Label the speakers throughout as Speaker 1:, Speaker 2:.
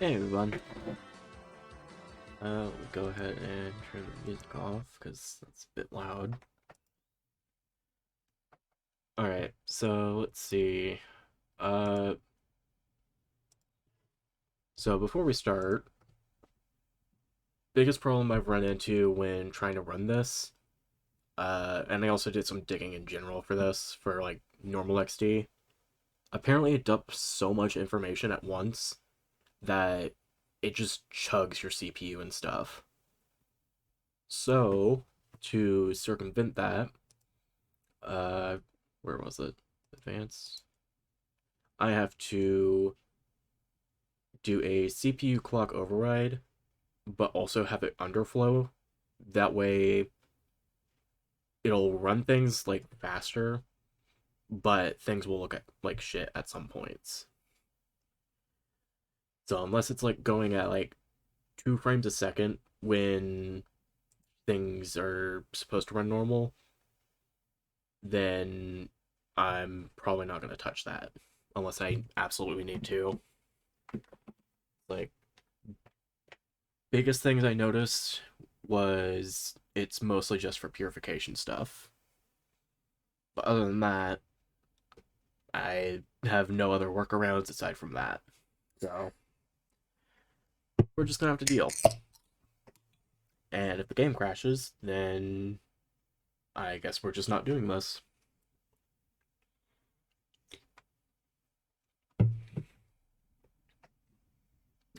Speaker 1: Hey everyone. We'll go ahead and turn the music off because that's a bit loud. Alright, so let's see. Uh, so before we start, biggest problem I've run into when trying to run this, and I also did some digging in general for this, for like normal XD. Apparently it dumps so much information at once that it just chugs your CPU and stuff. So, to circumvent that, uh, where was it? Advanced. I have to do a CPU clock override, but also have it underflow. That way, it'll run things like faster, but things will look like shit at some points. So unless it's like going at like 2 frames a second when things are supposed to run normal, then I'm probably not going to touch that unless I absolutely need to. Like, biggest things I noticed was it's mostly just for purification stuff. But other than that, I have no other workarounds aside from that. So we're just gonna have to deal. And if the game crashes, then I guess we're just not doing this.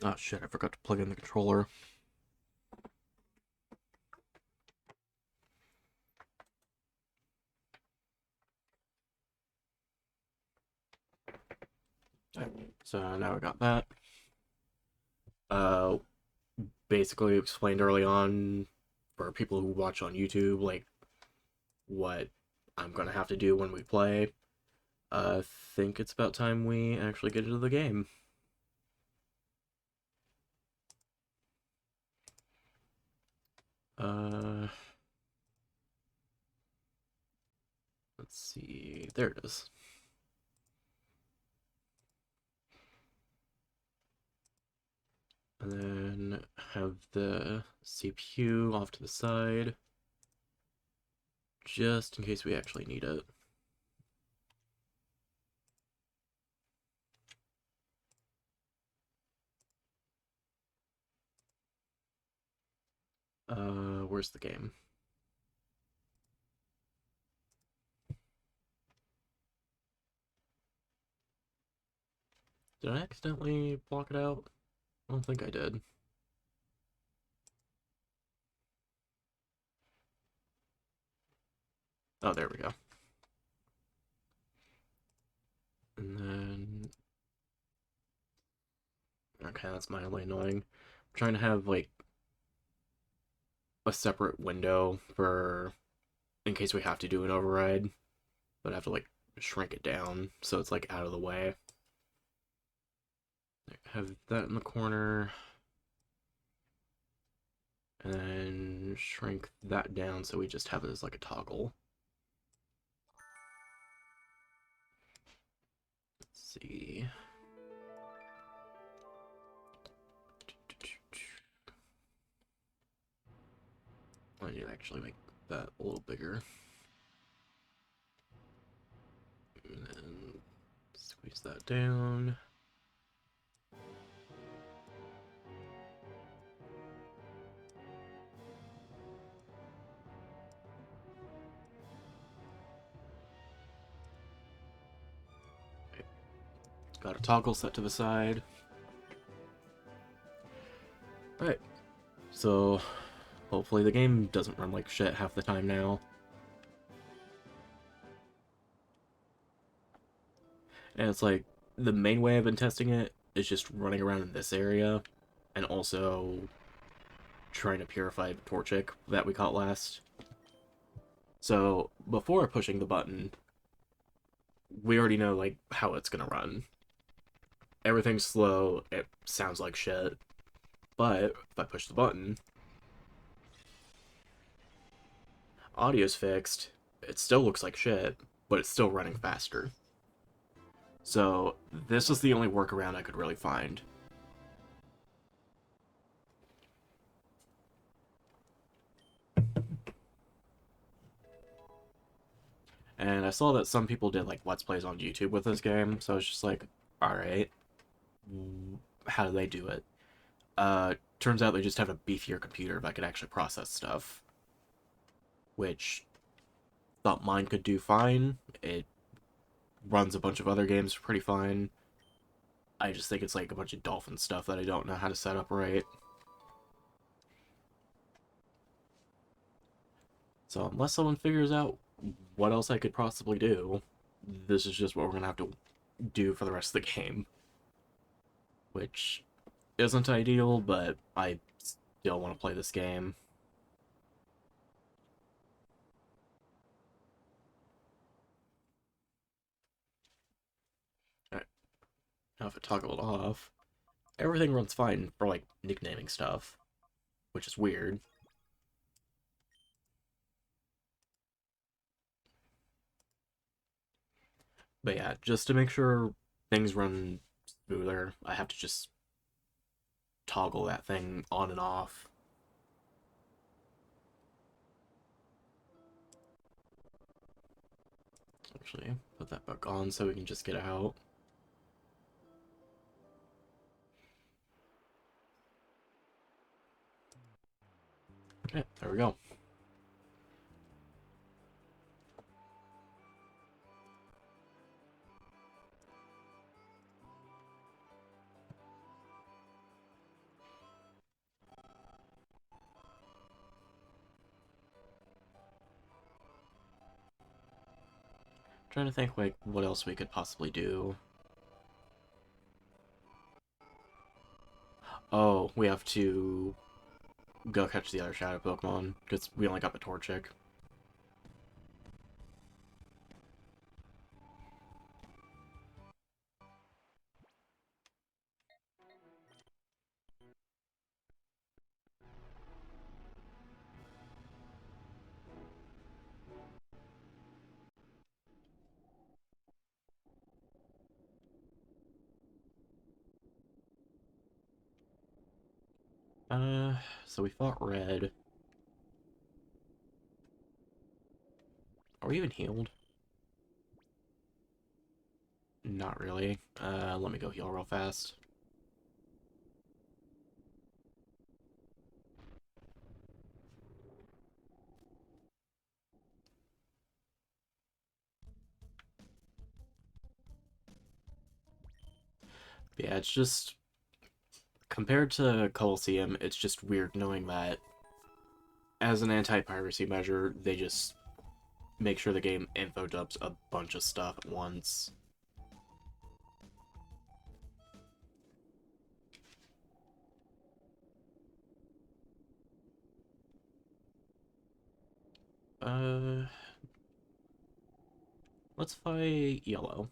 Speaker 1: Oh shit, I forgot to plug in the controller. So now we got that. Uh, Basically explained early on for people who watch on YouTube, like what I'm gonna have to do when we play. Think it's about time we actually get into the game. Uh, let's see. There it is. And then have the CPU off to the side, just in case we actually need it. Where's the game? Did I accidentally block it out? I don't think I did. Oh, there we go. And then... Okay, that's mildly annoying. I'm trying to have, like, a separate window for... in case we have to do an override. But I have to, like, shrink it down so it's, like, out of the way. Have that in the corner. And then shrink that down so we just have it as, like, a toggle. Let's see. I need to actually make that a little bigger. And then squeeze that down. Okay. Got a toggle set to the side. Alright, so hopefully the game doesn't run like shit half the time now. And it's like, the main way I've been testing it is just running around in this area, and also trying to purify the Torchic that we caught last. So, before pushing the button, we already know, like, how it's gonna run. Everything's slow, it sounds like shit, but if I push the button, audio's fixed, it still looks like shit, but it's still running faster. So, this was the only workaround I could really find. And I saw that some people did like Let's Plays on YouTube with this game, so I was just like, alright, how do they do it? Turns out they just have a beefier computer that could actually process stuff, which thought mine could do fine. It runs a bunch of other games pretty fine. I just think it's like a bunch of dolphin stuff that I don't know how to set up right. So unless someone figures out what else I could possibly do, this is just what we're gonna have to do for the rest of the game. Which isn't ideal, but I still want to play this game. Alright, now if I toggle it off, everything runs fine for like nicknaming stuff, which is weird. But yeah, just to make sure things run smoother, I have to just toggle that thing on and off. Actually, put that back on so we can just get out. Okay, there we go. Trying to think like what else we could possibly do. Oh, we have to go catch the other shadow Pokemon because we only got the Torchic. So we fought Red. Are we even healed? Not really. Let me go heal real fast. Yeah, it's just compared to Coliseum, it's just weird knowing that as an anti-piracy measure, they just make sure the game info dumps a bunch of stuff at once. Uh, let's fight Yellow.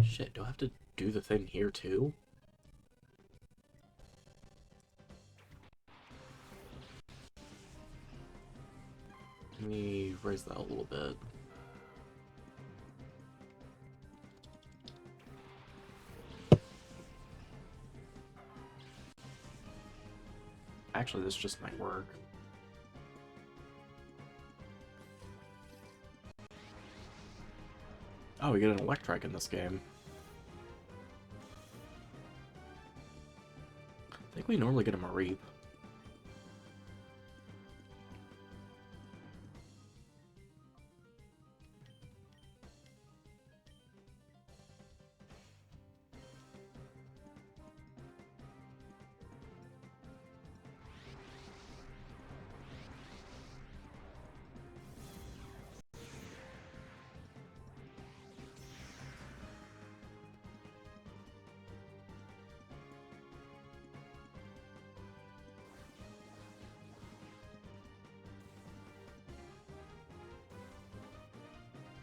Speaker 1: Shit, do I have to do the thing here too? Let me raise that a little bit. Actually, this just might work. Oh, we get an Electrike in this game. I think we normally get a Mareep.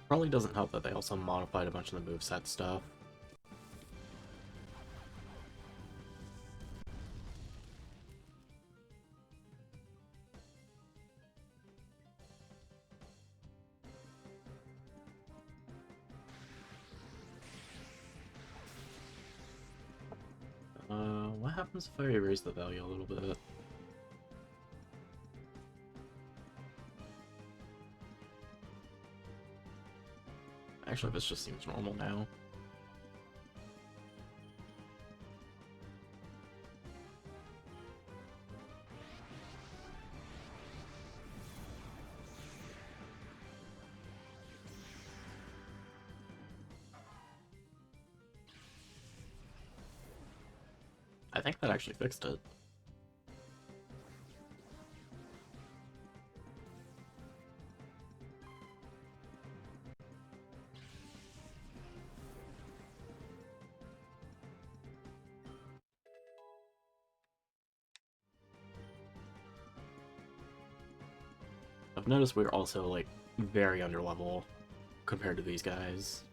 Speaker 1: Probably doesn't help that they also modified a bunch of the moveset stuff. what happens if I raise the value a little bit? Actually, this just seems normal now. I think that actually fixed it. I've noticed we're also, like, very underlevel compared to these guys.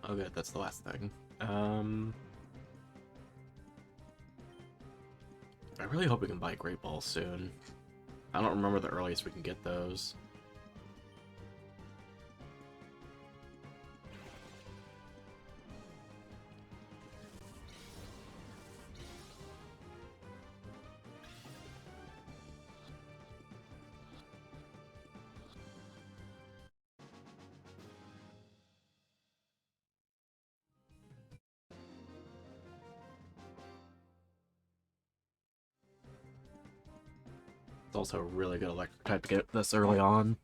Speaker 1: Oh good, that's the last thing. I really hope we can buy Great Balls soon. I don't remember the earliest we can get those. It's also a really good electric type to get this early on.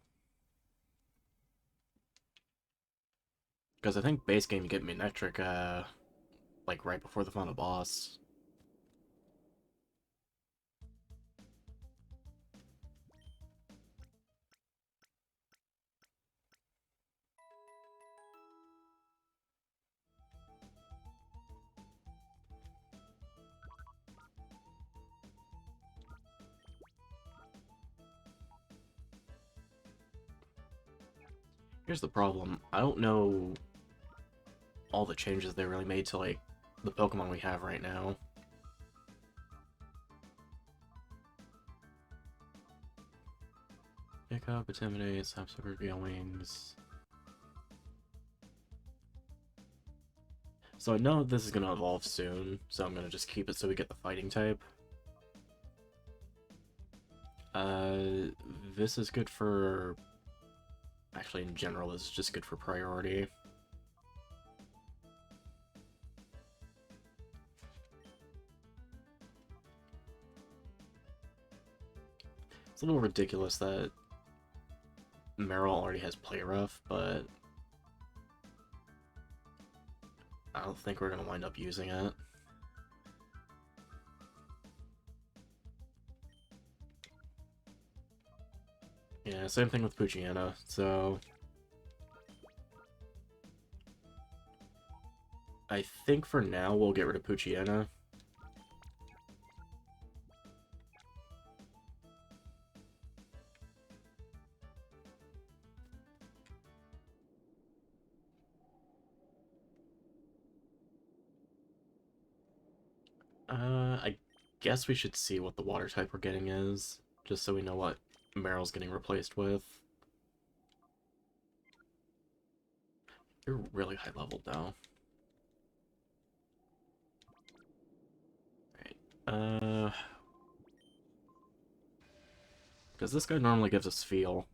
Speaker 1: Because I think base game you get Electric, like right before the final boss. Here's the problem. I don't know all the changes they really made to, like, the Pokemon we have right now. Pick up, Intimidate, Sapsucker, Gale Wings. So I know this is gonna evolve soon, so I'm gonna just keep it so we get the fighting type. This is good for... Actually, in general, this is just good for priority. It's a little ridiculous that Meryl already has Play Rough, but I don't think we're gonna wind up using it. Yeah, same thing with Poochyena, so... I think for now we'll get rid of Poochyena. I guess we should see what the water type we're getting is, just so we know what Meryl's getting replaced with. You're really high leveled though. Right. Because this guy normally gives us feel.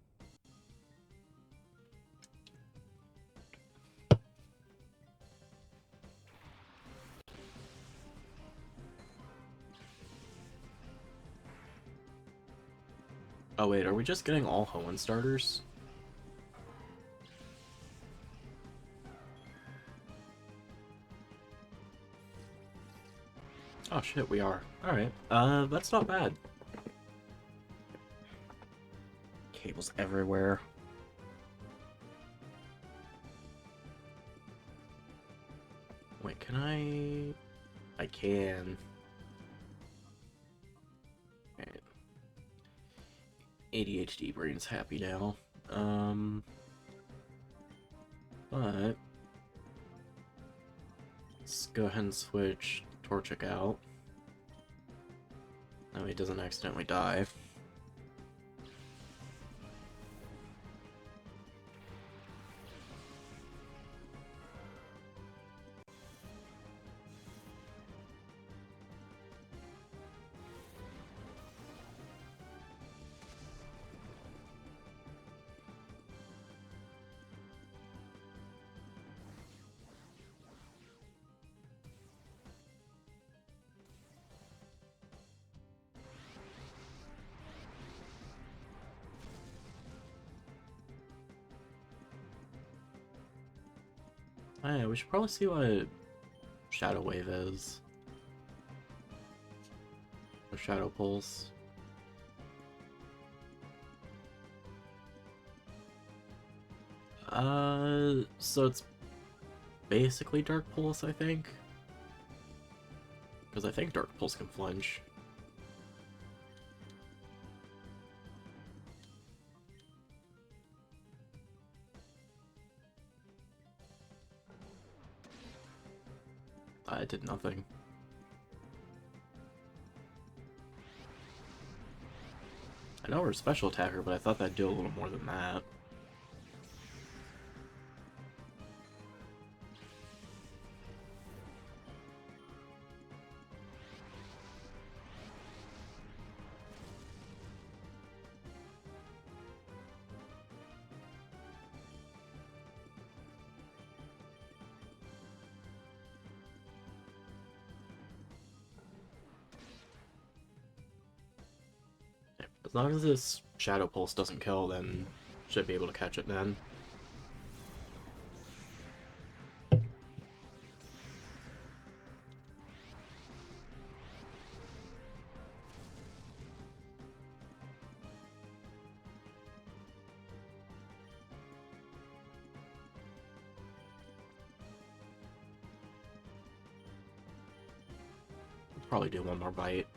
Speaker 1: Oh wait, are we just getting all Hoenn starters? Oh shit, we are. Alright, that's not bad. Cables everywhere. Wait, can I can. Alright. ADHD brain's happy now. But Let's go ahead and switch Torchic out. That way he doesn't accidentally die. Oh yeah, we should probably see what Shadow Wave is. Or Shadow Pulse. So it's basically Dark Pulse, I think. Because I think Dark Pulse can flinch. I did nothing. I know we're a special attacker, but I thought that'd do a little more than that. As long as this Shadow Pulse doesn't kill, then should be able to catch it then. Probably do one more bite.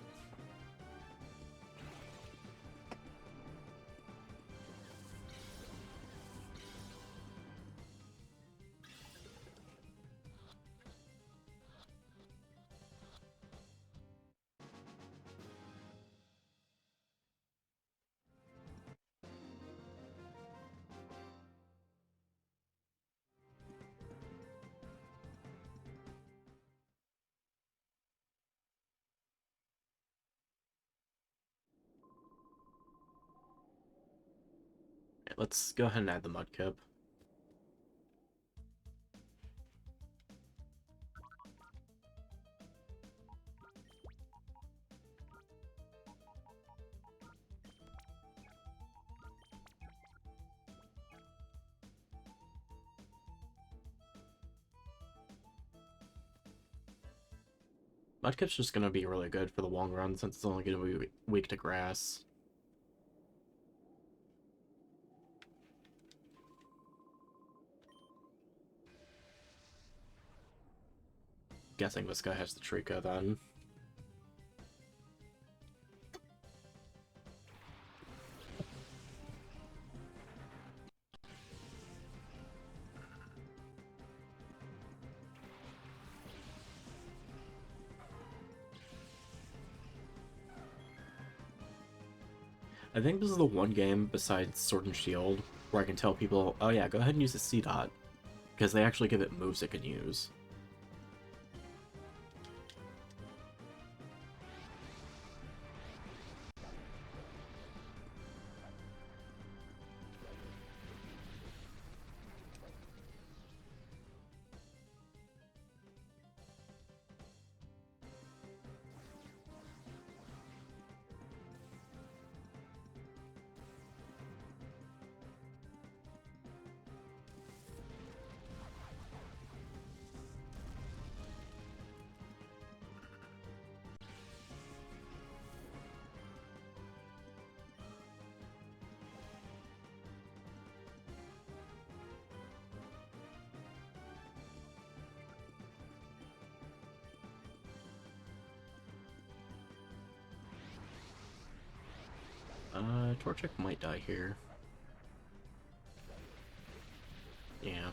Speaker 1: Let's go ahead and add the Mudkip. Mudkip's just gonna be really good for the long run since it's only gonna be weak to grass. Guessing this guy has the Trico then. I think this is the one game besides Sword and Shield where I can tell people, oh yeah, go ahead and use the C-Dot, because they actually give it moves it can use. Torchic might die here. Yeah.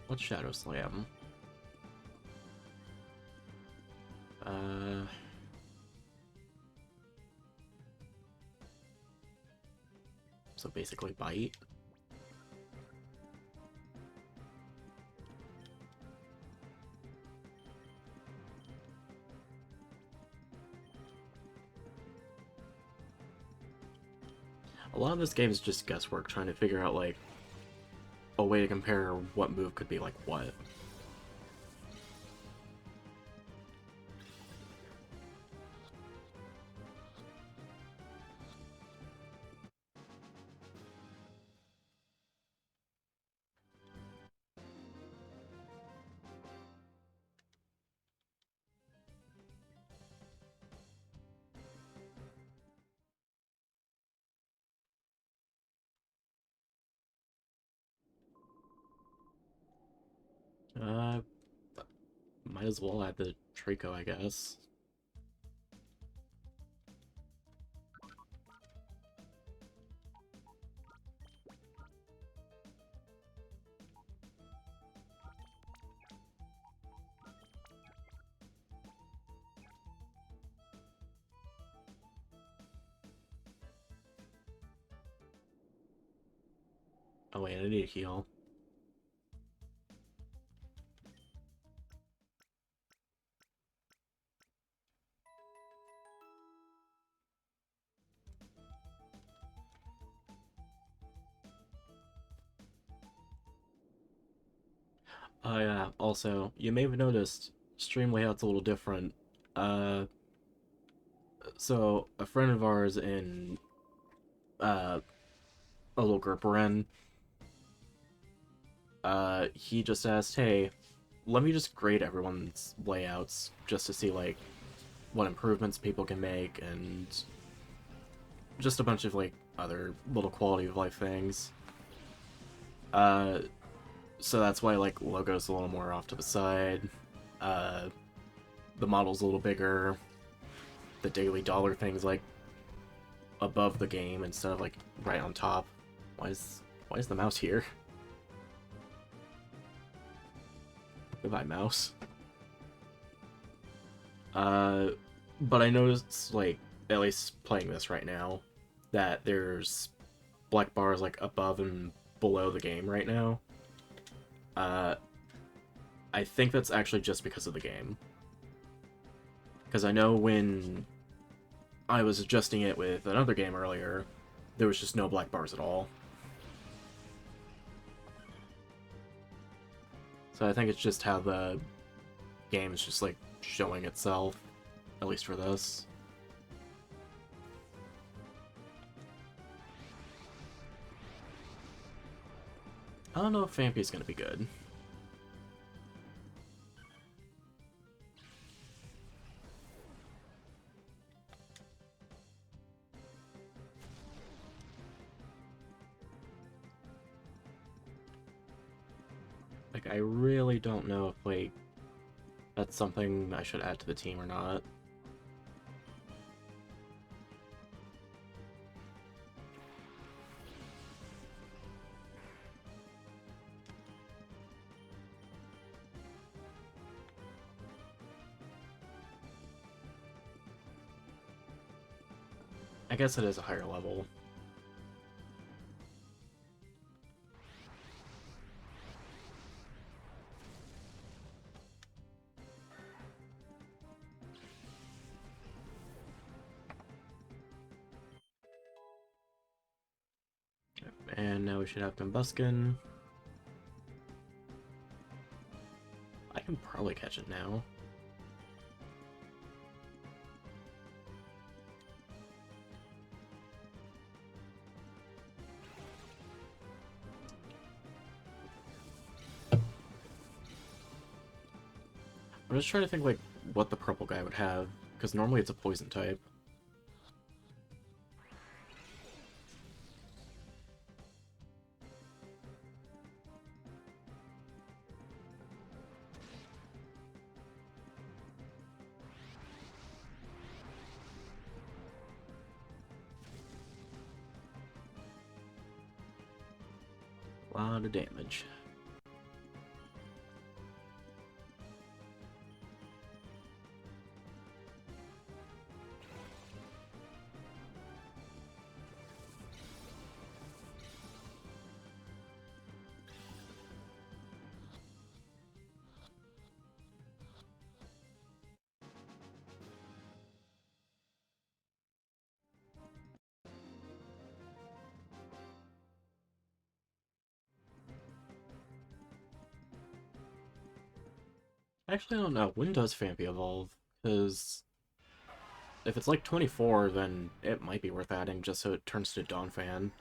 Speaker 1: What's Shadow Slam? So basically bite. A lot of this game is just guesswork, trying to figure out, like, a way to compare what move could be like what. Uh, might as well add the Trico, I guess. Oh wait, I need a heal. Oh yeah, also, you may have noticed, stream layout's a little different. Uh, so a friend of ours in, uh, a little group we're in, he just asked, hey, let me just grade everyone's layouts, just to see, like, what improvements people can make, and just a bunch of, like, other little quality of life things. Uh, so that's why, like, logo's a little more off to the side, uh, the model's a little bigger, the daily dollar thing's, like, above the game instead of, like, right on top. Why is the mouse here? Goodbye, mouse. But I noticed, like, at least playing this right now, that there's black bars, like, above and below the game right now. I think that's actually just because of the game. Because I know when I was adjusting it with another game earlier, there was just no black bars at all. So I think it's just how the game is just, like, showing itself, at least for this. I don't know if Vampy's gonna be good. Like, I really don't know if, like, that's something I should add to the team or not. I guess it is a higher level. And now we should have Combuskin. I can probably catch it now. I'm just trying to think, like, what the purple guy would have, because normally it's a poison type. A lot of damage. Actually, I don't know. When does Phanpy evolve? Because if it's like 24, then it might be worth adding just so it turns to Donphan.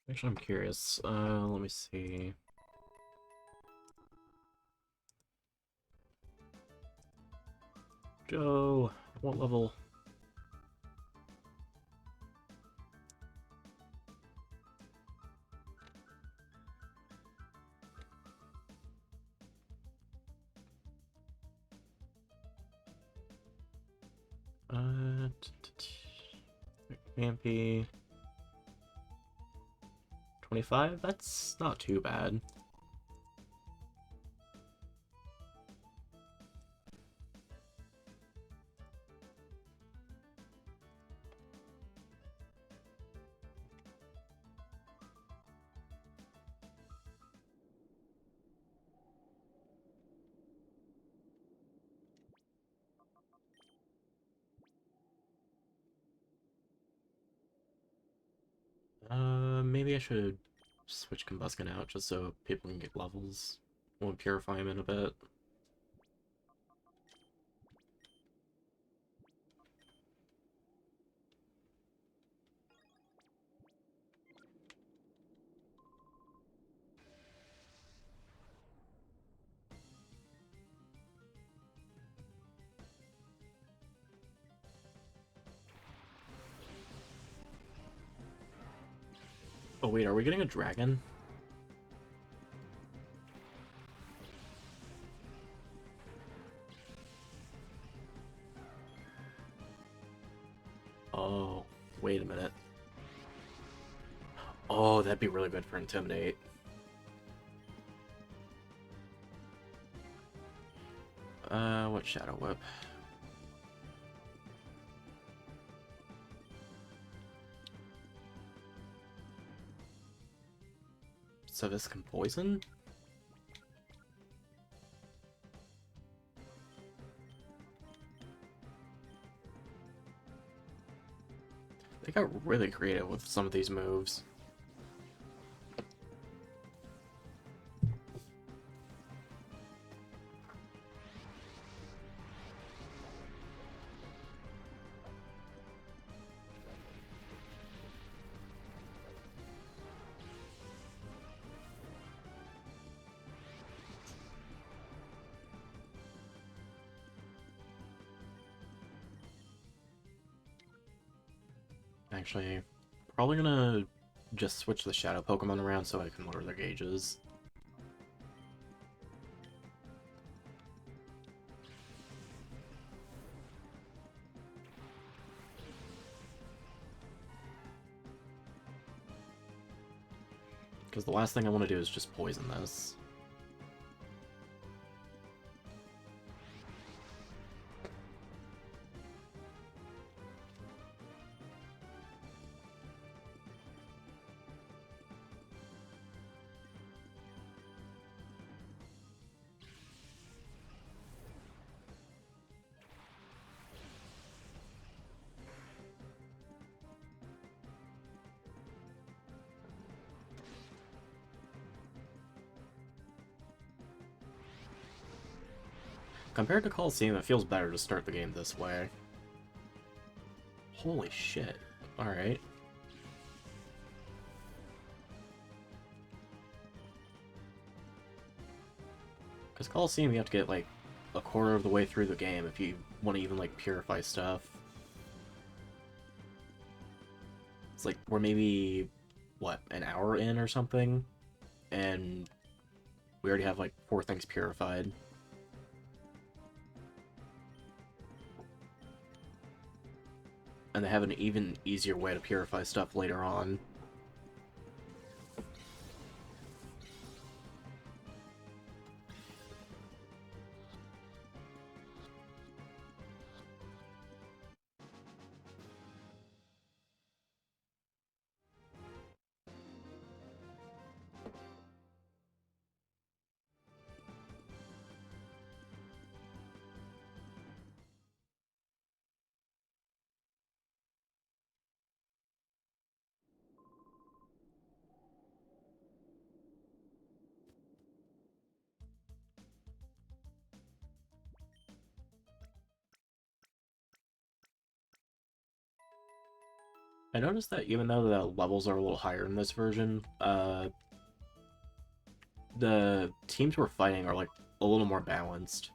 Speaker 1: Actually, I'm curious. Let me see. Joe, what level? Phanpy. 25? That's not too bad. Maybe I should switch Combuskin out just so people can get levels. We'll purify him in a bit. Oh wait, are we getting a dragon? Oh, wait a minute. Oh, that'd be really good for Intimidate. What Shadow Whip? So this can poison? They got really creative with some of these moves. Actually, probably gonna just switch the Shadow Pokemon around so I can lower their gauges. Because the last thing I want to do is just poison this. Compared to Coliseum, it feels better to start the game this way. Holy shit. Alright. Because Coliseum, you have to get, like, a quarter of the way through the game if you want to even, like, purify stuff. It's like, we're maybe, what, an hour in or something? and we already have like 4 things purified. And they have an even easier way to purify stuff later on. I noticed that even though the levels are a little higher in this version, the teams we're fighting are like a little more balanced.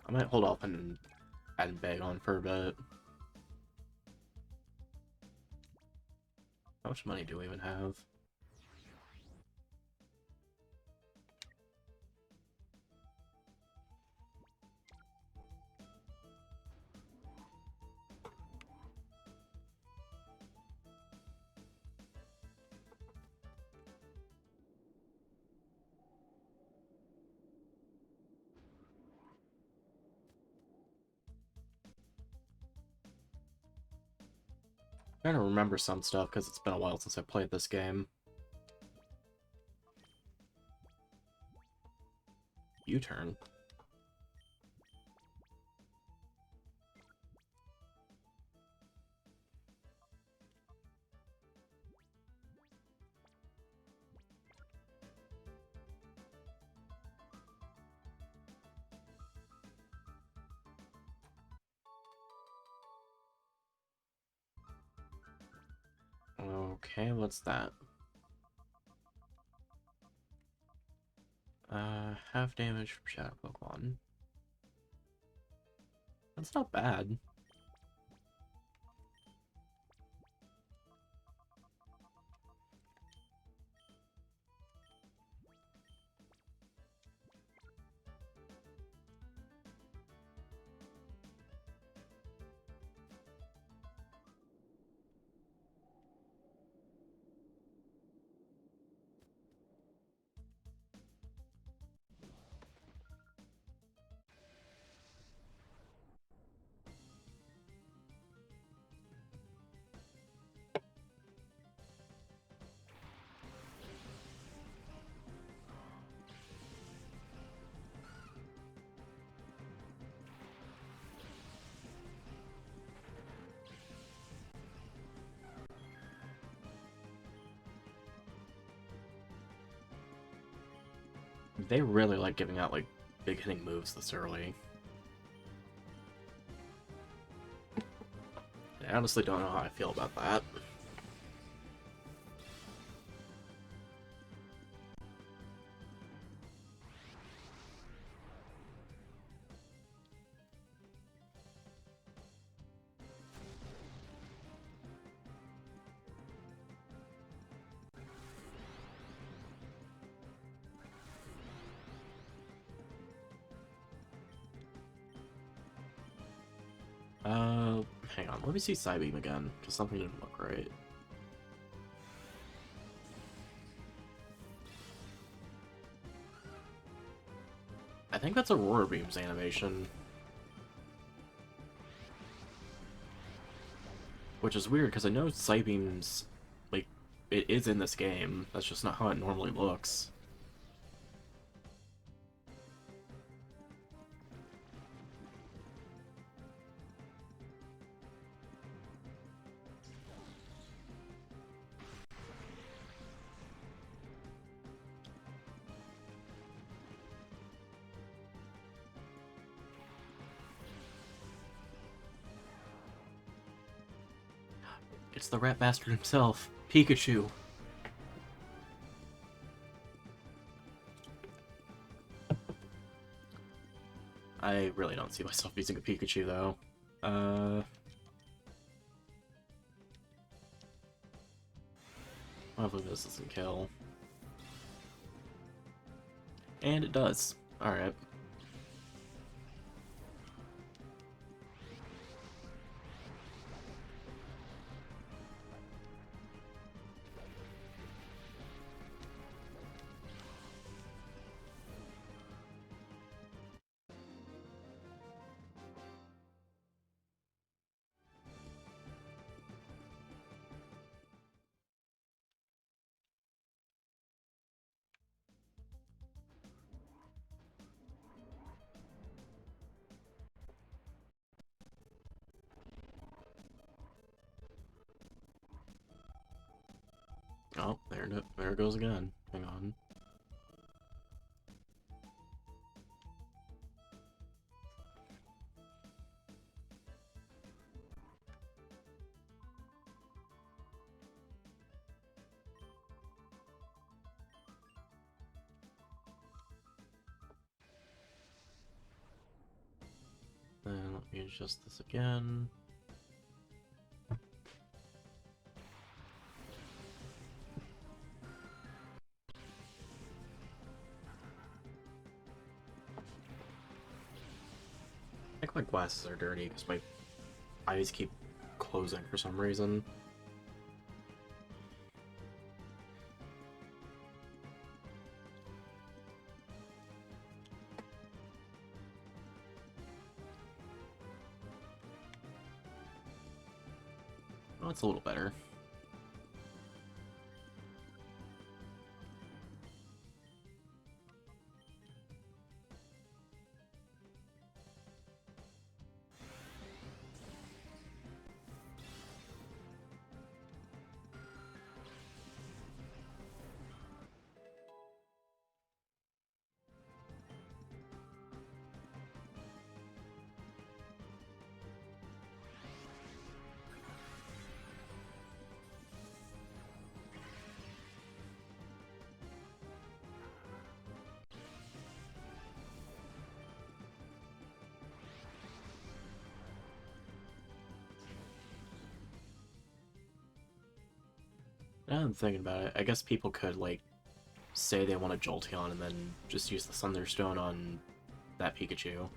Speaker 1: I might hold off and beg on for a bit. How much money do we even have? I'm trying to remember some stuff because it's been a while since I played this game. U-turn. Okay, what's that? Half damage from Shadow Pokemon. That's not bad. They really like giving out, like, big hitting moves this early. I honestly don't know how I feel about that. Hang on, let me see Psybeam again, because something didn't look right. I think that's Aurora Beam's animation. Which is weird, because I know Psybeam's, like, it is in this game. That's just not how it normally looks. It's the rat bastard himself, Pikachu. I really don't see myself using a Pikachu, though. Hopefully this doesn't kill. And it does. Alright. Oh, there it goes again. Hang on. Then let me adjust this again. I think my glasses are dirty because my eyes keep closing for some reason. Oh, it's a little better. Now I'm thinking about it, I guess people could, like, say they want a Jolteon and then just use the Thunderstone on that Pikachu.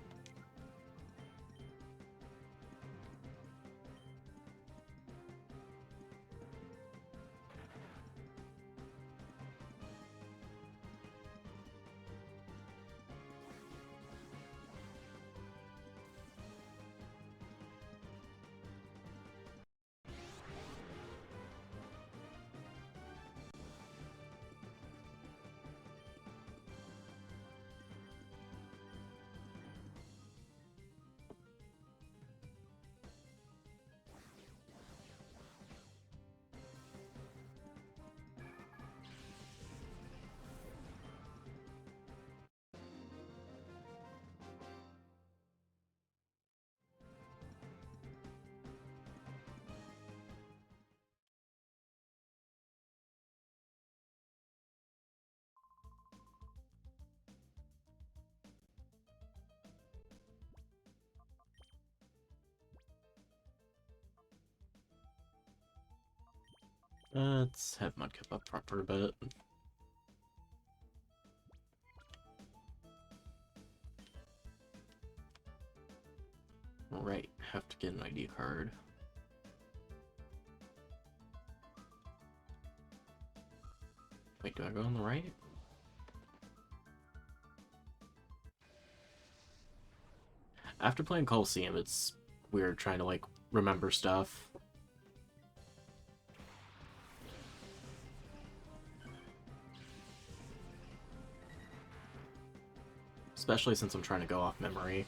Speaker 1: Let's have Mudkip up front for a bit. Alright, have to get an ID card. Wait, do I go on the right? After playing Coliseum, it's weird trying to, like, remember stuff. Especially since I'm trying to go off memory.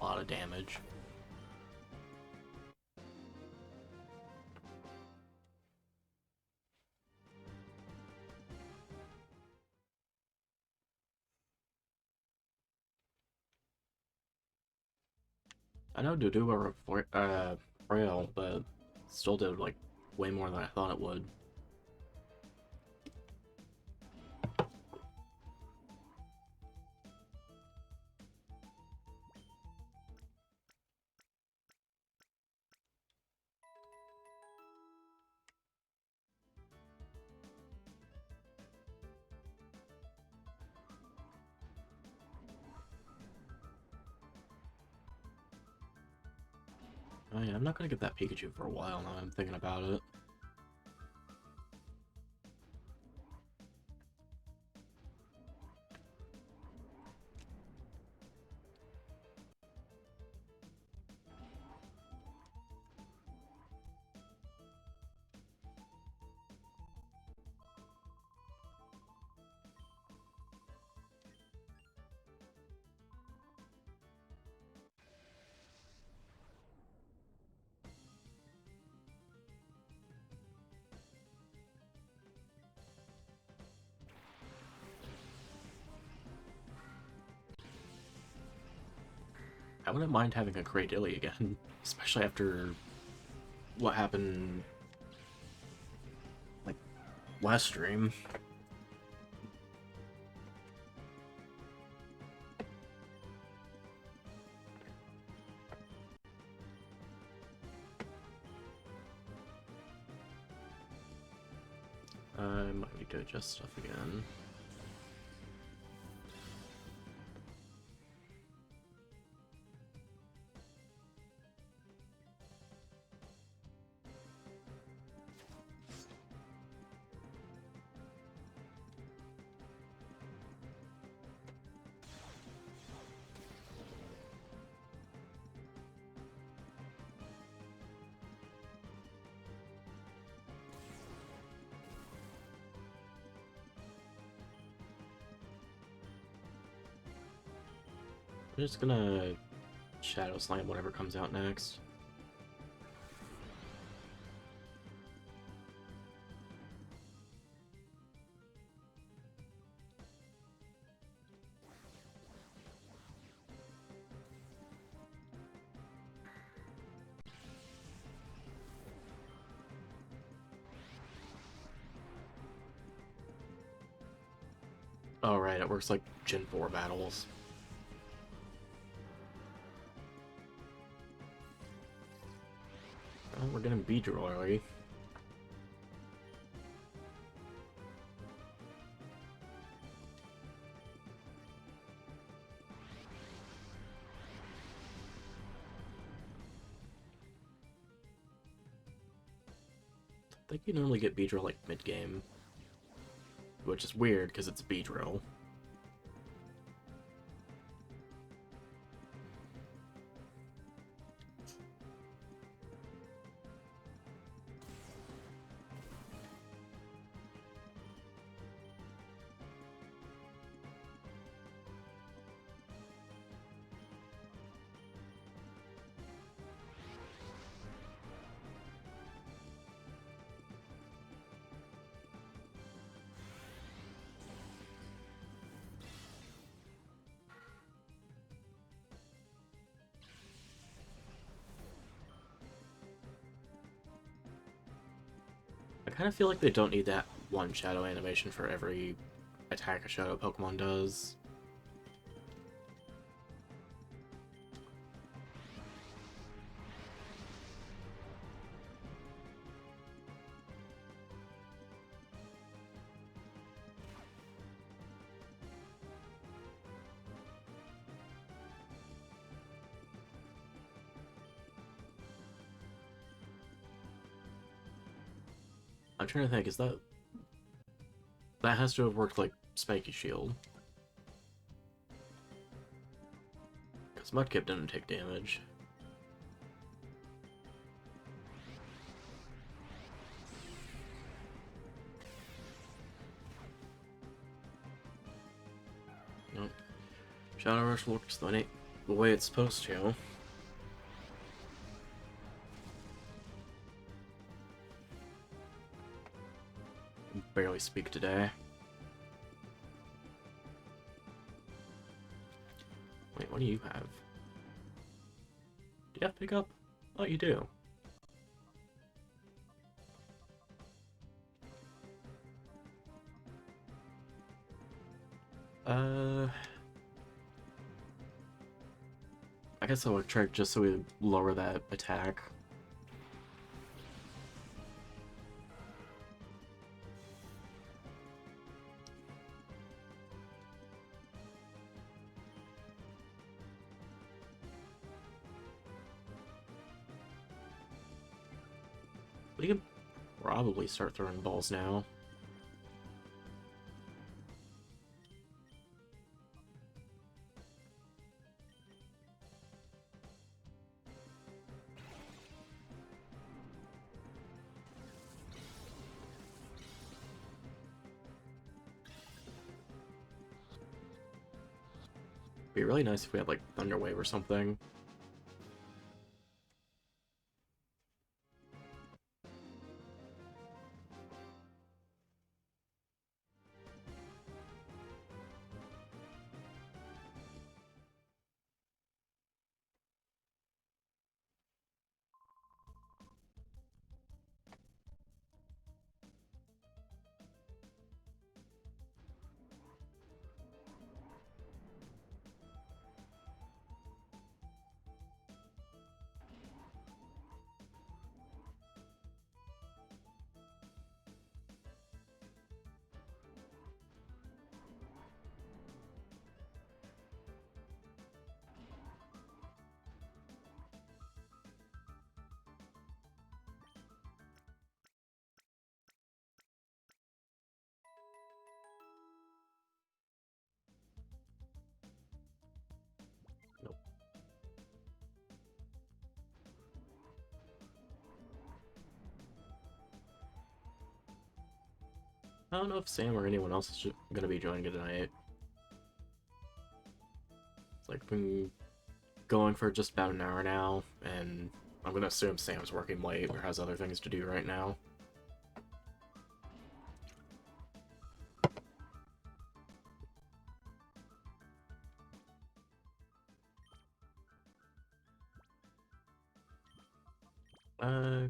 Speaker 1: a lot of damage. I know to do a frail, but still did like way more than I thought it would. Oh yeah, I'm not gonna get that Pikachu for a while now I'm thinking about it. I wouldn't mind having a Greydilly again, especially after what happened like last stream. I might need to adjust stuff again. I'm just gonna Shadow Slam whatever comes out next. Oh right, it works like Gen 4 battles. Oh, we're getting Beedrill already. I think you normally get Beedrill like mid-game, which is weird because it's Beedrill. I kind of feel like they don't need that one shadow animation for every attack a shadow Pokemon does. I'm trying to think, is that... That has to have worked like Spiky Shield. Because Mudkip didn't take damage. Nope. Shadow Rush works, though. the way it's supposed to. I barely speak today. Wait, what do you have? Do you have pickup? Oh, you do. I guess I would try just so we lower that attack. We can probably start throwing balls now. Be really nice if we had like Thunder Wave or something. Nope. I don't know if Sam or anyone else is gonna be joining it tonight. It's like been going for just about an hour now, and I'm gonna assume Sam's working late or has other things to do right now.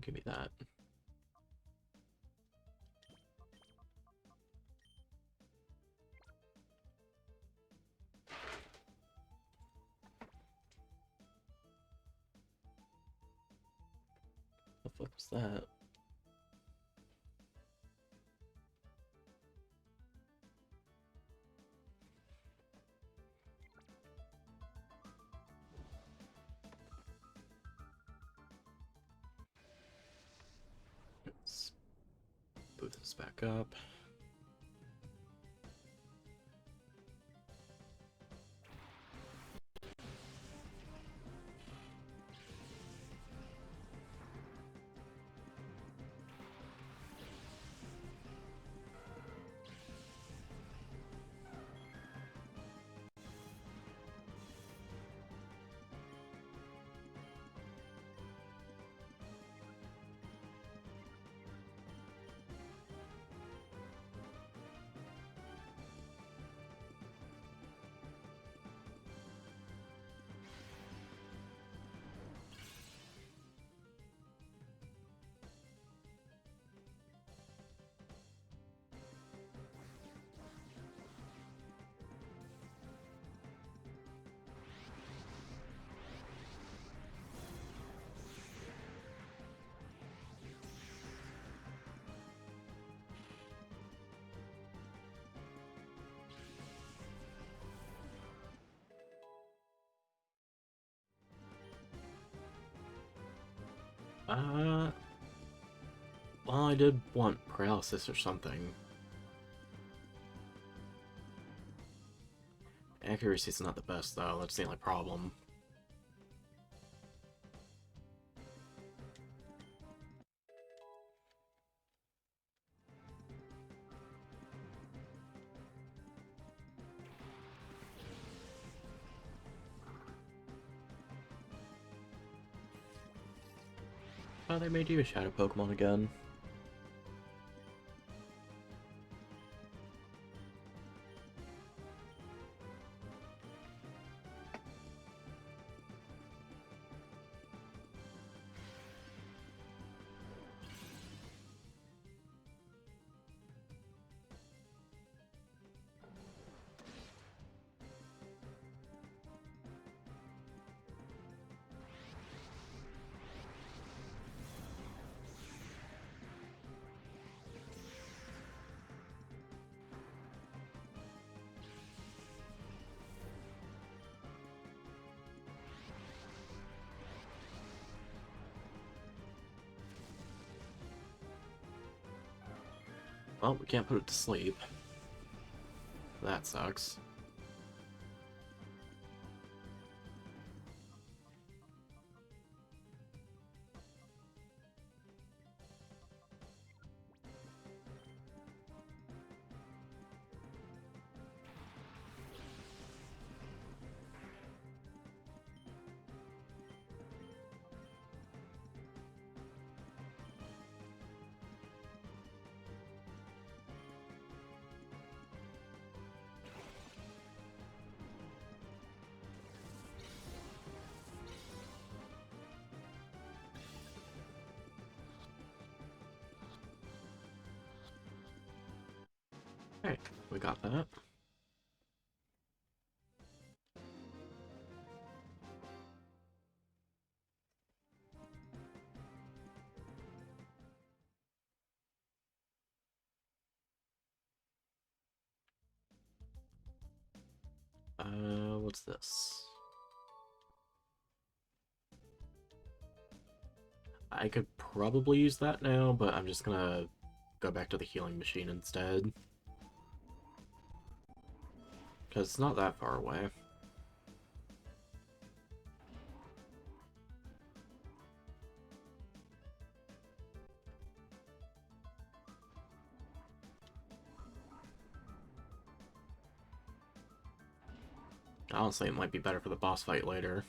Speaker 1: Give me that. The fuck was that? Let's boot this back up. Well, I did want paralysis or something. Accuracy's not the best, though. That's the only problem. Oh, they made you a shadow Pokemon again. Well, we can't put it to sleep. That sucks. Alright, we got that. What's this? I could probably use that now, but I'm just gonna go back to the healing machine instead. Because it's not that far away. Honestly, it might be better for the boss fight later.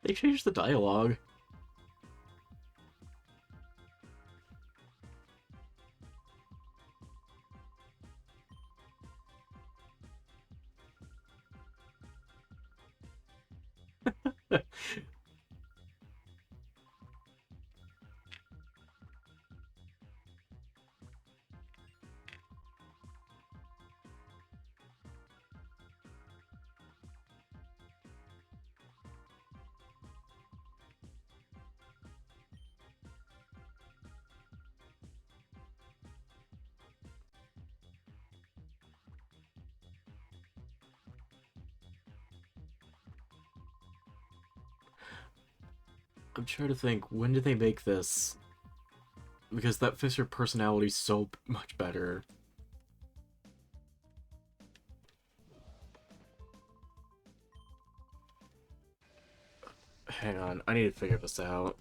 Speaker 1: They changed the dialogue. I'm trying to think, when did they make this? Because that fits your personality so much better. Hang on, I need to figure this out.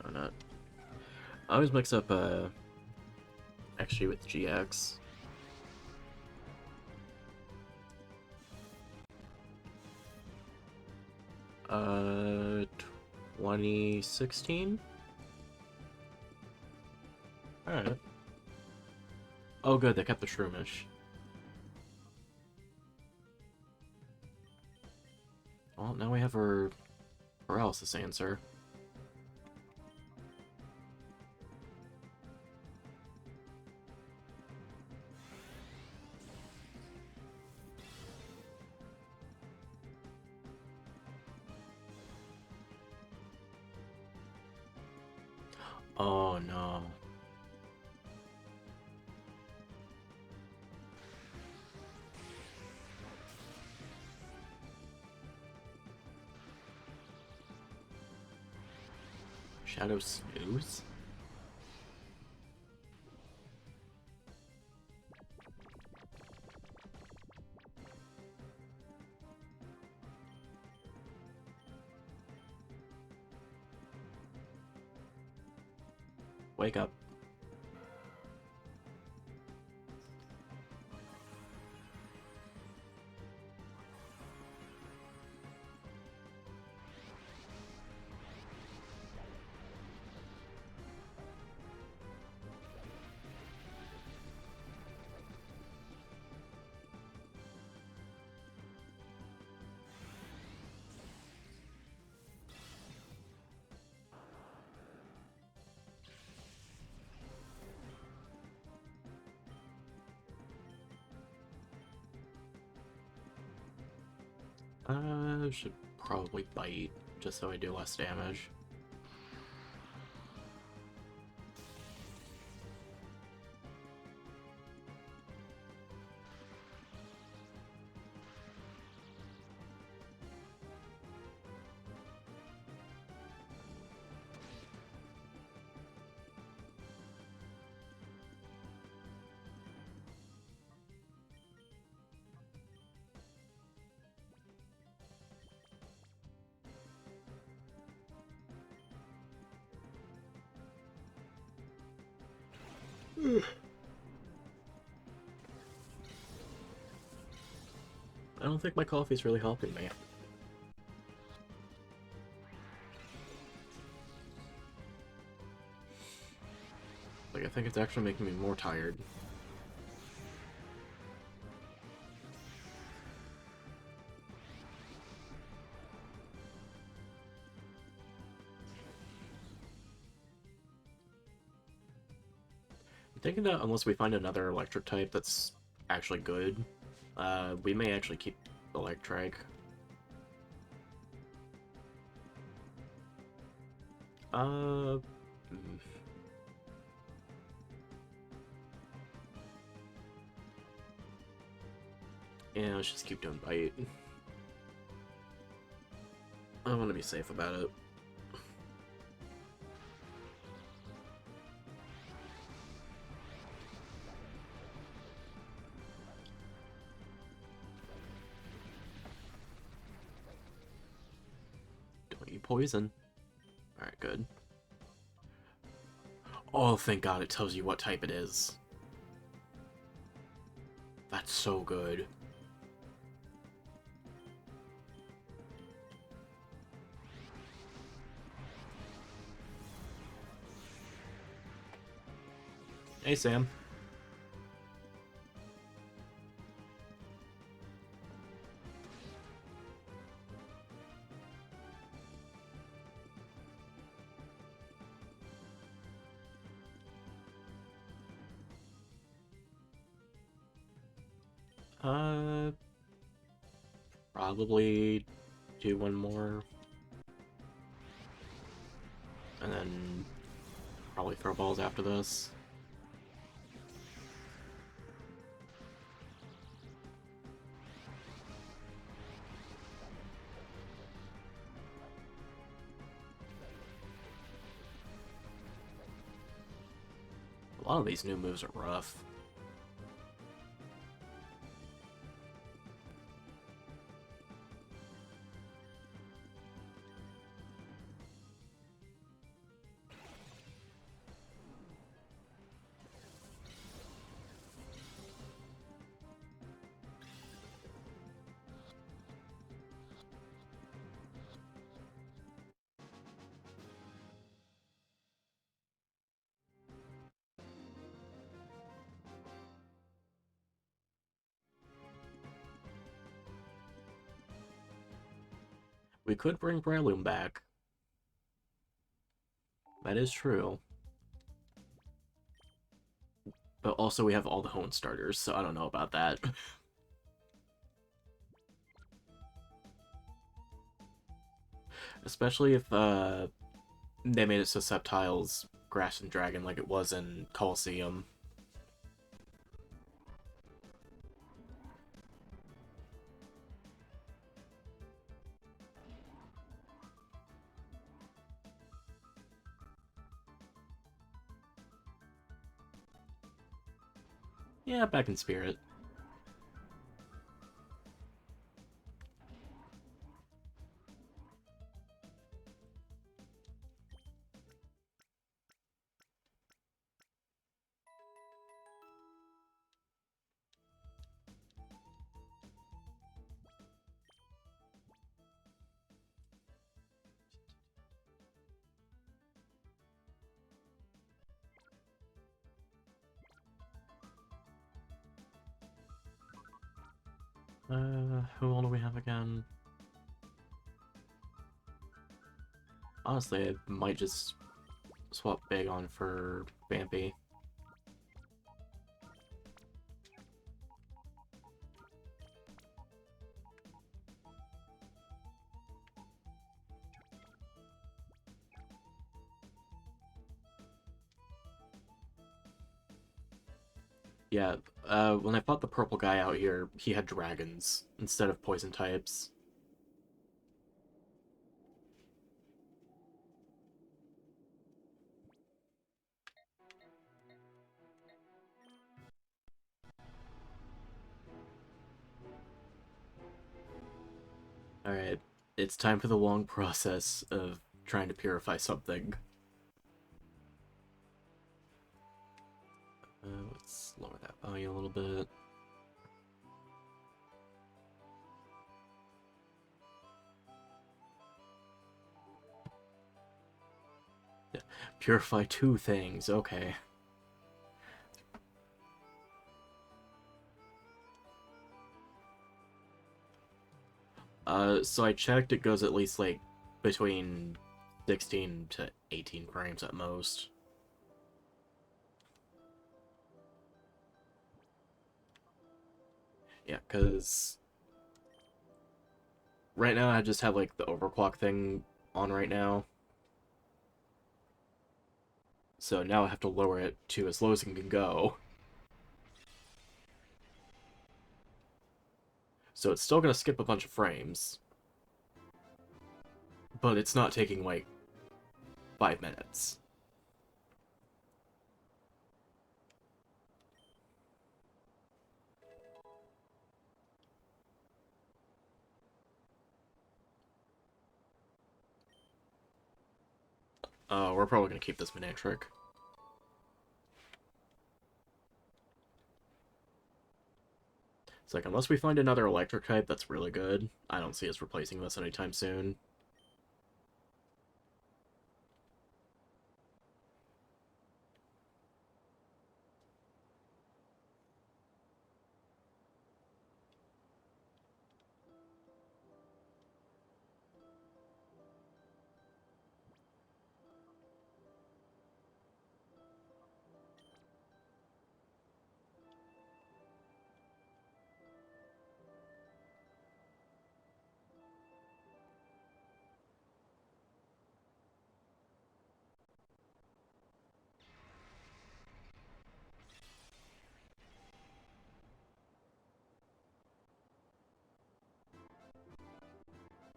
Speaker 1: Oh, not. I always mix up, XG with GX. 2016? Alright. Oh good, they kept the Shroomish. Well, now we have our paralysis answer. Oh no. Shadow Snooze? Wake up. Should probably bite, just so I do less damage. I don't think my coffee's really helping me. Like, I think it's actually making me more tired. I'm thinking that unless we find another electric type that's actually good, we may actually keep Electric. Uh... Yeah, let's just keep doing Bite. I want to be safe about it. Don't eat poison. Alright, good. Oh, thank God it tells you what type it is. That's so good. Hey, Sam. Probably do one more. And then probably throw balls after this. A lot of these new moves are rough. We could bring Breloom back. That is true. But also we have all the Hone starters, so I don't know about that. Especially if they made it so Sceptile's Grass and Dragon like it was in Colosseum. Yeah, back in Spirit. Who all do we have again? Honestly, I might just swap Bagon for Vampy. Yeah, when I fought the purple guy out here, he had dragons instead of poison types. Alright, it's time for the long process of trying to purify something. Let's lower that value a little bit. Yeah, purify 2 things, okay. So I checked, it goes at least, like, between 16 to 18 frames at most. Yeah, because right now I just have, like, the overclock thing on right now. So now I have to lower it to as low as it can go. So it's still going to skip a bunch of frames. But it's not taking, like, 5 minutes. We're probably going to keep this Manectric. It's like, unless we find another electric type that's really good, I don't see us replacing this anytime soon.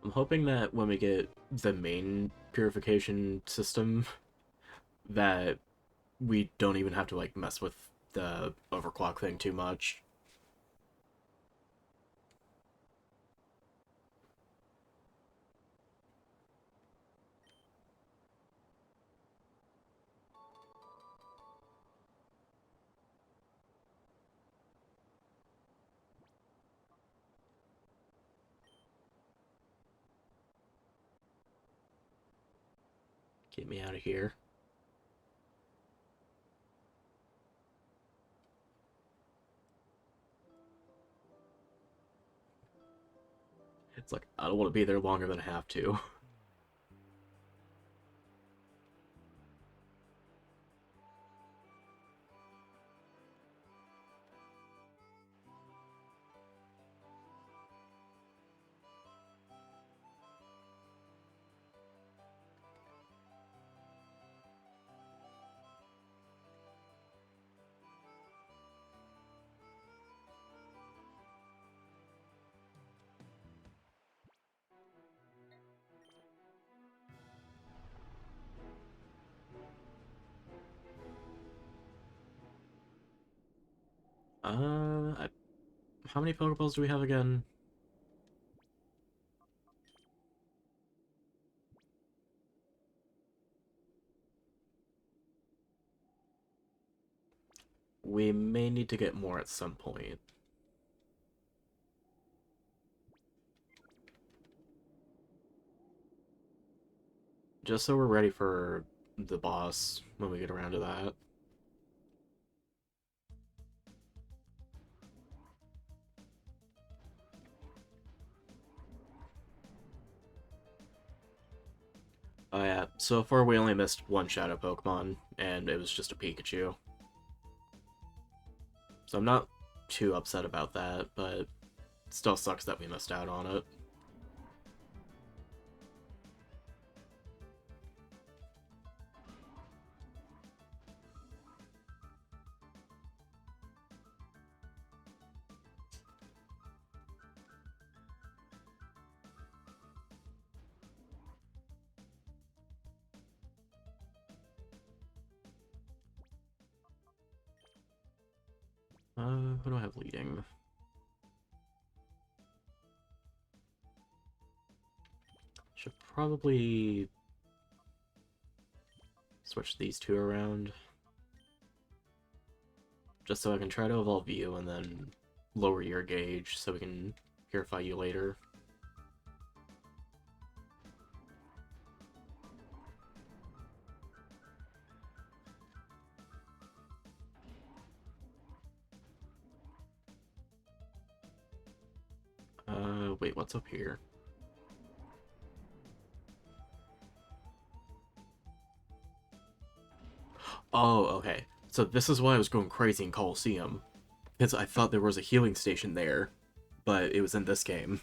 Speaker 1: I'm hoping that when we get the main purification system, that we don't even have to, like, mess with the overclock thing too much. Get me out of here. It's like, I don't want to be there longer than I have to. How many Pokeballs do we have again? We may need to get more at some point. Just so we're ready for the boss when we get around to that. Oh yeah, so far we only missed one Shadow Pokemon, and it was just a Pikachu. So I'm not too upset about that, but it still sucks that we missed out on it. Who do I have leading? Should probably switch these two around. Just so I can try to evolve you and then lower your gauge so we can purify you later. Wait, what's up here? Oh, okay. So this is why I was going crazy in Coliseum. Because I thought there was a healing station there, but it was in this game.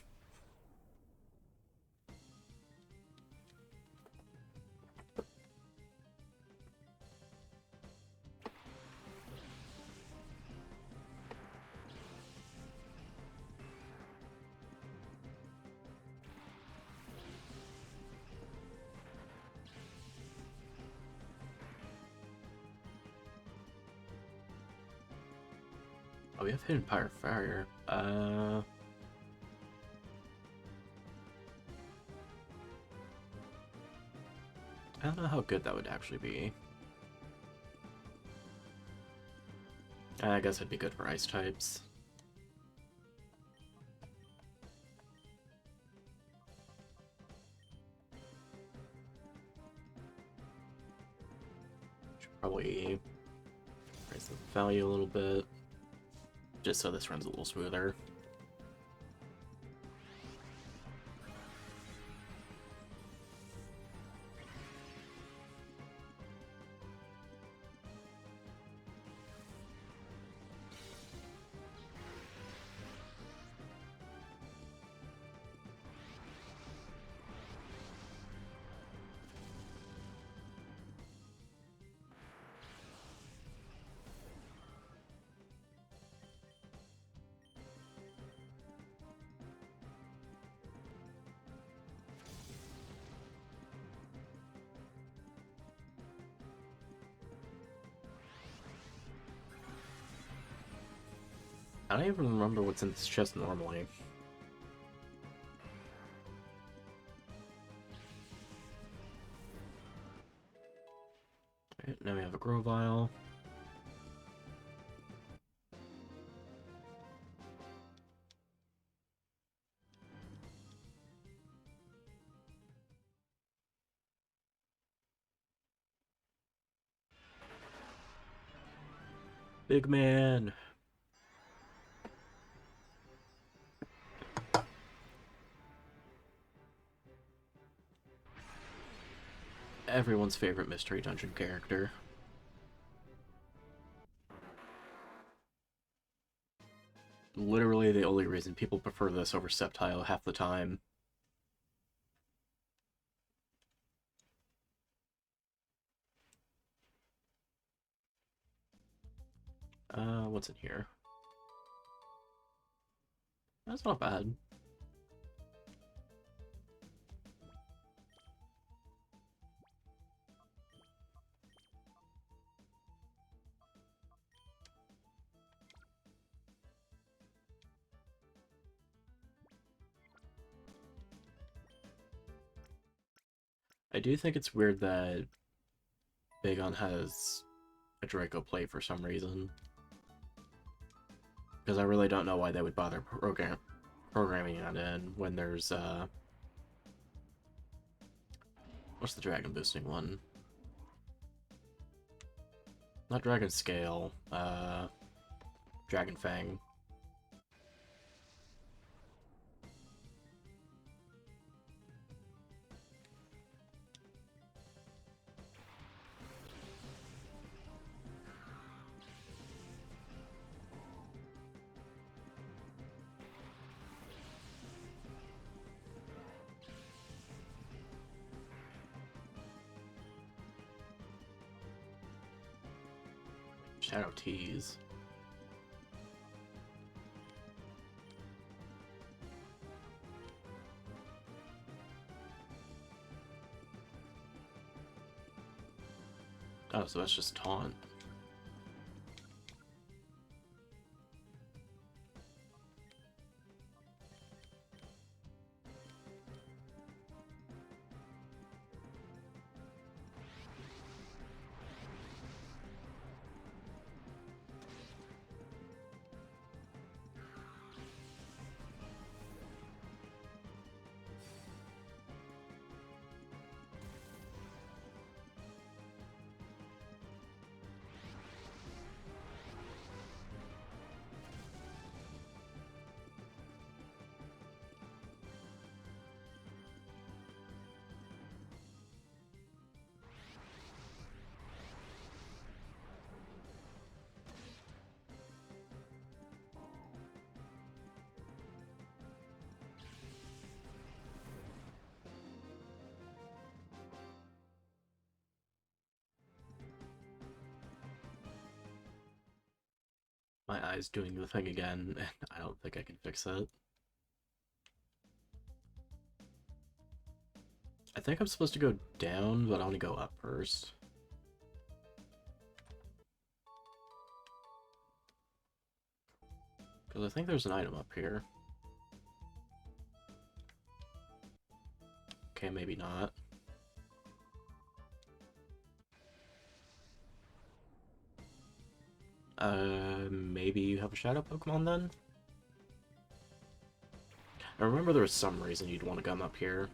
Speaker 1: Oh, we have Hidden Fire Fire. I don't know how good that would actually be. I guess it'd be good for ice types. Should probably raise the value a little bit, just so this runs a little smoother. I don't even remember what's in this chest normally. Alright, now we have a Grovyle. Big man! Everyone's favorite mystery dungeon character. Literally the only reason people prefer this over Sceptile half the time. What's in here? That's not bad. I do think it's weird that Bagon has a Draco plate for some reason. Because I really don't know why they would bother programming that in when there's, what's the dragon boosting one? Not Dragon Scale, Dragon Fang. Shadow Tease. Oh, so that's just taunt. My eye's doing the thing again, and I don't think I can fix it. I think I'm supposed to go down, but I want to go up first. Because I think there's an item up here. Okay, maybe not. Maybe you have a Shadow Pokemon then? I remember there was some reason you'd want to come up here.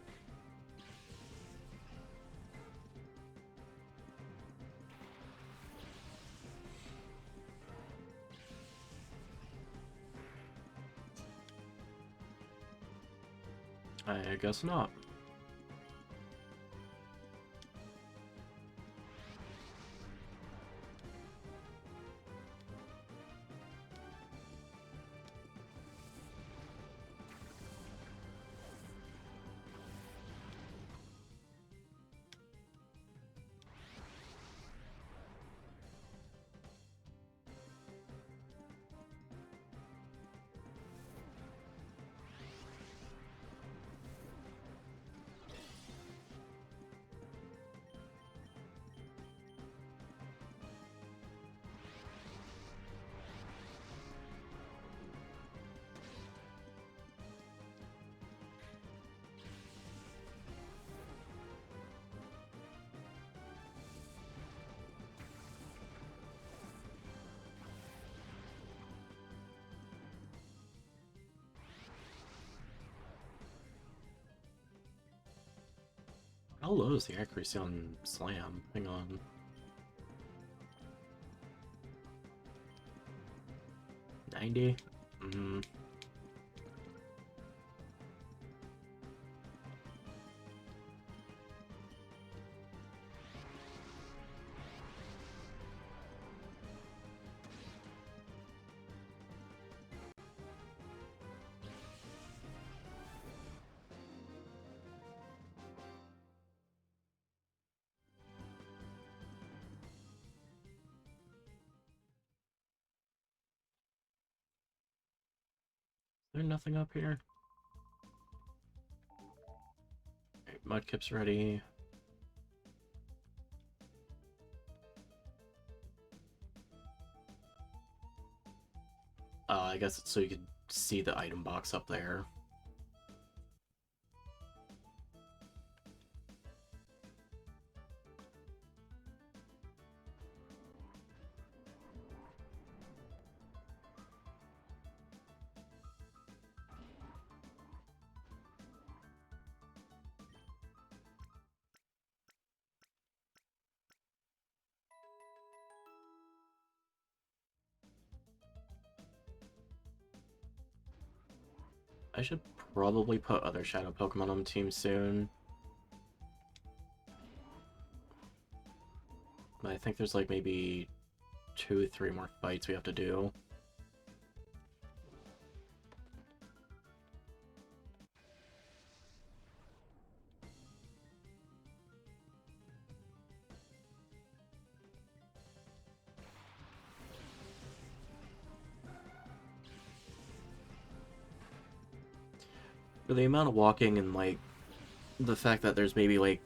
Speaker 1: I guess not. How low is the accuracy on Slam? Hang on. $90? There's nothing up here. Okay, Mudkip's ready. I guess it's so you can see the item box up there. I should probably put other Shadow Pokemon on the team soon. But I think there's like maybe 2-3 more fights we have to do. For the amount of walking and like the fact that there's maybe like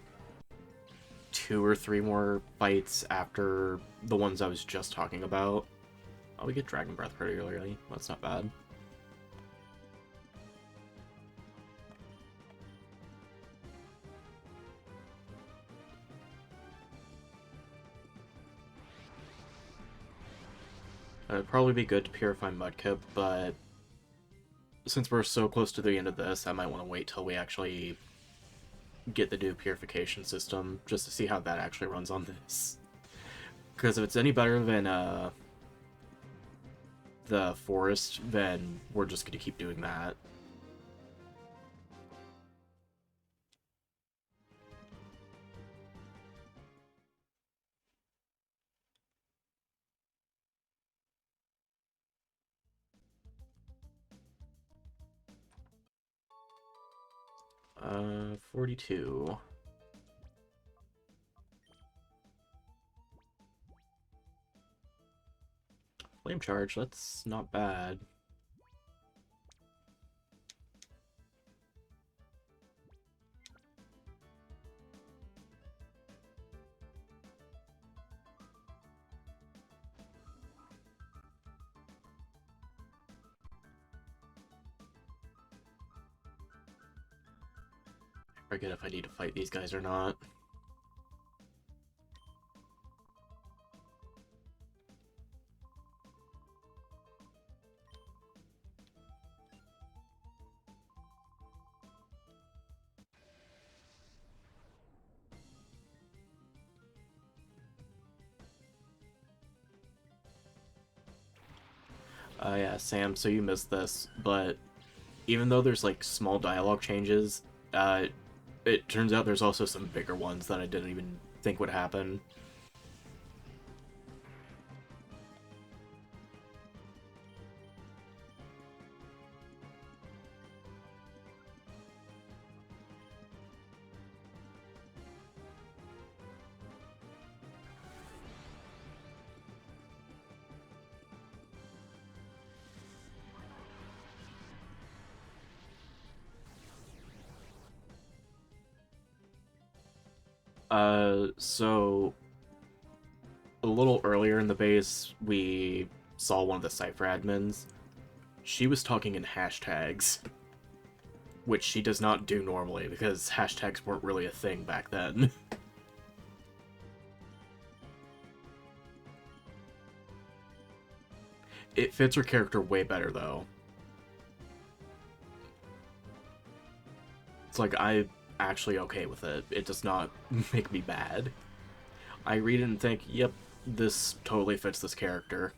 Speaker 1: 2 or 3 more fights after the ones I was just talking about. Oh, we get Dragon Breath pretty early. That's not bad. It'd probably be good to purify Mudkip, but since we're so close to the end of this, I might want to wait till we actually get the new purification system, just to see how that actually runs on this. Because if it's any better than the forest, then we're just going to keep doing that. Uh, 42. Flame charge, that's not bad. I forget if I need to fight these guys or not. Yeah, Sam, so you missed this, but even though there's like small dialogue changes, it turns out there's also some bigger ones that I didn't even think would happen. So a little earlier in the base, we saw one of the Cypher admins. She was talking in hashtags, which she does not do normally because hashtags weren't really a thing back then. It fits her character way better, though. It's like, I'm actually okay with it. It does not make me bad. I read it and think, yep, this totally fits this character.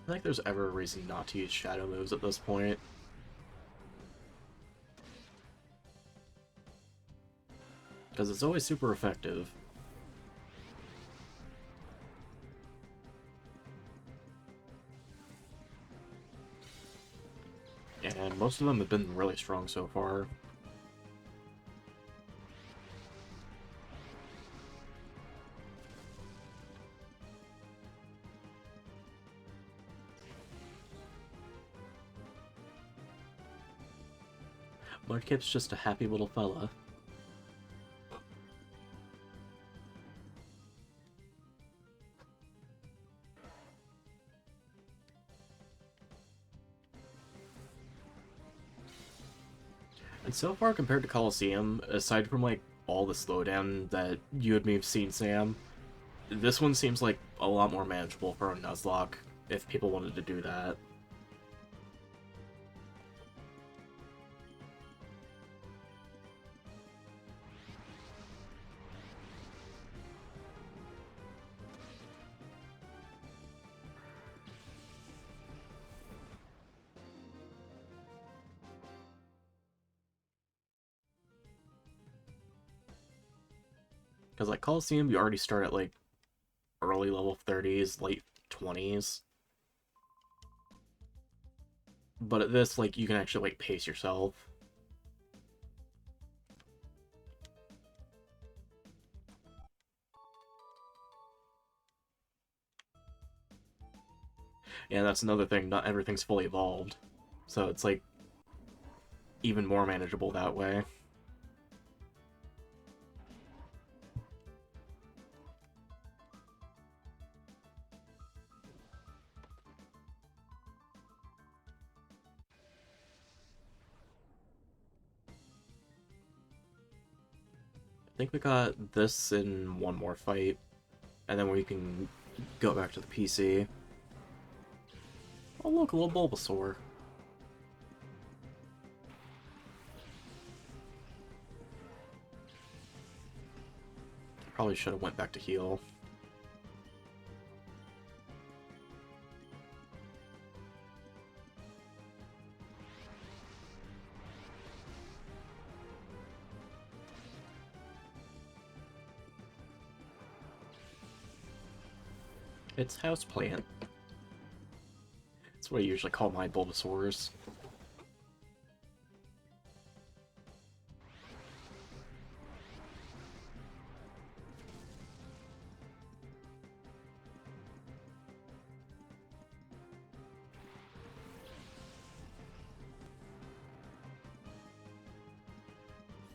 Speaker 1: don't think there's ever a reason not to use shadow moves at this point. Because it's always super effective. And most of them have been really strong so far. Mudkip's just a happy little fella. And so far, compared to Coliseum, aside from, like, all the slowdown that you and me have seen, Sam, this one seems like a lot more manageable for a Nuzlocke, if people wanted to do that. Because, like, Coliseum, you already start at, like, early level 30s, late 20s. But at this, like, you can actually, like, pace yourself. Yeah, that's another thing, not everything's fully evolved. So it's, like, even more manageable that way. I think we got this in one more fight, and then we can go back to the PC. Oh look, a little Bulbasaur. Probably should have went back to heal. It's Houseplant. That's what I usually call my Bulbasaurs.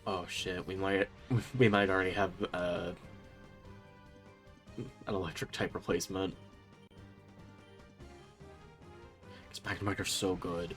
Speaker 1: Oh shit, we might already have an electric type replacement. Because Magnemite are so good.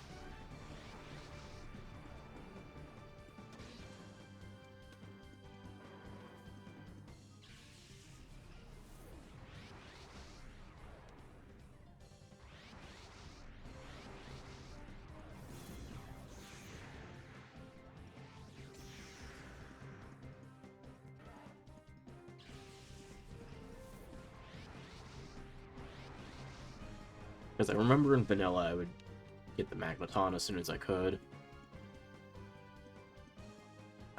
Speaker 1: Because I remember in Vanilla I would get the Magneton as soon as I could.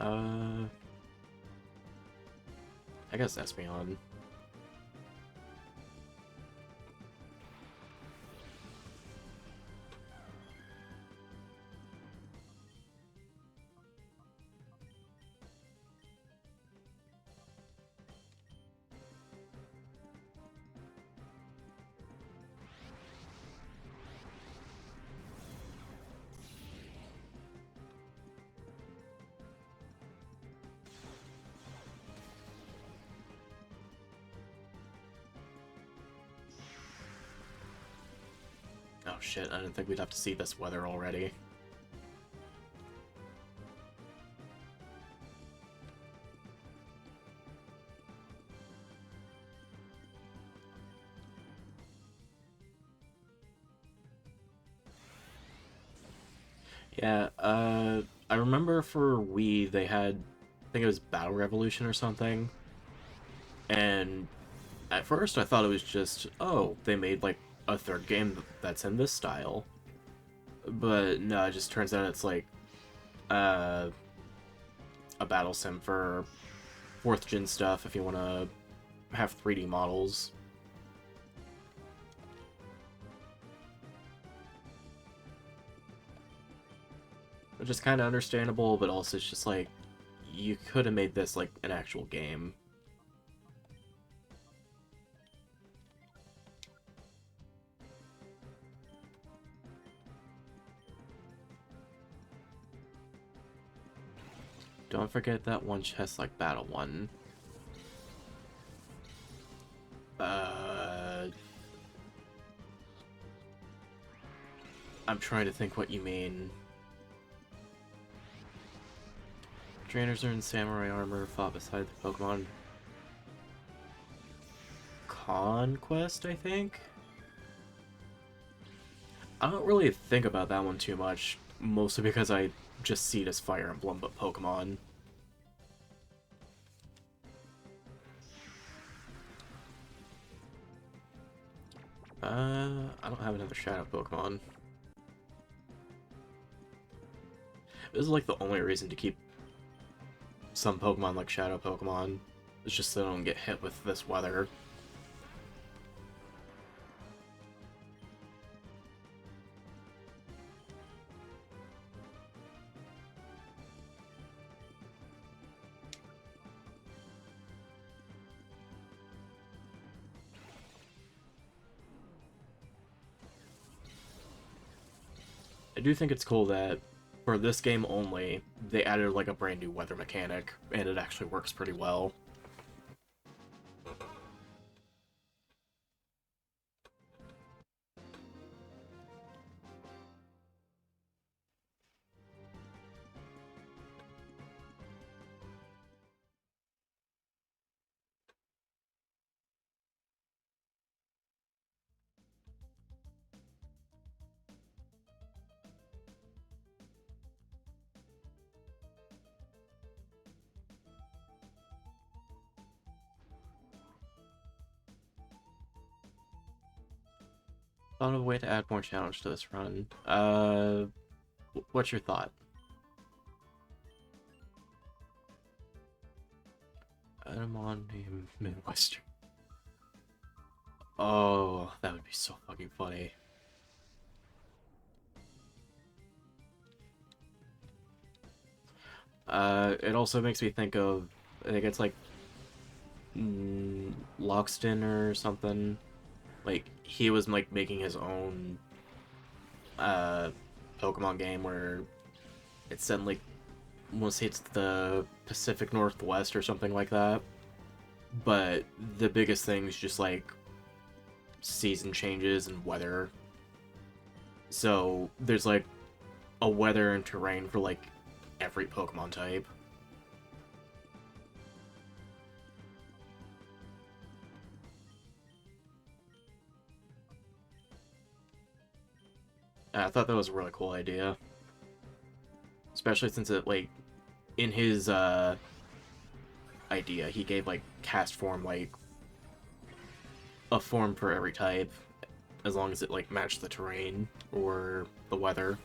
Speaker 1: I guess Espeon. Oh shit, I didn't think we'd have to see this weather already. Yeah, I remember for Wii they had, I think it was Battle Revolution or something, and at first I thought it was just, oh, they made like a third game that's in this style. But no, it just turns out it's like a battle sim for 4th gen stuff if you want to have 3D models. Which is kind of understandable, but also it's just like, you could have made this like an actual game. Don't forget that one chest like battle one. I'm trying to think what you mean. Trainers are in samurai armor, fought beside the Pokemon Conquest, I think? I don't really think about that one too much, mostly because I just see it as Fire Emblem but Pokemon. I don't have another Shadow Pokemon. This is like the only reason to keep some Pokemon like Shadow Pokemon. It's just so they don't get hit with this weather. I do think it's cool that for this game only, they added like a brand new weather mechanic, and it actually works pretty well. Thought of a way to add more challenge to this run. What's your thought? Edamon named Midwestern. Oh, that would be so fucking funny. It also makes me think of, I think it's like Loxton or something. Like, he was like making his own Pokemon game where it suddenly almost hits the Pacific Northwest or something like that. But the biggest thing is just like season changes and weather. So there's like a weather and terrain for like every Pokemon type. I thought that was a really cool idea. Especially since it, like, in his idea, he gave, like, cast form, like, a form for every type, as long as it, like, matched the terrain or the weather.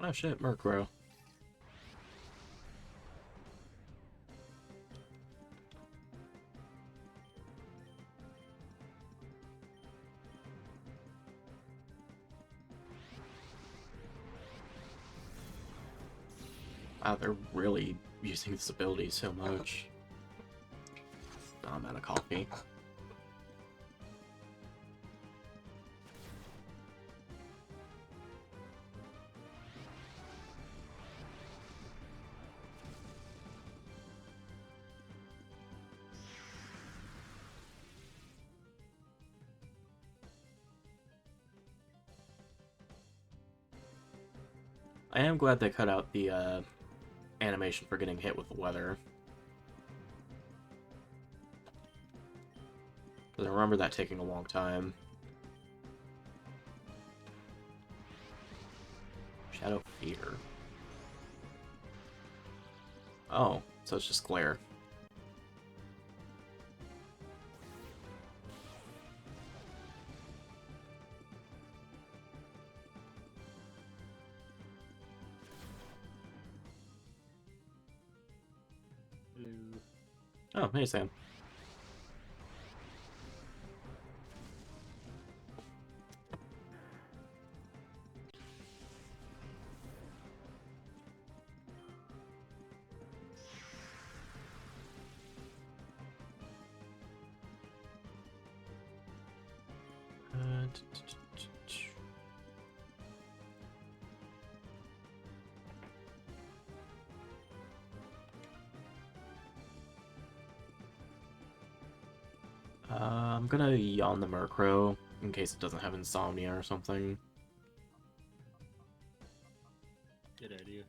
Speaker 1: Oh shit, Murkrow. Wow, they're really using this ability so much. Oh, I'm out of coffee. I am glad they cut out the animation for getting hit with the weather. Because I remember that taking a long time. Shadow Fear. Oh, so it's just glare. Oh, hey Sam. I'm gonna yawn the Murkrow in case it doesn't have insomnia or something.
Speaker 2: Good idea.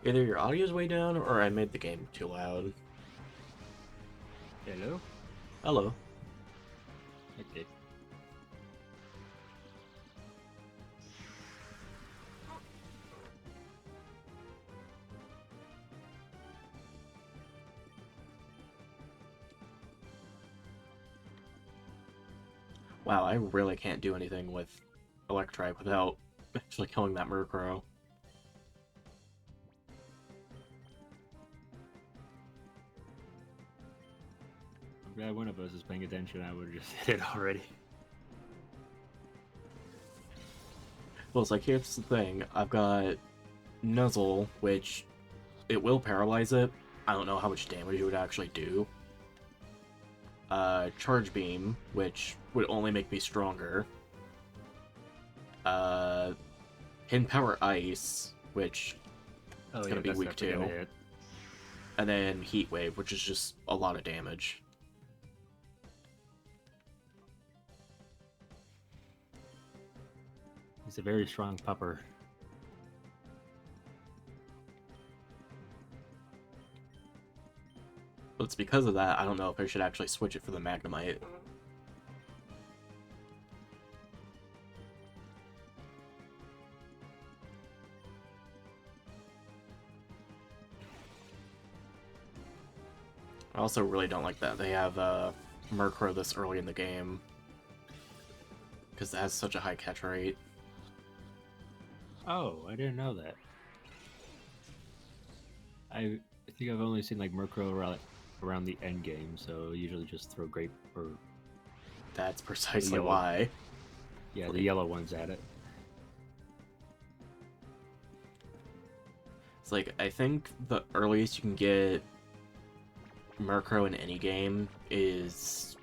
Speaker 1: Either your audio's way down or I made the game too loud.
Speaker 2: Hello?
Speaker 1: Hello.
Speaker 2: Okay.
Speaker 1: Wow, I really can't do anything with Electric without actually killing that Murkrow.
Speaker 2: I'm glad one of us is paying attention. I would have just hit it already.
Speaker 1: Well, it's like, here's the thing. I've got Nuzzle, which it will paralyze it. I don't know how much damage it would actually do. Charge Beam, which would only make me stronger. Hidden Power Ice, which is going to be weak too. And then Heat Wave, which is just a lot of damage.
Speaker 2: He's a very strong pupper.
Speaker 1: But it's because of that, I don't know if I should actually switch it for the Magnemite. I also really don't like that they have Murkrow this early in the game, because it has such a high catch rate.
Speaker 2: Oh, I didn't know that. I think I've only seen like Murkrow around the end game, so usually just throw Grape or...
Speaker 1: That's precisely why.
Speaker 2: Yeah, the yellow ones at it.
Speaker 1: It's like, I think the earliest you can get Murkrow in any game is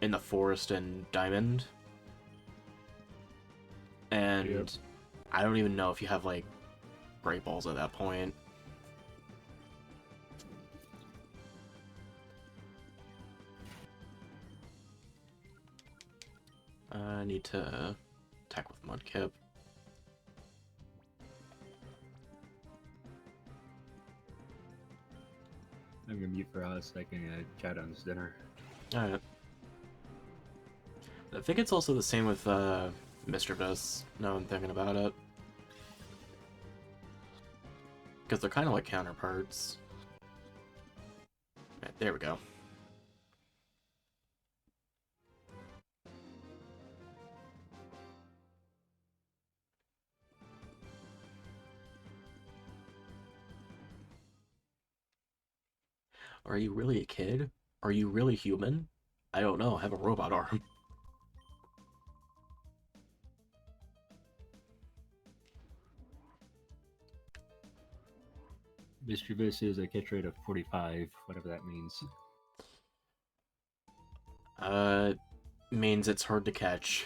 Speaker 1: in the Forest and Diamond. And yep. I don't even know if you have, like, Great Balls at that point. I need to attack with Mudkip.
Speaker 2: I'm gonna mute for a second and chat on this dinner.
Speaker 1: Alright. I think it's also the same with Mischievous, now I'm thinking about it. Because they're kind of like counterparts. Right, there we go. Are you really a kid? Are you really human? I don't know, I have a robot arm.
Speaker 2: Mischievous is a catch rate of 45, whatever that means.
Speaker 1: Means it's hard to catch.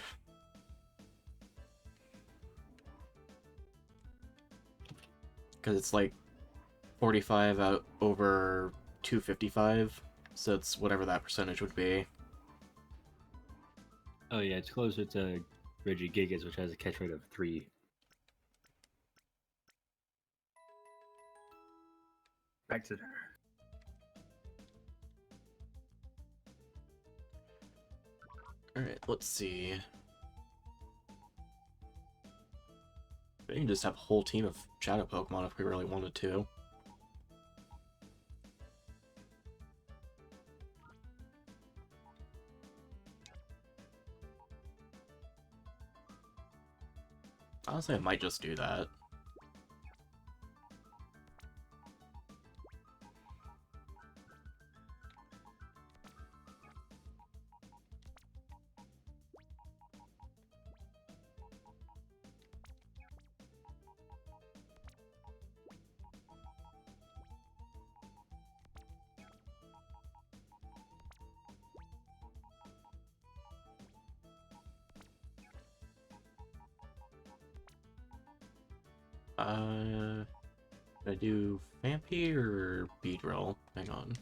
Speaker 1: Because it's like 45 out over 255, so it's whatever that percentage would be.
Speaker 2: Oh yeah, it's closer to Regigigas, which has a catch rate of 3. Back to her.
Speaker 1: Alright, let's see. We can just have a whole team of Shadow Pokemon if we really wanted to. Honestly, I might just do that. Did I do Vampy or Beedrill? Hang on.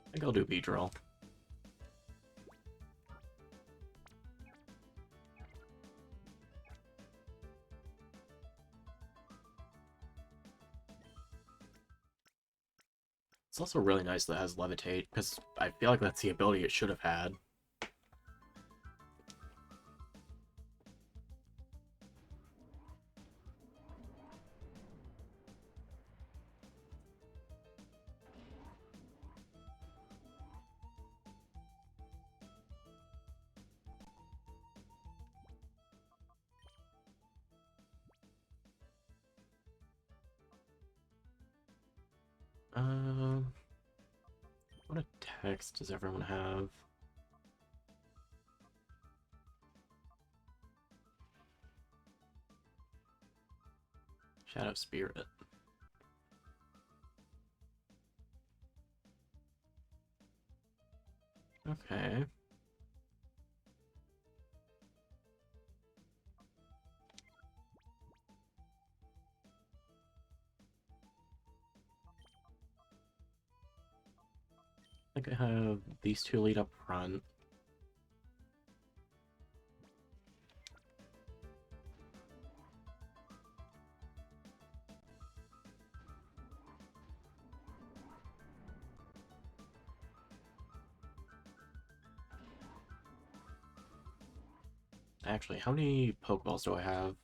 Speaker 1: I think I'll do Beedrill. It's also really nice that it has Levitate, because I feel like that's the ability it should have had. What attacks does everyone have? Shadow Spirit. Okay. I think I have these two lead up front. Actually, how many Pokeballs do I have?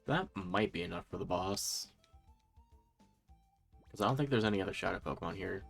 Speaker 1: That might be enough for the boss. Because I don't think there's any other Shadow Pokemon here.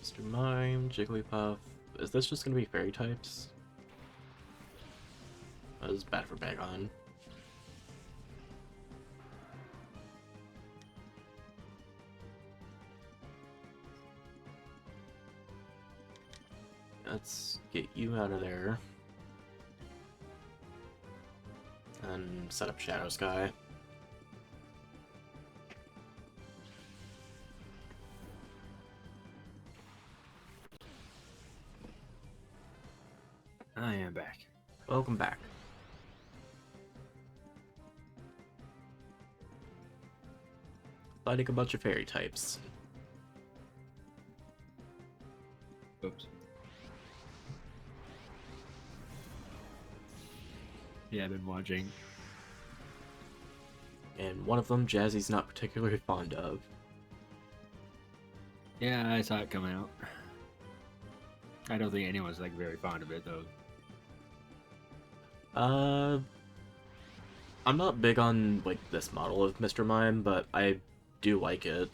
Speaker 1: Mr. Mime, Jigglypuff. Is this just gonna be fairy types? That is bad for Bagon. Let's get you out of there. And set up Shadow Sky.
Speaker 2: I am back.
Speaker 1: Welcome back. Fighting a bunch of fairy types.
Speaker 2: Oops. Yeah, I've been watching.
Speaker 1: And one of them, Jazzy's not particularly fond of.
Speaker 2: Yeah, I saw it come out. I don't think anyone's like very fond of it though.
Speaker 1: I'm not big on like this model of Mr. Mime, but I do like it.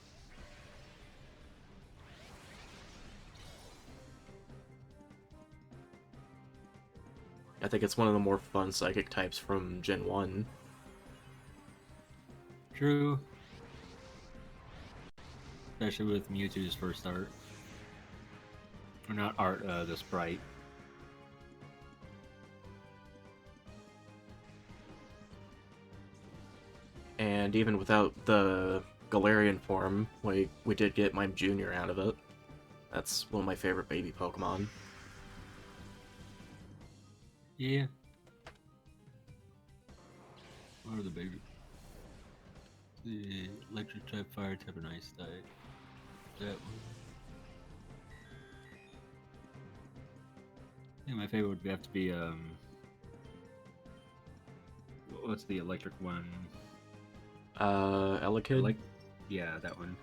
Speaker 1: I think it's one of the more fun psychic types from Gen 1.
Speaker 2: True. Especially with Mewtwo's first art. Or not art, the sprite.
Speaker 1: And even without the Galarian form, we did get Mime Jr. out of it. That's one of my favorite baby Pokemon.
Speaker 2: Yeah. What are the baby? The electric type, fire type, and ice type. That one. Yeah, my favorite would have to be what's the electric one?
Speaker 1: Elekid?
Speaker 2: Yeah, that one.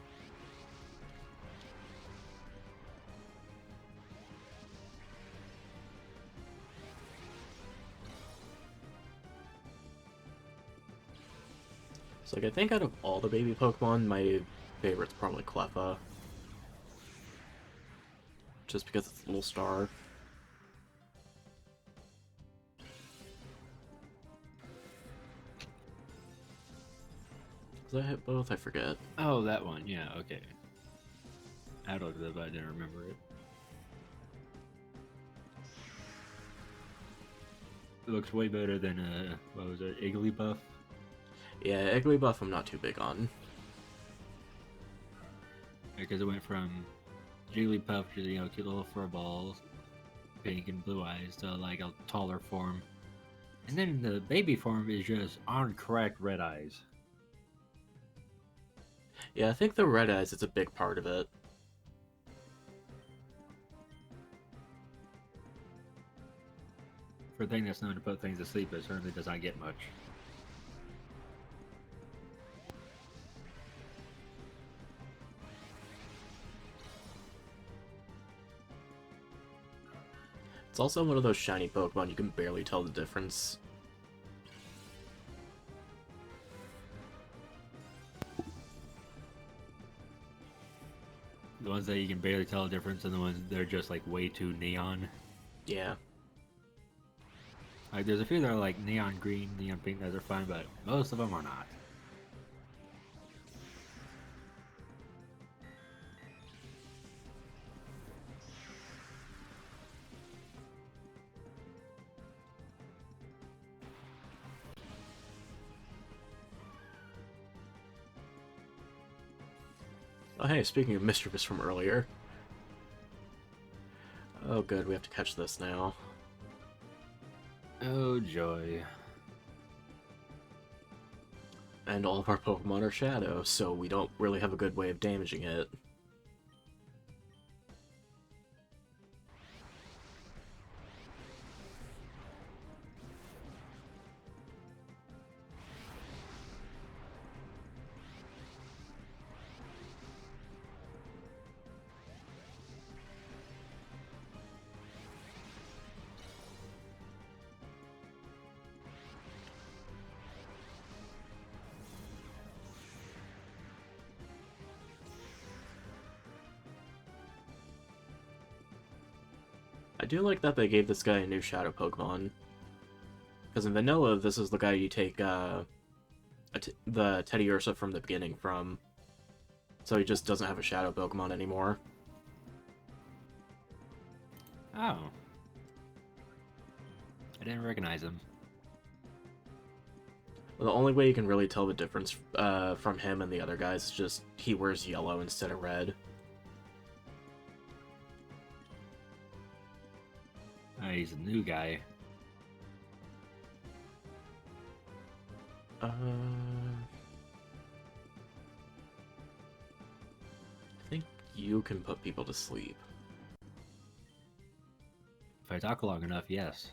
Speaker 1: So like, I think out of all the baby Pokemon, my favorite's probably Cleffa. Just because it's a little star. Did I hit both? I forget.
Speaker 2: Oh, that one. Yeah, okay. I looked it up, but I didn't remember it. It looks way better than what was it, Igglybuff?
Speaker 1: Yeah, Igglybuff I'm not too big on.
Speaker 2: Because it went from Jigglypuff to, you know, cute little fur balls, pink and blue eyes, to like a taller form. And then the baby form is just on correct red eyes.
Speaker 1: Yeah, I think the red eyes is a big part of it.
Speaker 2: For a thing that's known to put things to sleep, it certainly does not get much.
Speaker 1: It's also one of those shiny Pokemon you can barely tell the difference.
Speaker 2: The ones that you can barely tell the difference, and the ones that are just like way too neon.
Speaker 1: Yeah.
Speaker 2: Like there's a few that are like neon green, neon pink that are fine, but most of them are not.
Speaker 1: Oh hey, speaking of Mischievous from earlier. Oh good, we have to catch this now.
Speaker 2: Oh joy.
Speaker 1: And all of our Pokemon are Shadow, so we don't really have a good way of damaging it. I do like that they gave this guy a new Shadow Pokemon. Because in Vanilla, this is the guy you take the Teddiursa from the beginning from. So he just doesn't have a Shadow Pokemon anymore.
Speaker 2: Oh. I didn't recognize him.
Speaker 1: Well, the only way you can really tell the difference from him and the other guys is just he wears yellow instead of red.
Speaker 2: He's a new guy.
Speaker 1: I think you can put people to sleep.
Speaker 2: If I talk long enough, yes.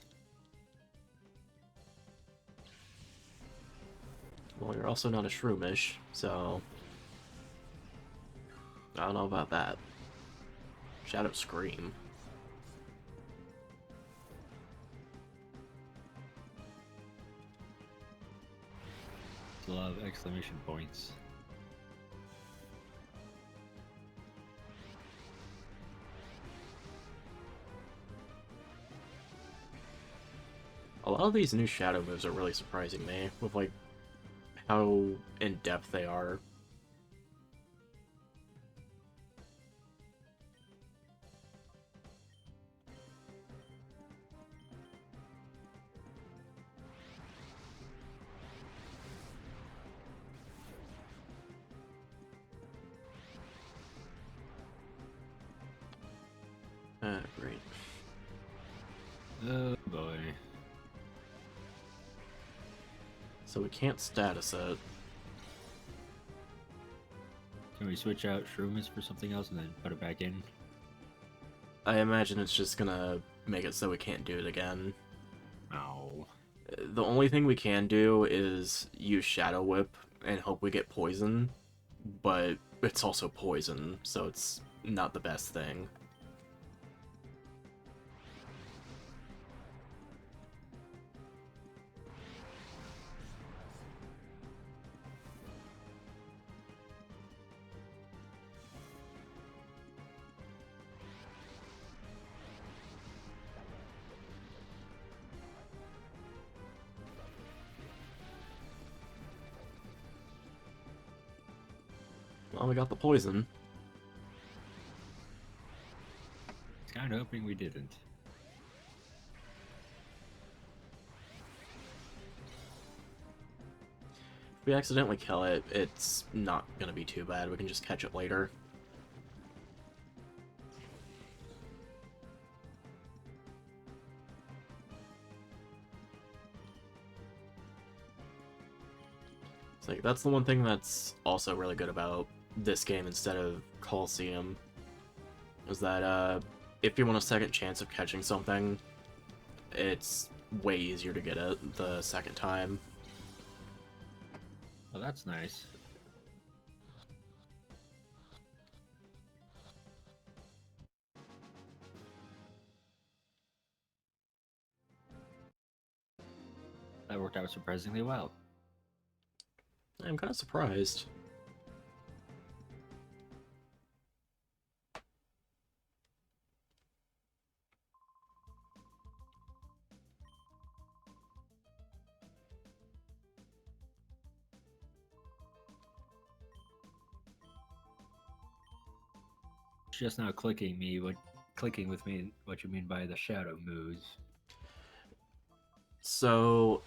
Speaker 1: Well, you're also not a Shroomish, so I don't know about that. Shadow Scream.
Speaker 2: A lot of exclamation points.
Speaker 1: A lot of these new Shadow moves are really surprising me, with, like, how in-depth they are. Great.
Speaker 2: Oh boy.
Speaker 1: So we can't status it.
Speaker 2: Can we switch out Shroomis for something else and then put it back in?
Speaker 1: I imagine it's just gonna make it so we can't do it again.
Speaker 2: No.
Speaker 1: The only thing we can do is use Shadow Whip and hope we get poison, but it's also poison, so it's not the best thing. Well, we got the poison.
Speaker 2: It's kind of hoping we didn't.
Speaker 1: If we accidentally kill it, it's not gonna be too bad. We can just catch it later. It's like, that's the one thing that's also really good about this game instead of Coliseum, is that if you want a second chance of catching something, it's way easier to get it the second time.
Speaker 2: Oh, that's nice. That worked out surprisingly well.
Speaker 1: I'm kind of surprised.
Speaker 2: It's just now clicking with me what you mean by the shadow moves.
Speaker 1: So,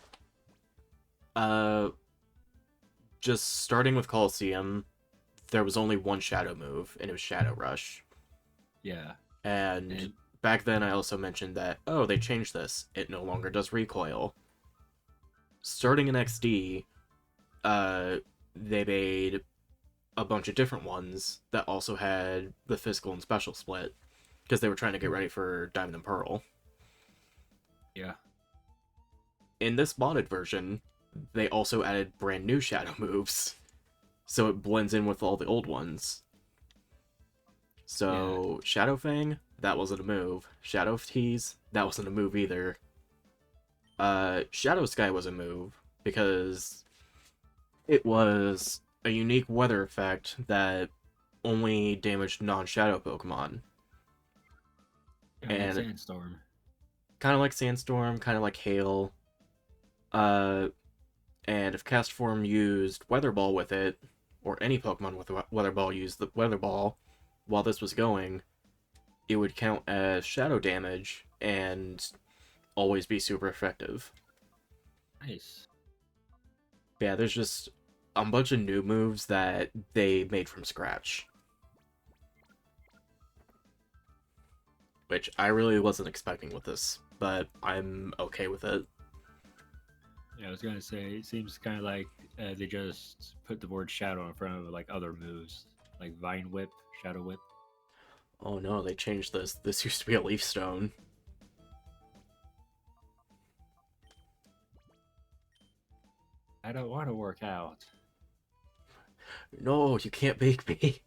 Speaker 1: just starting with Coliseum, there was only one Shadow move, and it was Shadow Rush.
Speaker 2: Yeah.
Speaker 1: And back then I also mentioned that, oh, they changed this. It no longer does recoil. Starting in XD, they made a bunch of different ones that also had the physical and special split, because they were trying to get ready for Diamond and Pearl.
Speaker 2: Yeah.
Speaker 1: In this modded version, they also added brand new Shadow moves, so it blends in with all the old ones. So, yeah. Shadow Fang, that wasn't a move. Shadow Tease, that wasn't a move either. Shadow Sky was a move, because it was a unique weather effect that only damaged non-Shadow Pokemon.
Speaker 2: And like Sandstorm.
Speaker 1: Kind of like Sandstorm, kind of like Hail. And if Castform used Weather Ball with it, or any Pokemon with Weather Ball used the Weather Ball while this was going, it would count as shadow damage and always be super effective.
Speaker 2: Nice.
Speaker 1: Yeah, there's just a bunch of new moves that they made from scratch, which I really wasn't expecting with this, but I'm okay with it.
Speaker 2: Yeah, I was gonna say, it seems kind of like they just put the word shadow in front of like other moves, like Vine Whip, Shadow Whip.
Speaker 1: Oh no, they changed this. This used to be a Leaf Stone.
Speaker 2: I don't want to work out.
Speaker 1: No, you can't bake me.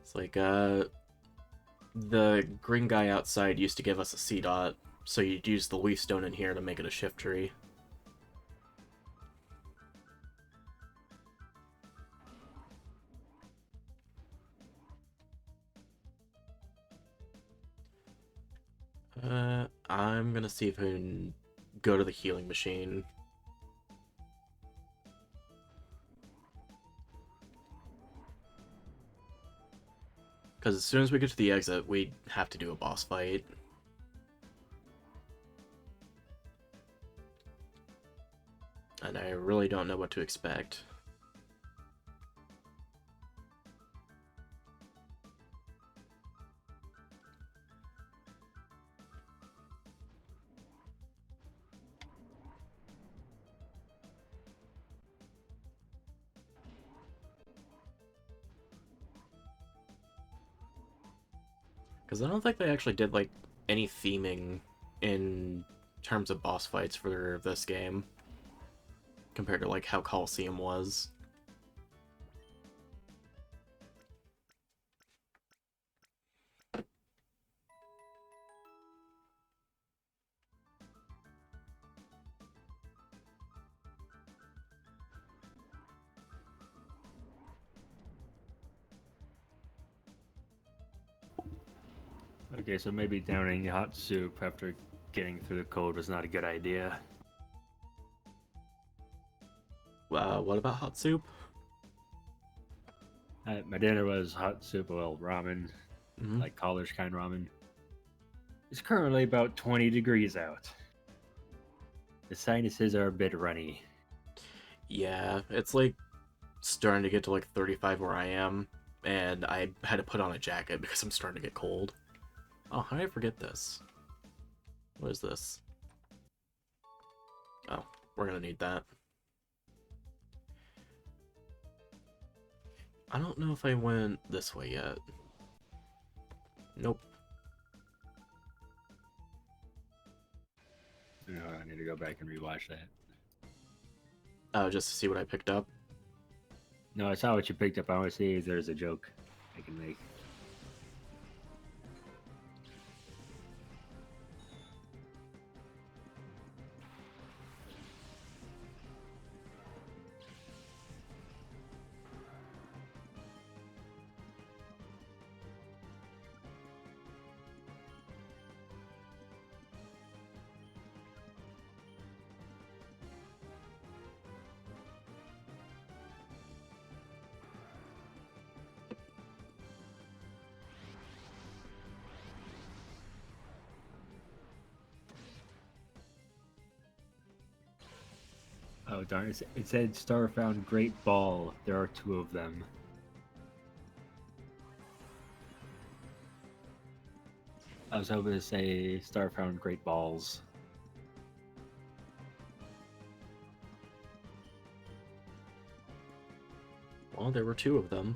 Speaker 1: It's like, the green guy outside used to give us a C dot, so you'd use the leaf stone in here to make it a shift tree. I'm gonna see if I can go to the healing machine. Because as soon as we get to the exit, we have to do a boss fight. And I really don't know what to expect. Because I don't think they actually did, like, any theming in terms of boss fights for this game. Compared to, like, how Coliseum was.
Speaker 2: Okay, so maybe downing hot soup after getting through the cold was not a good idea.
Speaker 1: What about hot soup?
Speaker 2: My dinner was hot soup, well, ramen,
Speaker 1: Mm-hmm.
Speaker 2: like college kind ramen. It's currently about 20 degrees out. The sinuses are a bit runny.
Speaker 1: Yeah, it's like starting to get to like 35 where I am, and I had to put on a jacket because I'm starting to get cold. Oh, how did I forget this? What is this? Oh, we're gonna need that. I don't know if I went this way yet. Nope.
Speaker 2: No, I need to go back and rewatch that.
Speaker 1: Just to see what I picked up.
Speaker 2: No, I saw what you picked up. I want to see if there's a joke I can make. Oh darn! It said Star found Great Ball. There are two of them. I was hoping to say Star found Great Balls.
Speaker 1: Well, there were two of them.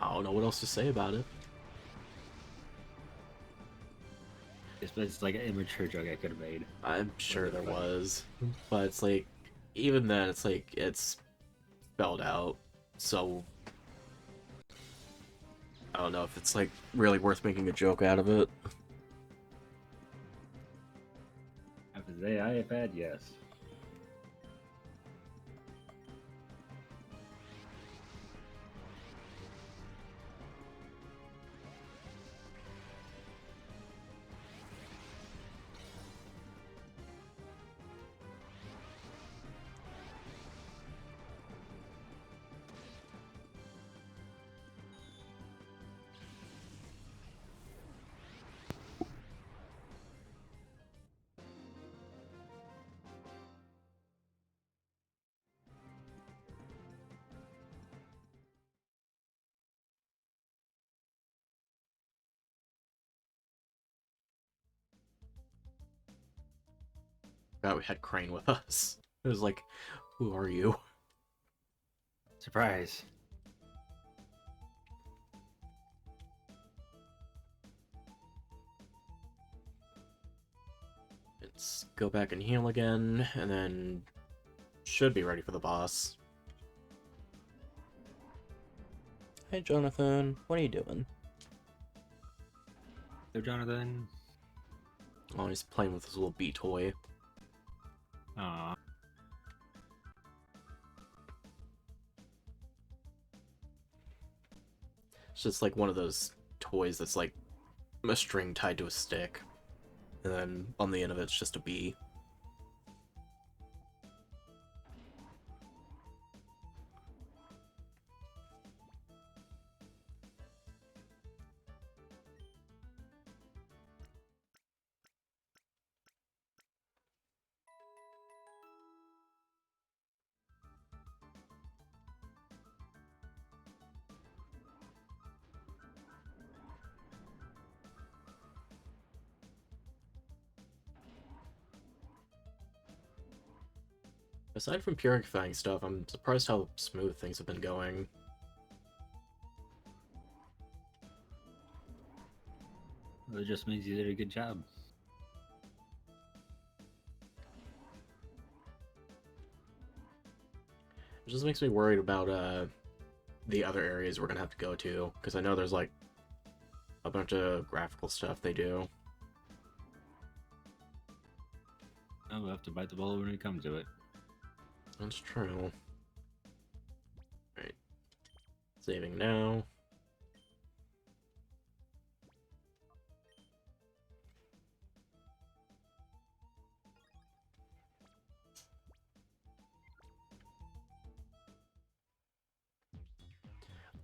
Speaker 1: I don't know what else to say about it.
Speaker 2: It's like an immature joke I could have made.
Speaker 1: I'm sure there was. But it's like, even then, it's like, it's spelled out. So, I don't know if it's like really worth making a joke out of it.
Speaker 2: After the day I have had, yes.
Speaker 1: God, we had Crane with us. It was like, who are you?
Speaker 2: Surprise.
Speaker 1: Let's go back and heal again, and then should be ready for the boss. Hey, Jonathan. What are you doing?
Speaker 2: So, Jonathan.
Speaker 1: Oh, he's playing with his little bee toy.
Speaker 2: Aw.
Speaker 1: It's just like one of those toys that's like a string tied to a stick. And then on the end of it's just a bee. Aside from purifying stuff, I'm surprised how smooth things have been going.
Speaker 2: Well, it just means you did a good job.
Speaker 1: It just makes me worried about the other areas we're gonna have to go to, because I know there's like a bunch of graphical stuff they do.
Speaker 2: Oh, we'll have to bite the bullet when it comes to it.
Speaker 1: That's true. Right. Saving now.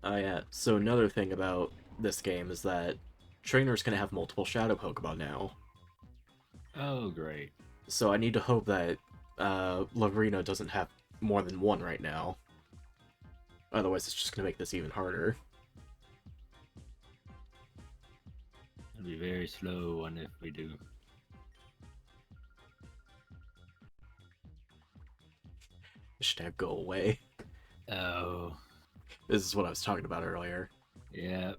Speaker 1: Yeah, so another thing about this game is that trainers can have multiple shadow Pokemon now.
Speaker 2: Oh, great.
Speaker 1: So I need to hope that Laverina doesn't have more than one right now. Otherwise, it's just going to make this even harder.
Speaker 2: It'll be very slow one if we do.
Speaker 1: Hashtag go away.
Speaker 2: Oh.
Speaker 1: This is what I was talking about earlier.
Speaker 2: Yeah.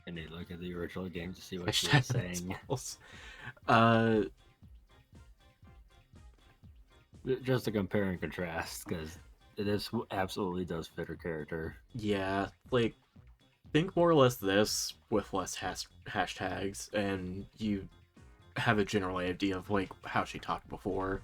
Speaker 2: I need to look at the original game to see what she was saying. Just to compare and contrast, because this absolutely does fit her character.
Speaker 1: Yeah, like, think more or less this with less hashtags, and you have a general idea of, like, how she talked before.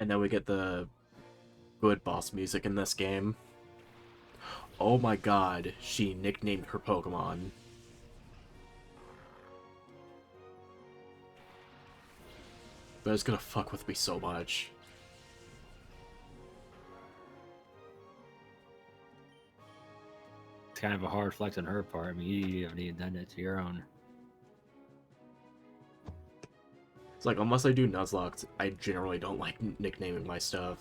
Speaker 1: And then we get the good boss music in this game. Oh my god, she nicknamed her Pokemon. That is gonna fuck with me so much.
Speaker 2: It's kind of a hard flex on her part. I mean, you haven't even done that to your own.
Speaker 1: It's like, unless I do Nuzlocke, I generally don't like nicknaming my stuff.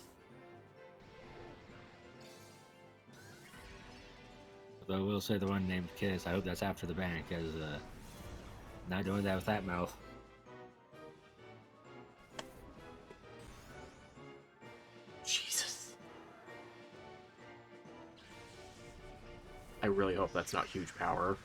Speaker 2: Although I will say the one named Kiss, I hope that's after the ban, because not doing that with that mouth.
Speaker 1: Jesus. I really hope that's not huge power.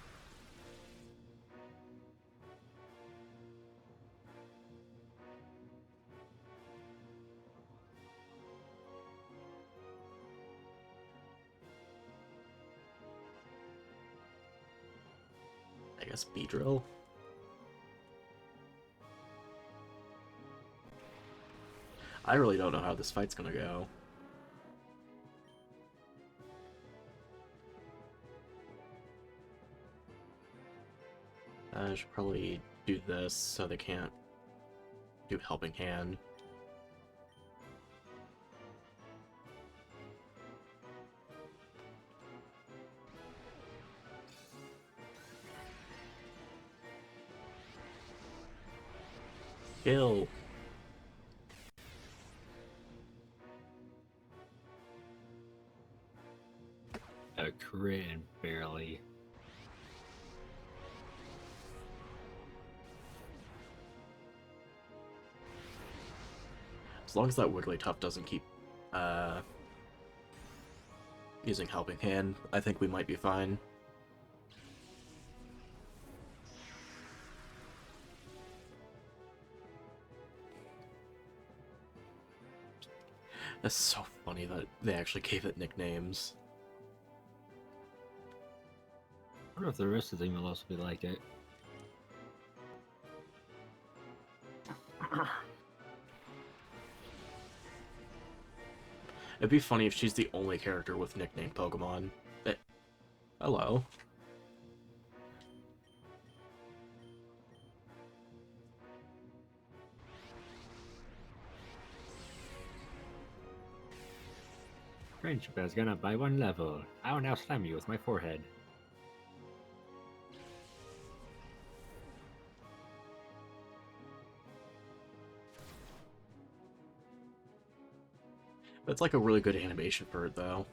Speaker 1: I guess Beedrill? I really don't know how this fight's gonna go. I should probably do this so they can't do Helping Hand. Gale.
Speaker 2: A crit and barely.
Speaker 1: As long as that Wigglytuff doesn't keep using Helping Hand, I think we might be fine. That's so funny that they actually gave it nicknames.
Speaker 2: I wonder if the rest of the team will also be like it.
Speaker 1: It'd be funny if she's the only character with nicknamed Pokemon. Hello.
Speaker 2: Friendship has gone up by 1 level. I will now slam you with my forehead.
Speaker 1: That's like a really good animation for it, though.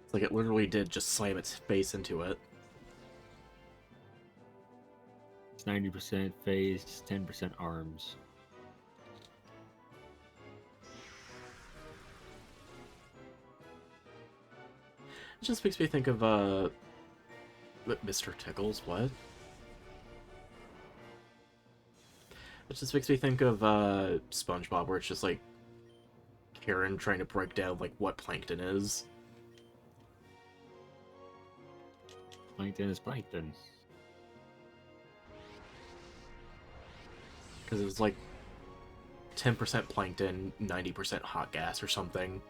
Speaker 1: It's like it literally did just slam its face into it.
Speaker 2: It's 90% face, 10% arms.
Speaker 1: It just makes me think of, Mr. Tickles, what? It just makes me think of, SpongeBob, where it's just, like, Karen trying to break down, like, what plankton is.
Speaker 2: Plankton is plankton.
Speaker 1: Because it was, like, 10% plankton, 90% hot gas or something.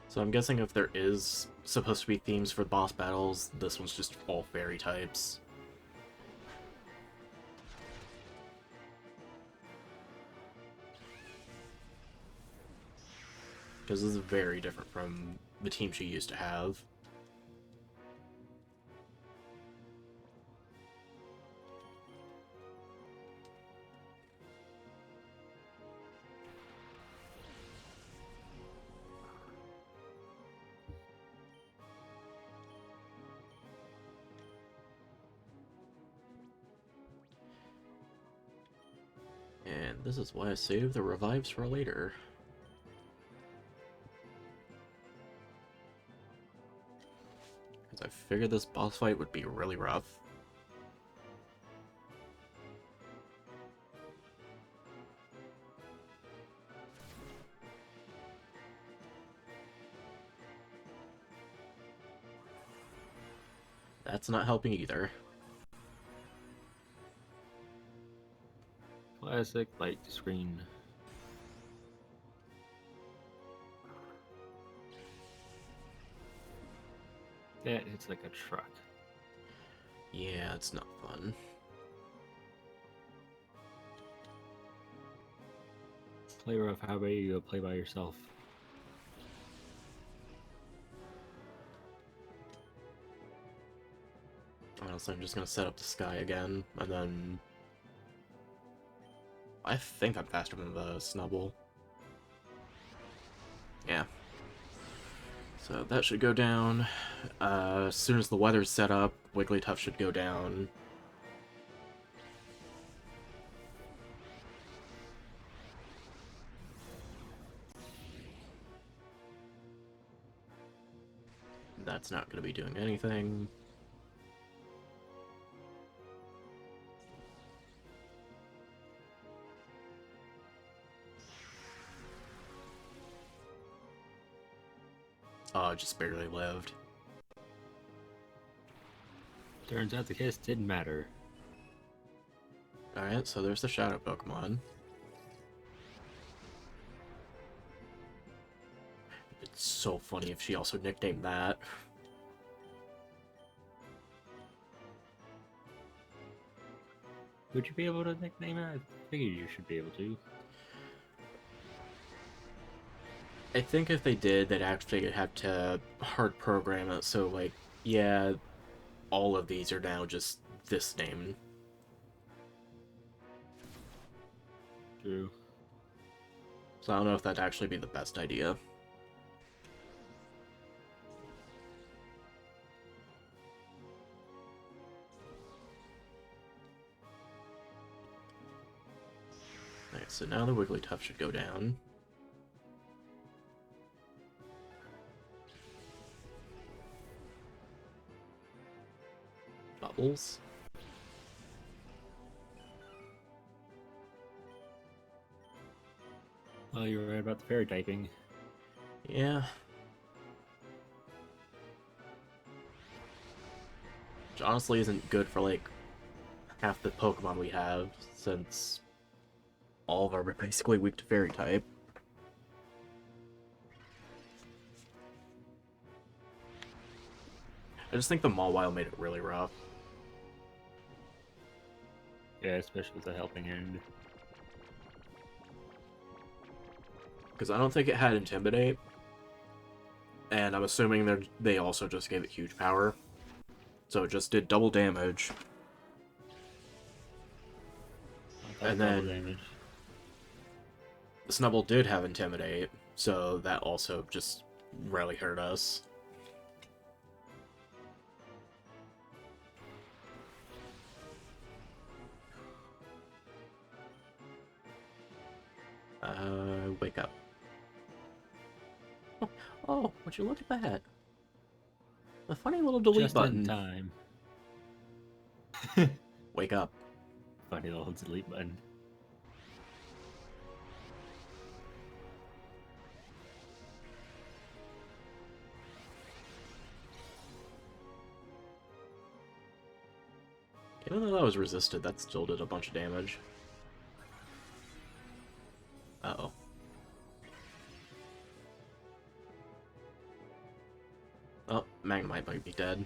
Speaker 1: So I'm guessing if there is supposed to be themes for boss battles, this one's just all fairy types. Because this is very different from the team she used to have. And this is why I saved the revives for later. Because I figured this boss fight would be really rough. That's not helping either.
Speaker 2: Classic light screen. That hits like a truck.
Speaker 1: Yeah, it's not fun.
Speaker 2: Play rough, how about you go play by yourself?
Speaker 1: Honestly, I'm just gonna set up the sky again, and then... I think I'm faster than the Snubble. Yeah. So that should go down. As soon as the weather's set up, Wigglytuff should go down. That's not going to be doing anything. Oh, it just barely lived.
Speaker 2: Turns out the kiss didn't matter.
Speaker 1: Alright, so there's the shadow Pokemon. It's so funny if she also nicknamed that.
Speaker 2: Would you be able to nickname it? I figured you should be able to.
Speaker 1: I think if they did, they'd actually have to hard program it, so, like, yeah, all of these are now just this name.
Speaker 2: True.
Speaker 1: So I don't know if that'd actually be the best idea. Alright, so now the Wigglytuff should go down. Bubbles.
Speaker 2: Well, you were right about the fairy typing.
Speaker 1: Yeah. Which honestly isn't good for, like, half the Pokemon we have, since all of them are basically weak to fairy type. I just think the Mawile made it really rough.
Speaker 2: Yeah, especially with the helping hand.
Speaker 1: Because I don't think it had Intimidate. And I'm assuming they also just gave it huge power. So it just did double damage. And then
Speaker 2: damage.
Speaker 1: the Snubbull did have Intimidate, so that also just really hurt us. Wake up. Oh, would you look at that? The funny little delete
Speaker 2: Just
Speaker 1: button.
Speaker 2: in time.
Speaker 1: Wake up.
Speaker 2: Funny little delete button.
Speaker 1: Even though that was resisted, that still did a bunch of damage. Uh-oh. Oh, Magnemite might be dead.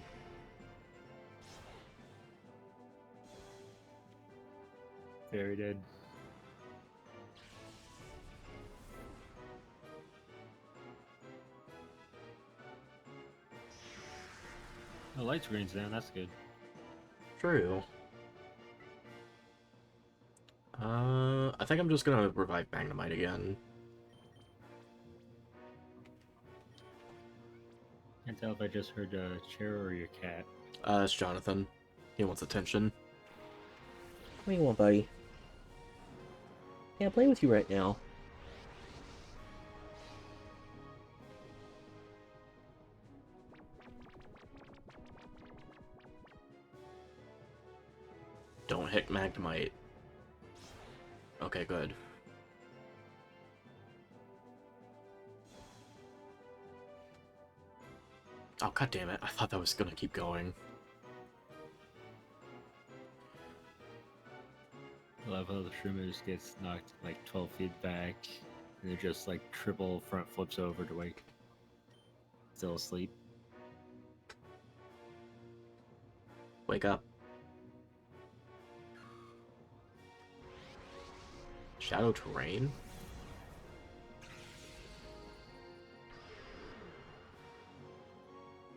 Speaker 2: Very dead. The light screen's down, that's good.
Speaker 1: True. I think I'm just gonna revive Magnemite again.
Speaker 2: Can't tell if I just heard a chair or your cat.
Speaker 1: It's Jonathan. He wants attention.
Speaker 3: What do you want, buddy? Can't play with you right now.
Speaker 1: Don't hit Magnemite. Okay, good. Oh, god damn it. I thought that was gonna keep going.
Speaker 2: I love how the Shroomers gets knocked like 12 feet back, and they're just like triple front flips over to wake. Still asleep.
Speaker 1: Wake up. Shadow Terrain?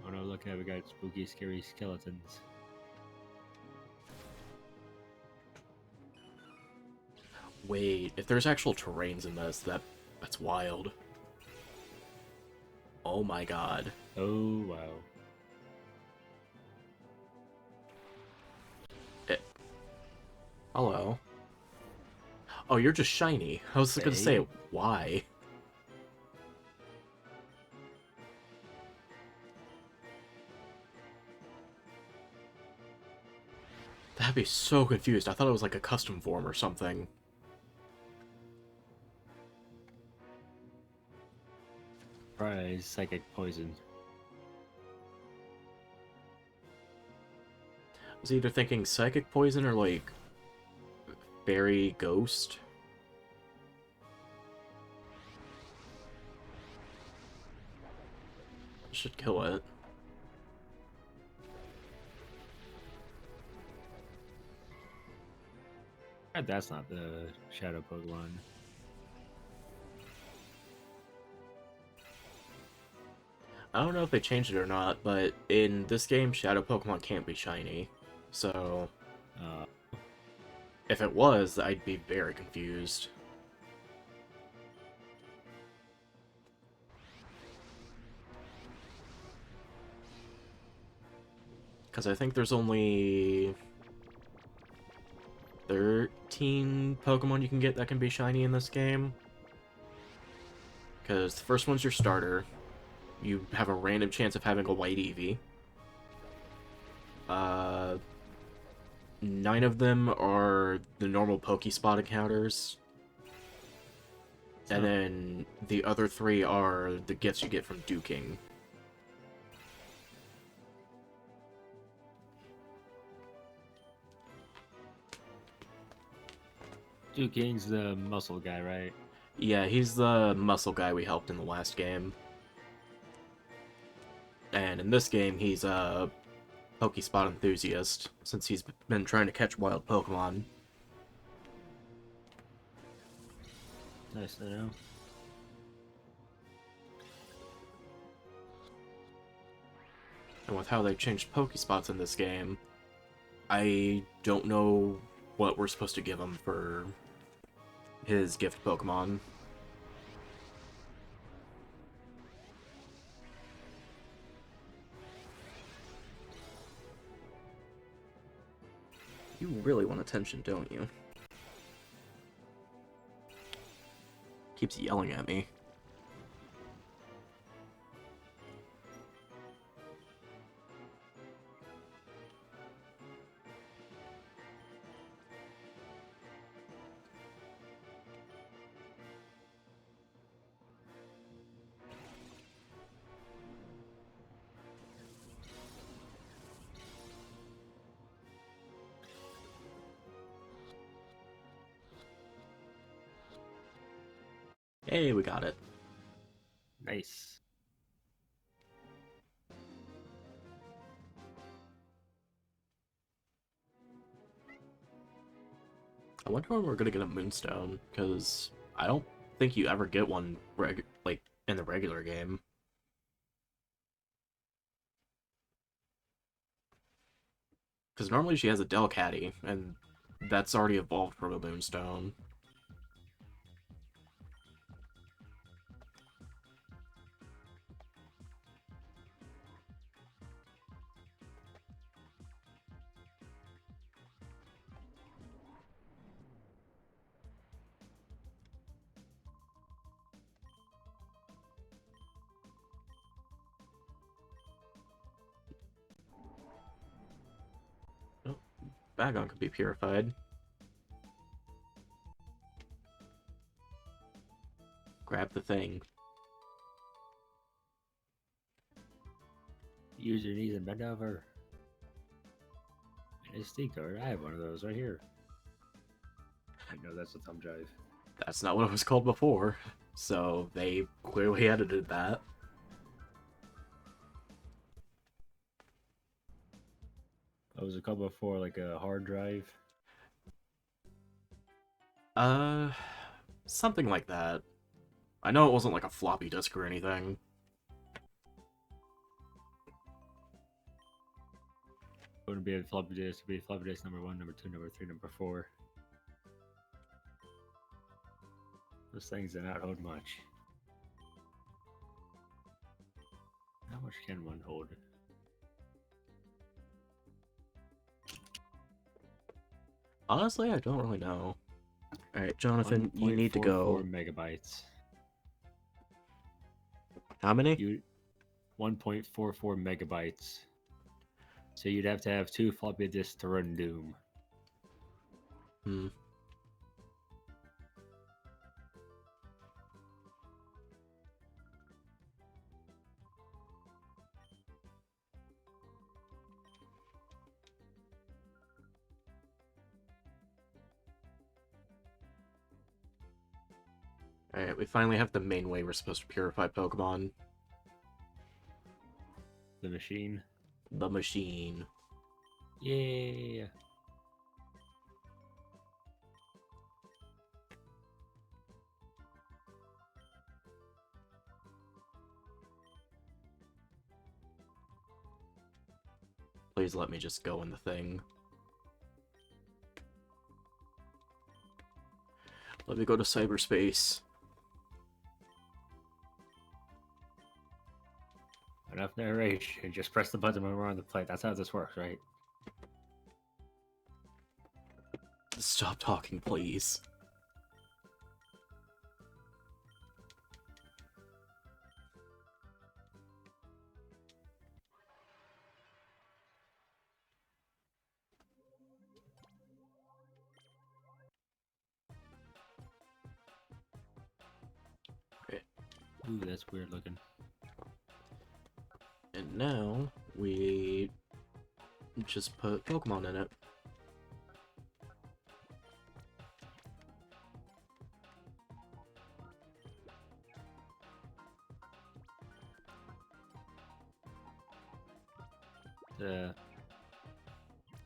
Speaker 2: Oh no, look, we got spooky, scary skeletons.
Speaker 1: Wait, if there's actual terrains in this, that's wild. Oh my god.
Speaker 2: Oh wow.
Speaker 1: Hello. Oh, you're just shiny. I was gonna say,
Speaker 2: Hey.
Speaker 1: why? That'd be so confused. I thought it was like a custom form or something.
Speaker 2: Prize psychic poison.
Speaker 1: was either thinking psychic poison or like fairy ghost. Should kill it.
Speaker 2: That's not the shadow Pokemon.
Speaker 1: I don't know if they changed it or not, but in this game, shadow Pokemon can't be shiny. So,
Speaker 2: Uh,
Speaker 1: if it was, I'd be very confused. Because I think there's only 13 Pokemon you can get that can be shiny in this game. Because the first one's your starter. You have a random chance of having a white Eevee. 9 of them are the normal Pokespot encounters. And then the other 3 are the gifts you get from duking.
Speaker 2: Duking's the muscle guy, right?
Speaker 1: Yeah, he's the muscle guy we helped in the last game. And in this game, he's a Pokespot enthusiast, since he's been trying to catch wild Pokemon.
Speaker 2: Nice to know.
Speaker 1: And with how they changed Pokespots in this game, I don't know what we're supposed to give him for his gift Pokemon. You really want attention, don't you? Keeps yelling at me. Hey, we got it.
Speaker 2: Nice.
Speaker 1: I wonder when we're gonna get a Moonstone, because I don't think you ever get one like in the regular game. Because normally she has a Delcatty, and that's already evolved from a Moonstone. Oh, Bagon could be purified. Grab the thing.
Speaker 2: Use your knees and bend over. And a stick guard. I have one of those right here. I know that's a thumb drive.
Speaker 1: That's not what it was called before, so they clearly edited that.
Speaker 2: That was a couple before, like a hard drive.
Speaker 1: Something like that. I know it wasn't like a floppy disk or anything.
Speaker 2: It wouldn't be a floppy disk. It would be floppy disk number 1, number 2, number 3, number 4. Those things do not hold much. How much can one hold?
Speaker 1: Honestly, I don't really know. Alright, Jonathan, you need to go.
Speaker 2: 1.44 megabytes.
Speaker 1: How many?
Speaker 2: 1.44 megabytes. So you'd have to have 2 floppy disks to run Doom.
Speaker 1: Hmm. Alright, we finally have the main way we're supposed to purify Pokemon.
Speaker 2: The machine.
Speaker 1: The machine.
Speaker 2: Yeah.
Speaker 1: Please let me just go in the thing. Let me go to cyberspace.
Speaker 2: Enough narration. Just press the button when we're on the plate. That's how this works, right?
Speaker 1: Stop talking, please.
Speaker 2: Ooh, that's weird looking.
Speaker 1: And now we just put Pokemon in it.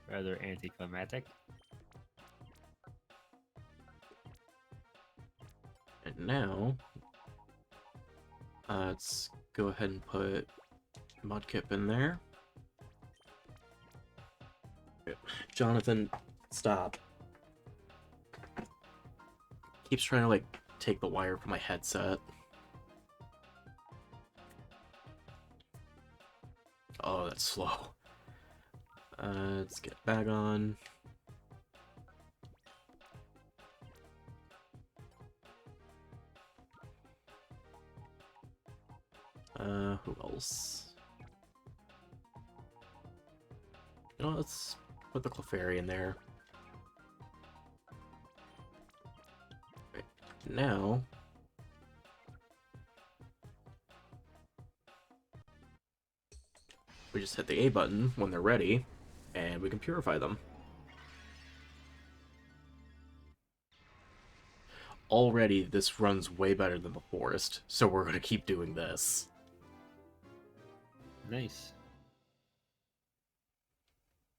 Speaker 2: Rather anticlimactic.
Speaker 1: And now, let's go ahead and put Mudkip in there. Jonathan, stop. Keeps trying to, like, take the wire from my headset. Oh, that's slow. Let's get bag on. Who else? You know, let's put the Clefairy in there. Right. Now, we just hit the A button when they're ready, and we can purify them. Already, this runs way better than the forest, so we're going to keep doing this.
Speaker 2: Nice.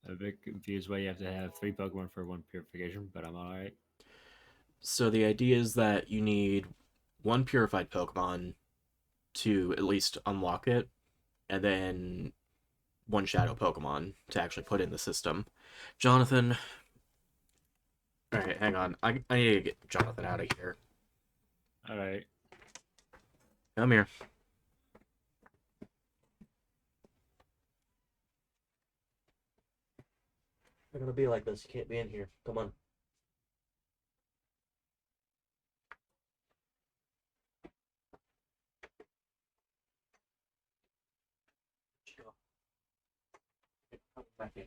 Speaker 2: I'm a bit confused why you have to have 3 Pokemon for 1 purification, but I'm alright.
Speaker 1: So the idea is that you need 1 purified Pokemon to at least unlock it, and then 1 Shadow Pokemon to actually put in the system. Jonathan... Alright, hang on. I need to get Jonathan out of here.
Speaker 2: Alright.
Speaker 1: Come here.
Speaker 3: They're gonna be like this. You can't be in here. Come on. Come back in.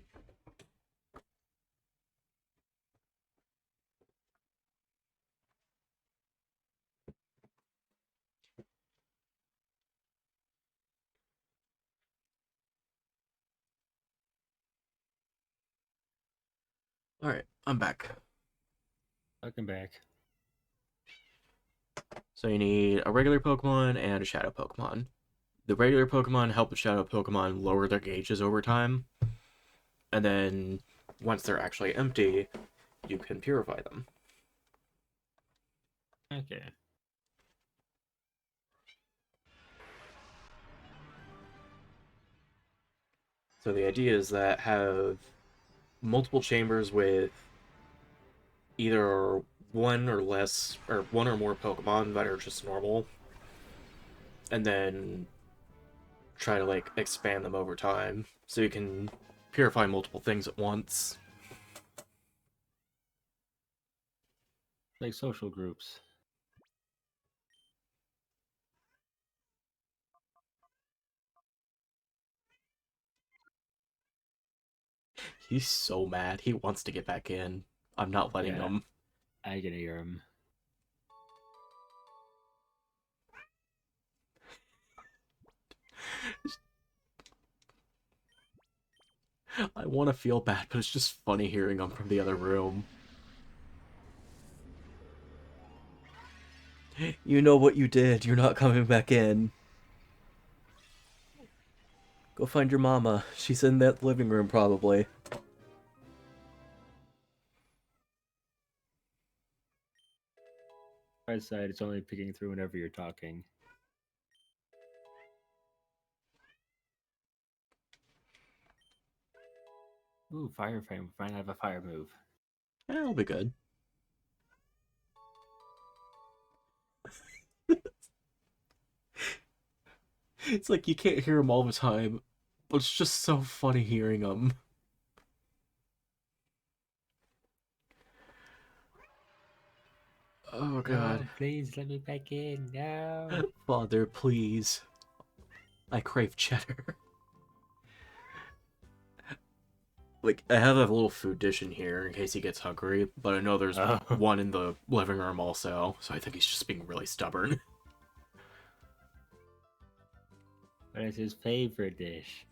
Speaker 1: Alright, I'm back.
Speaker 2: Welcome back.
Speaker 1: So you need a regular Pokemon and a Shadow Pokemon. The regular Pokemon help the Shadow Pokemon lower their gauges over time. And then, once they're actually empty, you can purify them.
Speaker 2: Okay.
Speaker 1: So the idea is that have multiple chambers with either 1 or less, or 1 or more Pokemon that are just normal, and then try to, like, expand them over time, so you can purify multiple things at once.
Speaker 2: Like social groups.
Speaker 1: He's so mad. He wants to get back in. I'm not letting
Speaker 2: Yeah.
Speaker 1: him.
Speaker 2: I can hear him.
Speaker 1: I want to feel bad, but it's just funny hearing him from the other room. You know what you did. You're not coming back in. Go find your mama. She's in that living room, probably.
Speaker 2: Right side, it's only picking through whenever you're talking. Ooh, fire frame. Finally have a fire move.
Speaker 1: That'll be good. It's like you can't hear him all the time, but it's just so funny hearing him. Oh god.
Speaker 2: No, please let me back in. No.
Speaker 1: Father, please. I crave cheddar. Like, I have a little food dish in here in case he gets hungry, but I know there's
Speaker 2: Oh.
Speaker 1: one in the living room also, so I think he's just being really stubborn.
Speaker 2: What is his favorite dish?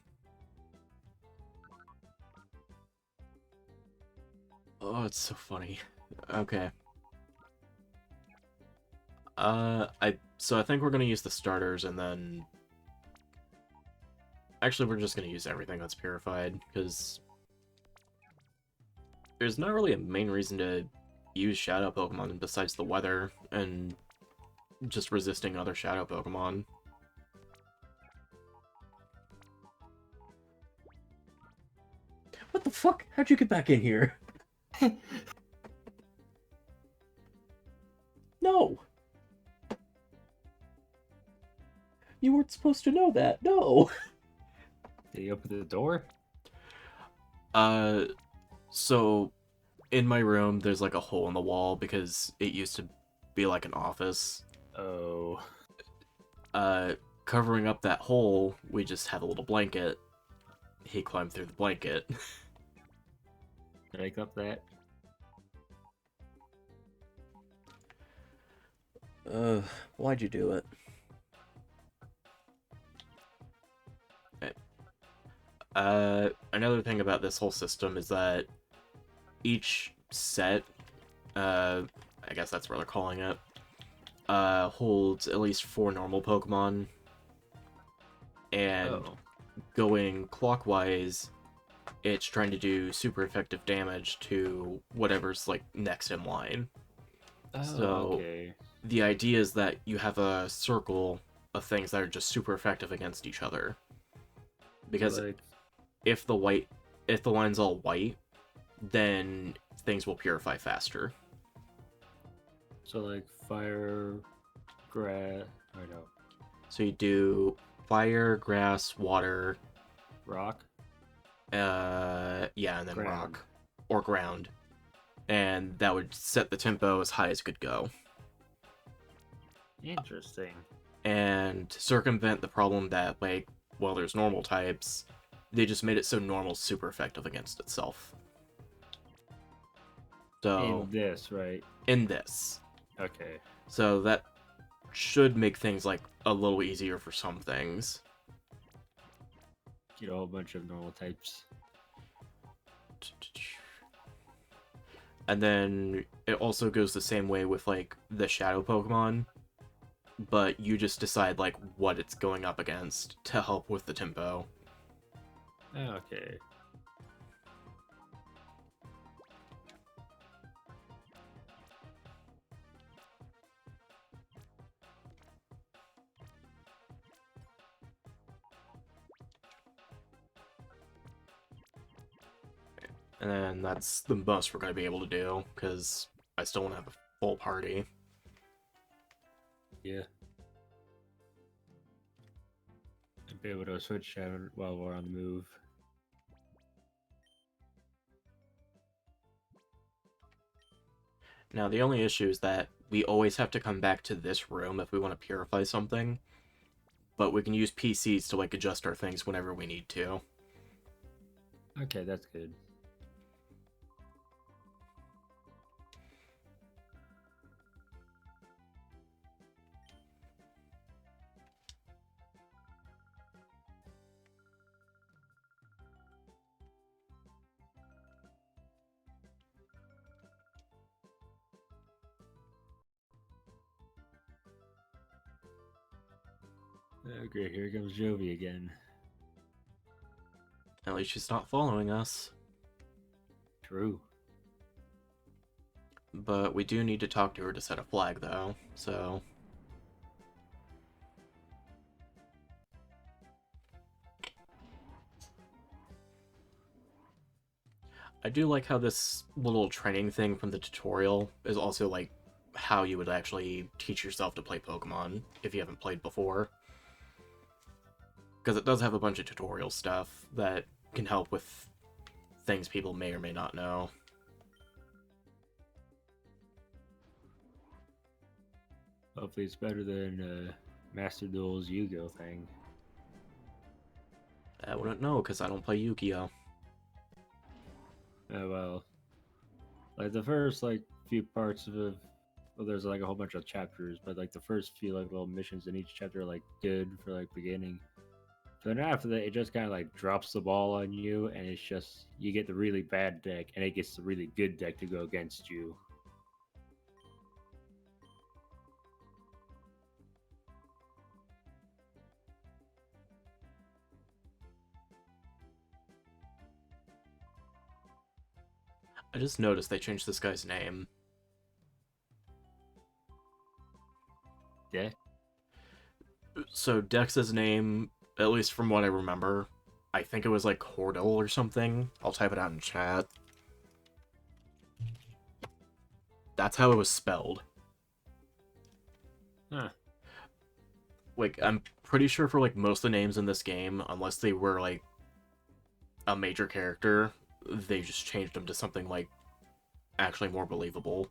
Speaker 1: Oh, it's so funny. Okay. So I think we're gonna use the starters and then... Actually, we're just gonna use everything that's purified, because... There's not really a main reason to use Shadow Pokemon besides the weather and just resisting other Shadow Pokemon. What the fuck? How'd you get back in here? No! You weren't supposed to know that. No!
Speaker 2: Did he open the door?
Speaker 1: So in my room, there's like a hole in the wall because it used to be like an office.
Speaker 2: Oh.
Speaker 1: Covering up that hole, we just had a little blanket. He climbed through the blanket.
Speaker 2: Make up that.
Speaker 1: Why'd you do it? Another thing about this whole system is that each set, I guess that's what they're calling it, holds at least 4 normal Pokemon. And going clockwise, it's trying to do super effective damage to whatever's like next in line. So
Speaker 2: okay.
Speaker 1: the idea is that you have a circle of things that are just super effective against each other. Because
Speaker 2: Like,
Speaker 1: if the line's all white, then things will purify faster.
Speaker 2: so like fire, grass, or no,
Speaker 1: So you do fire, grass, water,
Speaker 2: rock.
Speaker 1: yeah, and then
Speaker 2: Ground.
Speaker 1: rock or ground, and that would set the tempo as high as it could go.
Speaker 2: Interesting.
Speaker 1: And to circumvent the problem that, like, well, there's normal types, they just made it so normal's super effective against itself. So
Speaker 2: In this, right?
Speaker 1: in this,
Speaker 2: Okay.
Speaker 1: so that should make things like a little easier for some things.
Speaker 2: Get a whole bunch of normal types.
Speaker 1: And then it also goes the same way with like the shadow Pokemon, but you just decide like what it's going up against to help with the tempo.
Speaker 2: Okay.
Speaker 1: And then that's the most we're going to be able to do, because I still want to have a full party.
Speaker 2: Yeah. I'd be able to switch out while we're on the move.
Speaker 1: Now, the only issue is that we always have to come back to this room if we want to purify something, but we can use PCs to like adjust our things whenever we need to.
Speaker 2: Okay, that's good. Okay, here comes Jovi again.
Speaker 1: At least she's not following us.
Speaker 2: True.
Speaker 1: But we do need to talk to her to set a flag, though, so... I do like how this little training thing from the tutorial is also, like, how you would actually teach yourself to play Pokemon if you haven't played before. Because it does have a bunch of tutorial stuff that can help with things people may or may not know.
Speaker 2: Hopefully it's better than Master Duel's Yu-Gi-Oh thing.
Speaker 1: I wouldn't know, because I don't play Yu-Gi-Oh!
Speaker 2: Oh well. Like the first few parts of it, well, there's like a whole bunch of chapters, but like the first few like little missions in each chapter are like good for like beginning. But then after that, it just kind of like drops the ball on you, and it's just you get the really bad deck, and it gets the really good deck to go against you.
Speaker 1: I just noticed they changed this guy's name.
Speaker 2: Yeah.
Speaker 1: So Dex's name, at least from what I remember, I think it was like Cordell or something. I'll type it out in chat. That's how it was spelled.
Speaker 2: Huh.
Speaker 1: Like, I'm pretty sure for like most of the names in this game, unless they were like a major character, they just changed them to something like actually more believable.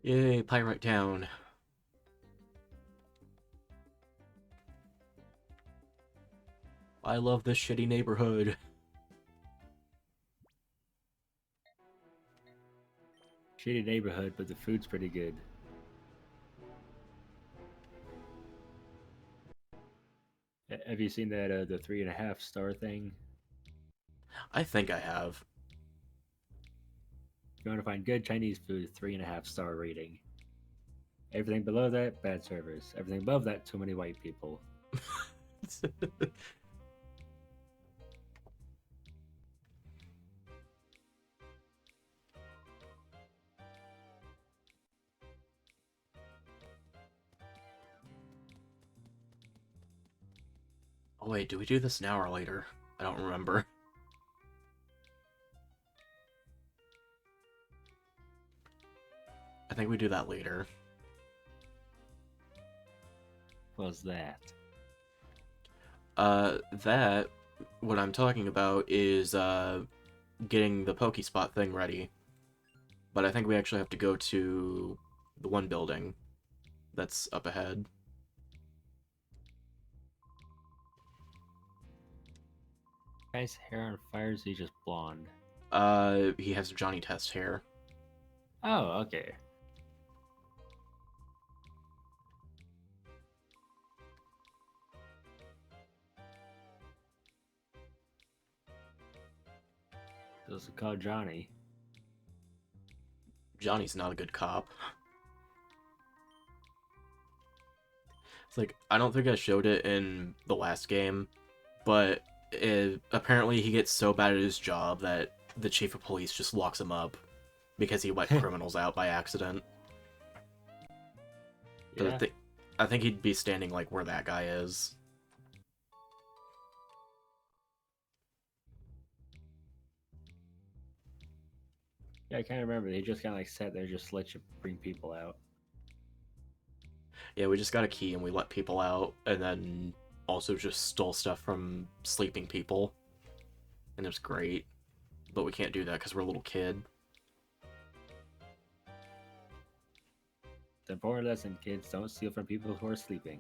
Speaker 1: Yay, Pyrite Town. I love this shitty neighborhood.
Speaker 2: Shitty neighborhood, but the food's pretty good. Have you seen that the 3.5-star thing?
Speaker 1: I think I have.
Speaker 2: If you want to find good Chinese food, 3.5-star rating. Everything below that, bad service. Everything above that, too many white people.
Speaker 1: Oh wait, do we do this now or later? I don't remember. I think we do that later.
Speaker 2: What's that?
Speaker 1: What I'm talking about is, getting the Pokespot thing ready. But I think we actually have to go to the one building that's up ahead.
Speaker 2: Guy's hair on fire, is he just blonde?
Speaker 1: He has Johnny Test hair.
Speaker 2: Oh, okay. Those are called Johnny.
Speaker 1: Johnny's not a good cop. It's like, I don't think I showed it in the last game, but apparently he gets so bad at his job that the chief of police just locks him up because he let criminals out by accident.
Speaker 2: Yeah.
Speaker 1: I think he'd be standing like where that guy is.
Speaker 2: Yeah, I kind of remember. They just kind of like sat there, just let you bring people out.
Speaker 1: Yeah, we just got a key and we let people out, and then also just stole stuff from sleeping people. And it was great. But we can't do that because we're a little kid.
Speaker 2: The important lesson, kids, don't steal from people who are sleeping.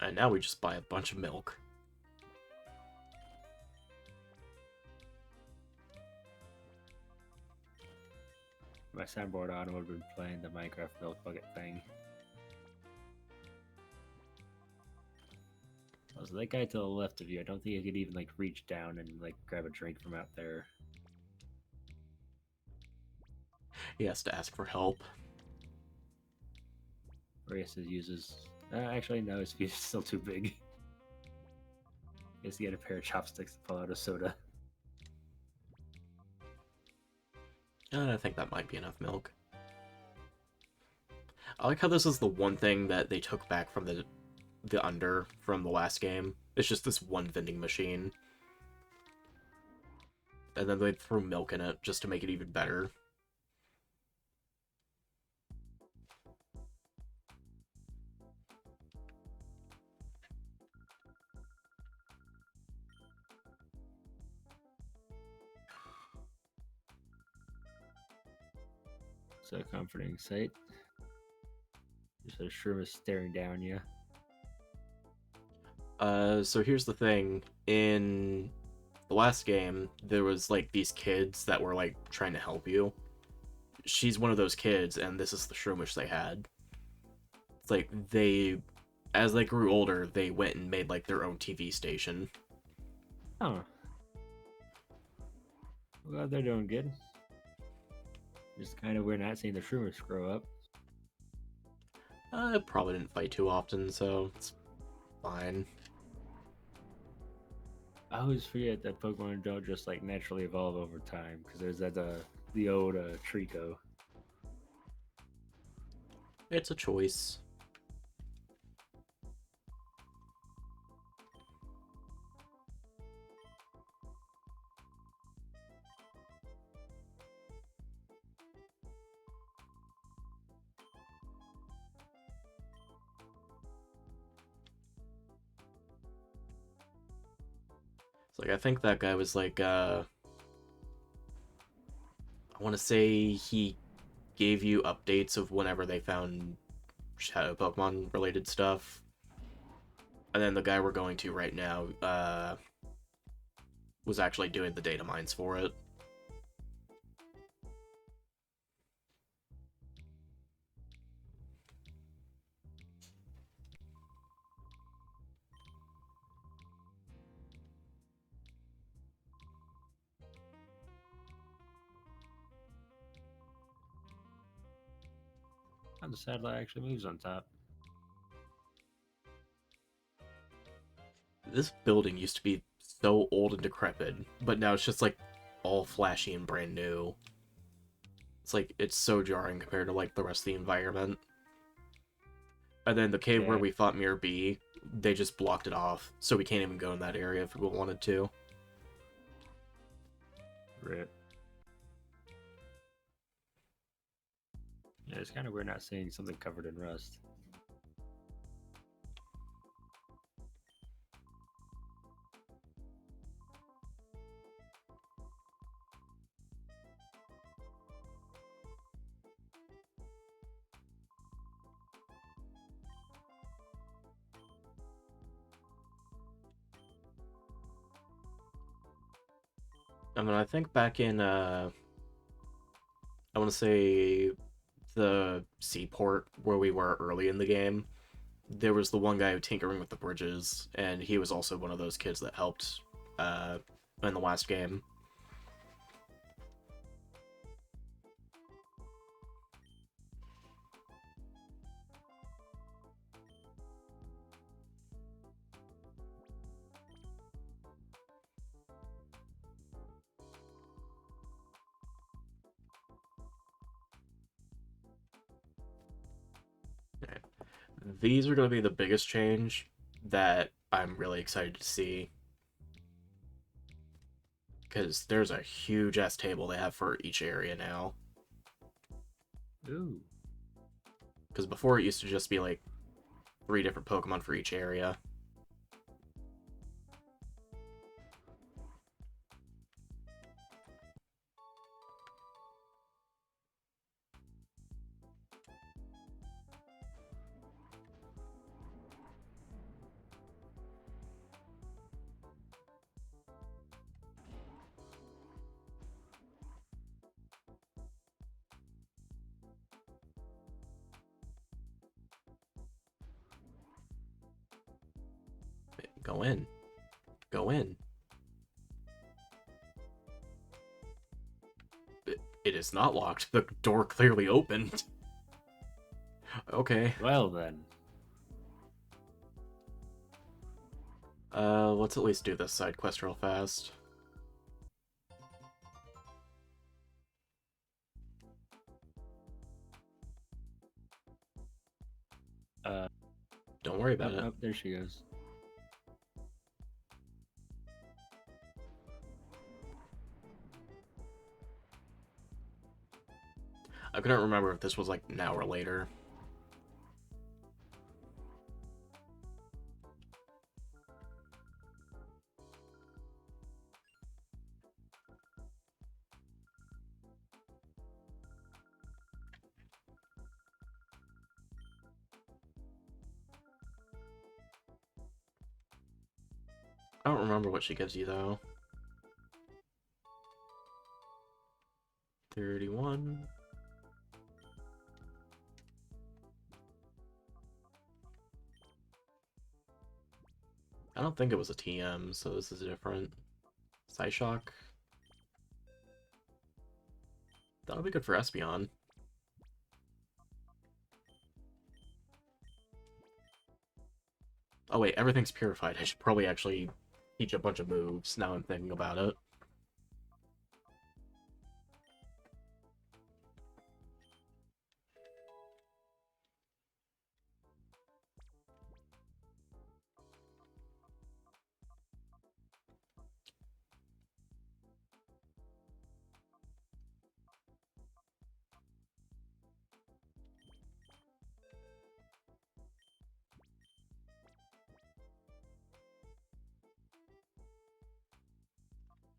Speaker 1: And now we just buy a bunch of milk.
Speaker 2: My soundboard on, I would have been playing the Minecraft milk bucket thing. So that guy to the left of you, I don't think he could even like reach down and like grab a drink from out there.
Speaker 1: He has to ask for help.
Speaker 2: Or he has to use his. Actually, no, his feet are still too big. He has to get a pair of chopsticks to pull out a soda.
Speaker 1: I think that might be enough milk. I like how this is the one thing that they took back from the Under from the last game. It's just this one vending machine. And then they threw milk in it just to make it even better.
Speaker 2: So comforting sight. Just a shroom is staring down you.
Speaker 1: So here's the thing. In the last game, there was, like, these kids that were, like, trying to help you. She's one of those kids, and this is the shroomish they had. It's like, as they grew older, they went and made, like, their own TV station.
Speaker 2: Oh. Well, they're doing good. Just kind of weird not seeing the shroomers grow up.
Speaker 1: I probably didn't fight too often, so it's fine.
Speaker 2: I always forget that Pokemon don't just like naturally evolve over time because there's that the old Trico.
Speaker 1: It's a choice. It's like, I think that guy was like, I want to say he gave you updates of whenever they found Shadow Pokemon related stuff. And then the guy we're going to right now, was actually doing the data mines for it.
Speaker 2: And the satellite actually moves on top.
Speaker 1: This building used to be so old and decrepit, but now it's just like all flashy and brand new. It's like, it's so jarring compared to like the rest of the environment. And then the cave where
Speaker 2: Yeah.
Speaker 1: we fought Mirror B, they just blocked it off, so we can't even go in that area if we wanted to.
Speaker 2: Rip. Yeah, it's kind of weird not seeing something covered in rust.
Speaker 1: I mean, I think back in, I want to say the seaport where we were early in the game, there was the one guy tinkering with the bridges, and he was also one of those kids that helped in the last game. These are going to be the biggest change that I'm really excited to see. Because there's a huge-ass table they have for each area now.
Speaker 2: Ooh.
Speaker 1: Because before it used to just be like 3 different Pokemon for each area. Go in. Go in. It is not locked. The door clearly opened. Okay.
Speaker 2: Well then.
Speaker 1: Let's at least do this side quest real fast. Don't worry about it.
Speaker 2: Oh, there she goes.
Speaker 1: I couldn't remember if this was like now or later. I don't remember what she gives you though. 31. I don't think it was a TM, so this is different. Psyshock. That'll be good for Espeon. Oh wait, everything's purified. I should probably actually teach a bunch of moves now I'm thinking about it.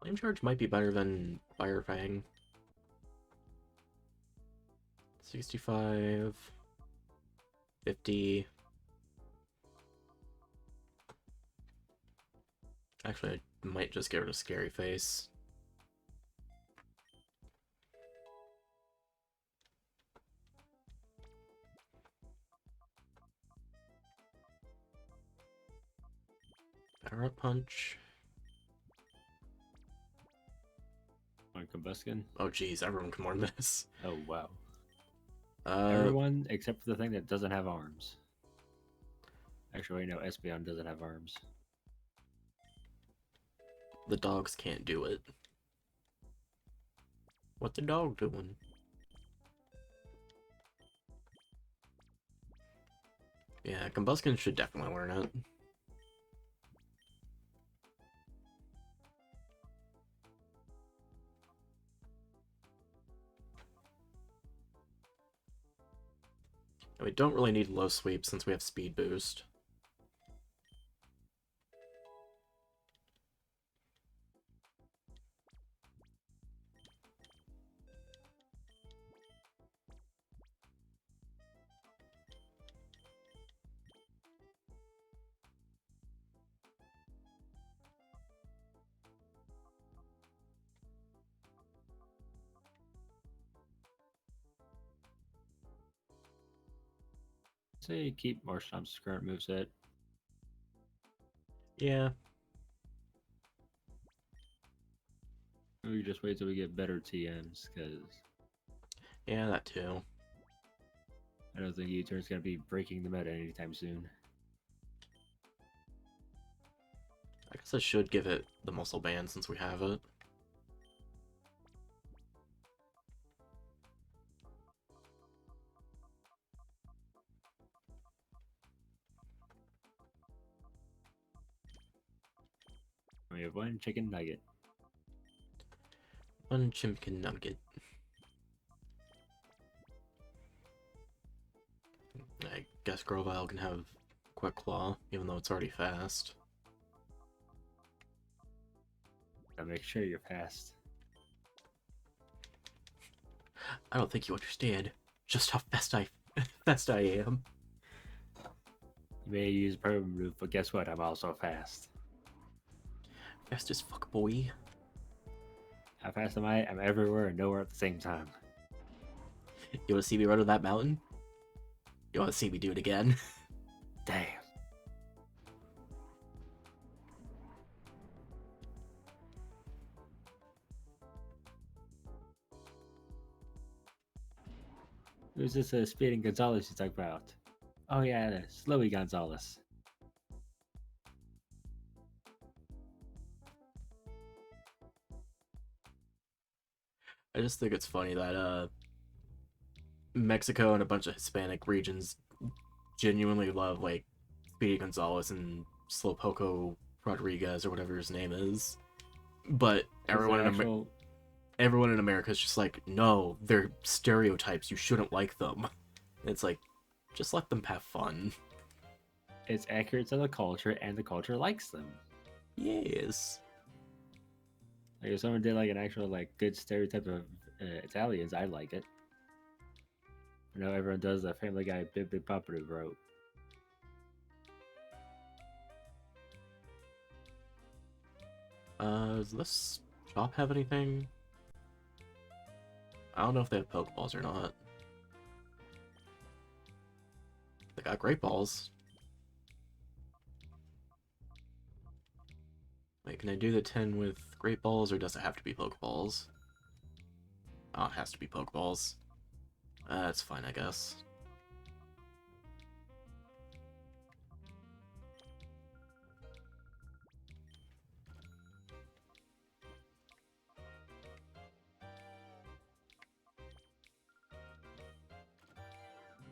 Speaker 1: Flame Charge might be better than Fire Fang. 65. 50. Actually, I might just get rid of Scary Face. Power Up Punch.
Speaker 2: On Combuskin.
Speaker 1: Oh geez, everyone can learn this.
Speaker 2: Oh wow.
Speaker 1: Uh,
Speaker 2: Everyone except for the thing that doesn't have arms. Actually, no, Espeon doesn't have arms.
Speaker 1: the dogs can't do it. What the dog doing? Yeah, Combuskin should definitely learn it. And we don't really need low sweep since we have speed boost.
Speaker 2: Say keep Marshawn's current moveset.
Speaker 1: Yeah,
Speaker 2: We just wait till we get better TMs, because
Speaker 1: yeah, that too.
Speaker 2: I don't think U-Turn's going to be breaking the meta anytime soon.
Speaker 1: I guess I should give it the muscle band since we have it.
Speaker 2: We have one chicken nugget.
Speaker 1: One Chimkin Nugget. I guess Grovyle can have Quick Claw, even though it's already fast.
Speaker 2: Now make sure you're fast.
Speaker 1: I don't think you understand just how fast I am.
Speaker 2: You may use Perma move, but guess what? I'm also fast.
Speaker 1: Fast as fuck, boy.
Speaker 2: How fast am I? I'm everywhere and nowhere at the same time.
Speaker 1: You want to see me run to that mountain? You want to see me do it again?
Speaker 2: Damn. Who's this Speeding Gonzalez you talk about? Oh yeah, Slowy Gonzalez.
Speaker 1: I just think it's funny that Mexico and a bunch of Hispanic regions genuinely love like Speedy Gonzalez and Slowpoke Rodriguez or whatever his name is, but everyone in America is just like, no, they're stereotypes. You shouldn't like them. And it's like, just let them have fun.
Speaker 2: It's accurate to the culture, and the culture likes them.
Speaker 1: Yes.
Speaker 2: Like if someone did like an actual like good stereotype of Italians, I like it. I know everyone does the Family Guy Bib Bib Boppity wrote.
Speaker 1: Does this shop have anything? I don't know if they have Pokeballs or not. They got Great Balls. Wait, can I do the 10 with Great Balls, or does it have to be Pokeballs? Oh, it has to be Pokeballs. That's fine, I guess.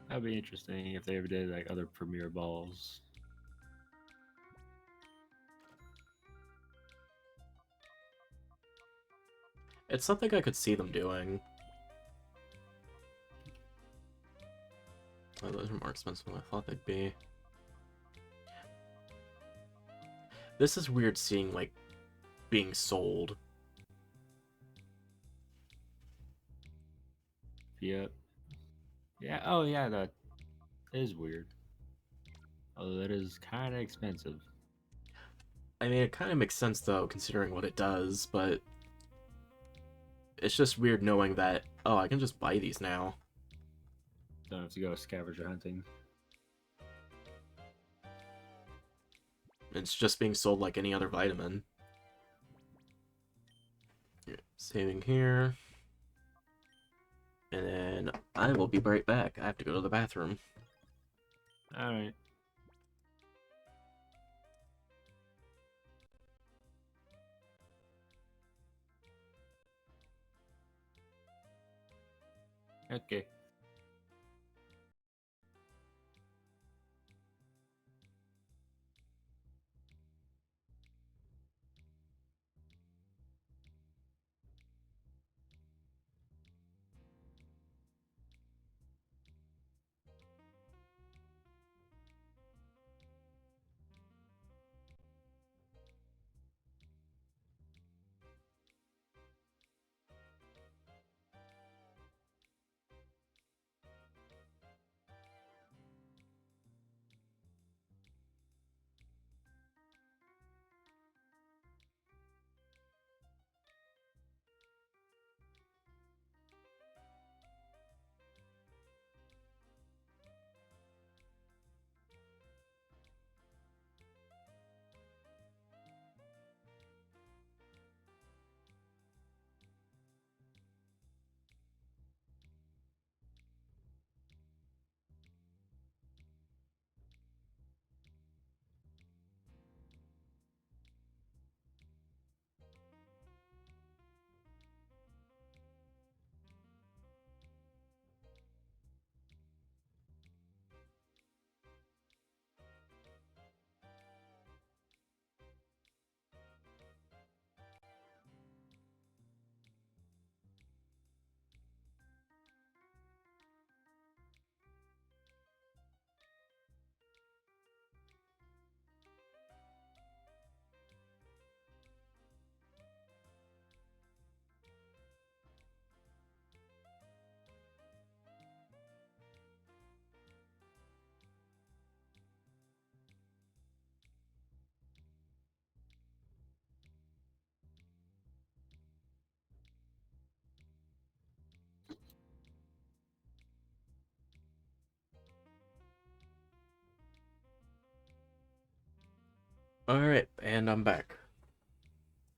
Speaker 2: That'd be interesting if they ever did like other premier balls.
Speaker 1: It's something I could see them doing. Oh, those are more expensive than I thought they'd be. This is weird seeing, like, being sold.
Speaker 2: Yep. Yeah. Oh yeah, that is weird. Although that is kind of expensive.
Speaker 1: I mean, it kind of makes sense, though, considering what it does, but it's just weird knowing that, oh, I can just buy these now.
Speaker 2: Don't have to go scavenger hunting.
Speaker 1: It's just being sold like any other vitamin. Saving here. And then I will be right back. I have to go to the bathroom.
Speaker 2: Alright. Okay.
Speaker 1: Alright, and I'm back.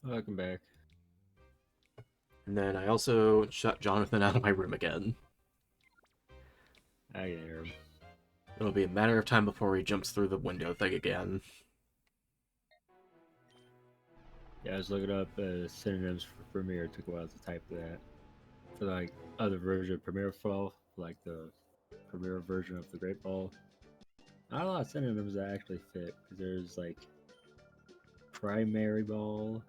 Speaker 2: Welcome back.
Speaker 1: And then I also shut Jonathan out of my room again.
Speaker 2: I can hear him.
Speaker 1: It'll be a matter of time before he jumps through the window thing again.
Speaker 2: Yeah, I was looking up synonyms for Premiere. It took a while to type that. For like other version of Premiere Fall, like the Premiere version of the Great Ball. Not a lot of synonyms that actually fit. Because there's like primary ball,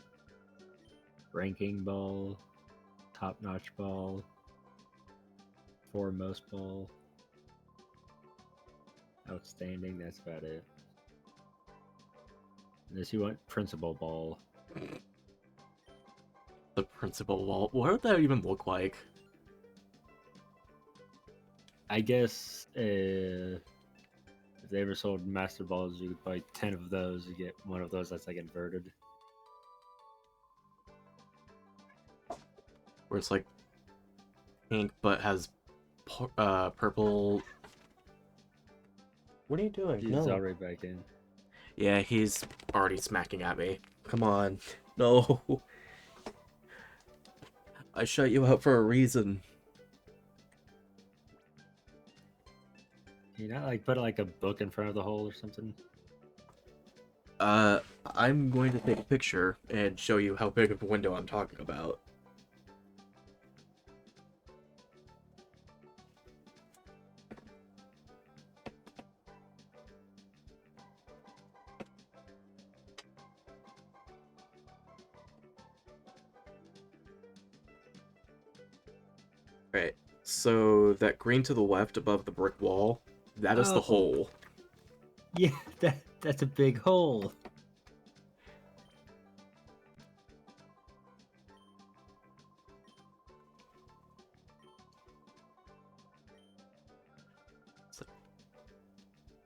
Speaker 2: ranking ball, top notch ball, foremost ball, outstanding. That's about it. Unless you want principal ball.
Speaker 1: The principal wall. What would that even look like?
Speaker 2: I guess if they ever sold master balls, you could buy 10 of those. You get one of those that's like inverted.
Speaker 1: Where it's like pink but has purple.
Speaker 3: What are you doing?
Speaker 2: He's
Speaker 3: No.
Speaker 2: already back in.
Speaker 1: Yeah, he's already smacking at me. Come on. No. I shut you out for a reason.
Speaker 2: Can you not like put like a book in front of the hole or something?
Speaker 1: I'm going to take a picture and show you how big of a window I'm talking about. Right. So that green to the left above the brick wall, that is the
Speaker 2: Oh.
Speaker 1: hole.
Speaker 2: Yeah, that's a big hole.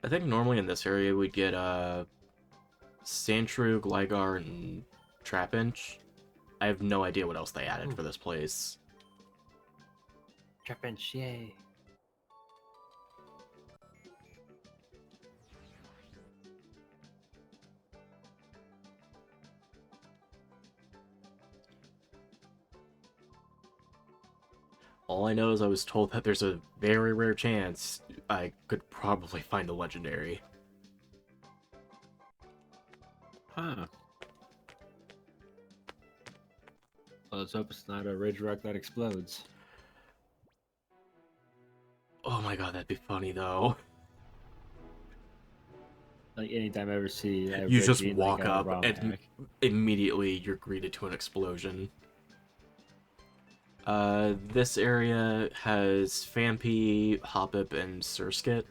Speaker 1: I think normally in this area we'd get Sandshrew, Gligar, and Trapinch. I have no idea what else they added for this place.
Speaker 2: Trapinch, yay.
Speaker 1: All I know is I was told that there's a very rare chance I could probably find a legendary.
Speaker 2: Huh. Well, let's hope it's not a Ridge Rock that explodes.
Speaker 1: Oh my god, that'd be funny though.
Speaker 2: Like anytime I ever see a
Speaker 1: You just
Speaker 2: Reggie in,
Speaker 1: walk
Speaker 2: like, a
Speaker 1: up
Speaker 2: ROM
Speaker 1: and
Speaker 2: hack.
Speaker 1: immediately you're greeted to an explosion. This area has Phanpy, Hoppip, and Surskit.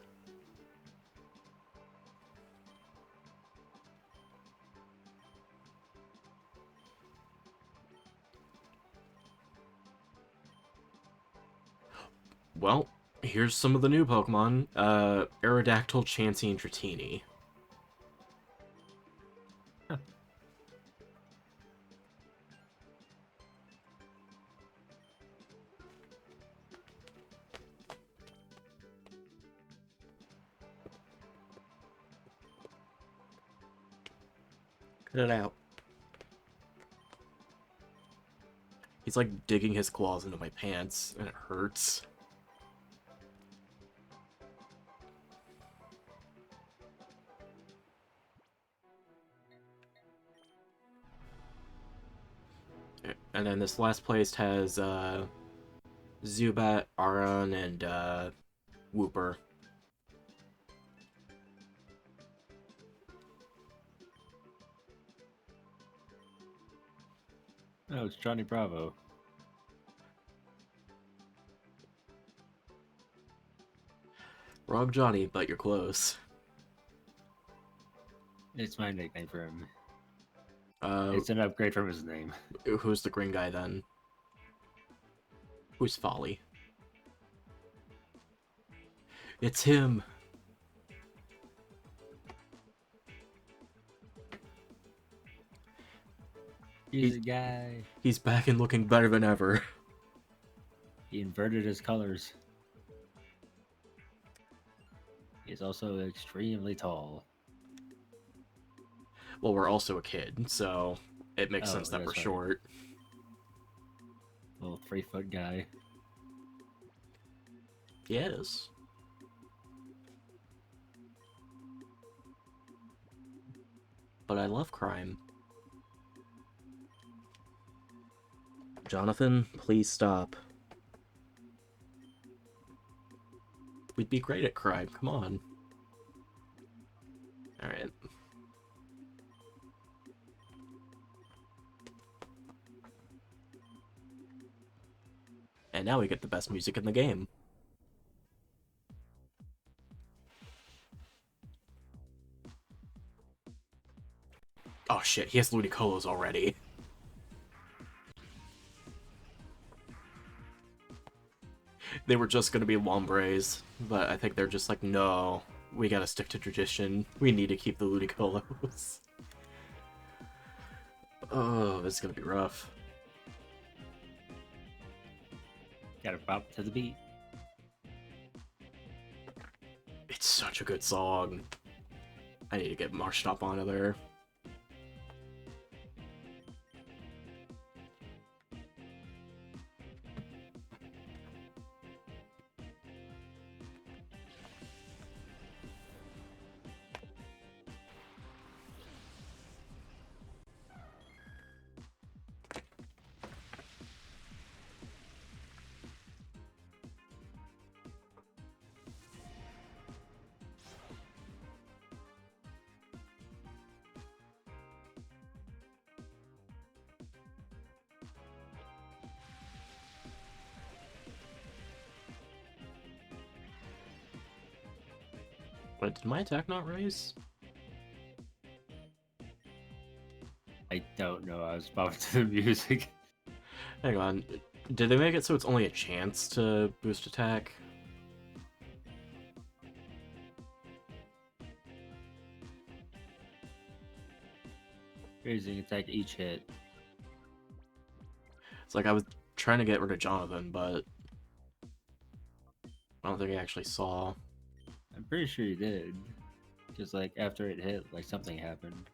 Speaker 1: Well, here's some of the new Pokemon. Aerodactyl, Chansey, and Dratini. Cut it out. He's like digging his claws into my pants, and it hurts. And then this last place has Zubat, Aron, and Wooper.
Speaker 2: Oh, it's Johnny Bravo.
Speaker 1: Wrong Johnny, but you're close.
Speaker 2: It's my nickname for him.
Speaker 1: Uh,
Speaker 2: It's an upgrade from his name.
Speaker 1: who's the green guy then? Who's Folly? It's him!
Speaker 2: He's a guy.
Speaker 1: He's back and looking better than ever.
Speaker 2: He inverted his colors. He's also extremely tall.
Speaker 1: Well, we're also a kid, so it makes
Speaker 2: Oh,
Speaker 1: sense that we're
Speaker 2: that's right.
Speaker 1: short.
Speaker 2: Little 3-foot guy.
Speaker 1: Yes. but I love crime. Jonathan, please stop. We'd be great at crime, come on. Alright. And now we get the best music in the game. Oh shit, he has Ludicolo's already. They were just gonna be Wombres, but I think they're just like, no, we gotta stick to tradition. We need to keep the Ludicolos. Oh, this is gonna be rough.
Speaker 2: Gotta bop to the beat.
Speaker 1: It's such a good song. I need to get Marshtop onto there. Wait, did my attack not raise?
Speaker 2: I don't know. I was bopping to the music.
Speaker 1: Hang on. Did they make it so it's only a chance to boost attack?
Speaker 2: Raising attack each hit.
Speaker 1: It's like I was trying to get rid of Jonathan, but I don't think I actually saw.
Speaker 2: I'm pretty sure you did. Just like after it hit, like something happened.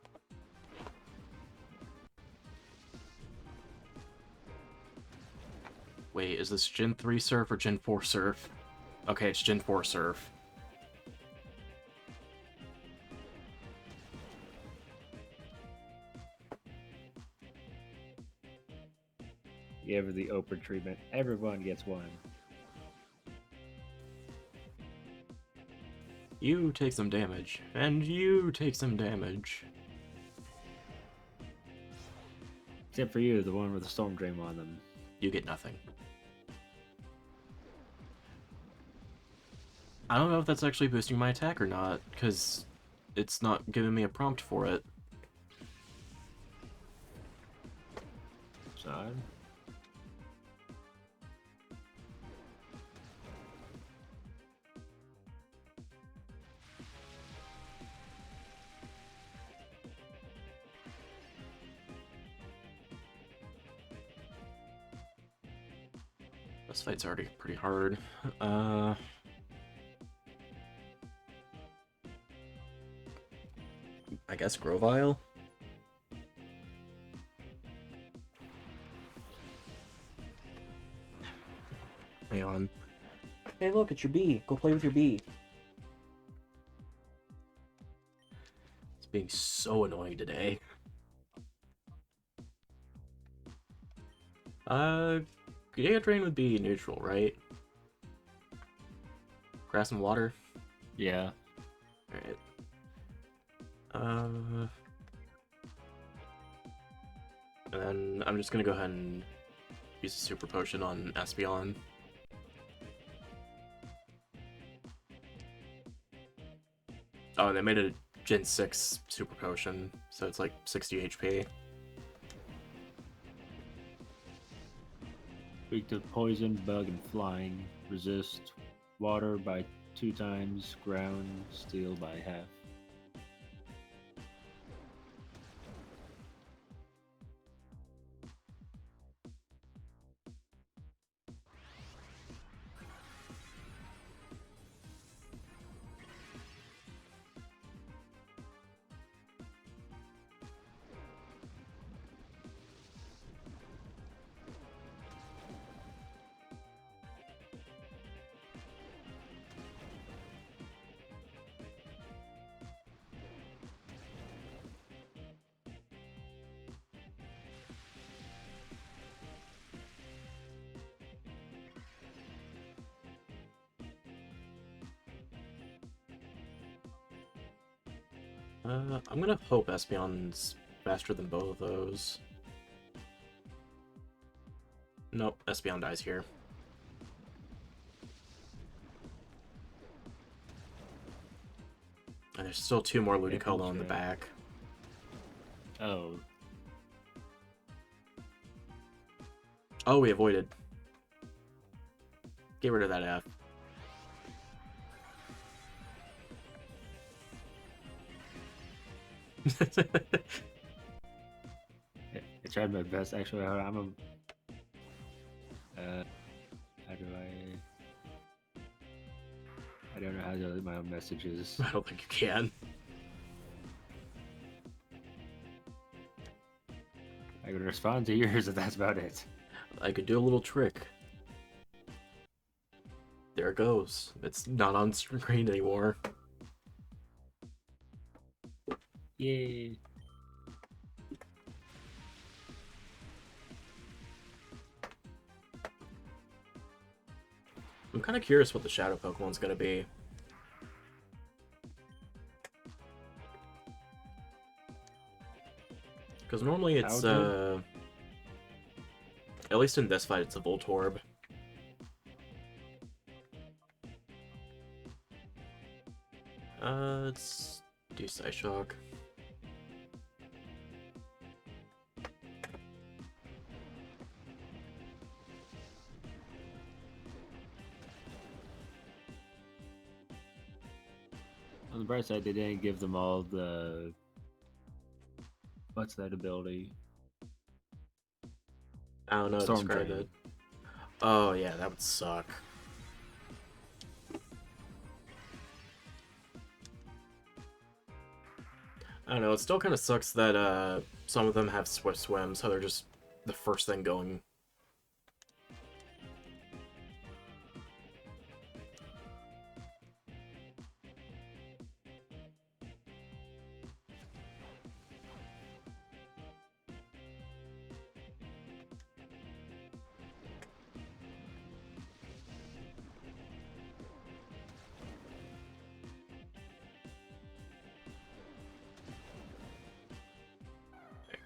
Speaker 1: Wait, is this Gen 3 Surf or Gen 4 Surf? Okay, it's Gen 4 Surf.
Speaker 2: Give her the Oprah treatment. Everyone gets one.
Speaker 1: You take some damage, and you take some damage.
Speaker 2: Except for you, the one with the Storm Dream on them.
Speaker 1: You get nothing. I don't know if that's actually boosting my attack or not, because it's not giving me a prompt for it.
Speaker 2: It's odd.
Speaker 1: This fight's already pretty hard. I guess Grovile? Hang on. Hey look, it's your bee. Go play with your bee. It's being so annoying today. Giga Drain would be neutral, right? Grass and water?
Speaker 2: Yeah.
Speaker 1: Alright. And then I'm just gonna go ahead and use a super potion on Espeon. Oh, they made it a Gen 6 super potion, so it's like 60 HP.
Speaker 2: Weak to poison, bug, and flying. Resist water by 2 times. Ground, steel by half.
Speaker 1: I'm gonna hope Espeon's faster than both of those. Nope, Espeon dies here. And there's still 2 more Ludicolo in the back.
Speaker 2: Oh.
Speaker 1: Oh, we avoided. Get rid of that F.
Speaker 2: I tried my best. Actually, I'm a. How do I don't know how to delete my own messages.
Speaker 1: I don't think you can.
Speaker 2: I can respond to yours, and that's about it.
Speaker 1: I could do a little trick. There it goes. It's not on screen anymore.
Speaker 2: Yay.
Speaker 1: I'm kind of curious what the Shadow Pokemon's gonna be. Because normally it's, at least in this fight, it's a Voltorb. Let's do Psyshock.
Speaker 2: On the bright side, they didn't give them all the... What's that ability?
Speaker 1: I don't know,
Speaker 2: Storm
Speaker 1: describe
Speaker 2: Drain.
Speaker 1: it. Oh yeah, that would suck. I don't know, it still kind of sucks that some of them have Swift Swim, so they're just the first thing going.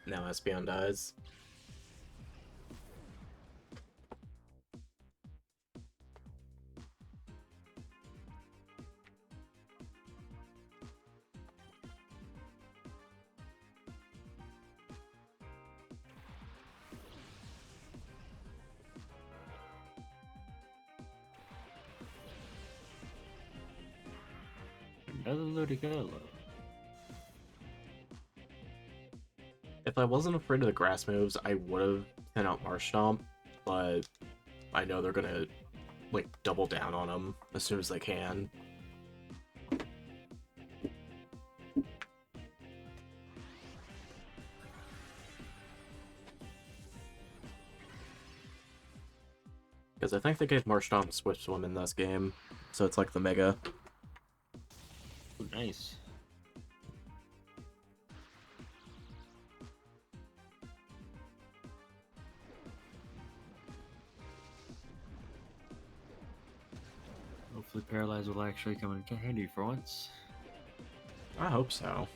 Speaker 1: Now Espeon dies.
Speaker 2: Another Ludicolo.
Speaker 1: If I wasn't afraid of the grass moves, I would have sent out Marsh Stomp, but I know they're gonna, like, double down on them as soon as they can. Because I think they gave Marsh Stomp Swift Swim in this game, so it's like the Mega.
Speaker 2: Ooh, nice. Hopefully Paralyze will actually come in handy for once.
Speaker 1: I hope so.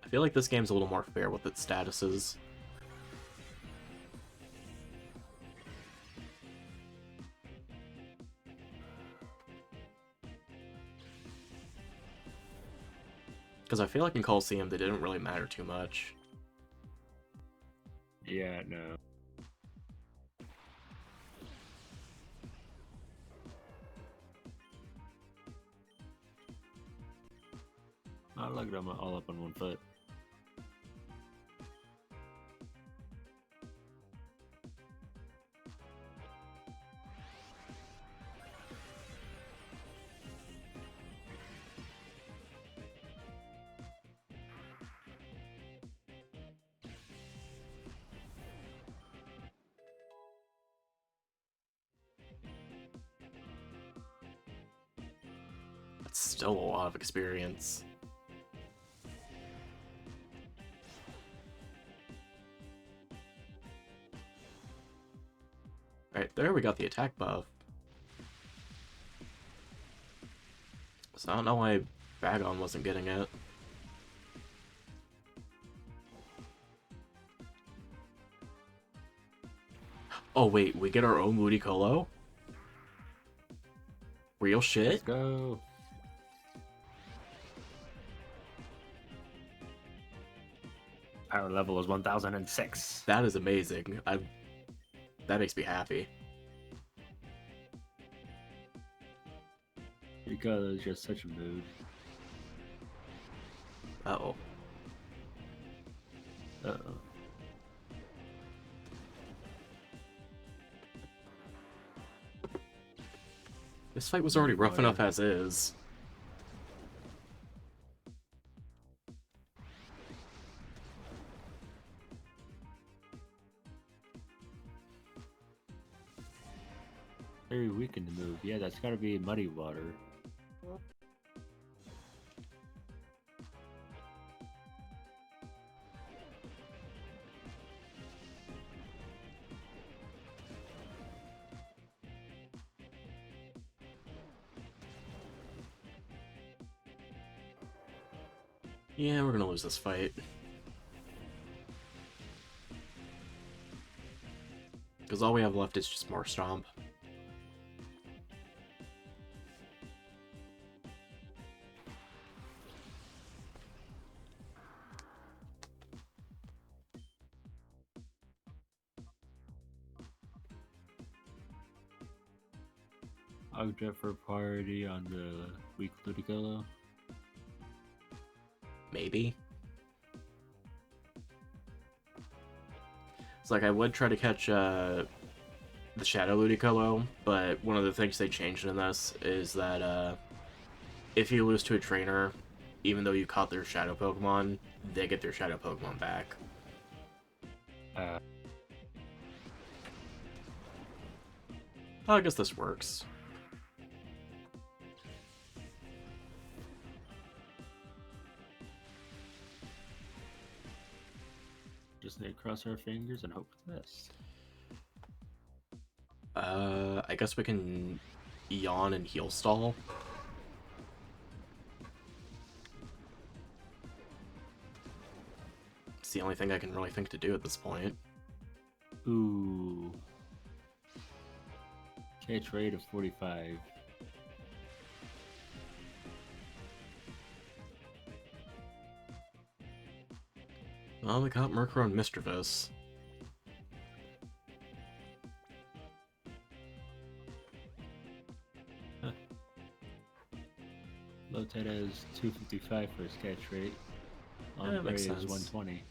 Speaker 1: I feel like this game's a little more fair with its statuses. Because I feel like in Coliseum they didn't really matter too much.
Speaker 2: Yeah, no. I look at them all up on one foot.
Speaker 1: That's still a lot of experience. Alright, There, we got the attack buff. So I don't know why Bagon wasn't getting it. Oh wait, we get our own Ludicolo? Real shit?
Speaker 2: Let's go. Power level is 1006.
Speaker 1: That is amazing. That makes me happy.
Speaker 2: Because it's just such a mood.
Speaker 1: Uh-oh.
Speaker 2: Uh-oh.
Speaker 1: This fight was already rough enough as is.
Speaker 2: Very weak in the move. Yeah, that's gotta be muddy water.
Speaker 1: Yeah, we're gonna lose this fight. Because all we have left is just more Stomp.
Speaker 2: Object for priority on the weak Ludicolo.
Speaker 1: Maybe. It's like I would try to catch the Shadow Ludicolo, but one of the things they changed in this is that if you lose to a trainer, even though you caught their Shadow Pokemon, they get their Shadow Pokemon back. Oh, I guess this works.
Speaker 2: Just need to cross our fingers and hope for the best.
Speaker 1: I guess we can yawn and heal stall. It's the only thing I can really think to do at this point.
Speaker 2: Ooh. Catch rate of 45.
Speaker 1: Well, we got Murkrow and Mischievous.
Speaker 2: Lotet has 255 for his catch rate.
Speaker 1: Yeah, that makes
Speaker 2: is
Speaker 1: sense.
Speaker 2: 120.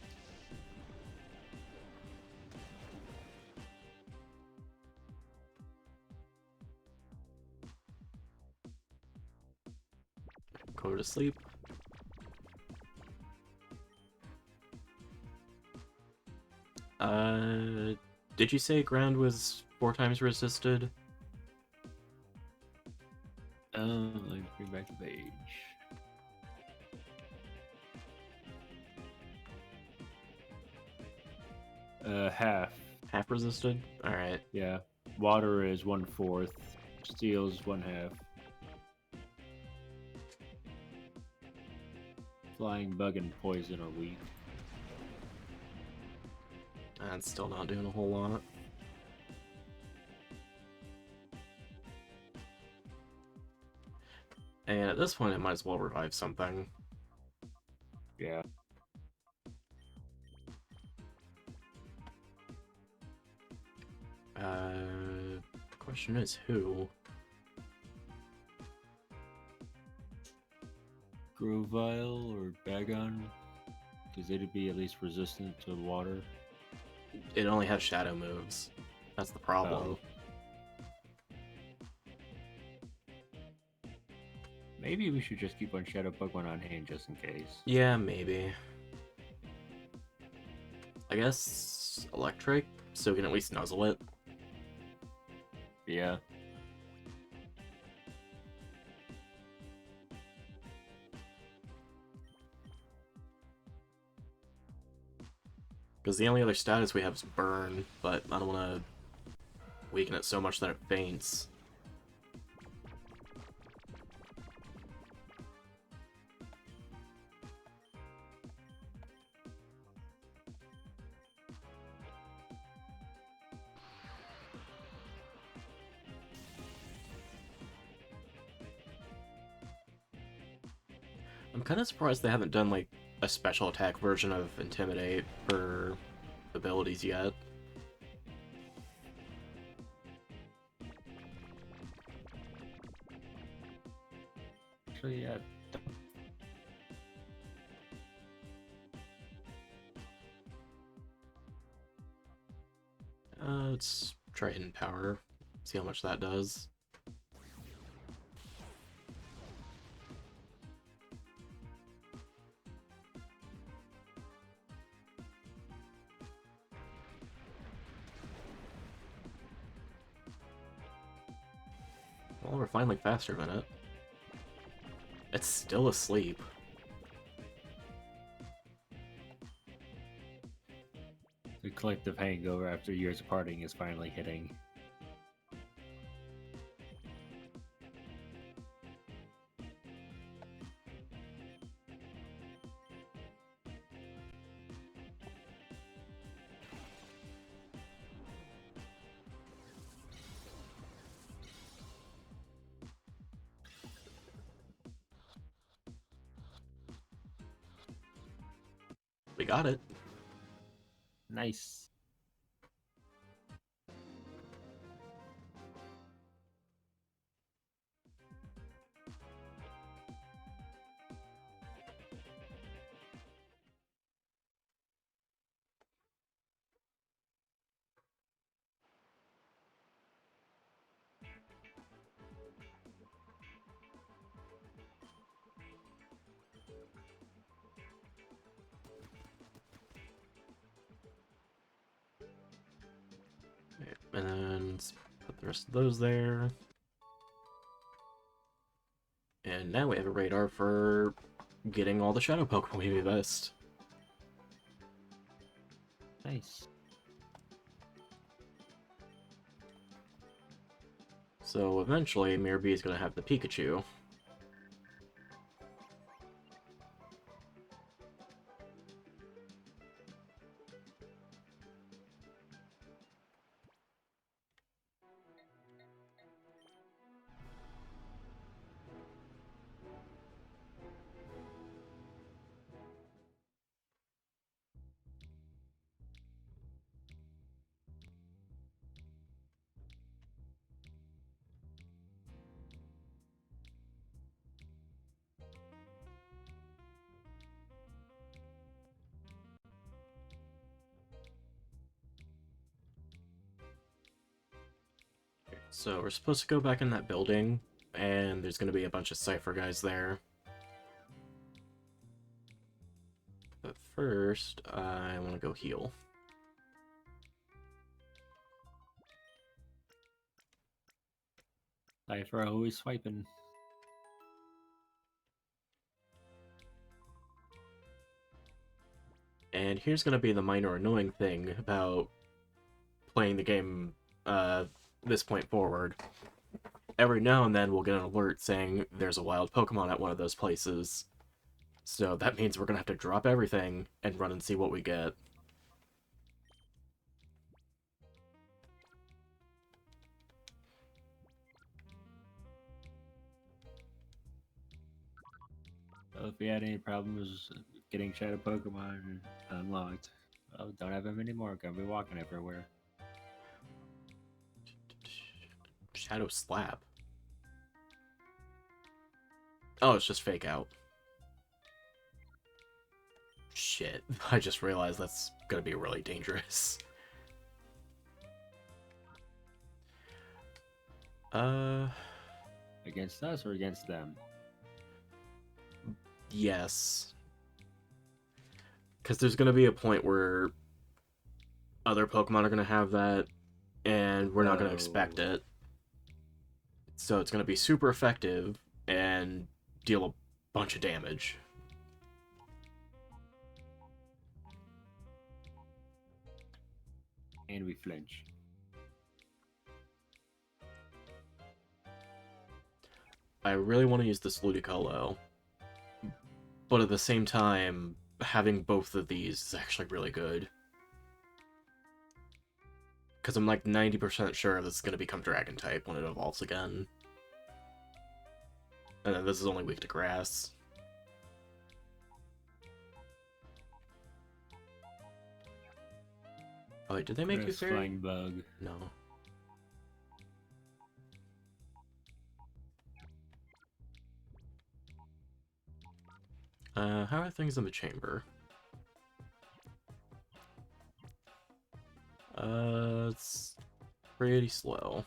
Speaker 1: Go to sleep. Did you say ground was 4 times resisted?
Speaker 2: Let me bring back the page. Half.
Speaker 1: Half resisted? Alright.
Speaker 2: Yeah. Water is 1/4. Steel is 1/2. Flying bug and poison are weak.
Speaker 1: That's still not doing a whole lot. And at this point, it might as well revive something.
Speaker 2: Yeah.
Speaker 1: Question is who?
Speaker 2: Grovyle or Bagon? Because they'd be at least resistant to water.
Speaker 1: It only has shadow moves. That's the problem.
Speaker 2: Oh. Maybe we should just keep one Shadow Pokemon on hand just in case.
Speaker 1: Yeah, maybe. I guess Electric, so we can at least nuzzle it.
Speaker 2: Yeah.
Speaker 1: Because the only other status we have is Burn, but I don't want to weaken it so much that it faints. I'm kind of surprised they haven't done, like, a special attack version of Intimidate for abilities yet.
Speaker 2: Actually, yeah.
Speaker 1: Let's try Hidden Power, see how much that does. Well, we're finally faster than it. It's still asleep.
Speaker 2: The collective hangover after years of partying is finally hitting.
Speaker 1: We got it.
Speaker 2: Nice.
Speaker 1: And then let's put the rest of those there. And now we have a radar for getting all the Shadow Pokemon we missed.
Speaker 2: Nice.
Speaker 1: So eventually, Mirabee is going to have the Pikachu. So we're supposed to go back in that building, and there's going to be a bunch of Cypher guys there. But first, I want to go heal.
Speaker 2: Cypher always swiping.
Speaker 1: And here's going to be the minor annoying thing about playing the game this point forward. Every now and then we'll get an alert saying there's a wild Pokemon at one of those places. So that means we're going to have to drop everything and run and see what we get.
Speaker 2: So if we had any problems getting Shadow Pokemon unlocked, well, don't have them anymore. Gonna be walking everywhere.
Speaker 1: Shadow Slap. Oh, it's just fake out. Shit, I just realized that's gonna be really dangerous.
Speaker 2: Against us or against them?
Speaker 1: Yes. Because there's gonna be a point where other Pokemon are gonna have that, and we're not gonna expect it. So it's gonna be super effective and deal a bunch of damage.
Speaker 2: And we flinch.
Speaker 1: I really want to use this Ludicolo. But at the same time, having both of these is actually really good. Because I'm like 90% sure this is going to become Dragon type when it evolves again. And then this is only weak to grass. Oh wait, did they make you
Speaker 2: Grass
Speaker 1: fairy?
Speaker 2: flying bug.
Speaker 1: No. How are things in the chamber? It's pretty slow.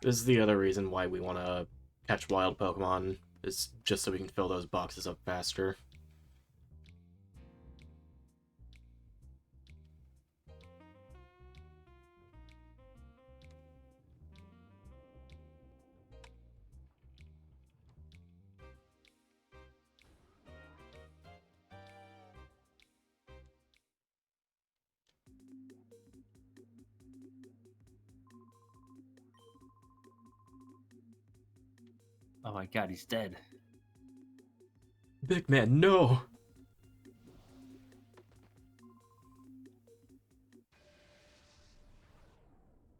Speaker 1: This is the other reason why we want to catch wild Pokemon, is just so we can fill those boxes up faster.
Speaker 2: Oh my god, he's dead.
Speaker 1: Big man, no!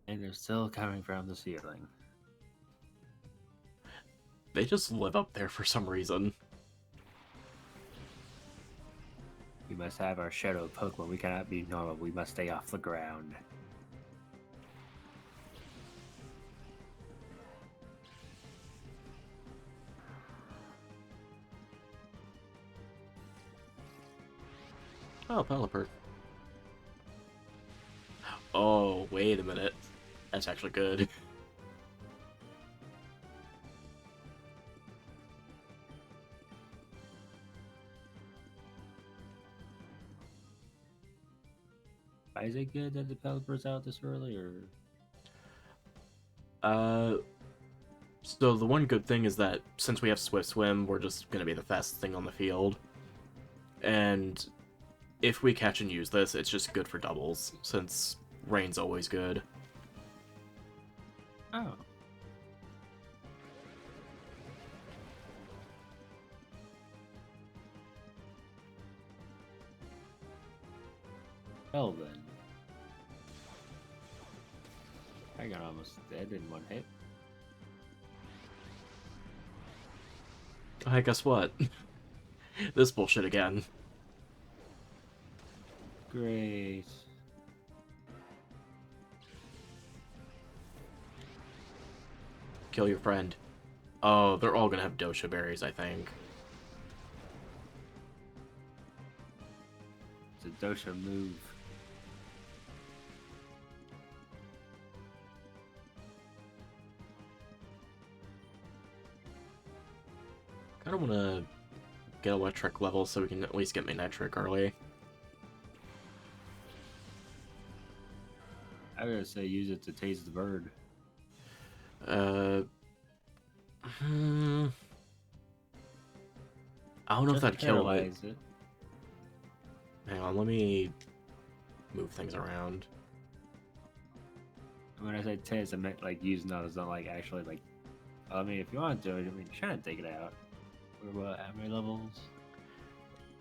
Speaker 2: And they're still coming from the ceiling.
Speaker 1: They just live up there for some reason.
Speaker 2: We must have our shadow Pokemon. We cannot be normal. We must stay off the ground.
Speaker 1: Oh, Pelipper. Oh, wait a minute. That's actually good.
Speaker 2: Why is it good that the Pelipper's out this early, or...?
Speaker 1: So the one good thing is that since we have Swift Swim, we're just gonna be the fastest thing on the field. And if we catch and use this, it's just good for doubles, since Rain's always good.
Speaker 2: Oh. Well then. I got almost dead in one hit.
Speaker 1: Hey, guess what? This bullshit again.
Speaker 2: Great.
Speaker 1: Kill your friend. Oh, they're all gonna have dosha berries, I think.
Speaker 2: It's a dosha move.
Speaker 1: I don't want to get electric level so we can at least get Magnetric early.
Speaker 2: I was gonna say use it to tase the bird.
Speaker 1: I don't know if
Speaker 2: Just
Speaker 1: that'd kill it.
Speaker 2: paralyze it.
Speaker 1: Hang on, let me move things around.
Speaker 2: When I say tase, I meant like using that as not like actually like. I mean, if you want to, I mean, try to take it out. We're what? How many levels?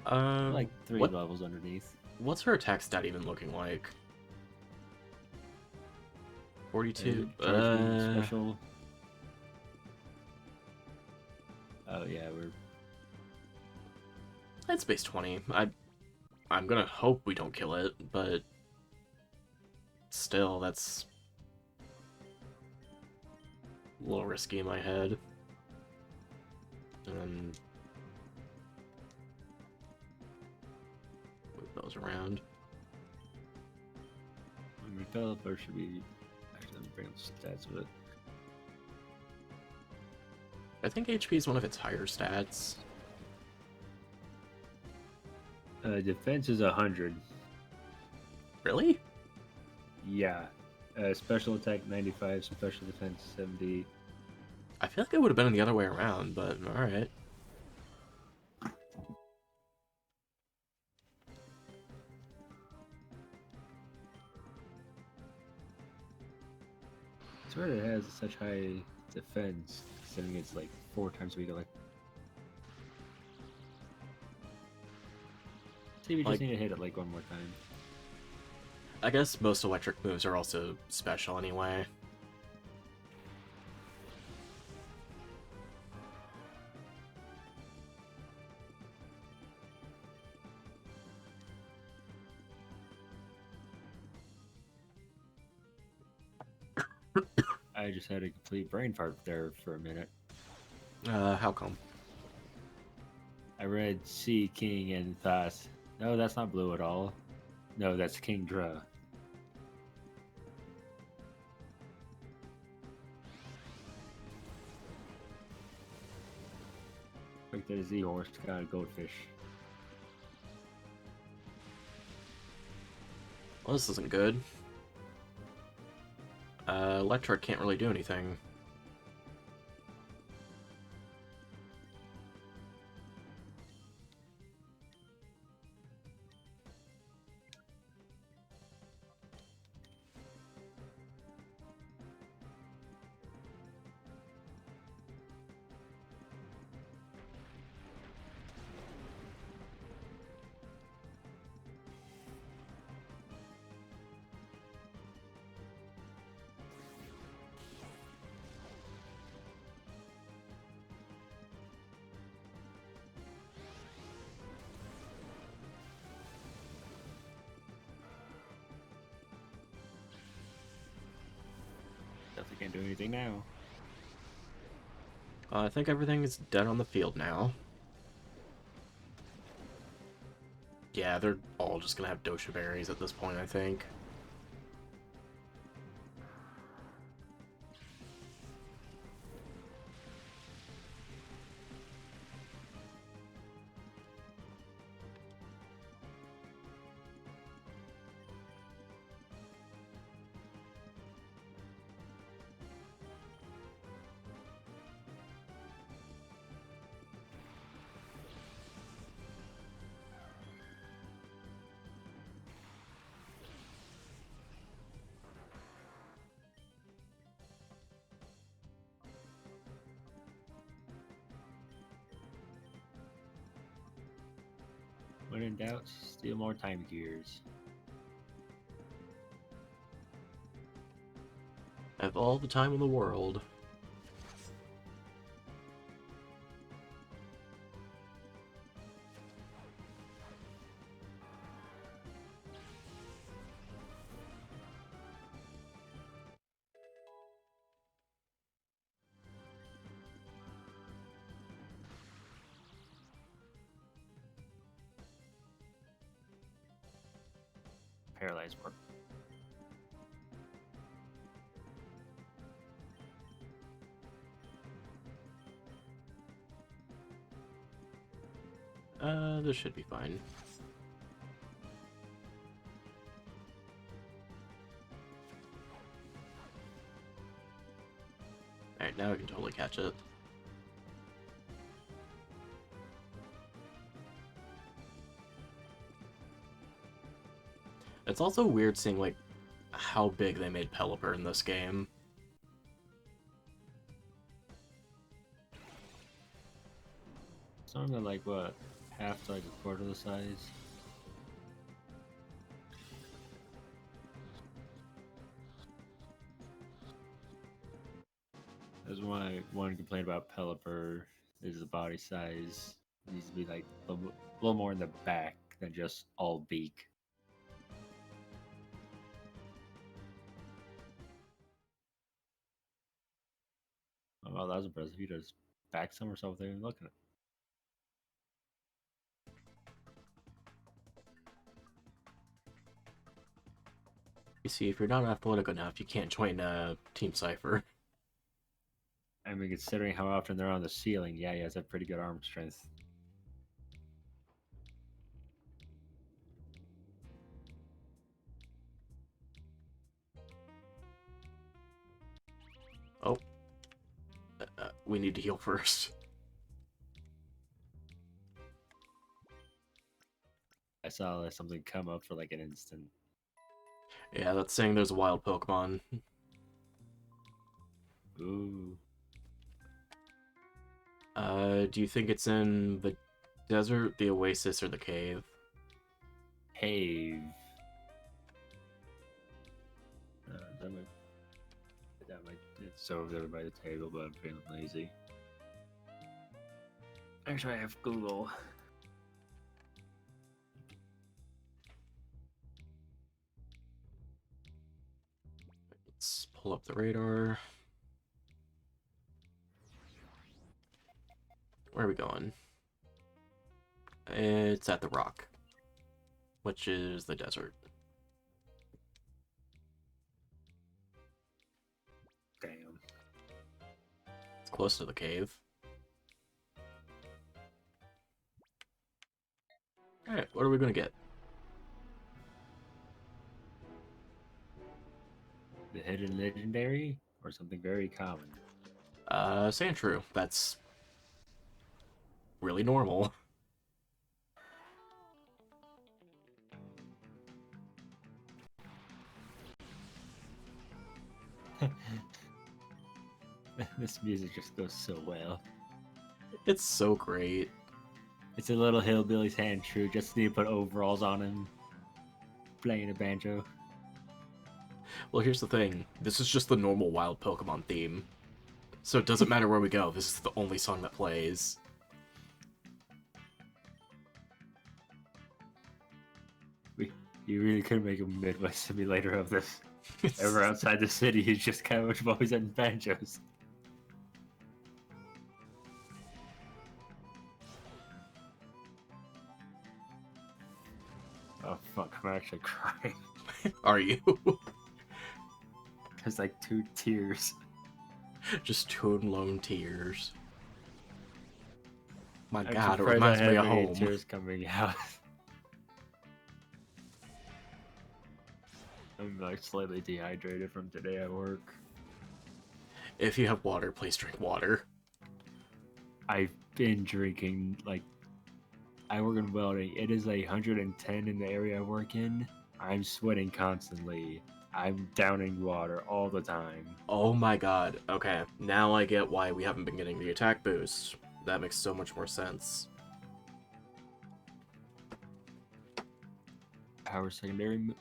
Speaker 2: Like 3
Speaker 1: what,
Speaker 2: levels underneath.
Speaker 1: what's her attack stat even looking like? 42.
Speaker 2: Special. Oh yeah, we're.
Speaker 1: It's base 20. I'm gonna hope we don't kill it, but still, that's a little risky in my head. And move those around.
Speaker 2: Developer should be. Actually, let me bring up the stats of it.
Speaker 1: I think HP is one of its higher stats.
Speaker 2: Defense is 100.
Speaker 1: Really?
Speaker 2: Yeah. Special attack 95, special defense 70.
Speaker 1: I feel like it would have been the other way around, but alright.
Speaker 2: swear it has such high defense, considering it's like 4 times weaker. Like, see, we just
Speaker 1: Like-
Speaker 2: need to hit it like one more time.
Speaker 1: I guess most electric moves are also special anyway.
Speaker 2: I just had a complete brain fart there for a minute.
Speaker 1: How come?
Speaker 2: I read Sea King and thought, no, that's not blue at all. No, that's King Dra. Like that Z horse got a goldfish.
Speaker 1: Well, this isn't good. Electric can't really do anything.
Speaker 2: Definitely can't do anything now.
Speaker 1: I think everything is dead on the field now. Yeah, they're all just gonna have dosha berries at this point, I think.
Speaker 2: When in doubt, steal more time gears.
Speaker 1: I have all the time in the world.
Speaker 2: Paralyzed work.
Speaker 1: This should be fine. Alright, now I can totally catch it. It's also weird seeing, like, how big they made Pelipper in this game.
Speaker 2: Some of them are like, what, half to like a quarter of the size? That's one complaint about Pelipper is the body size. It needs to be like a little more in the back than just all beak. Oh, wow, that was impressive. He just back somersault there and look at it.
Speaker 1: You see, if you're not athletic enough, you can't join Team Cypher.
Speaker 2: I mean, considering how often they're on the ceiling, yeah, he has a pretty good arm strength.
Speaker 1: Oh. We need to heal first.
Speaker 2: I saw something come up for like an instant.
Speaker 1: Yeah, that's saying there's a wild Pokemon.
Speaker 2: Ooh.
Speaker 1: Do you think it's in the desert, the oasis, or the cave?
Speaker 2: Cave. It's over there by the table, but I'm feeling lazy. Actually, I have Google.
Speaker 1: Let's pull up the radar. Where are we going? It's at the rock, which is the desert.
Speaker 2: Damn.
Speaker 1: It's close to the cave. Alright, what are we gonna get?
Speaker 2: The hidden legendary or something very common?
Speaker 1: Sandshrew. That's really normal.
Speaker 2: This music just goes so well.
Speaker 1: It's so great.
Speaker 2: It's a little hillbilly's hand true, just need to put overalls on him, playing a banjo.
Speaker 1: Well, here's the thing. This is just the normal wild Pokemon theme. So it doesn't matter where we go, this is the only song that plays.
Speaker 2: You really could make a Midwest simulator of this. Ever outside the city, he's just kind of always in banjos. Oh fuck, I'm actually crying.
Speaker 1: Are you?
Speaker 2: There's like 2 tears.
Speaker 1: Just two lone tears. My
Speaker 2: I'm
Speaker 1: god, it
Speaker 2: surprised
Speaker 1: reminds
Speaker 2: I
Speaker 1: me
Speaker 2: have
Speaker 1: of
Speaker 2: any
Speaker 1: home.
Speaker 2: tears coming out. I'm like slightly dehydrated from today at work.
Speaker 1: If you have water, please drink water.
Speaker 2: I've been drinking, like, I work in welding. It is 110 in the area I work in. I'm sweating constantly. I'm downing water all the time.
Speaker 1: Oh my god. Okay, now I get why we haven't been getting the attack boost. That makes so much more sense.
Speaker 2: Power secondary.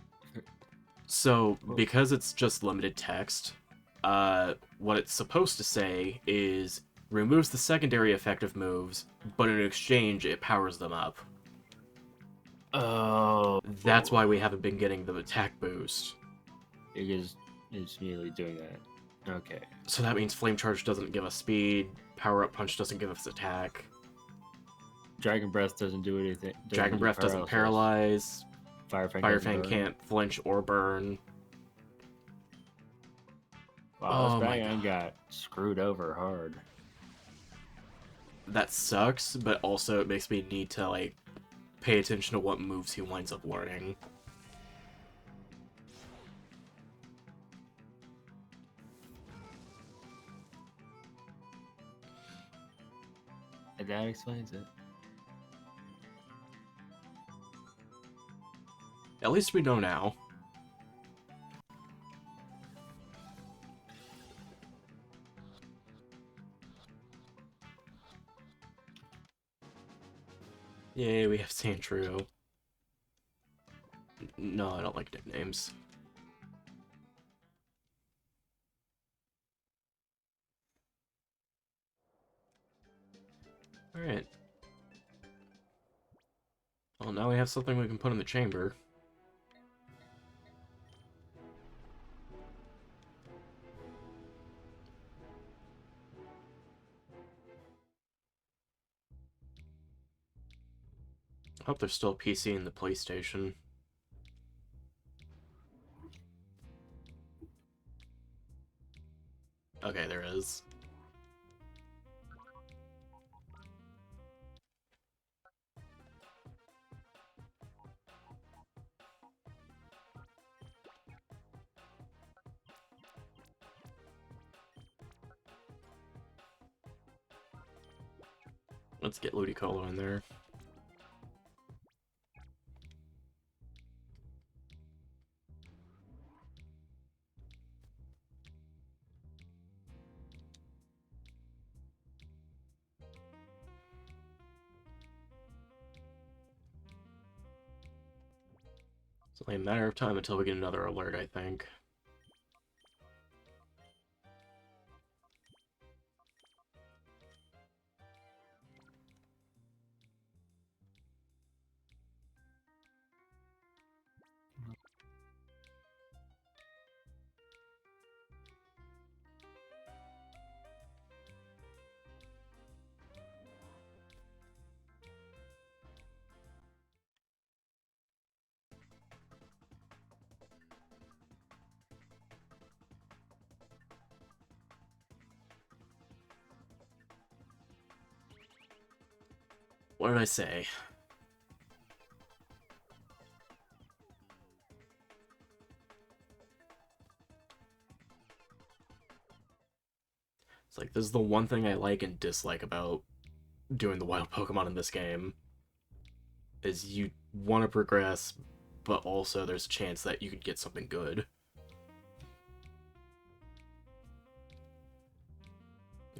Speaker 1: So, because it's just limited text, what it's supposed to say is removes the secondary effective moves, but in exchange it powers them up.
Speaker 2: Oh.
Speaker 1: That's why we haven't been getting the attack boost.
Speaker 2: Because it's merely doing that. Okay.
Speaker 1: So that means Flame Charge doesn't give us speed, Power Up Punch doesn't give us attack,
Speaker 2: Dragon Breath doesn't do anything.
Speaker 1: Dragon Breath doesn't paralyze,
Speaker 2: Fire Fang,
Speaker 1: Fire
Speaker 2: doesn't
Speaker 1: Fang
Speaker 2: burn.
Speaker 1: can't flinch or burn.
Speaker 2: Wow,
Speaker 1: Oh
Speaker 2: this
Speaker 1: my
Speaker 2: Bagon
Speaker 1: God.
Speaker 2: got screwed over hard.
Speaker 1: That sucks, but also it makes me need to, like, pay attention to what moves he winds up learning.
Speaker 2: And that explains it.
Speaker 1: At least we know now. Yay, we have Sandshrew. No, I don't like nicknames. Alright. Well, now we have something we can put in the chamber. I hope there's still a PC in the PlayStation. Okay, there is. Let's get Ludicolo in there. It's only a matter of time until we get another alert, I think. What did I say? It's like, this is the one thing I like and dislike about doing the wild Pokemon in this game. Is you want to progress, but also there's a chance that you could get something good.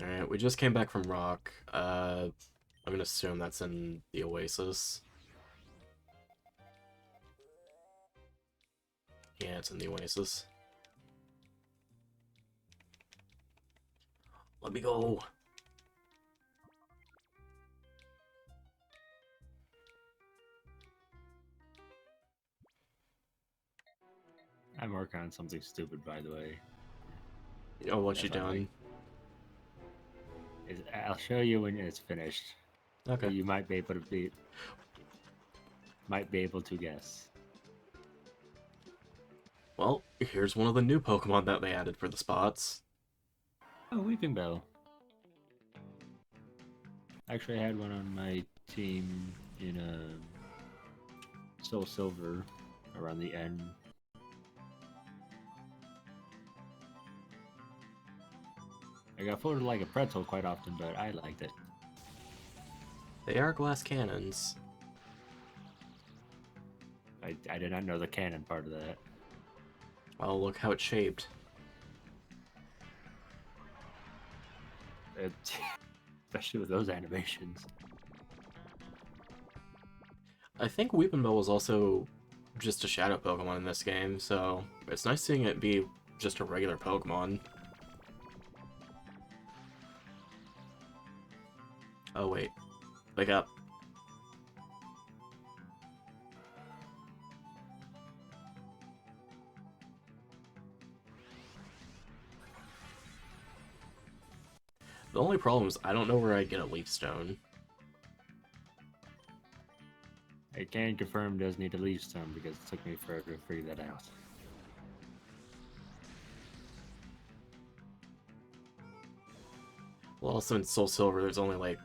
Speaker 1: Alright, we just came back from Rock. I'm gonna assume that's in the Oasis. Yeah, it's in the Oasis. Let me go!
Speaker 2: I'm working on something stupid, by the way.
Speaker 1: Oh, what you
Speaker 2: If I
Speaker 1: doing?
Speaker 2: I'll show you when it's finished.
Speaker 1: Okay.
Speaker 2: You might be able to guess.
Speaker 1: Well, here's one of the new Pokemon that they added for the spots.
Speaker 2: Oh, Weeping Bell. Actually, I had one on my team in Soul Silver around the end. I got folded like a pretzel quite often, but I liked it.
Speaker 1: They are glass cannons.
Speaker 2: I did not know the cannon part of that.
Speaker 1: Oh, look how it's shaped.
Speaker 2: Especially with those animations.
Speaker 1: I think Weepinbell was also just a shadow Pokemon in this game, so it's nice seeing it be just a regular Pokemon. Oh wait, wake up. The only problem is I don't know where I get a Leaf Stone.
Speaker 2: I can confirm does need to leave some because it took me forever to figure that out.
Speaker 1: Well, also in Soul Silver, there's only like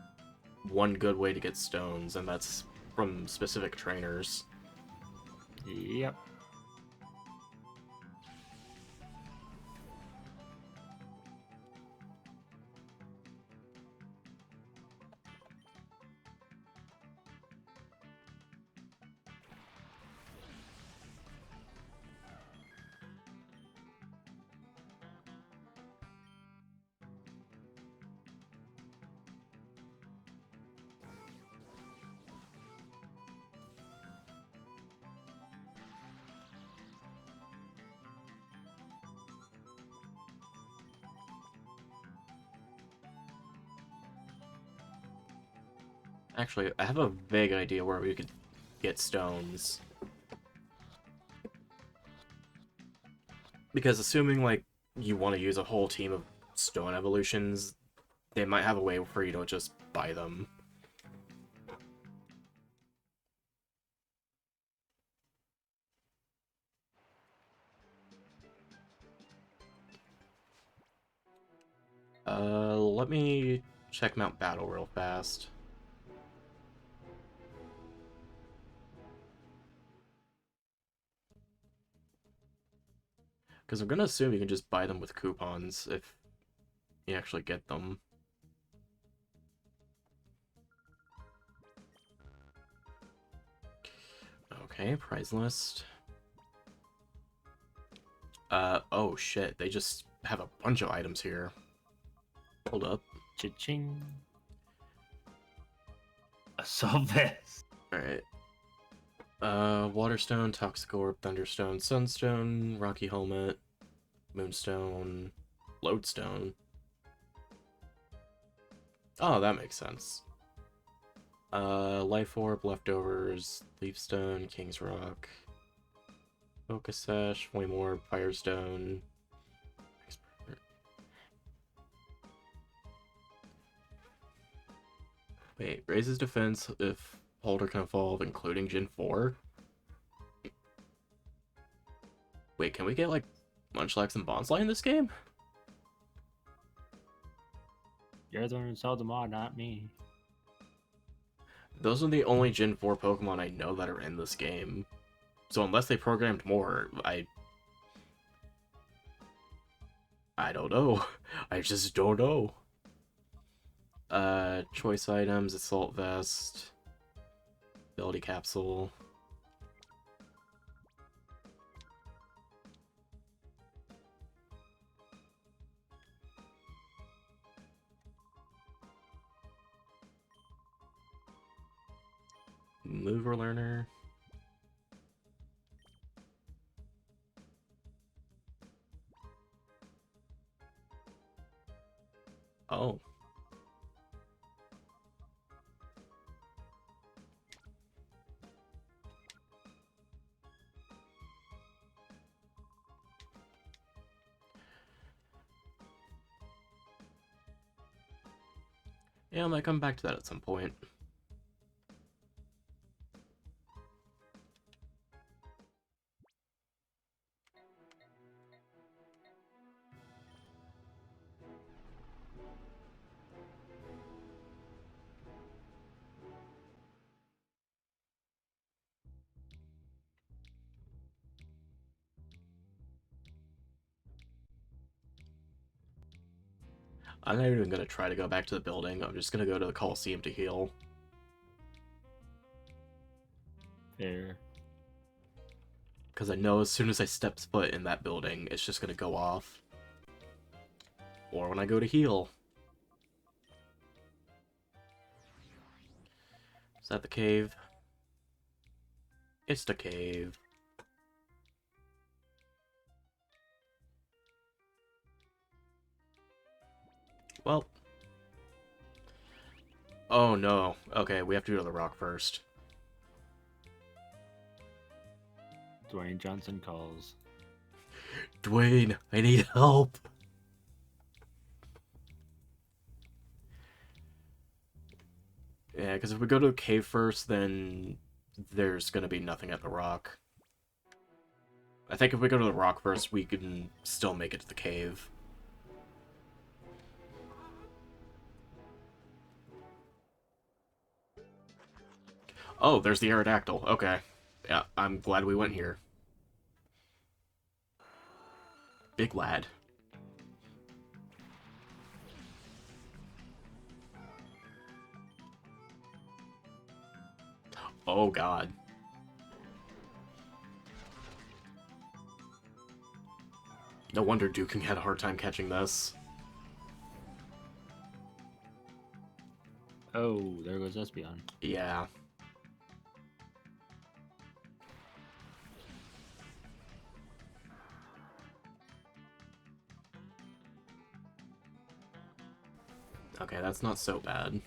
Speaker 1: one good way to get stones, and that's from specific trainers.
Speaker 2: Yep.
Speaker 1: Actually, I have a vague idea where we could get stones. Because assuming, like, you want to use a whole team of stone evolutions, they might have a way for you to just buy them. Let me check Mount Battle real fast. Because I'm gonna assume you can just buy them with coupons if you actually get them. Okay, prize list. Oh shit, they just have a bunch of items here. Hold up.
Speaker 2: Cha-ching. Assault vest.
Speaker 1: Alright. Waterstone, Toxic Orb, Thunderstone, Sunstone, Rocky Helmet, Moonstone, Lodestone. Oh, that makes sense. Life Orb, Leftovers, Leafstone, King's Rock, Focus Sash, Flame Orb, Firestone. Wait, raises defense if Holder can evolve, including Gen 4? Wait, can we get, like, Munchlax and Bonsly in this game?
Speaker 2: You're the one who sold the mod, not me.
Speaker 1: Those are the only Gen 4 Pokemon I know that are in this game. So unless they programmed more, I don't know. I just don't know. Choice items, Assault Vest, Ability Capsule. Mover Learner. Oh. Yeah, I might come back to that at some point. I'm not even gonna try to go back to the building. I'm just gonna go to the Coliseum to heal.
Speaker 2: Fair.
Speaker 1: Because I know as soon as I step foot in that building, it's just gonna go off. Or when I go to heal. Is that the cave? It's the cave. Well. Oh no. Okay, we have to go to the rock first.
Speaker 2: Dwayne Johnson calls.
Speaker 1: Dwayne, I need help. Yeah, because if we go to the cave first, then there's gonna be nothing at the rock. I think if we go to the rock first, we can still make it to the cave. Oh, there's the Aerodactyl. Okay. Yeah, I'm glad we went here. Big lad. Oh, God. No wonder Duking had a hard time catching this.
Speaker 2: Oh, there goes Espeon.
Speaker 1: Yeah. Okay, that's not so bad.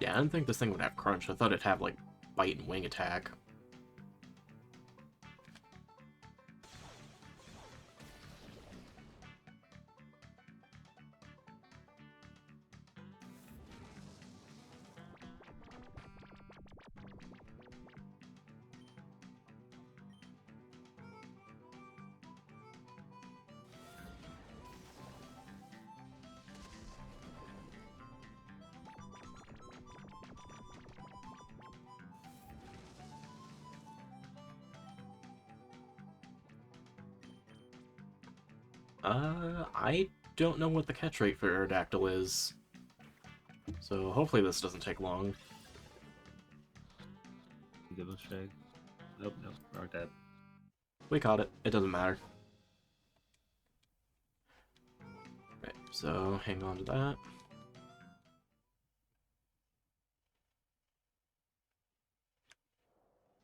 Speaker 1: Yeah, I didn't think this thing would have crunch. I thought it'd have, like, bite and wing attack. I don't know what the catch rate for Aerodactyl is. So hopefully this doesn't take long.
Speaker 2: Double check. Nope, nope, wrong tab.
Speaker 1: We caught it. It doesn't matter. Right, so hang on to that.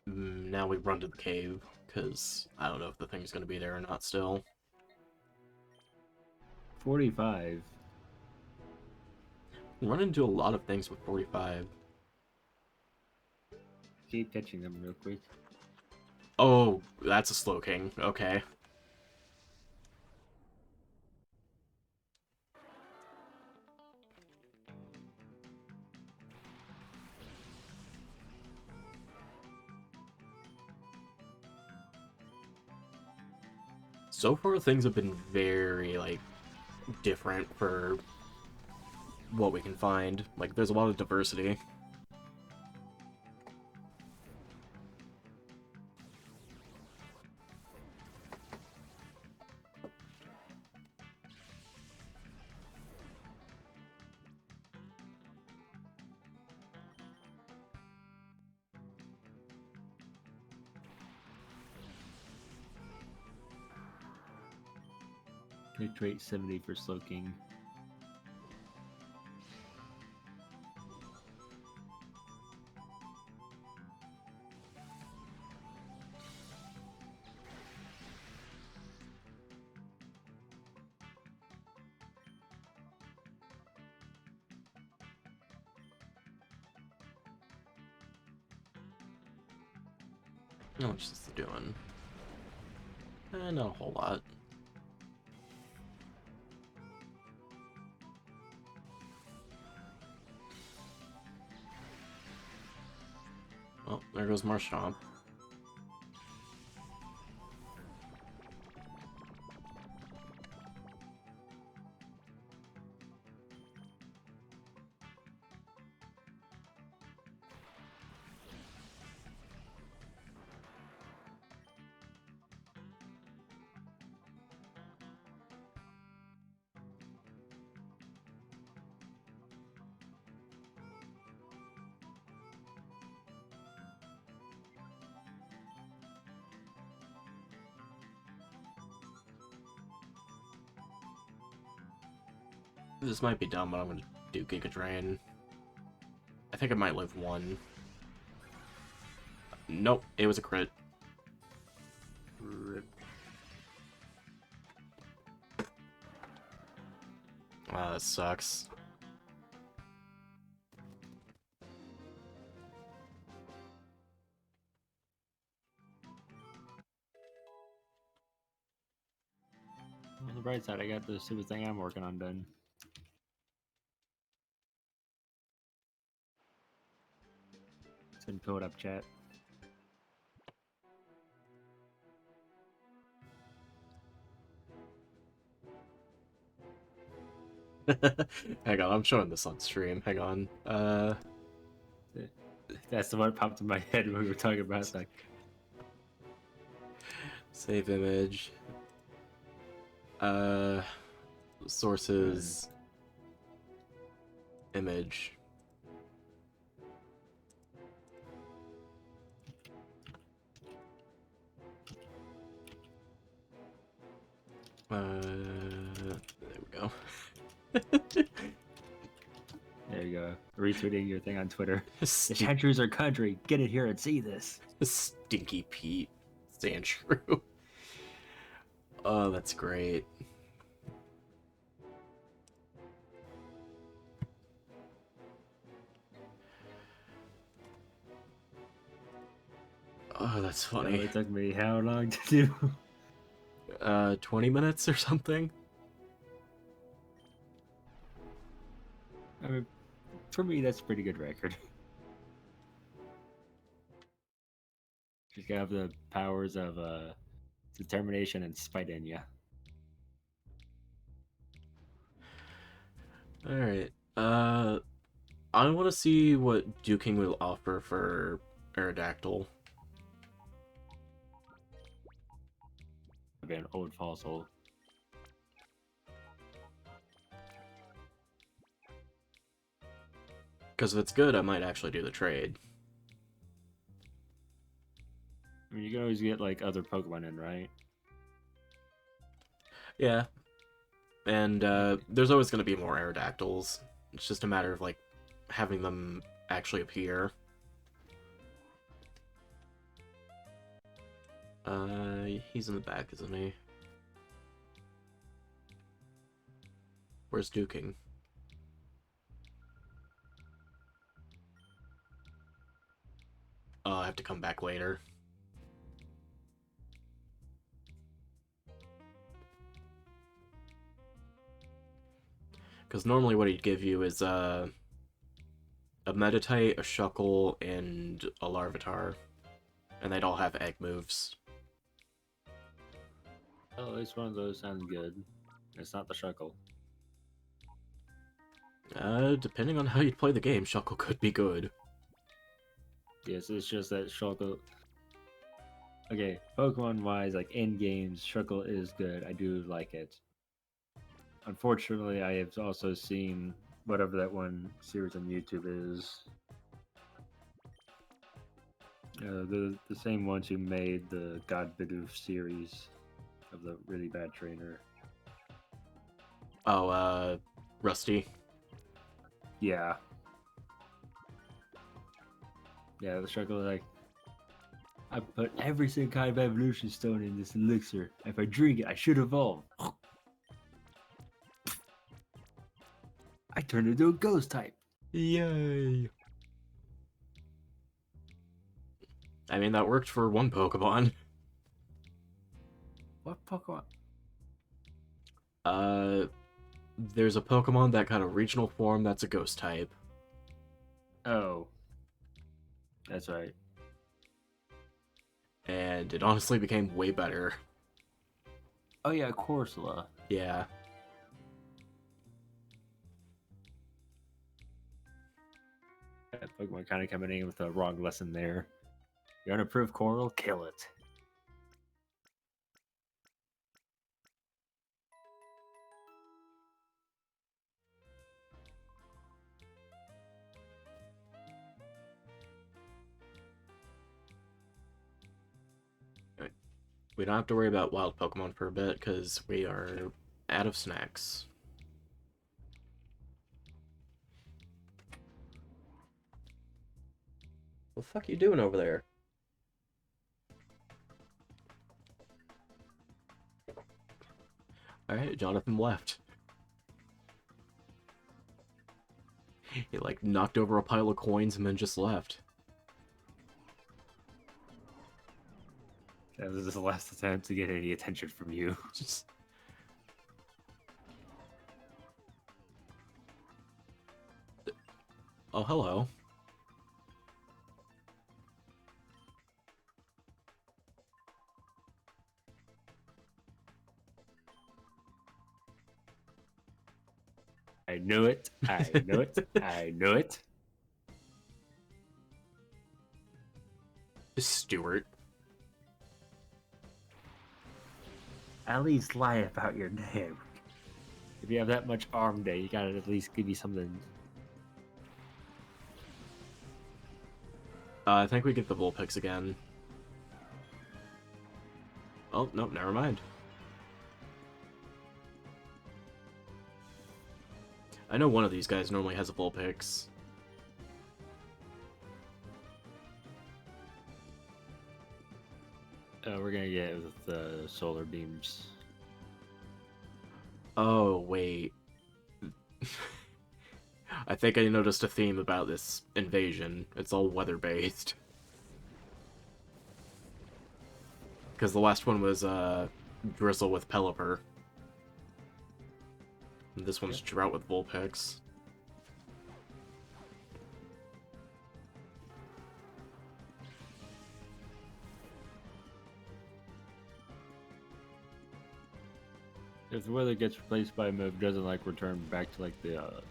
Speaker 1: Now we run to the cave, because I don't know if the thing's going to be there or not still.
Speaker 2: 45.
Speaker 1: Run into a lot of things with 45.
Speaker 2: Keep catching them real quick.
Speaker 1: Oh, that's a slow king. Okay. So far, things have been very, like, different for what we can find. Like, there's a lot of diversity.
Speaker 2: Hit rate 70 for Slow King.
Speaker 1: How much is this doing? Not a whole lot. Well, there goes Marshtomp. This might be dumb, but I'm gonna do Giga Drain. I think I might live one. Nope, it was a crit.
Speaker 2: Rip.
Speaker 1: Ah, that sucks.
Speaker 2: On the bright side, I got the stupid thing I'm working on done. Send code up, chat.
Speaker 1: Hang on, I'm showing this on stream. Hang on.
Speaker 2: That's the one that popped in my head when we were talking about it. Like,
Speaker 1: Save image. Sources. Image. There we go.
Speaker 2: there you go. Retweeting your thing on Twitter. The
Speaker 1: Sti-
Speaker 2: countries are country. Get it here and see this.
Speaker 1: Stinky Pete. Stand true. Oh, that's great. Oh, that's
Speaker 2: So
Speaker 1: funny.
Speaker 2: it took me how long to do?
Speaker 1: 20 minutes or something?
Speaker 2: I mean, for me, that's a pretty good record. She's got to have the powers of determination and spite in you.
Speaker 1: Alright. I want to see what Duking will offer for Aerodactyl.
Speaker 2: I'd be an old fossil.
Speaker 1: Because if it's good, I might actually do the trade.
Speaker 2: always get like other Pokemon in, right?
Speaker 1: Yeah, and there's always going to be more Aerodactyls. It's just a matter of, like, having them actually appear. He's in the back, isn't he? Where's Duking? Oh, I have to come back later. Because normally what he'd give you is a Meditite, a Shuckle, and a Larvitar. And they'd all have egg moves.
Speaker 2: Oh, at least one of those sounds good. It's not the Shuckle.
Speaker 1: Depending on how you play the game, Shuckle could be good.
Speaker 2: Yes, it's just that Shuckle. Okay, Pokemon wise, like in games, Shuckle is good. I do like it. Unfortunately, I have also seen whatever that one series on YouTube is. The same ones who made the God Bidoof series of the really bad trainer.
Speaker 1: Oh, Rusty.
Speaker 2: Yeah. Yeah, the Shuckle is like, I put every single kind of evolution stone in this elixir. If I drink it, I should evolve. I turned into a ghost type.
Speaker 1: Yay! I mean, that worked for one Pokemon.
Speaker 2: What Pokemon?
Speaker 1: There's a Pokemon that got a regional form that's a ghost type.
Speaker 2: Oh. That's right.
Speaker 1: And it honestly became way better.
Speaker 2: Oh yeah, Corsola.
Speaker 1: Yeah.
Speaker 2: That Pokemon kind of coming in with a wrong lesson there. You want to prove Coral? Kill it.
Speaker 1: We don't have to worry about wild Pokemon for a bit, because we are out of snacks. What the fuck are you doing over there? Alright, Jonathan left. He, like, knocked over a pile of coins and then just left.
Speaker 2: That was the last attempt to get any attention from you.
Speaker 1: Just... Oh, hello.
Speaker 2: I knew it. I knew it. I knew it.
Speaker 1: Stuart.
Speaker 2: At least lie about your name. If you have that much arm day, you gotta at least give me something.
Speaker 1: I think we get the Vulpix again. Oh, no, never mind. I know one of these guys normally has a Vulpix.
Speaker 2: We're gonna get it with the solar beams.
Speaker 1: Oh, wait. I think I noticed a theme about this invasion. It's all weather-based. Because the last one was, Drizzle with Pelipper. And this one's Drought with Vulpix.
Speaker 2: If the weather gets replaced by a move, it doesn't like return back to like the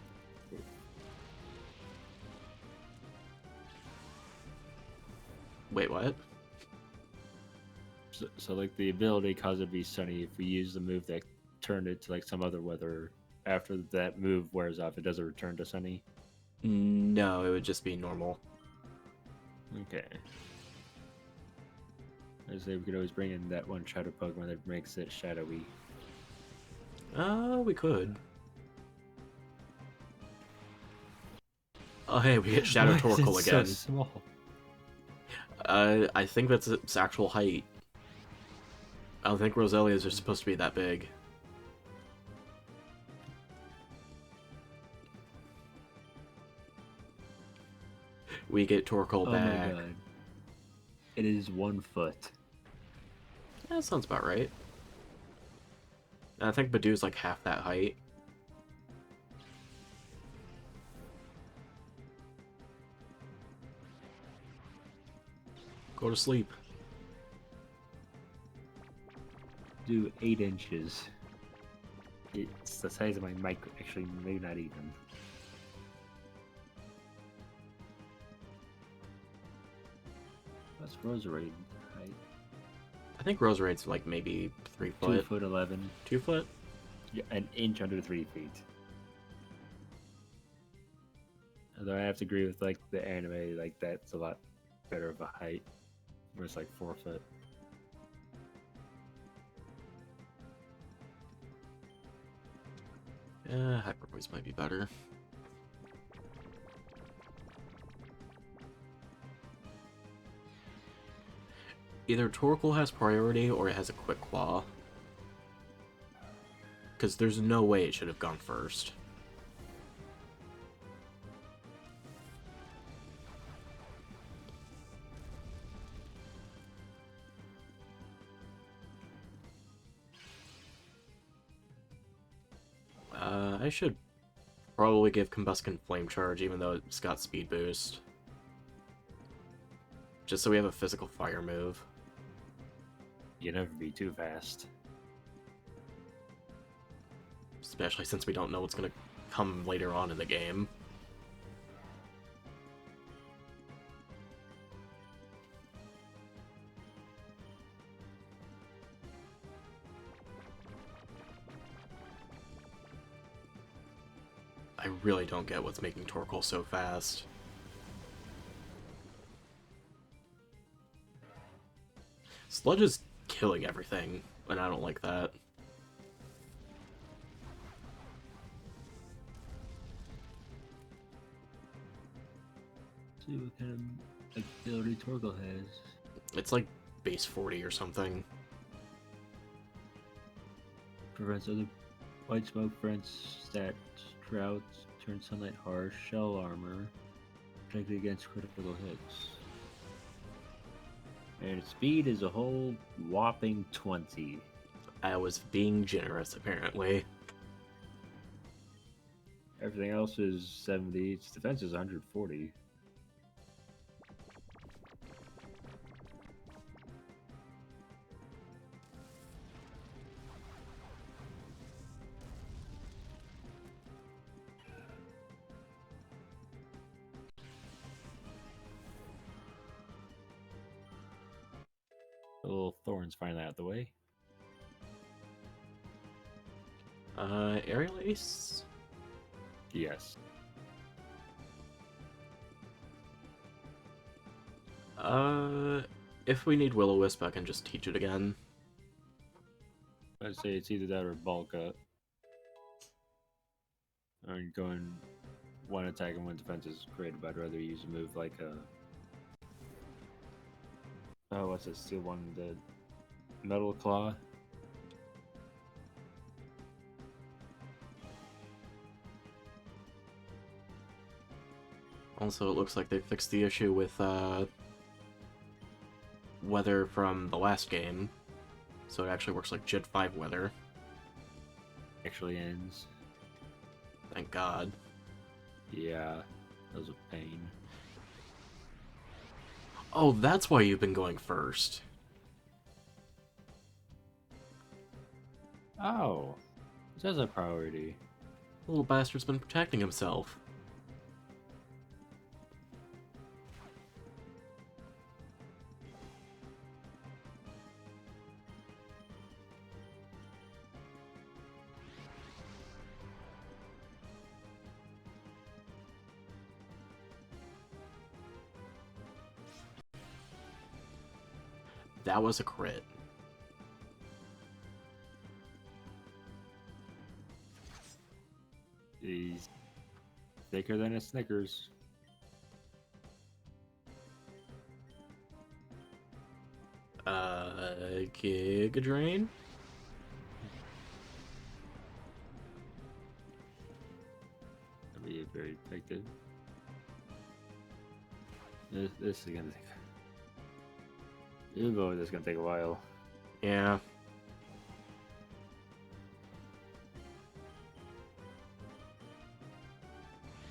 Speaker 1: Wait, what?
Speaker 2: so like the ability cause it to be sunny. If we use the move that turned it to like some other weather, after that move wears off, it doesn't return to sunny.
Speaker 1: No, it would just be normal.
Speaker 2: Okay. I say we could always bring in that one shadow Pokemon that makes it shadowy.
Speaker 1: We could. Oh, hey, we get Shadow
Speaker 2: Why is it
Speaker 1: Torkoal again.
Speaker 2: So small.
Speaker 1: I think that's its actual height. I don't think Roselias are supposed to be that big. We get Torkoal
Speaker 2: Oh
Speaker 1: back.
Speaker 2: my god. It is 1 foot.
Speaker 1: Yeah, that sounds about right. I think Badoo's like half that height. Go to sleep.
Speaker 2: Do 8 inches. It's the size of my mic, actually, maybe not even. That's Roserade height.
Speaker 1: I think Roserade's like maybe 3
Speaker 2: 2
Speaker 1: foot.
Speaker 2: foot 11.
Speaker 1: 2 foot?
Speaker 2: Yeah, an inch under 3 feet. Although I have to agree with like the anime, like that's a lot better of a height. Where it's like 4 foot.
Speaker 1: Yeah, Hyper Voice might be better. Either Torkoal has priority or it has a Quick Claw. Because there's no way it should have gone first. I should probably give Combuskin Flame Charge even though it's got Speed Boost. Just so we have a physical fire move.
Speaker 2: You never be too fast.
Speaker 1: Especially since we don't know what's going to come later on in the game. I really don't get what's making Torkoal so fast. Sludge is killing everything, and I don't like that.
Speaker 2: See what kind of ability Torkoal has.
Speaker 1: It's like base 40 or something.
Speaker 2: Prevents other white smoke, prevents stats, droughts, turns sunlight harsh, shell armor, protected against critical hits. And its speed is a whole whopping 20.
Speaker 1: I was being generous, apparently.
Speaker 2: Everything else is 70. Its defense is 140. The little thorns finally out the way.
Speaker 1: Aerial Ace?
Speaker 2: Yes.
Speaker 1: If we need Will-O-Wisp, I can just teach it again.
Speaker 2: I'd say it's either that or bulk up. Or going one attack and one defense is great, but I'd rather use a move like a. Oh, what's it? Steel one, the Metal Claw.
Speaker 1: Also, it looks like they fixed the issue with, weather from the last game. So it actually works like Jit 5 weather.
Speaker 2: Actually ends.
Speaker 1: Thank God.
Speaker 2: Yeah, that was a pain.
Speaker 1: Oh, that's why you've been going first.
Speaker 2: Oh, this has a priority.
Speaker 1: The little bastard's been protecting himself. That was a crit.
Speaker 2: He's thicker than a Snickers.
Speaker 1: Giga Drain?
Speaker 2: That'd be very effective. This is gonna take. Ooh, boy, this is gonna take a while.
Speaker 1: Yeah.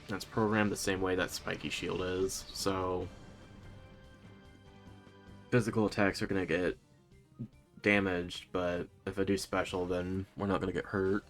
Speaker 1: That's programmed the same way that Spiky Shield is, so physical attacks are gonna get damaged, but if I do special, then we're not gonna get hurt.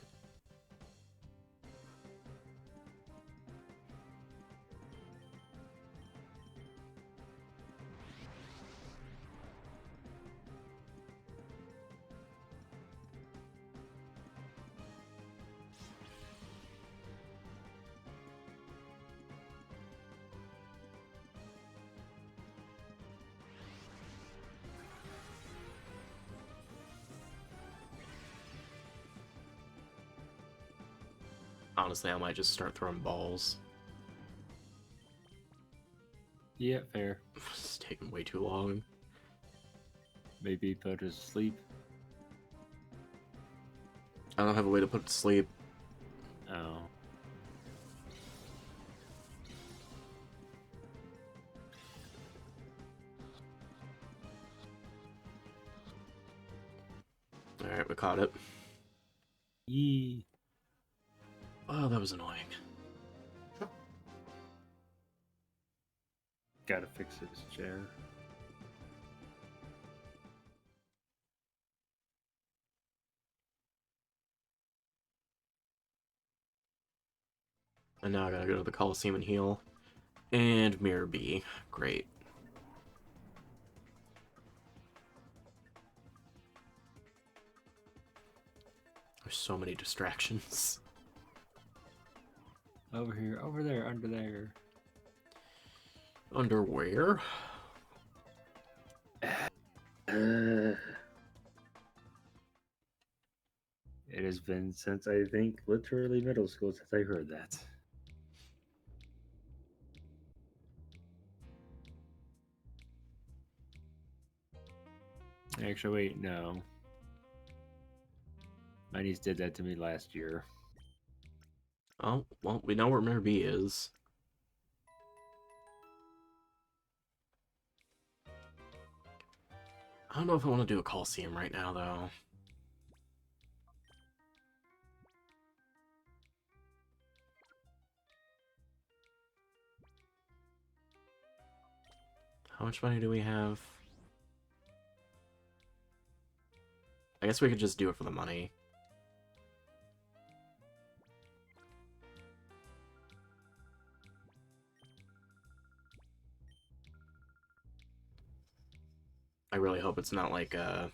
Speaker 1: Honestly, I might just start throwing balls.
Speaker 2: Yeah, fair.
Speaker 1: It's taking way too long.
Speaker 2: Maybe put to sleep.
Speaker 1: I don't have a way to put it to sleep.
Speaker 2: Oh.
Speaker 1: Alright, we caught it.
Speaker 2: Yee.
Speaker 1: Oh, that was annoying.
Speaker 2: Gotta fix this chair.
Speaker 1: And now I gotta go to the Coliseum and heal. And Mirror B. Great. There's so many distractions.
Speaker 2: Over here, over there, under there.
Speaker 1: Underwear?
Speaker 2: It has been since I think literally middle school since I heard that. Actually, wait, no. My niece did that to me last year.
Speaker 1: Oh, well, we know where Mirror B is. I don't know if I want to do a Coliseum right now, though. How much money do we have? I guess we could just do it for the money. I really hope it's not like a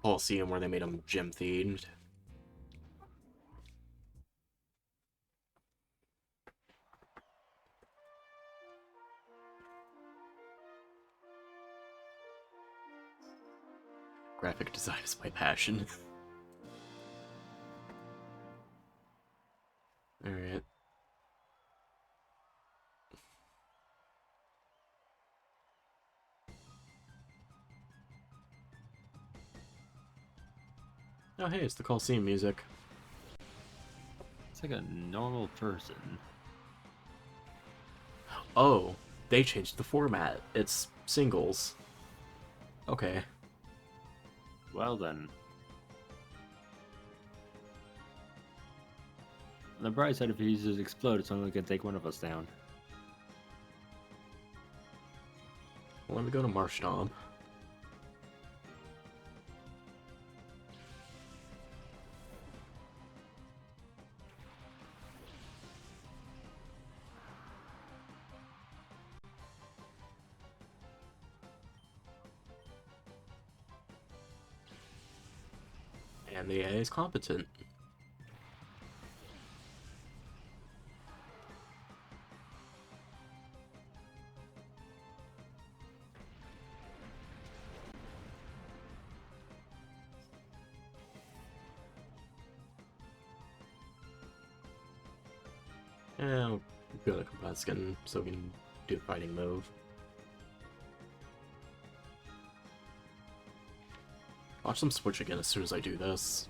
Speaker 1: Coliseum where they made them gym themed. Graphic design is my passion. Alright. Oh hey, it's the Coliseum music.
Speaker 2: It's like a normal person.
Speaker 1: Oh, they changed the format. It's singles. Okay.
Speaker 2: Well then. On the bright side, if he uses explode, it's only gonna take one of us down.
Speaker 1: Let me go to Marshtomp. And the AI is competent. Yeah, I'll go to combat skin so we can do a fighting move. Watch them switch again as soon as I do this.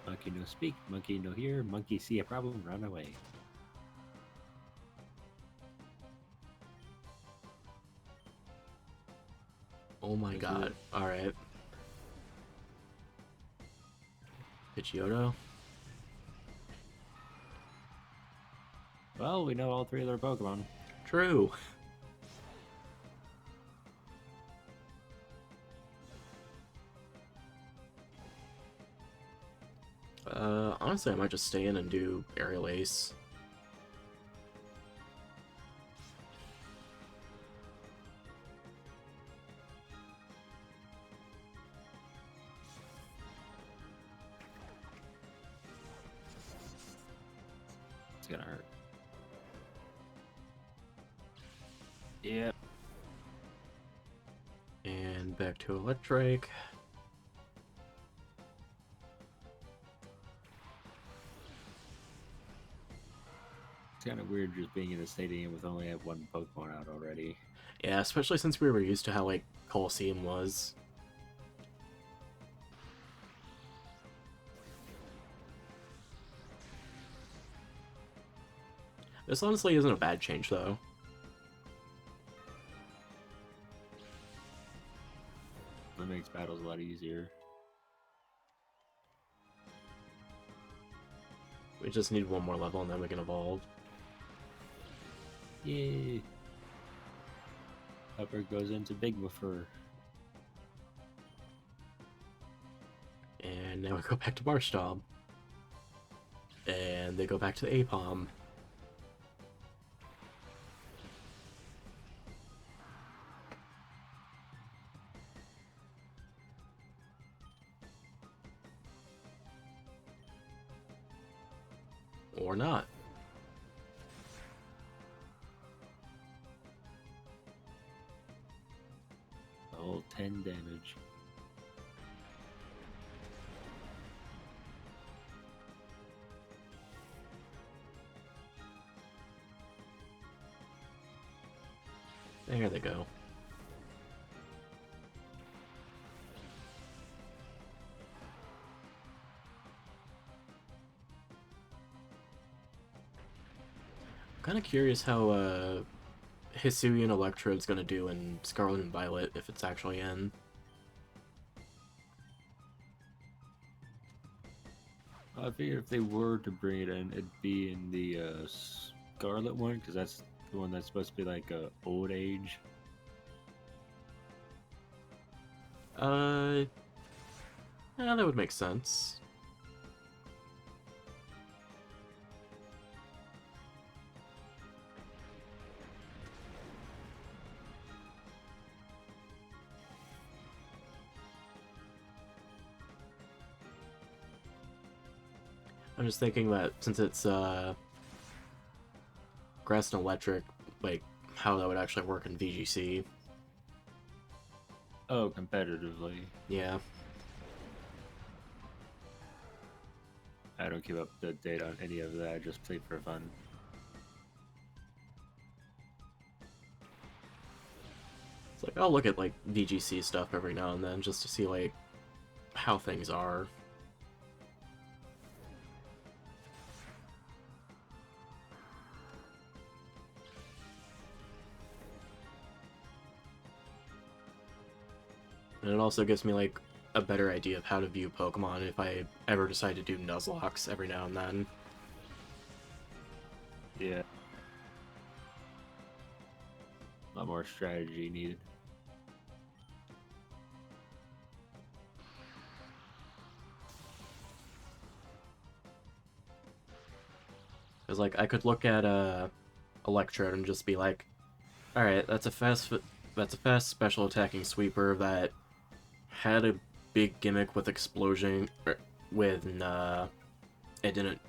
Speaker 2: Monkey no speak, monkey no hear, monkey see a problem, run away.
Speaker 1: Oh my god. Alright. Pidgeotto?
Speaker 2: Well, we know all three of their Pokemon.
Speaker 1: True. Honestly, I might just stay in and do Aerial Ace.
Speaker 2: It's gonna hurt. Yep.
Speaker 1: And back to Electric.
Speaker 2: It's kind of weird just being in a stadium with only have one Pokemon out already.
Speaker 1: Yeah, especially since we were used to how, like, Coliseum was. This honestly isn't a bad change, though.
Speaker 2: That makes battles a lot easier.
Speaker 1: We just need one more level and then we can evolve.
Speaker 2: Yay! Upper goes into Big Woofer.
Speaker 1: And now we go back to Barstob. And they go back to Apom. Or not.
Speaker 2: The whole 10 damage.
Speaker 1: There they go. I'm kind of curious how Hisuian Electrode's gonna do in Scarlet and Violet if it's actually in.
Speaker 2: I figure if they were to bring it in, it'd be in the Scarlet one, because that's the one that's supposed to be like old age.
Speaker 1: Yeah, that would make sense. I'm just thinking that since it's Grass and Electric, like how that would actually work in VGC.
Speaker 2: Oh, competitively.
Speaker 1: Yeah.
Speaker 2: I don't keep up to date on any of that, I just play for fun.
Speaker 1: It's like I'll look at like VGC stuff every now and then just to see like how things are. And it also gives me like a better idea of how to view Pokemon if I ever decide to do Nuzlocke every now and then.
Speaker 2: Yeah. A lot more strategy needed.
Speaker 1: Because like I could look at Electrode and just be like, all right, that's a fast special attacking sweeper that had a big gimmick with explosion when it didn't,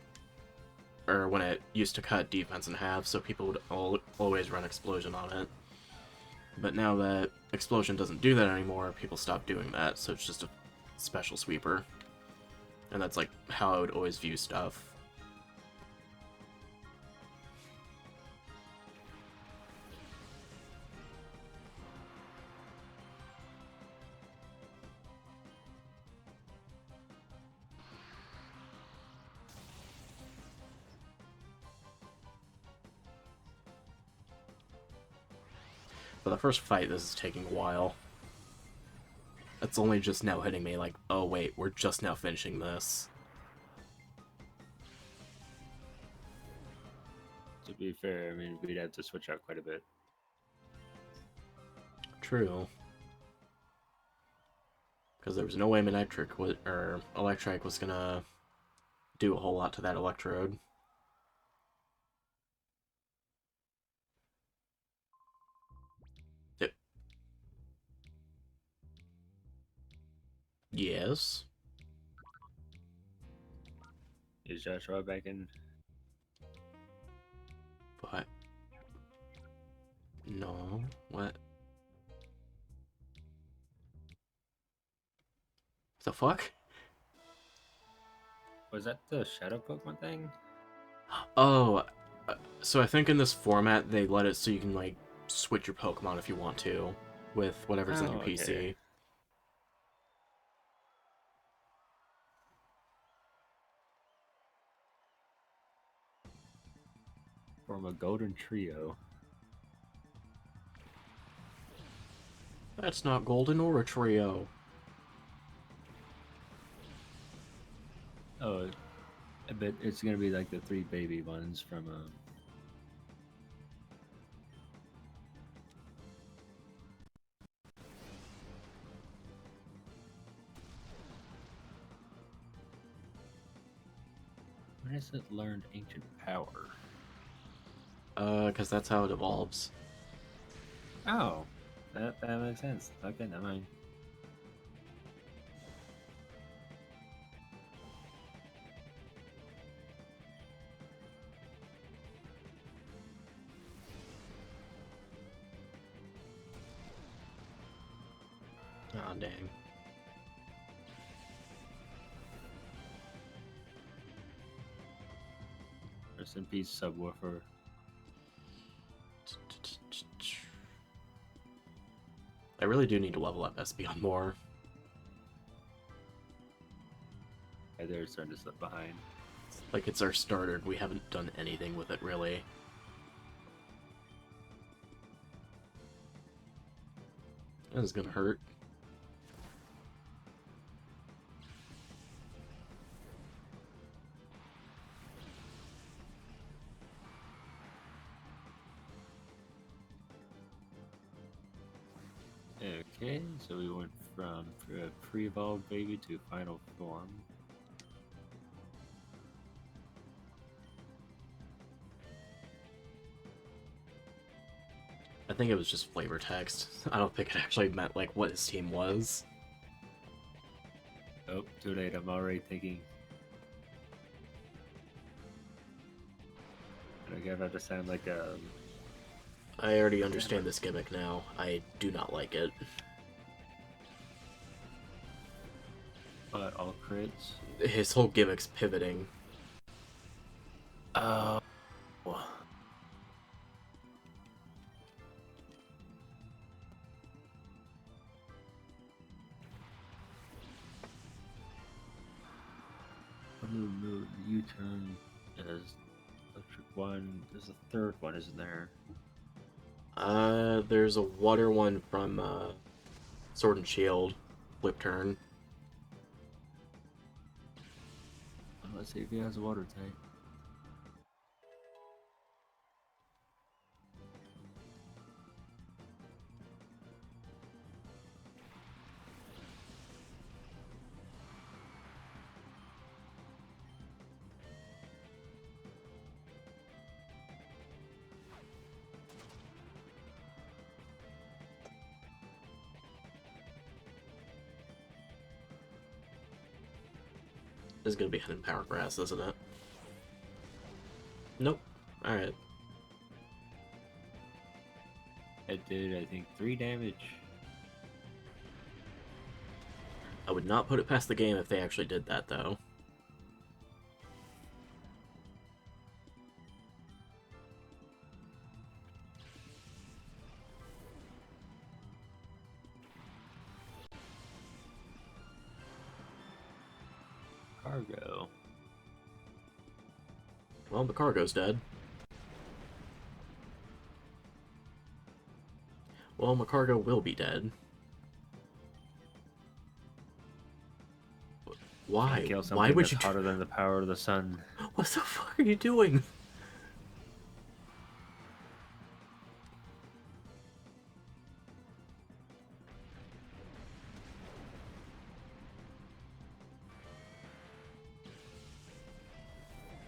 Speaker 1: or when it used to cut defense in half, so people would always run explosion on it. But now that explosion doesn't do that anymore, people stop doing that, so it's just a special sweeper. And that's like how I would always view stuff. For the first fight, this is taking a while. It's only just now hitting me like, oh wait, we're just now finishing this.
Speaker 2: To be fair, I mean, we'd have to switch out quite a bit.
Speaker 1: True. Because there was no way Electric was gonna do a whole lot to that electrode. Yes.
Speaker 2: Is Joshua back in?
Speaker 1: But no, what? The fuck?
Speaker 2: Was that the Shadow Pokemon thing?
Speaker 1: Oh, so I think in this format they let it so you can like switch your Pokemon if you want to with whatever's in your
Speaker 2: Oh,
Speaker 1: PC.
Speaker 2: okay. From a Golden Trio.
Speaker 1: That's not golden or a trio.
Speaker 2: Oh, I bet it's gonna be like the 3 baby ones from when has it learned Ancient Power?
Speaker 1: Because that's how it evolves.
Speaker 2: Oh, that makes sense. Okay, never mind.
Speaker 1: Aw, dang.
Speaker 2: Rest in peace, Subwoofer.
Speaker 1: I really do need to level up Espeon more.
Speaker 2: Yeah, they're starting to slip behind.
Speaker 1: Like, it's our starter, we haven't done anything with it, really. This is gonna hurt.
Speaker 2: Okay, so we went from pre-evolved baby to final form.
Speaker 1: I think it was just flavor text. I don't think it actually meant, like, what his team was.
Speaker 2: Oh, too late. I'm already thinking. I don't care if I just sound like a.
Speaker 1: I already understand this gimmick now. I do not like it.
Speaker 2: But all crits.
Speaker 1: His whole gimmick's pivoting.
Speaker 2: Oh. U-turn is electric one. There's a third one, isn't there?
Speaker 1: There's a water one from, Sword and Shield. Flip turn.
Speaker 2: Let's see if he has a water type.
Speaker 1: This is gonna be Hidden Power Grass, isn't it? Nope. Alright.
Speaker 2: It did, I think, 3 damage.
Speaker 1: I would not put it past the game if they actually did that, though. Well, the cargo's dead. Well, my cargo will be dead. Why?
Speaker 2: Kill
Speaker 1: Why
Speaker 2: something
Speaker 1: would
Speaker 2: that's
Speaker 1: you?
Speaker 2: hotter than the power of the sun.
Speaker 1: What the fuck are you doing?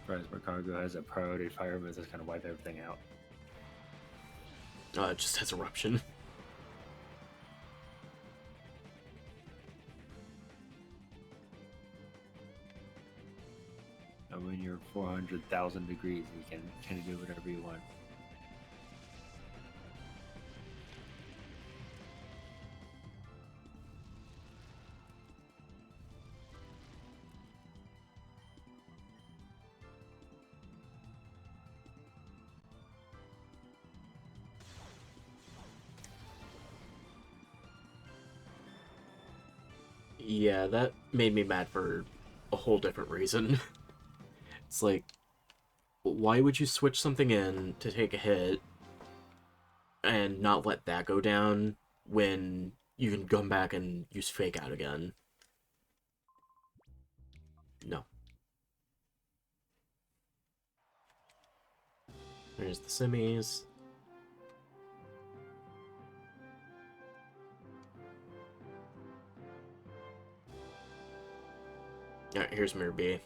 Speaker 2: Whereas my cargo has a priority fire, but that's kind of wipe everything out.
Speaker 1: It just has eruption.
Speaker 2: And when you're 400,000 degrees, you can kind of do whatever you want.
Speaker 1: Yeah, that made me mad for a whole different reason. It's like, why would you switch something in to take a hit and not let that go down when you can come back and use fake out again? No. There's the semis. Alright, here's Mirror B.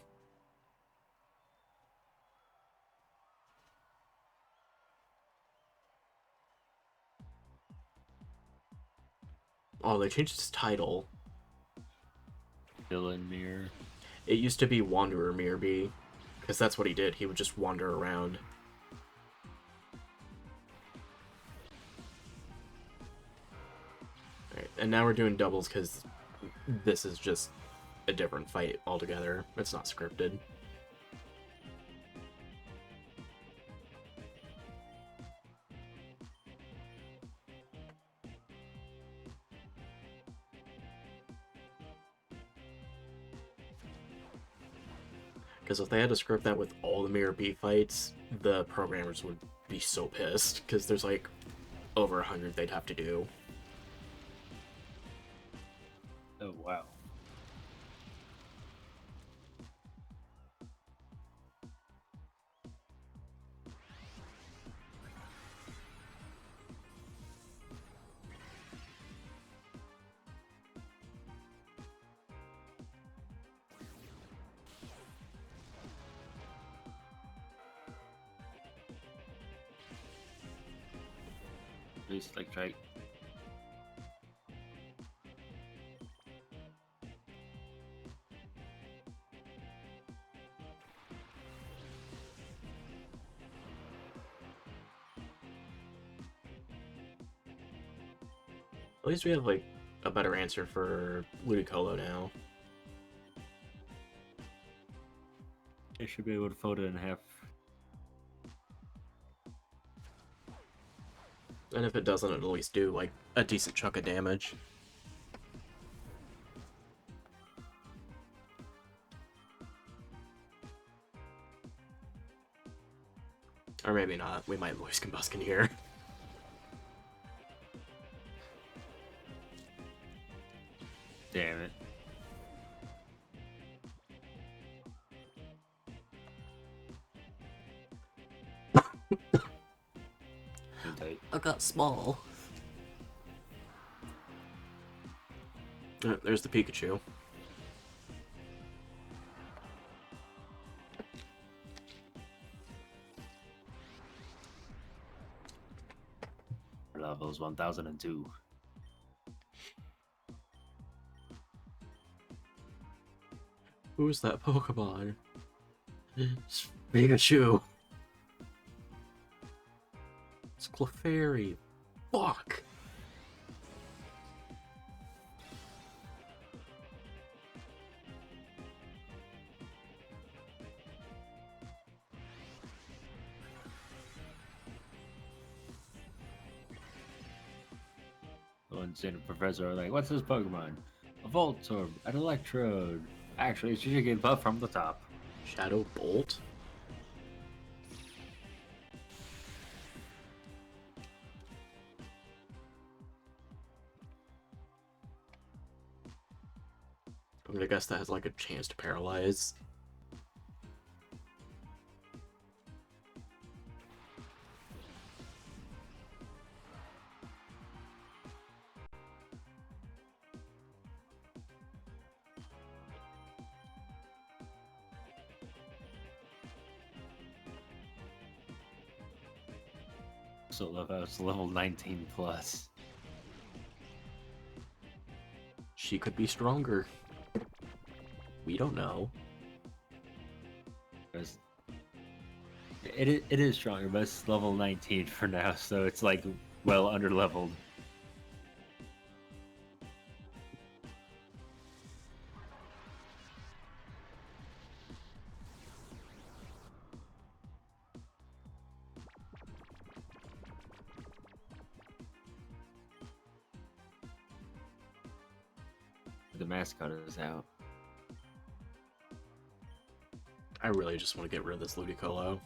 Speaker 1: Oh, they changed its title.
Speaker 2: Villain mirror.
Speaker 1: It used to be Wanderer Mirror B, because that's what he did. He would just wander around. Alright, and now we're doing doubles because this is just a different fight altogether. It's not scripted. Because if they had to script that with all the Mirror B fights, the programmers would be so pissed, because there's like over 100 they'd have to do.
Speaker 2: Oh, wow. Please, like, try.
Speaker 1: At least we have like a better answer for Ludicolo now.
Speaker 2: I should be able to fold it in half.
Speaker 1: And if it doesn't, it'll at least do like a decent chunk of damage. Or maybe not. We might lose Combustion here.
Speaker 2: Damn it. Too tight.
Speaker 1: I got small. There's the Pikachu.
Speaker 2: Levels 1002.
Speaker 1: Who's that Pokemon? It's Pikachu. It's Clefairy. Fuck.
Speaker 2: One seeing a professor like, what's this Pokemon? A Voltorb, an Electrode. Actually, she should get buffed from the top.
Speaker 1: Shadow Bolt? I'm gonna guess that has like a chance to paralyze.
Speaker 2: So love how it's level 19 plus.
Speaker 1: She could be stronger. We don't know.
Speaker 2: Because it is stronger, but it's level 19 for now, so it's like well under leveled. The mascot is out.
Speaker 1: I really just want to get rid of this Ludicolo.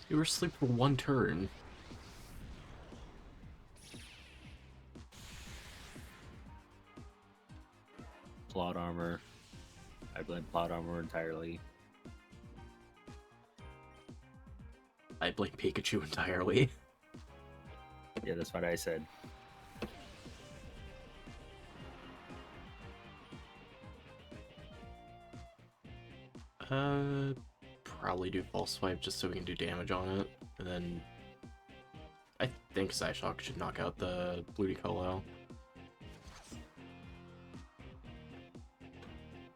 Speaker 1: You were asleep for one turn.
Speaker 2: Plot armor. I blame plot armor entirely.
Speaker 1: I blame Pikachu entirely.
Speaker 2: Yeah, that's what I said.
Speaker 1: Probably do False Swipe just so we can do damage on it. And then I think Psyshock should knock out the Ludicolo.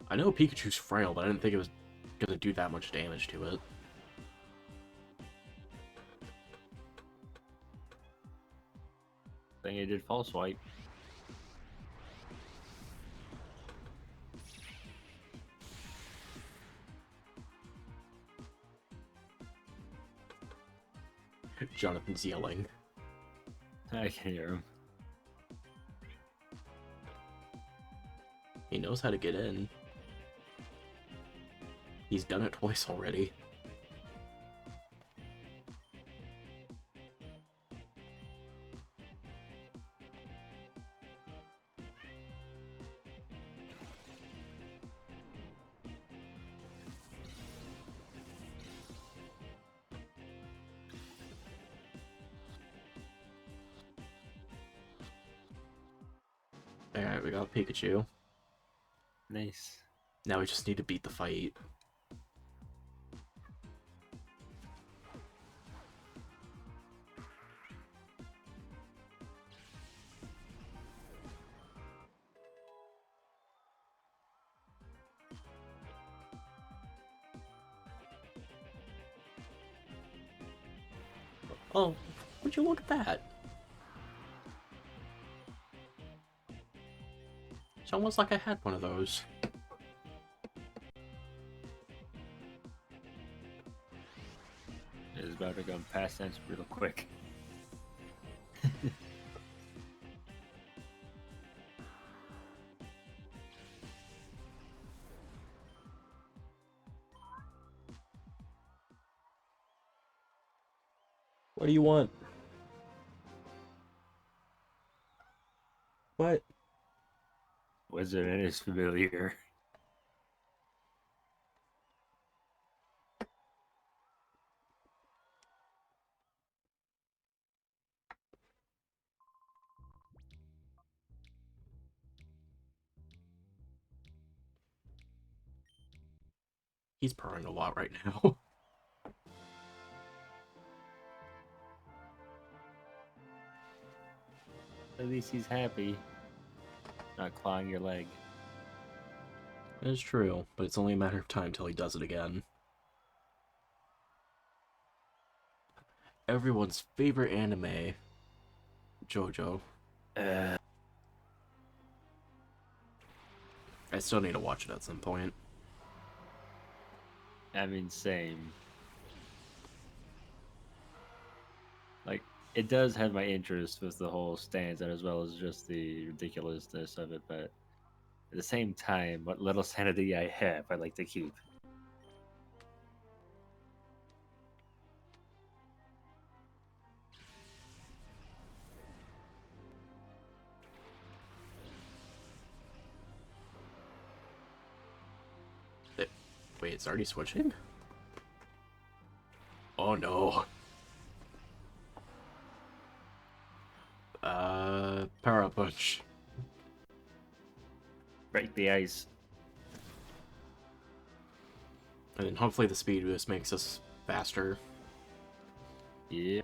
Speaker 1: I know Pikachu's frail, but I didn't think it was gonna do that much damage to it.
Speaker 2: I think it did false swipe.
Speaker 1: Jonathan's yelling.
Speaker 2: I can hear him.
Speaker 1: He knows how to get in. He's done it twice already. Alright, we got Pikachu.
Speaker 2: Nice.
Speaker 1: Now we just need to beat the fight. Oh, would you look at that? It's almost like I had one of those.
Speaker 2: It's about to go past tense real quick.
Speaker 1: What do you want? What?
Speaker 2: Wizard and his familiar.
Speaker 1: He's purring a lot right now.
Speaker 2: At least he's happy. Not clawing your leg.
Speaker 1: It's true, but it's only a matter of time till he does it again. Everyone's favorite anime, JoJo. I still need to watch it at some point.
Speaker 2: I mean, same. Like, it does have my interest with the whole stanza as well as just the ridiculousness of it, but at the same time, what little sanity I have, I like to keep.
Speaker 1: Wait, it's already switching? Oh no. Power up punch.
Speaker 2: Break the ice.
Speaker 1: And then hopefully the speed boost makes us faster.
Speaker 2: Yeah.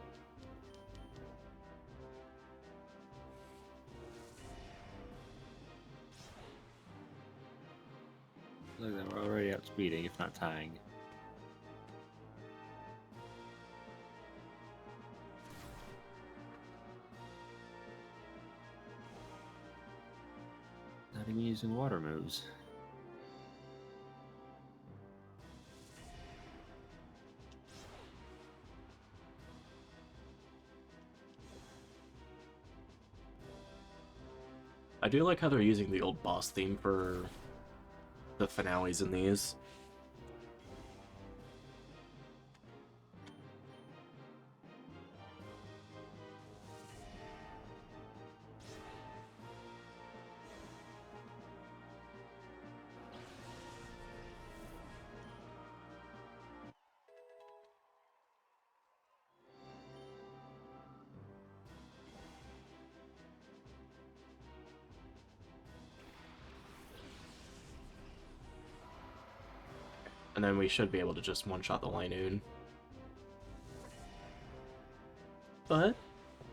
Speaker 2: Look, we're already outspeeding, if not tying. Not even using water moves.
Speaker 1: I do like how they're using the old boss theme for the finales in these. And then we should be able to just one-shot the Linoon. But,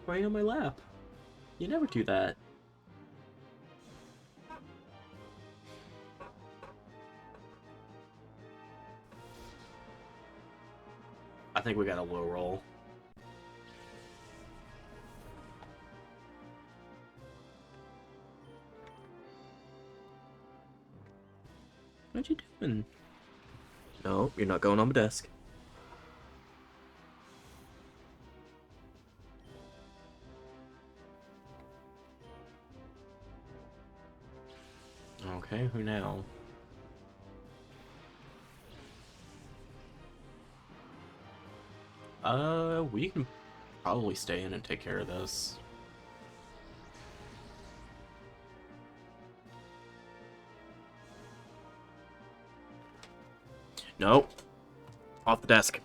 Speaker 1: right on my lap. You never do that. I think we got a low roll. What you doing? No, you're not going on my desk. Okay, who now? We can probably stay in and take care of this. Nope. Off the desk.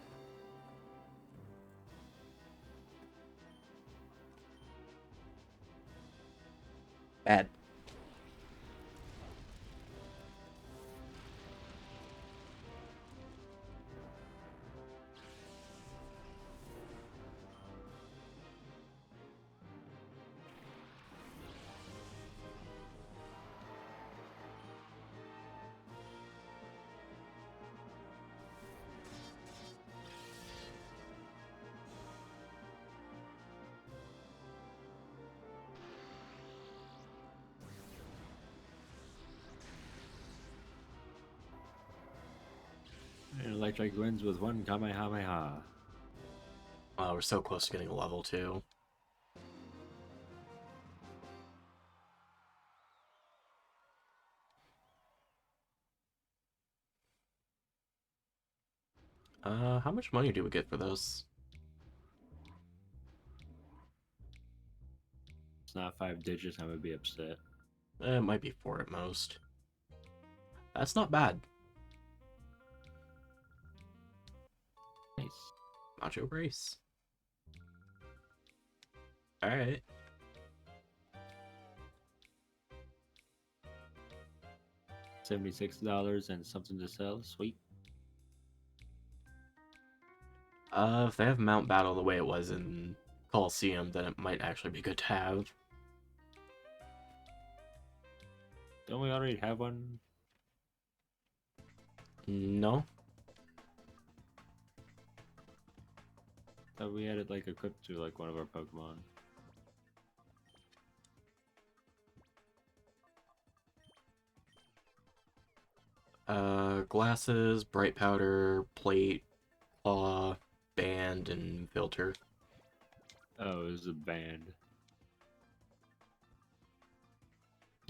Speaker 1: Bad.
Speaker 2: And Electric wins with one Kamehameha.
Speaker 1: Oh, we're so close to getting a level 2. How much money do we get for this?
Speaker 2: It's not 5 digits, I would be upset.
Speaker 1: It might be 4 at most. That's not bad.
Speaker 2: Nice.
Speaker 1: Macho Brace. Alright.
Speaker 2: $76 and something to sell. Sweet.
Speaker 1: If they have Mount Battle the way it was in Coliseum, then it might actually be good to have.
Speaker 2: Don't we already have one?
Speaker 1: No?
Speaker 2: Thought we had it like equipped to like one of our Pokemon.
Speaker 1: Glasses, bright powder, plate, claw, band, and filter.
Speaker 2: Oh, it was a band.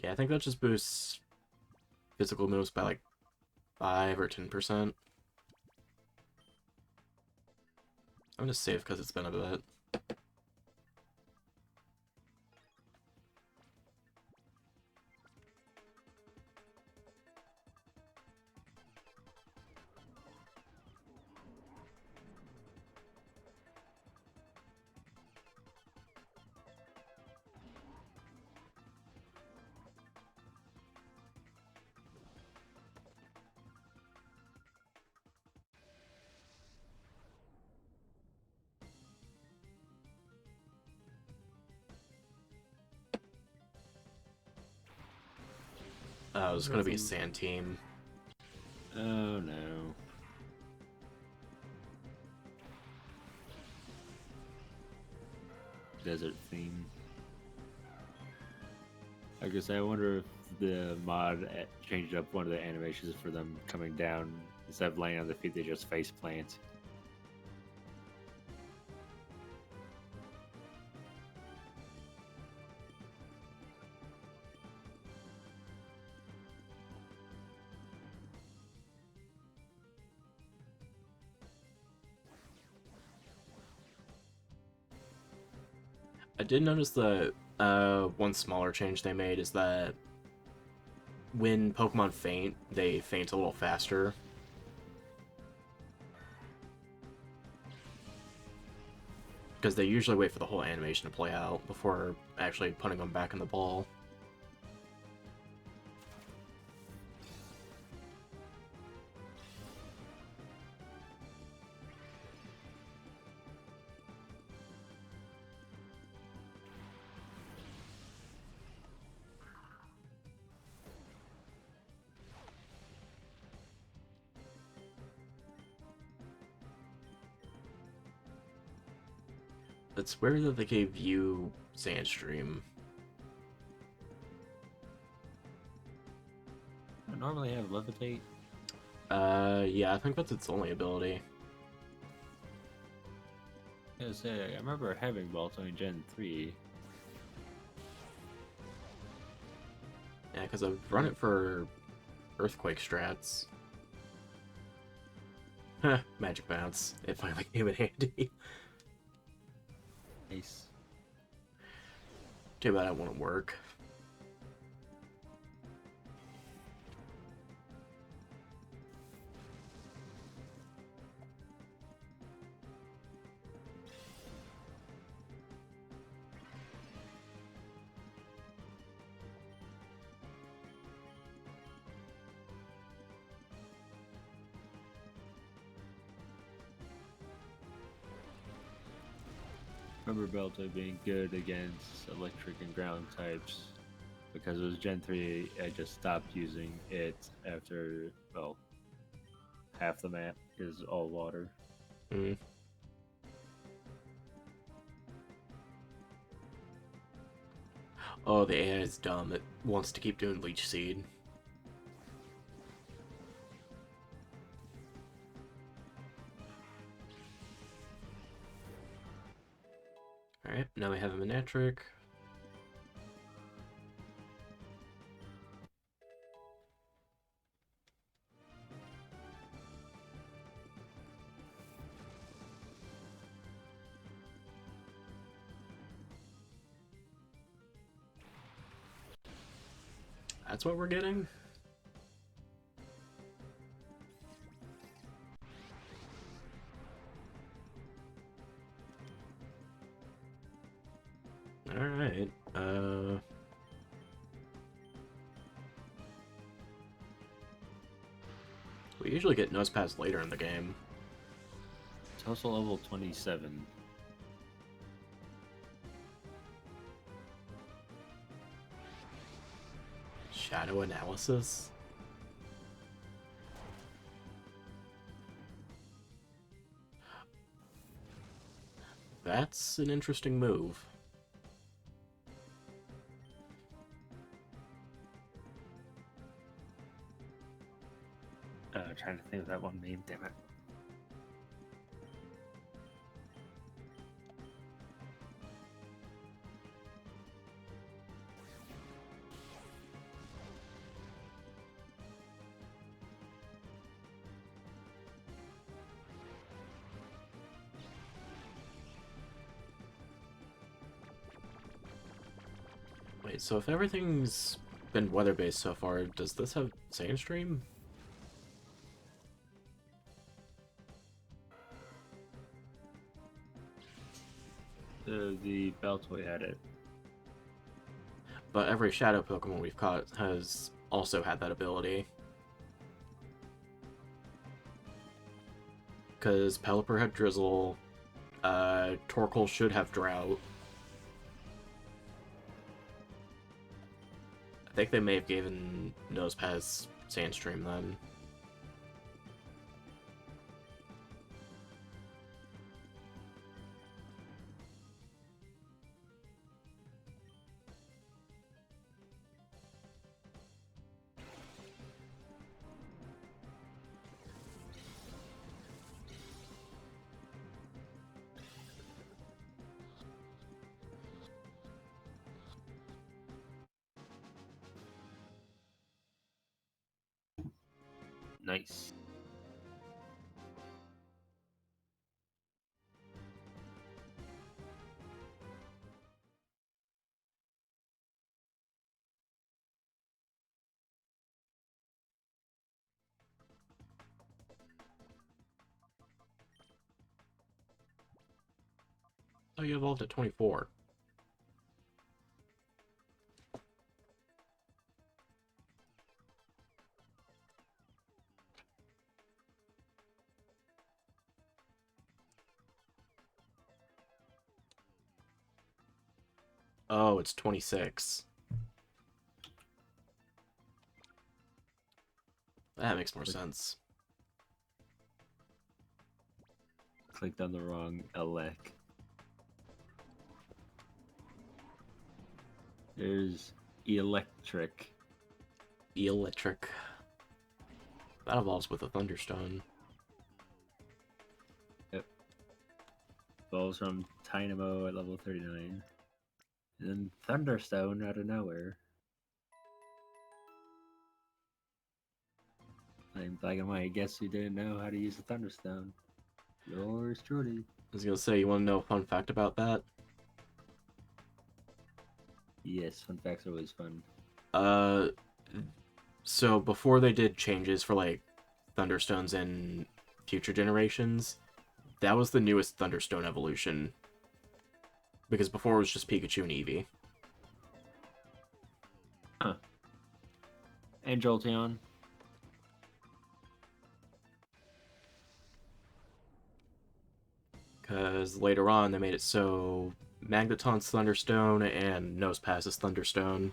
Speaker 1: Yeah, I think that just boosts physical moves by like 5 or 10%. I'm just safe because it's been a bit. It's gonna be a sand team.
Speaker 2: Oh no. Desert theme. I guess I wonder if the mod changed up one of the animations for them coming down. Instead of laying on their feet, they just face plant.
Speaker 1: I did notice that one smaller change they made is that when Pokemon faint, they faint a little faster. Because they usually wait for the whole animation to play out before actually putting them back in the ball. It's weird that they gave you Sandstream.
Speaker 2: I normally have levitate.
Speaker 1: Yeah, I think that's its only ability.
Speaker 2: I remember having Bolt on Gen 3.
Speaker 1: Yeah, because I've run it for Earthquake strats. Huh, Magic Bounce. It finally came in handy.
Speaker 2: Nice.
Speaker 1: Too bad it won't work.
Speaker 2: Remember Belto being good against electric and ground types. Because it was Gen 3, I just stopped using it after, well, half the map is all water.
Speaker 1: Mm. Oh, the AI is dumb. It wants to keep doing Leech Seed. Alright, now we have a Manectric. That's what we're getting? Alright, we usually get Nosepass later in the game.
Speaker 2: It's also level 27.
Speaker 1: Shadow Analysis? That's an interesting move.
Speaker 2: trying to think of that one meme, damn it.
Speaker 1: Wait, so if everything's been weather-based so far, does this have Sandstream?
Speaker 2: The Beltoy had it.
Speaker 1: But every Shadow Pokemon we've caught has also had that ability. Because Pelipper had Drizzle, Torkoal should have Drought. I think they may have given Nosepass Sandstream then.
Speaker 2: Nice.
Speaker 1: Oh, you evolved at 24. Oh, it's 26. That makes more sense.
Speaker 2: Clicked on the wrong elec. There's electric.
Speaker 1: Electric. That evolves with a Thunderstone.
Speaker 2: Yep. Evolves from Dynamo at level 39. And then Thunderstone out of nowhere. I'm black and white. Guess who didn't know how to use a Thunderstone? Yours truly.
Speaker 1: I was gonna say, you want to know a fun fact about that?
Speaker 2: Yes, fun facts are always fun.
Speaker 1: So before they did changes for, like, Thunderstones in future generations, that was the newest Thunderstone evolution. Because before it was just Pikachu and Eevee.
Speaker 2: Huh. And Jolteon.
Speaker 1: Because later on, they made it so Magneton's Thunderstone and Nosepass's Thunderstone.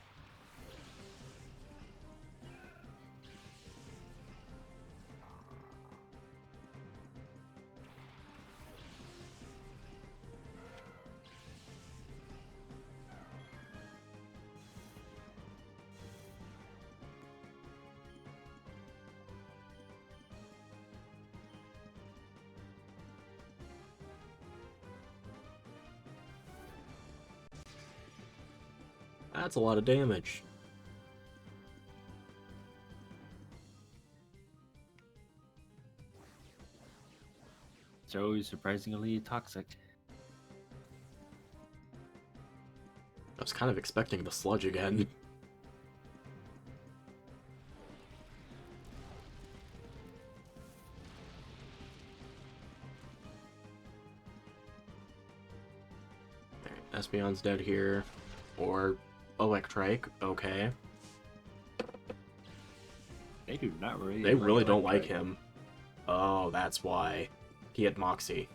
Speaker 1: That's a lot of damage.
Speaker 2: It's always surprisingly toxic.
Speaker 1: I was kind of expecting the Sludge again. Espeon's dead here. Or Electrike, okay.
Speaker 2: They do not really.
Speaker 1: They really don't
Speaker 2: Electrike.
Speaker 1: like him. Oh, that's why. He had Moxie.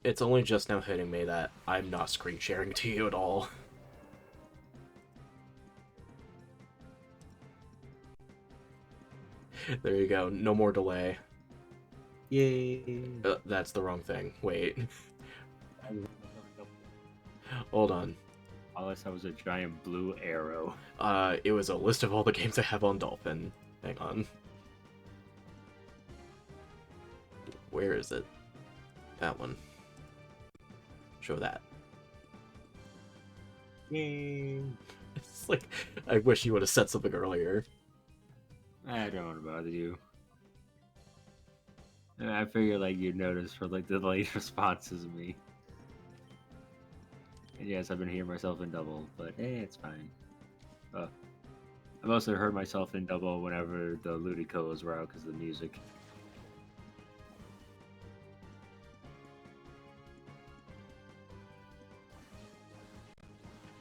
Speaker 1: It's only just now hitting me that I'm not screen sharing to you at all. There you go. No more delay.
Speaker 2: Yay!
Speaker 1: That's the wrong thing. Wait. Hold on.
Speaker 2: All I saw was a giant blue arrow.
Speaker 1: It was a list of all the games I have on Dolphin. Hang on. Where is it? That one. Show that.
Speaker 2: Game.
Speaker 1: It's like, I wish you would have said something earlier.
Speaker 2: I don't want to bother you. And I figure like you'd notice for like the late responses of me. And yes, I've been hearing myself in double, but hey, it's fine. I've also heard myself in double whenever the Ludicos were out because of the music.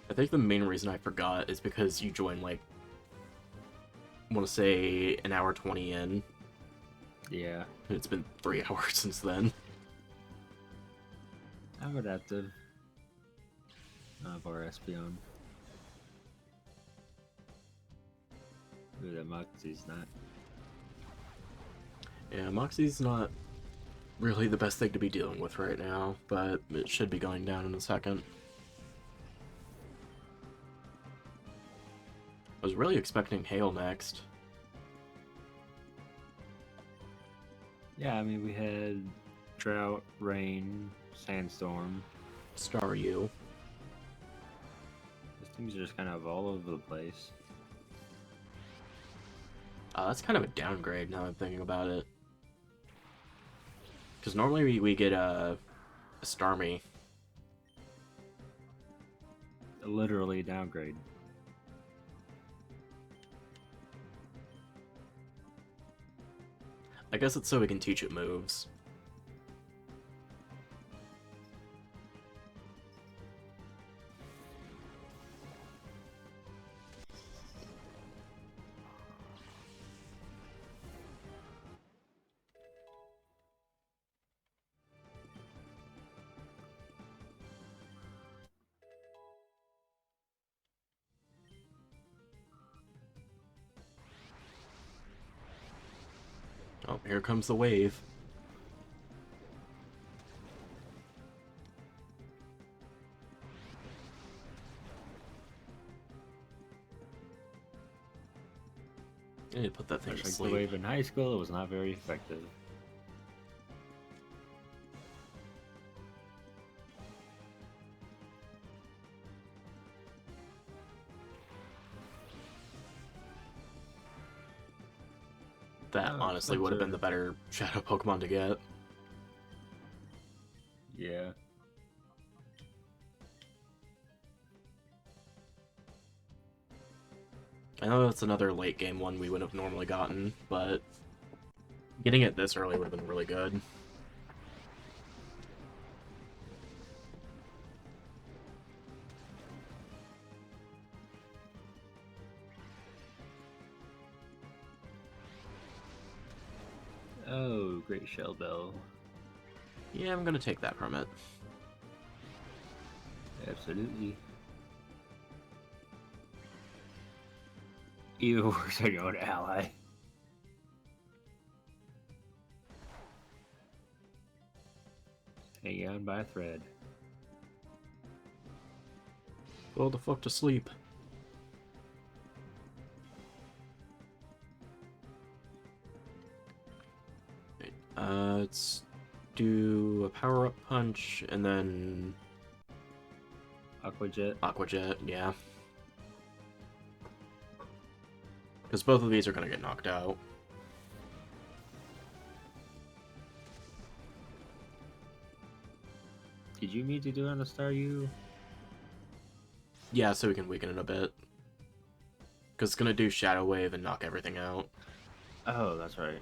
Speaker 1: I think the main reason I forgot is because you joined, like, I want to say an hour 20 in.
Speaker 2: Yeah,
Speaker 1: It's been 3 hours since then.
Speaker 2: I'm adaptive. Of our Espeon. Ooh, that Moxie's not.
Speaker 1: Yeah, Moxie's not really the best thing to be dealing with right now, but it should be going down in a second. I was really expecting Gale next.
Speaker 2: Yeah, I mean, we had drought, rain, sandstorm.
Speaker 1: Staryu.
Speaker 2: These things are just kind of all over the place.
Speaker 1: That's kind of a downgrade now I'm thinking about it. Because normally we get a Starmie.
Speaker 2: Literally a downgrade.
Speaker 1: I guess it's so we can teach it moves. Oh, here comes the wave. I need to put that thing
Speaker 2: Much
Speaker 1: to
Speaker 2: like the
Speaker 1: sleep.
Speaker 2: wave in high school, it was not very effective.
Speaker 1: That
Speaker 2: Oh,
Speaker 1: honestly would have been the better shadow Pokemon to get.
Speaker 2: Yeah.
Speaker 1: I know that's another late game one we would have normally gotten, but getting it this early would have been really good.
Speaker 2: Oh, Great Shell Bell.
Speaker 1: Yeah, I'm gonna take that from it.
Speaker 2: Absolutely. Even worse, I go to Ally. Hang on by a thread.
Speaker 1: Go the fuck to sleep. Let's do a power-up punch, and then...
Speaker 2: Aqua Jet.
Speaker 1: Aqua Jet, yeah. Because both of these are gonna get knocked out.
Speaker 2: Did you mean to do it on the Staryu?
Speaker 1: Yeah, so we can weaken it a bit. Because it's gonna do Shadow Wave and knock everything out.
Speaker 2: Oh, that's right.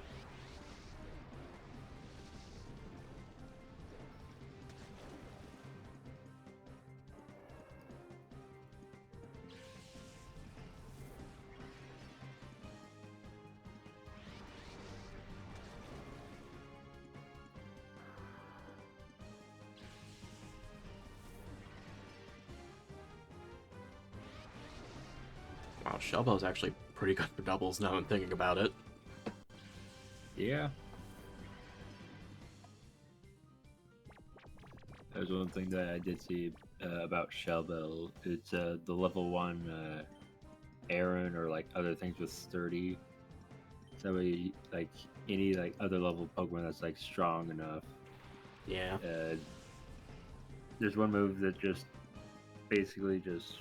Speaker 1: Wow, Shell Bell's actually pretty good for doubles now I'm thinking about it.
Speaker 2: Yeah. That was one thing that I did see about Shell Bell. It's the level 1 Aaron or like other things with sturdy. So we like any like other level Pokemon that's like strong enough.
Speaker 1: Yeah.
Speaker 2: There's one move that just basically just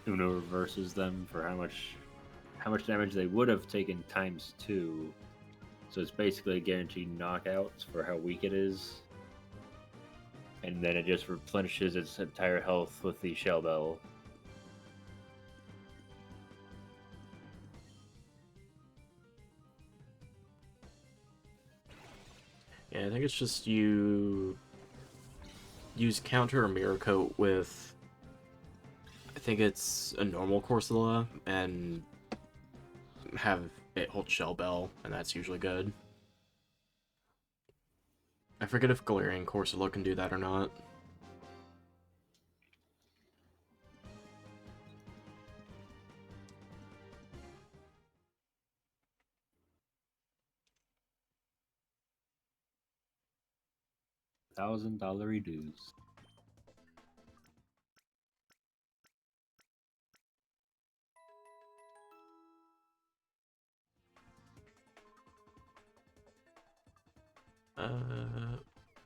Speaker 2: Uno reverses them for how much damage they would have taken times 2. So it's basically guaranteed knockouts for how weak it is. And then it just replenishes its entire health with the Shell Bell.
Speaker 1: Yeah, I think it's just you use counter or mirror coat with, I think it's a normal Corsola, and have it hold Shell Bell, and that's usually good. I forget if Galarian Corsola can do that or not.
Speaker 2: $1,000 dues.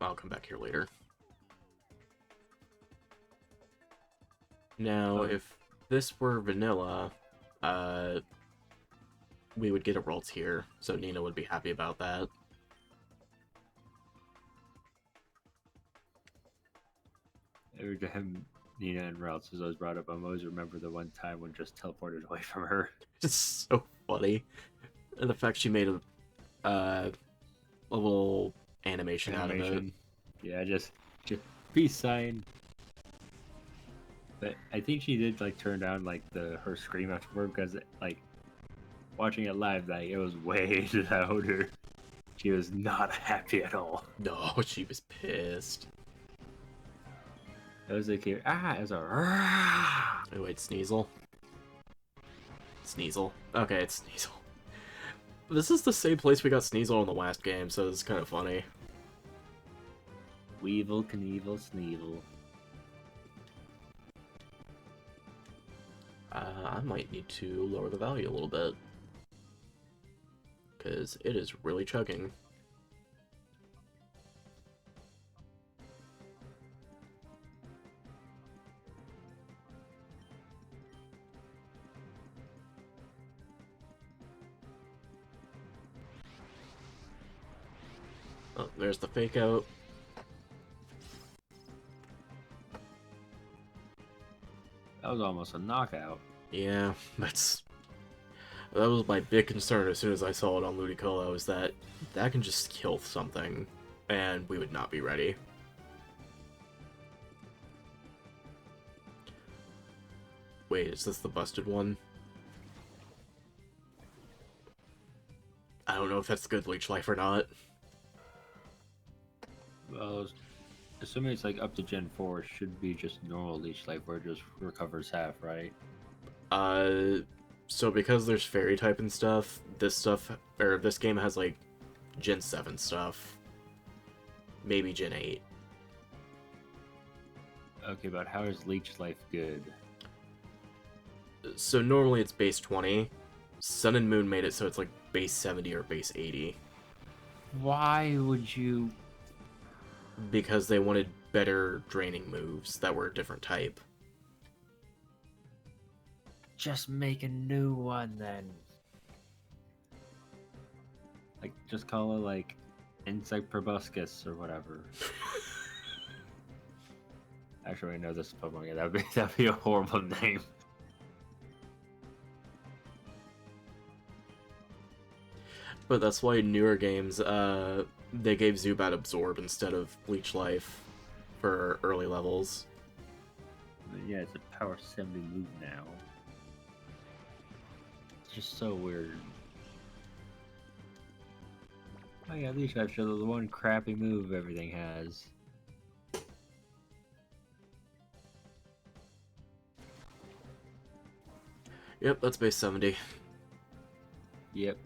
Speaker 1: I'll come back here later. Now, if this were vanilla, we would get a Ralts here, so Nina would be happy about that.
Speaker 2: Every time Nina and Routes is always brought up, I always remember the one time when just teleported away from her.
Speaker 1: It's so funny. And the fact she made a little animation out of it.
Speaker 2: Yeah, just peace sign. But I think she did like turn down like her scream afterward because like watching it live, like it was way louder. She was not happy at all.
Speaker 1: No, she was pissed.
Speaker 2: It was like it was a.
Speaker 1: Oh wait, Sneasel. Sneasel. Okay, it's Sneasel. This is the same place we got Sneasel in the last game, so it's kind of funny.
Speaker 2: Weevil, Knievel, Sneasel.
Speaker 1: I might need to lower the value a little bit. Because it is really chugging. Oh, there's the fake out.
Speaker 2: That was almost a knockout.
Speaker 1: Yeah, that was my big concern as soon as I saw it on Ludicolo, is that can just kill something, and we would not be ready. Wait, is this the busted one? I don't know if that's good Leech Life or not.
Speaker 2: Well, assuming it's like up to Gen 4, it should be just normal Leech Life where it just recovers half, right?
Speaker 1: So because there's fairy type and stuff, this game has like Gen 7 stuff. Maybe Gen 8.
Speaker 2: Okay, but how is Leech Life good?
Speaker 1: So normally it's base 20. Sun and Moon made it so it's like base 70 or base 80.
Speaker 2: Why would you...
Speaker 1: Because they wanted better draining moves that were a different type.
Speaker 2: Just make a new one then. Like, just call it like Insect Proboscis or whatever. Actually, I know this is Pokemon. Yeah, that'd be a horrible name.
Speaker 1: But that's why newer games, they gave Zubat Absorb instead of Leech Life for early levels.
Speaker 2: But yeah, it's a power 70 move now. It's just so weird. Oh yeah, Leech Life shows the one crappy move everything has.
Speaker 1: Yep, that's base 70.
Speaker 2: Yep.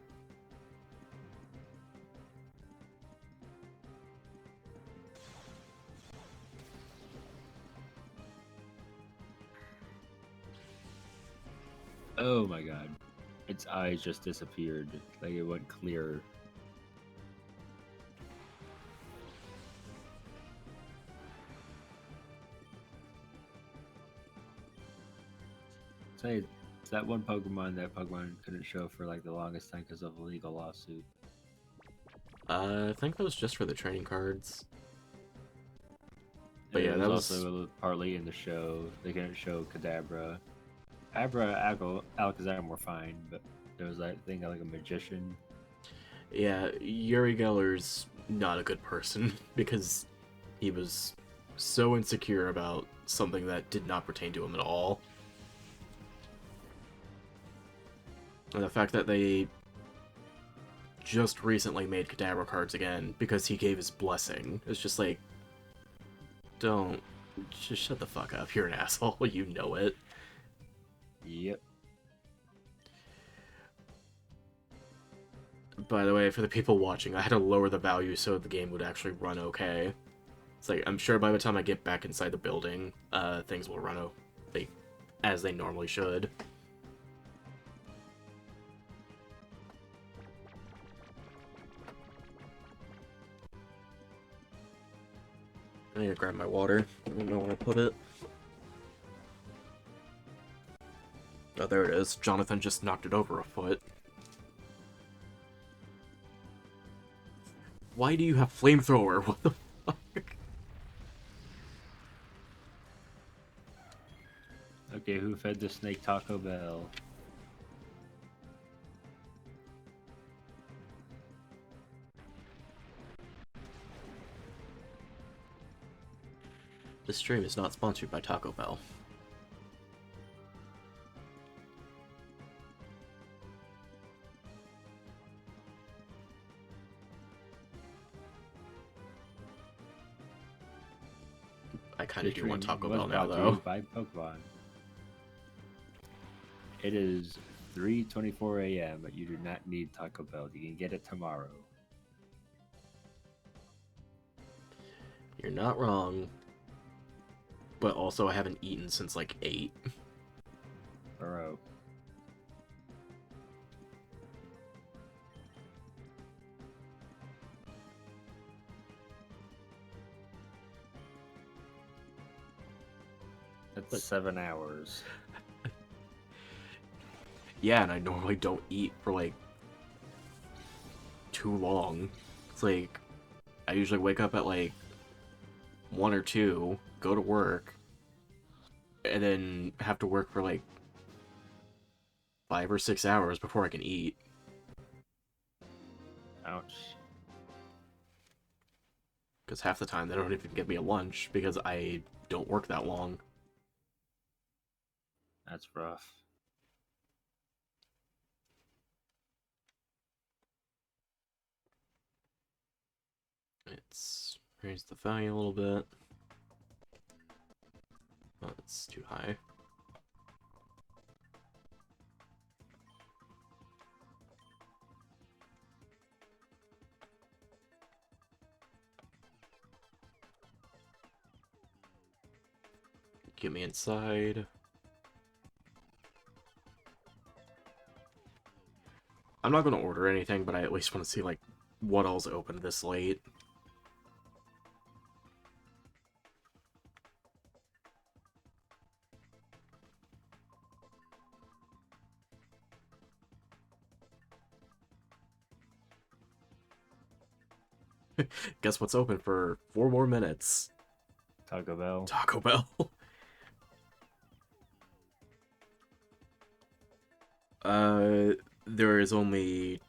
Speaker 2: Oh my god. Its eyes just disappeared. Like it went clear. Say, it's that one Pokemon that Pokemon couldn't show for like the longest time because of a legal lawsuit.
Speaker 1: I think that was just for the training cards. But
Speaker 2: It
Speaker 1: yeah,
Speaker 2: was
Speaker 1: that was
Speaker 2: also partly in the show. They couldn't show Kadabra. Alakazam were fine, but there was that thing like a magician.
Speaker 1: yeah. Yuri Geller's not a good person because he was so insecure about something that did not pertain to him at all. And the fact that they just recently made Kadabra cards again because he gave his blessing is just like, don't. Just shut the fuck up. You're an asshole. You know it.
Speaker 2: Yep.
Speaker 1: By the way, for the people watching, I had to lower the value so the game would actually run okay. It's like, I'm sure by the time I get back inside the building, things will run as they normally should. I need to grab my water. I don't know where I put it. Oh, there it is. Jonathan just knocked it over a foot. Why do you have flamethrower? What the fuck?
Speaker 2: Okay, who fed the snake Taco Bell?
Speaker 1: This stream is not sponsored by Taco Bell. I kind of do want Taco Bell now, though.
Speaker 2: By Pokemon. It is 3:24 a.m., but you do not need Taco Bell. You can get it tomorrow.
Speaker 1: You're not wrong. But also, I haven't eaten since like 8.
Speaker 2: Bro. That's 7 hours.
Speaker 1: Yeah, and I normally don't eat for like too long. It's like I usually wake up at like 1 or 2, go to work, and then have to work for like 5 or 6 hours before I can eat.
Speaker 2: Ouch.
Speaker 1: Because half the time they don't even give me a lunch because I don't work that long.
Speaker 2: That's rough.
Speaker 1: Let's raise the value a little bit. Oh, it's too high. Get me inside. I'm not going to order anything, but I at least want to see, like, what all's open this late. Guess what's open for 4 more minutes?
Speaker 2: Taco Bell.
Speaker 1: Taco Bell. There is only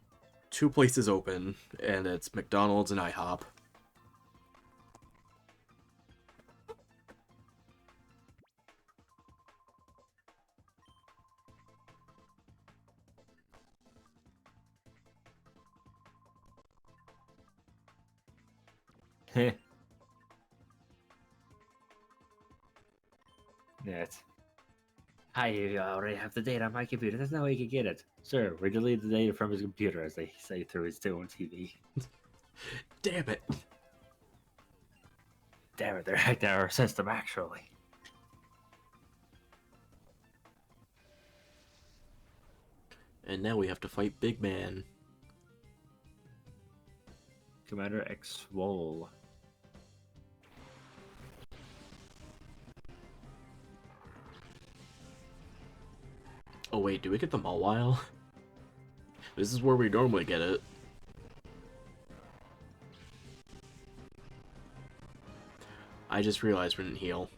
Speaker 1: 2 places open, and it's McDonald's and IHOP.
Speaker 2: Heh. Net. Hi, you already have the data on my computer. There's no way you can get it. Sir, we deleted the data from his computer, as they say through his own TV.
Speaker 1: Damn it.
Speaker 2: Damn it, they're hacked our system, actually.
Speaker 1: And now we have to fight Big Man.
Speaker 2: Commander X Swole.
Speaker 1: Oh wait, do we get the Mawile? This is where we normally get it. I just realized we didn't heal.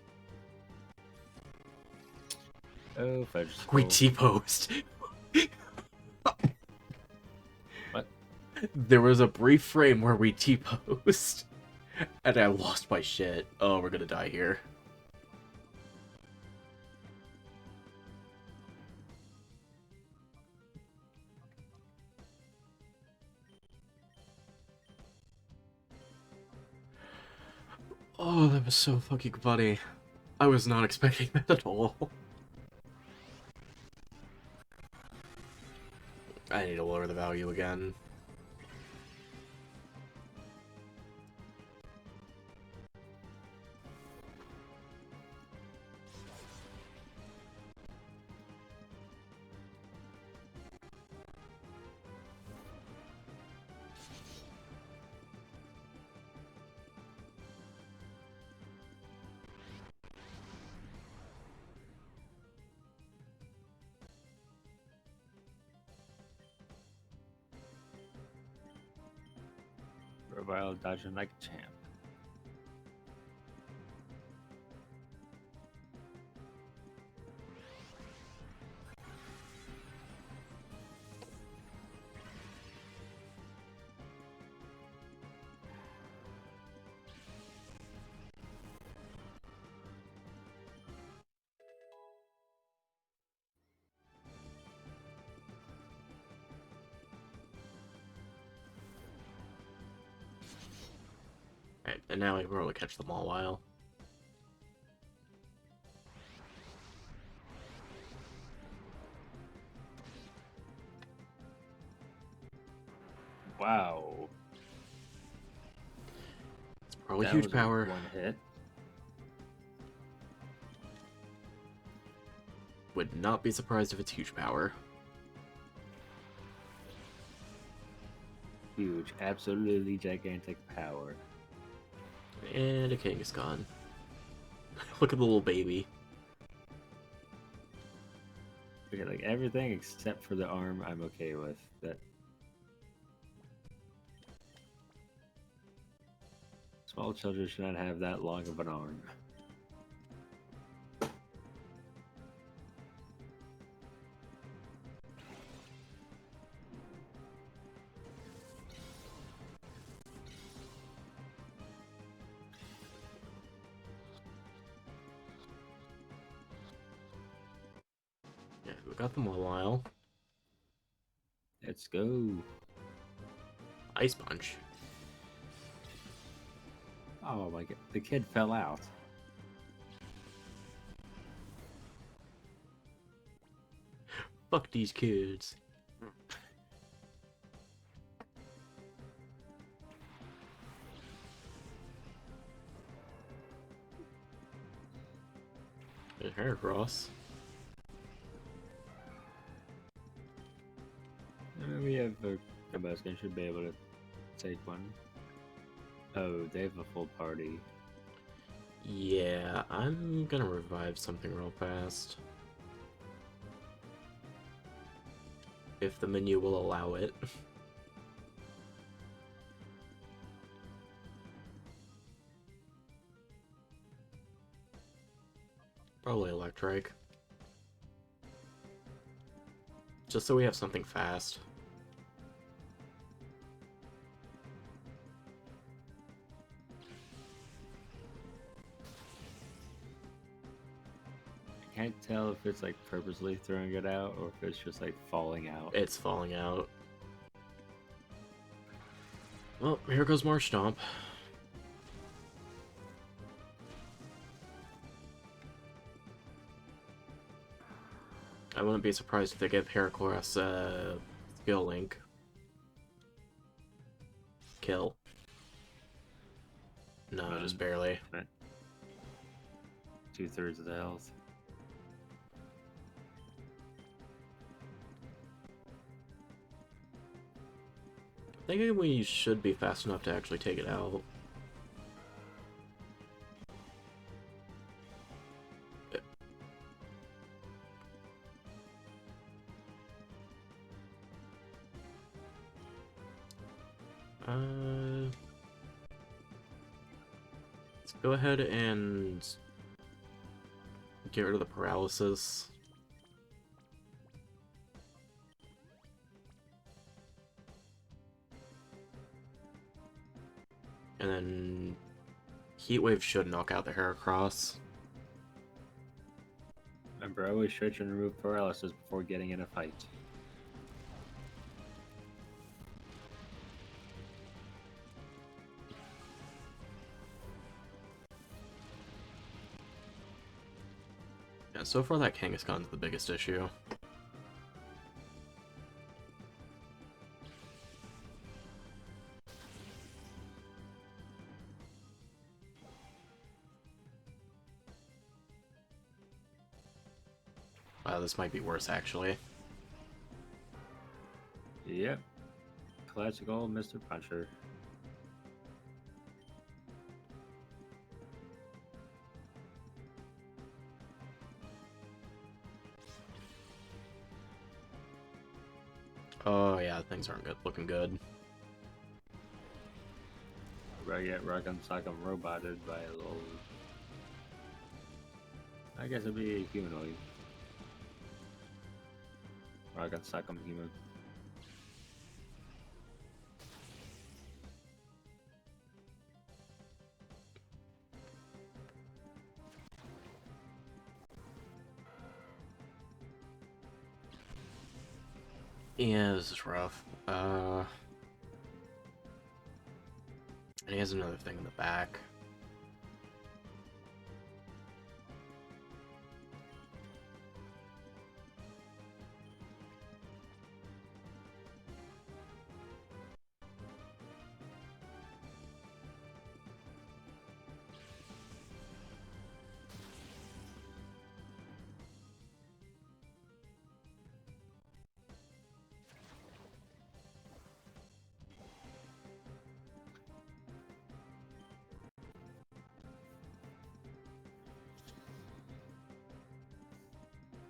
Speaker 2: Oh, fudge
Speaker 1: We
Speaker 2: skull.
Speaker 1: T-posed.
Speaker 2: What?
Speaker 1: There was a brief frame where we T-posed. And I lost my shit. Oh, we're gonna die here. Oh, that was so fucking funny. I was not expecting that at all. I need to lower the value again.
Speaker 2: Revile dodging like a champ.
Speaker 1: Right, and now we're able to catch the Mawile.
Speaker 2: Wow.
Speaker 1: It's probably
Speaker 2: That
Speaker 1: huge
Speaker 2: was a
Speaker 1: power.
Speaker 2: One hit.
Speaker 1: Would not be surprised if it's huge power.
Speaker 2: Huge. Absolutely gigantic power.
Speaker 1: And a king is gone. Look at the little baby.
Speaker 2: Okay, like everything except for the arm I'm okay with. That small children should not have that long of an arm.
Speaker 1: Yeah, we got the Mawile.
Speaker 2: Let's go.
Speaker 1: Ice Punch.
Speaker 2: Oh my god, the kid fell out.
Speaker 1: Fuck these kids. And Heracross.
Speaker 2: We have a Tabascan should be able to take one. Oh, they have a full party.
Speaker 1: Yeah, I'm gonna revive something real fast. If the menu will allow it. Probably Electric. Just so we have something fast.
Speaker 2: I can't tell if it's like purposely throwing it out or if it's just like falling out.
Speaker 1: It's falling out. Well, here goes Marsh Stomp. I wouldn't be surprised if they give Heracross a skill link. Kill. No, just barely.
Speaker 2: 2/3 of the health.
Speaker 1: Thinking we should be fast enough to actually take it out. Let's go ahead and get rid of the paralysis. And then Heat Wave should knock out the Heracross.
Speaker 2: Remember, always switch and remove paralysis before getting in a fight.
Speaker 1: Yeah, so far that Kangaskhan's the biggest issue. Wow, this might be worse actually.
Speaker 2: Yep. Classic old Mr. Puncher.
Speaker 1: Oh yeah, things aren't good, looking good.
Speaker 2: Right, yeah, Rock'em Sock'em roboted by a little. I guess it'd be a humanoid. Rock'em Sock'em human.
Speaker 1: Yeah, this is rough. And he has another thing in the back.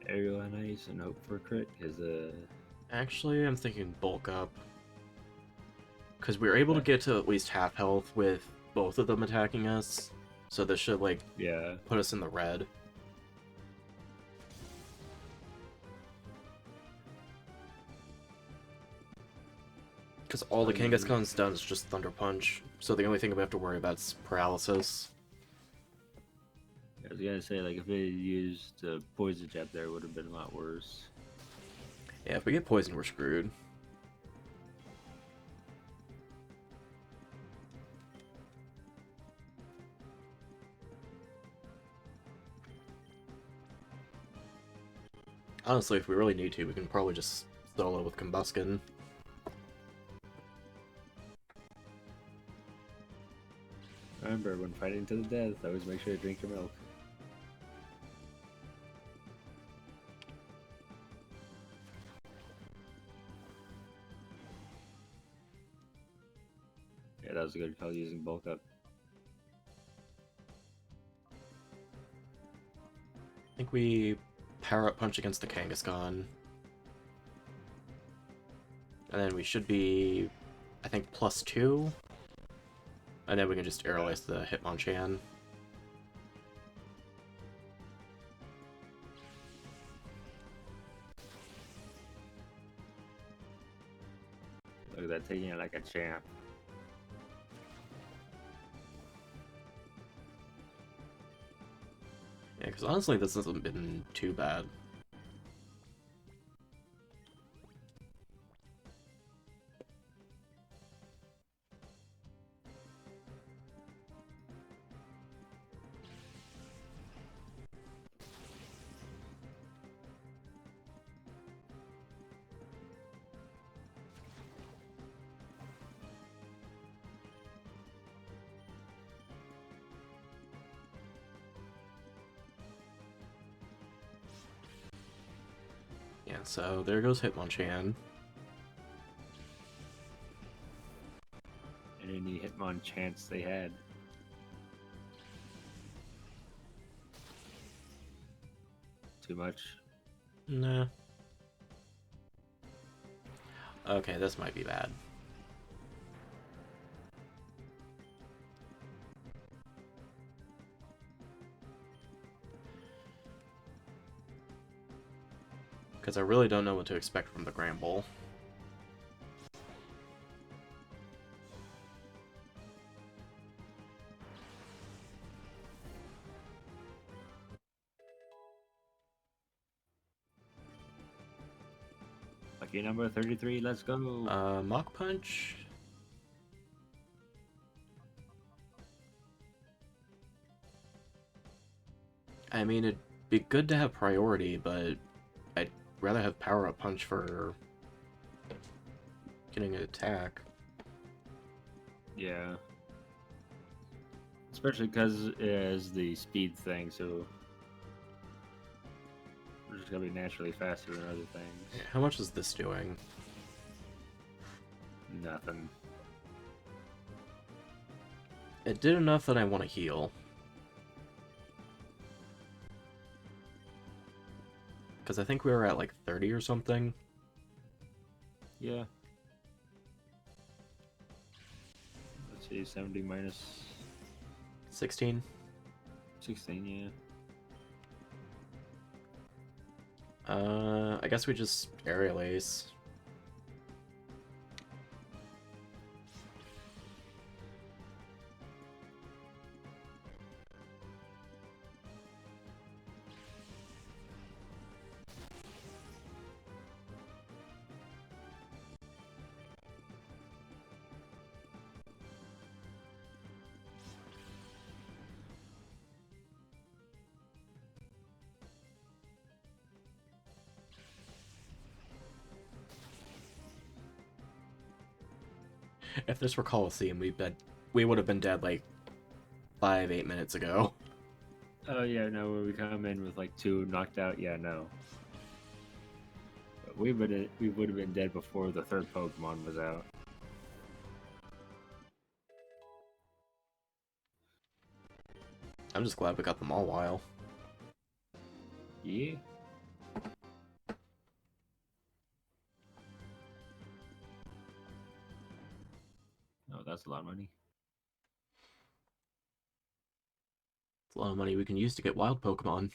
Speaker 2: Aerial and ice and hope for a crit is
Speaker 1: Actually, I'm thinking bulk up. Because we were able to get to at least half health with both of them attacking us. So this should, like,
Speaker 2: yeah.
Speaker 1: put us in the red. Because all the Kangaskhan's done is just Thunder Punch. So the only thing we have to worry about is paralysis.
Speaker 2: I was gonna say, like, if they used Poison Jab there, it would have been a lot worse.
Speaker 1: Yeah, if we get poisoned, we're screwed. Honestly, if we really need to, we can probably just solo with Combuskin.
Speaker 2: Remember, when fighting to the death, always make sure to drink your milk. Yeah, that was a good call using bulk up.
Speaker 1: I think we power up punch against the Kangaskhan. And then we should be, I think, +2. And then we can just Aerial Ace the Hitmonchan.
Speaker 2: Look at that, taking it like a champ.
Speaker 1: Yeah, because honestly, this hasn't been too bad. Yeah, so there goes Hitmonchan.
Speaker 2: and any Hitmon chance they had. Too much.
Speaker 1: Nah. Okay, this might be bad. Because I really don't know what to expect from the Gramble.
Speaker 2: Lucky number 33, let's go.
Speaker 1: Mach Punch. I mean, it'd be good to have priority, but I'd rather have Power Up Punch for getting an attack.
Speaker 2: Yeah. Especially because it has the speed thing, so we're just gonna be naturally faster than other things.
Speaker 1: How much is this doing?
Speaker 2: Nothing.
Speaker 1: It did enough that I want to heal. Because I think we were at like 30 or something.
Speaker 2: Yeah. Let's see, 70 minus
Speaker 1: 16.
Speaker 2: 16, yeah.
Speaker 1: I guess we just Aerial Ace. If this were Coliseum, we would have been dead like 5-8 minutes ago.
Speaker 2: Oh yeah, no, when we come in with like 2 knocked out, yeah, no. But we would have been dead before the 3rd Pokemon was out.
Speaker 1: I'm just glad we got them all while.
Speaker 2: Yeah. Oh, that's a lot of money.
Speaker 1: It's a lot of money we can use to get wild Pokemon.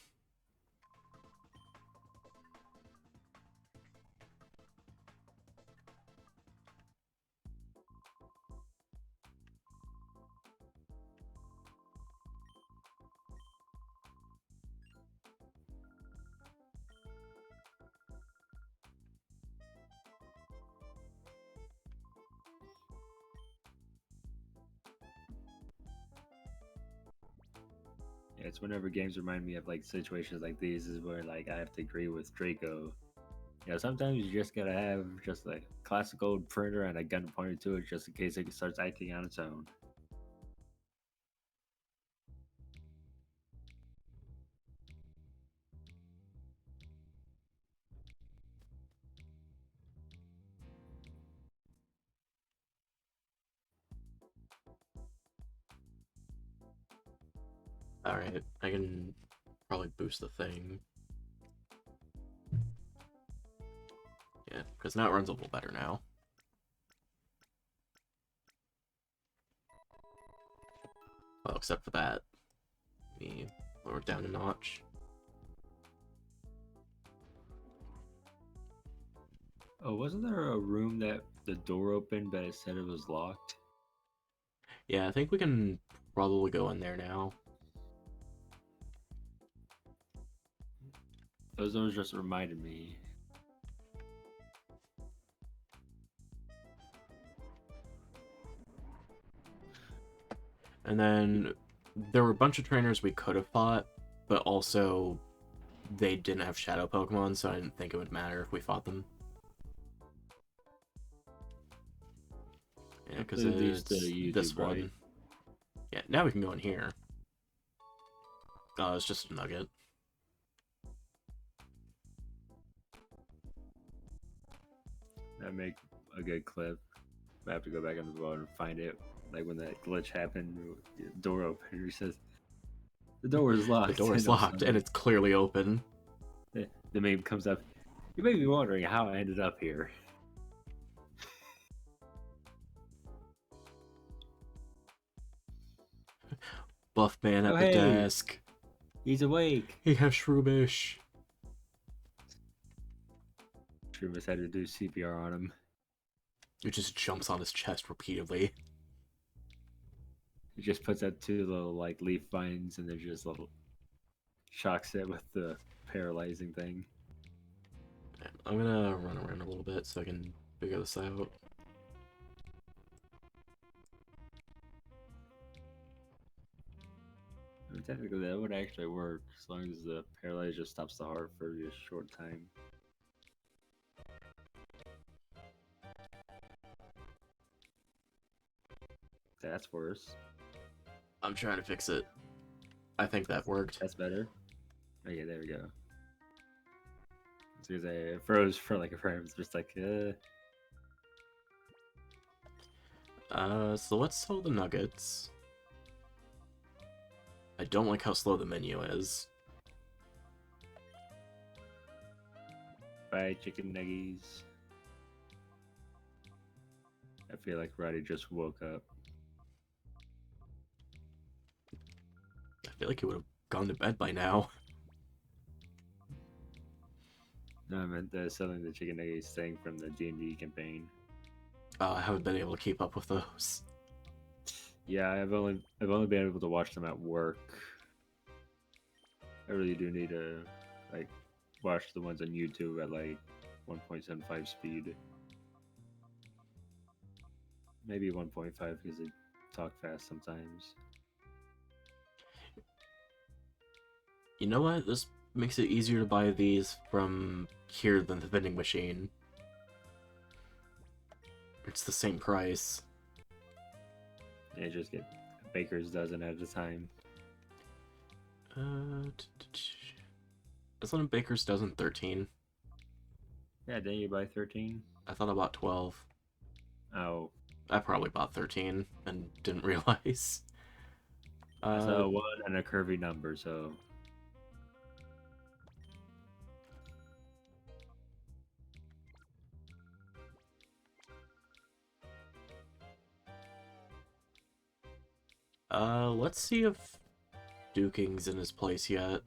Speaker 2: Yeah, it's whenever games remind me of like situations like these is where like I have to agree with Draco. You know, sometimes you just gotta have just like classic old printer and a gun pointed to it just in case it starts acting on its own.
Speaker 1: Alright, I can probably boost the thing. Yeah, because now it runs a little better now. Well, except for that. Let me lower it down a notch.
Speaker 2: Oh, wasn't there a room that the door opened but it said it was locked?
Speaker 1: Yeah, I think we can probably go in there now.
Speaker 2: Those ones just reminded me.
Speaker 1: And then there were a bunch of trainers we could have fought, but also they didn't have shadow Pokemon, so I didn't think it would matter if we fought them. Yeah, because it's this one.
Speaker 2: Right?
Speaker 1: Yeah, now we can go in here. Oh, it's just a nugget.
Speaker 2: That make a good clip. I have to go back on the road and find it Like when that glitch happened, the door opened. He says, "The door is locked."
Speaker 1: The door is
Speaker 2: And all of a
Speaker 1: locked, and
Speaker 2: sudden,
Speaker 1: it's clearly open.
Speaker 2: the meme comes up. You may be wondering how I ended up here.
Speaker 1: Buff man at
Speaker 2: Oh,
Speaker 1: the
Speaker 2: hey.
Speaker 1: desk.
Speaker 2: He's awake.
Speaker 1: He has shroomish.
Speaker 2: Trumas had to do CPR on him.
Speaker 1: It just jumps on his chest repeatedly.
Speaker 2: He just puts out 2 little like leaf vines, and they're just little shocks it with the paralyzing thing.
Speaker 1: I'm gonna run around a little bit so I can figure this out.
Speaker 2: I mean, technically, that would actually work as long as the paralyze just stops the heart for a short time. That's worse.
Speaker 1: I'm trying to fix it. I think that worked.
Speaker 2: That's better. Okay, there we go. Because I froze for like a frame. It's just like,
Speaker 1: So let's sell the nuggets. I don't like how slow the menu is.
Speaker 2: fried chicken nuggies. I feel like Roddy just woke up.
Speaker 1: I feel like he would have gone to bed by now.
Speaker 2: No, I meant selling the chicken nuggets thing from the D&D campaign.
Speaker 1: I haven't been able to keep up with those.
Speaker 2: Yeah, I've only been able to watch them at work. I really do need to like watch the ones on YouTube at like 1.75 speed. Maybe 1.5 because they talk fast sometimes.
Speaker 1: You know what? This makes it easier to buy these from here than the vending machine. It's the same price.
Speaker 2: Yeah, just get a baker's dozen at a time.
Speaker 1: Isn't a baker's dozen 13?
Speaker 2: Yeah, didn't you buy 13?
Speaker 1: I thought I bought 12.
Speaker 2: Oh,
Speaker 1: I probably bought 13 and didn't realize.
Speaker 2: I saw 1 and a curvy number, so...
Speaker 1: Let's see if Duking's in his place yet.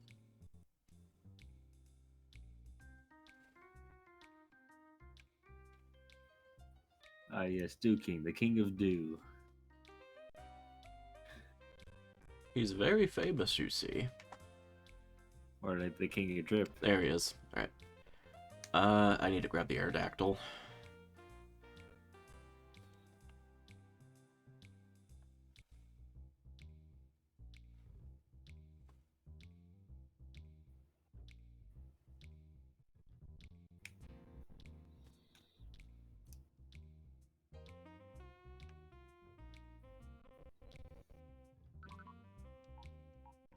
Speaker 2: Ah, yes, Dew King, the king of dew.
Speaker 1: He's very famous, you see.
Speaker 2: Or like the king of drip.
Speaker 1: There he is. Alright. I need to grab the Aerodactyl.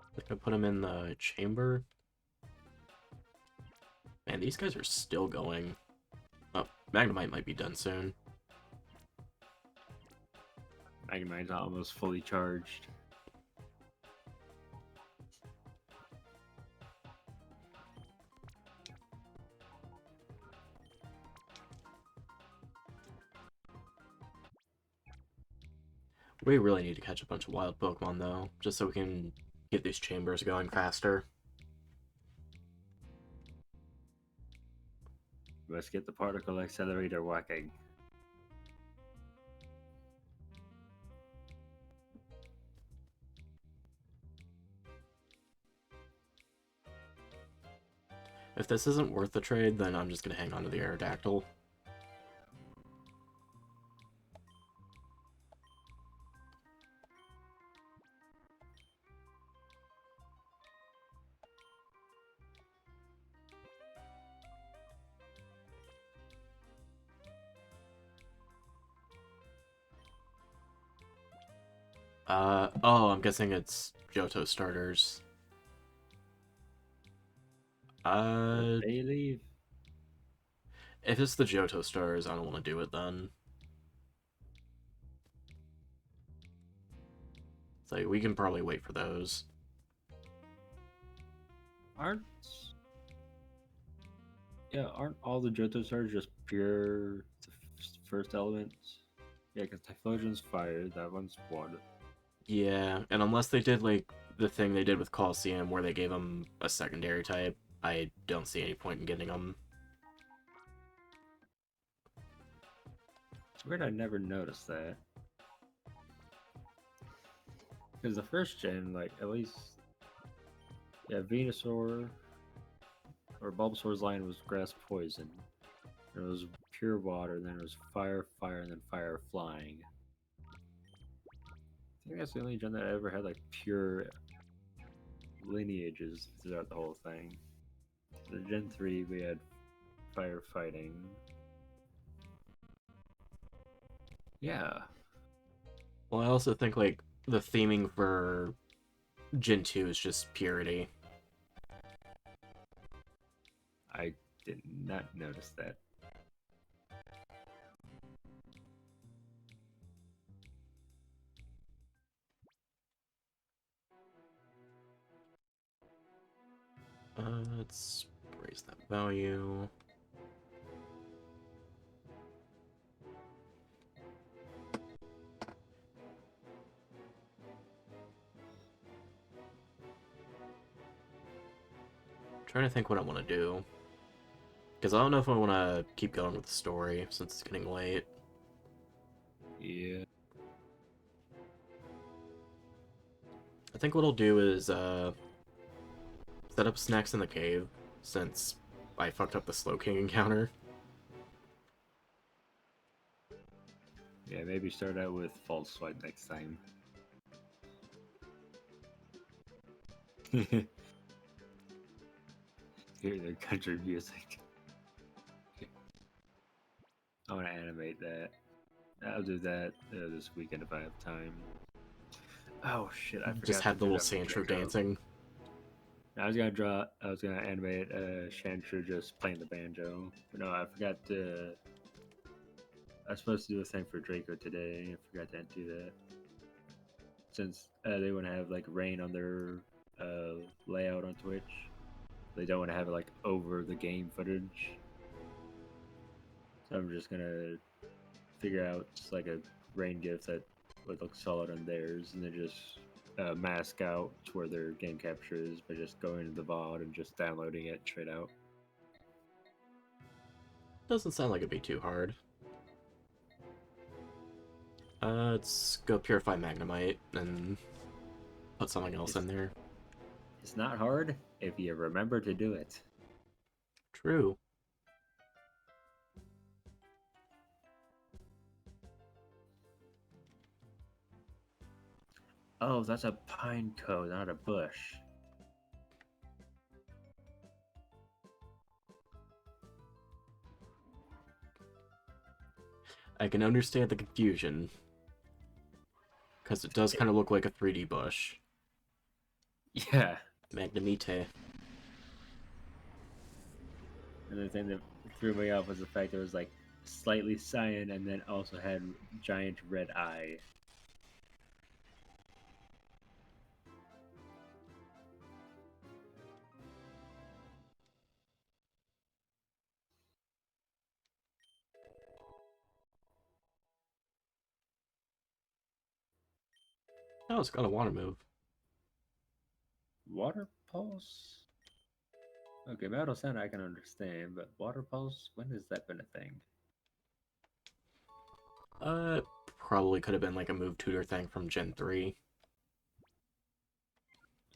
Speaker 1: I think I put him in the chamber. Man, these guys are still going. Oh, Magnemite might be done soon.
Speaker 2: Magnemite's almost fully charged.
Speaker 1: We really need to catch a bunch of wild Pokemon, though, just so we can get these chambers going faster.
Speaker 2: Let's get the particle accelerator working.
Speaker 1: If this isn't worth the trade, then I'm just going to hang on to the Aerodactyl. Oh, I'm guessing it's Johto starters.
Speaker 2: They leave.
Speaker 1: If it's the Johto starters, I don't want to do it then. It's like, we can probably wait for those.
Speaker 2: Aren't all the Johto stars just pure first elements? Yeah, because Typhlosion's fire, that one's water.
Speaker 1: Yeah, and unless they did, like, the thing they did with Coliseum where they gave them a secondary type, I don't see any point in getting them.
Speaker 2: It's weird I never noticed that. Because the first gen, like, at least... Yeah, Venusaur or Bulbasaur's line was grass poison. It was pure water, then it was fire, fire, and then fire flying. I think that's the only gen that ever had like pure lineages throughout the whole thing. The Gen 3 we had fire fighting. Yeah.
Speaker 1: Well, I also think, like, the theming for Gen 2 is just purity.
Speaker 2: I did not notice that.
Speaker 1: Let's raise that value. Trying to think what I want to do. Because I don't know if I want to keep going with the story since it's getting late.
Speaker 2: Yeah.
Speaker 1: I think what I'll do is set up snacks in the cave, since I fucked up the Slow King encounter.
Speaker 2: Yeah, maybe start out with False Swipe next time. Hear their country music. I want to animate that. I'll do that this weekend if I have time. Oh shit! I forgot
Speaker 1: Just
Speaker 2: to
Speaker 1: have the
Speaker 2: do
Speaker 1: little
Speaker 2: that for
Speaker 1: Sandshrew
Speaker 2: Draco.
Speaker 1: dancing.
Speaker 2: I was gonna animate Shanshu just playing the banjo. But no, I forgot to. I was supposed to do a thing for Draco today. I forgot to do that. Since they want to have like rain on their layout on Twitch, they don't want to have it like over the game footage. So I'm just gonna figure out just like a rain GIF that would look solid on theirs, and then just mask out to where their game capture is by just going to the VOD and just downloading it straight out.
Speaker 1: Doesn't sound like it'd be too hard. Let's go Purify Magnemite and put something else in there.
Speaker 2: It's not hard if you remember to do it.
Speaker 1: True.
Speaker 2: Oh, that's a pine cone, not a bush.
Speaker 1: I can understand the confusion, because it does kind of look like a 3D bush.
Speaker 2: Yeah.
Speaker 1: Magnemite.
Speaker 2: And the thing that threw me off was the fact that it was like slightly cyan and then also had giant red eye.
Speaker 1: Oh, it's got a water move.
Speaker 2: Water pulse? Okay, metal sound I can understand, but water pulse, when has that been a thing?
Speaker 1: Probably could have been like a move tutor thing from Gen 3.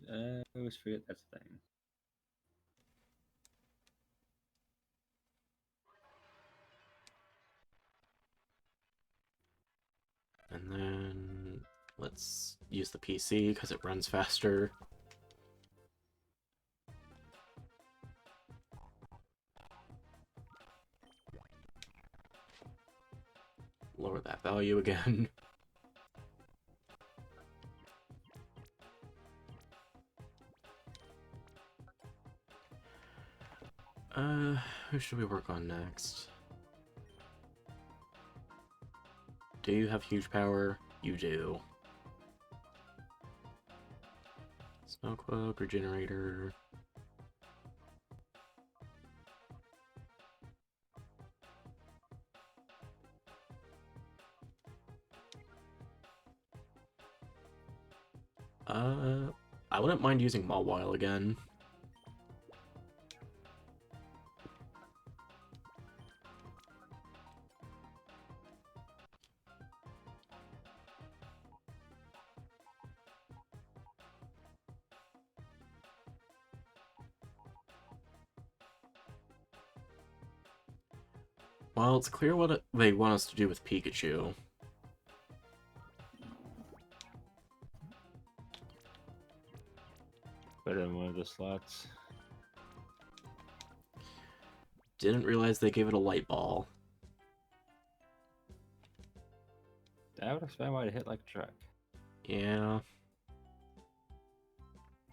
Speaker 2: I always forget that's a thing.
Speaker 1: And then let's use the PC because it runs faster. Lower that value again. Who should we work on next? Do you have huge power? You do. Snowcloak, Regenerator. I wouldn't mind using Mawile again. Well, it's clear what they want us to do with Pikachu.
Speaker 2: Put in one of the slots.
Speaker 1: Didn't realize they gave it a light ball.
Speaker 2: That would explain why it hit like a truck.
Speaker 1: Yeah.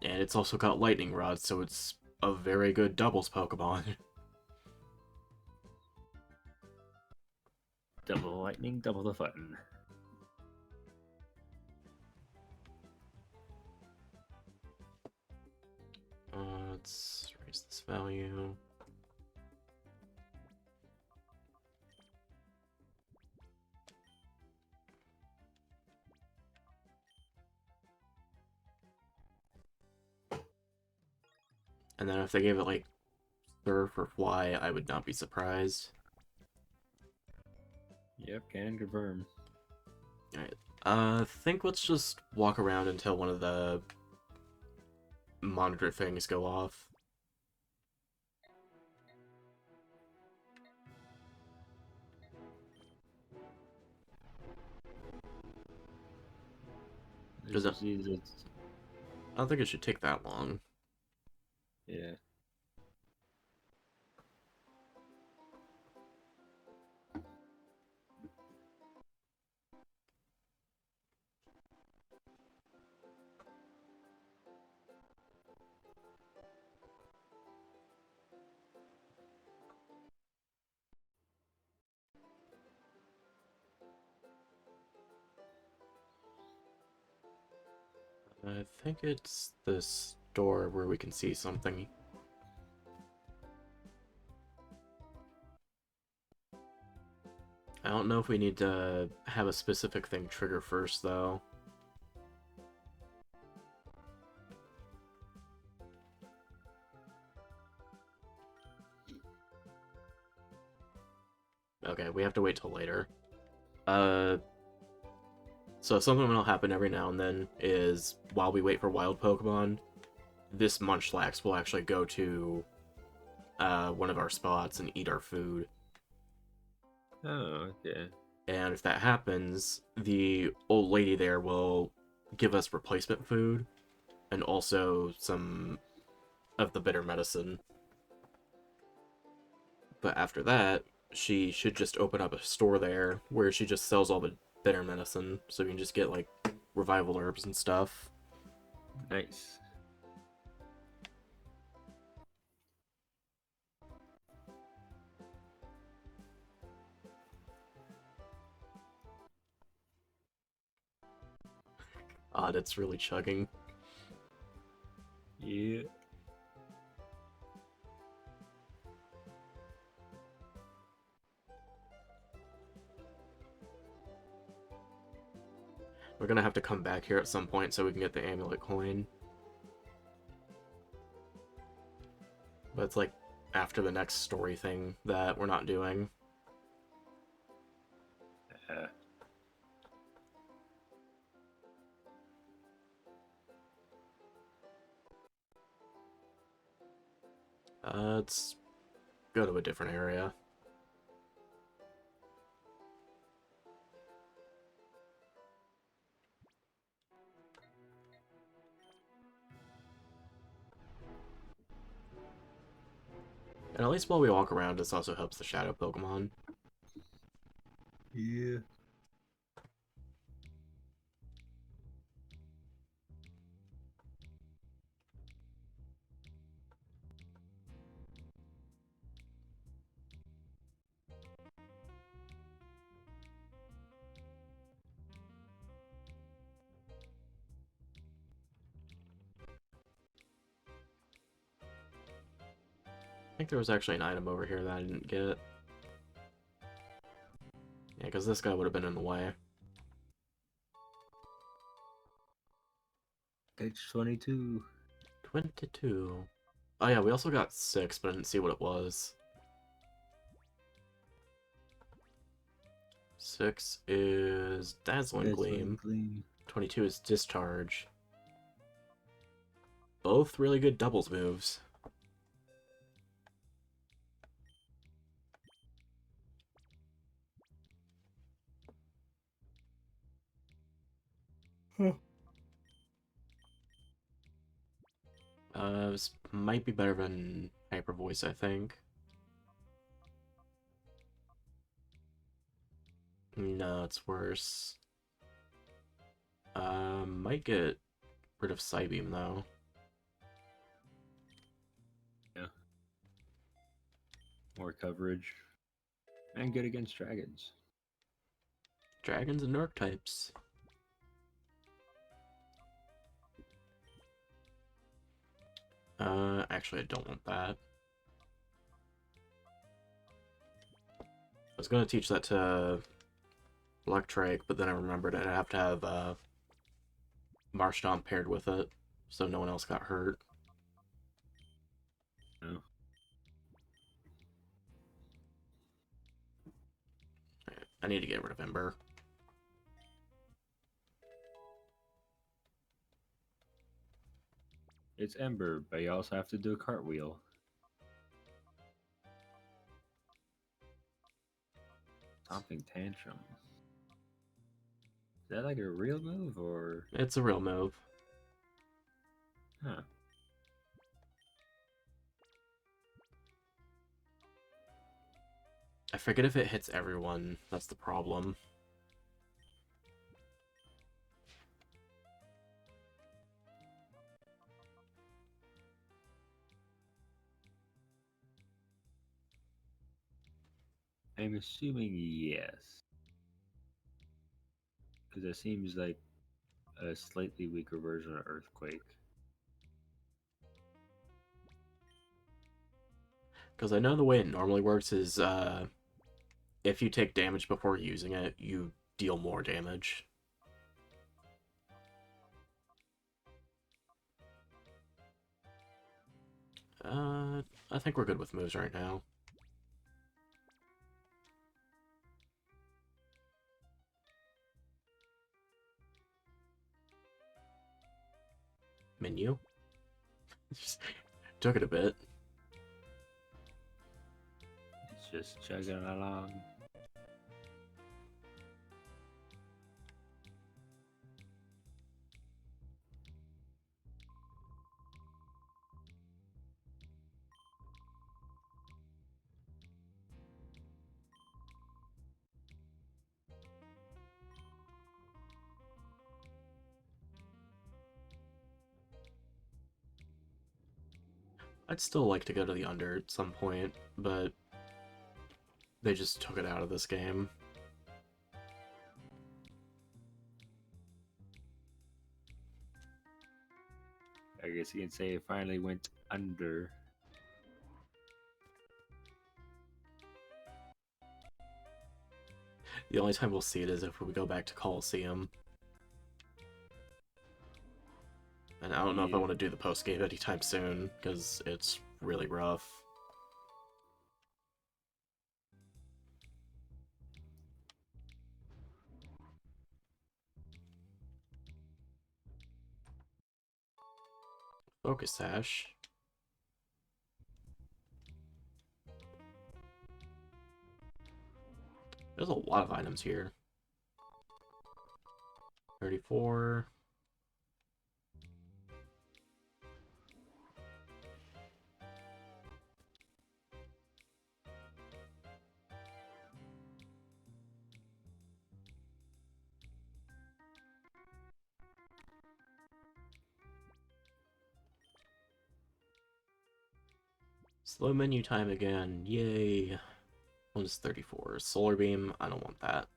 Speaker 1: And it's also got Lightning Rod, so it's a very good doubles Pokemon.
Speaker 2: Double lightning, double the fun.
Speaker 1: Let's raise this value. And then if they gave it, like, Surf or Fly, I would not be surprised.
Speaker 2: Yep, can confirm.
Speaker 1: Alright. I think let's just walk around until one of the monitor things go off. Does it- I don't think it should take that long.
Speaker 2: Yeah.
Speaker 1: I think it's the store where we can see something. I don't know if we need to have a specific thing trigger first, though. Okay, we have to wait till later. So something that'll happen every now and then is, while we wait for wild Pokemon, this Munchlax will actually go to one of our spots and eat our food.
Speaker 2: Oh, okay.
Speaker 1: And if that happens, the old lady there will give us replacement food and also some of the bitter medicine. But after that, she should just open up a store there where she just sells all the bitter medicine, so we can just get, like, revival herbs and stuff.
Speaker 2: Nice.
Speaker 1: Ah, that's really chugging.
Speaker 2: Yeah.
Speaker 1: We're gonna have to come back here at some point so we can get the amulet coin. But it's like after the next story thing that we're not doing. Let's go to a different area. And at least while we walk around, this also helps the shadow Pokemon.
Speaker 2: Yeah.
Speaker 1: think there was actually an item over here that I didn't get. Yeah, because this guy would have been in the way.
Speaker 2: Page 22.
Speaker 1: 22. Oh yeah, we also got 6, but I didn't see what it was. 6 is Dazzling Gleam. 22 is Discharge. Both really good doubles moves. This might be better than Hyper Voice, I think. No, it's worse. Might get rid of Psybeam, though.
Speaker 2: Yeah. More coverage. And good against dragons.
Speaker 1: Dragons and Dark types. Actually, I don't want that. I was gonna teach that to Electrike, but then I remembered I'd have to have, Marshtomp paired with it, so no one else got hurt.
Speaker 2: No.
Speaker 1: I need to get rid of Ember.
Speaker 2: It's Ember, but you also have to do a cartwheel. Stomping Tantrum. Is that like a real move or?
Speaker 1: It's a real move.
Speaker 2: Huh.
Speaker 1: I forget if it hits everyone. That's the problem.
Speaker 2: I'm assuming yes. Because it seems like a slightly weaker version of Earthquake.
Speaker 1: Because I know the way it normally works is, if you take damage before using it, you deal more damage. I think we're good with moves right now. Menu. Just took it a bit.
Speaker 2: It's just chugging along.
Speaker 1: I'd still like to go to the under at some point, but they just took it out of this game.
Speaker 2: I guess you can say it finally went under.
Speaker 1: The only time we'll see it is if we go back to Coliseum. And I don't know if I want to do the post-game anytime soon, because it's really rough. Focus Sash. There's a lot of items here. 34. Slow menu time again. Yay. One's 34. Solar Beam. I don't want that.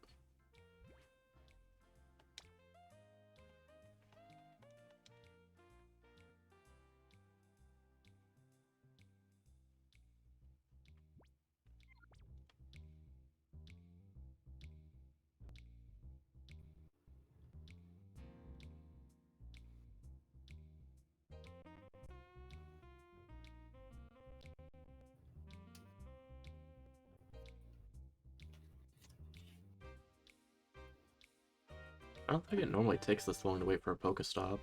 Speaker 1: I don't think it normally takes this long to wait for a Pokestop.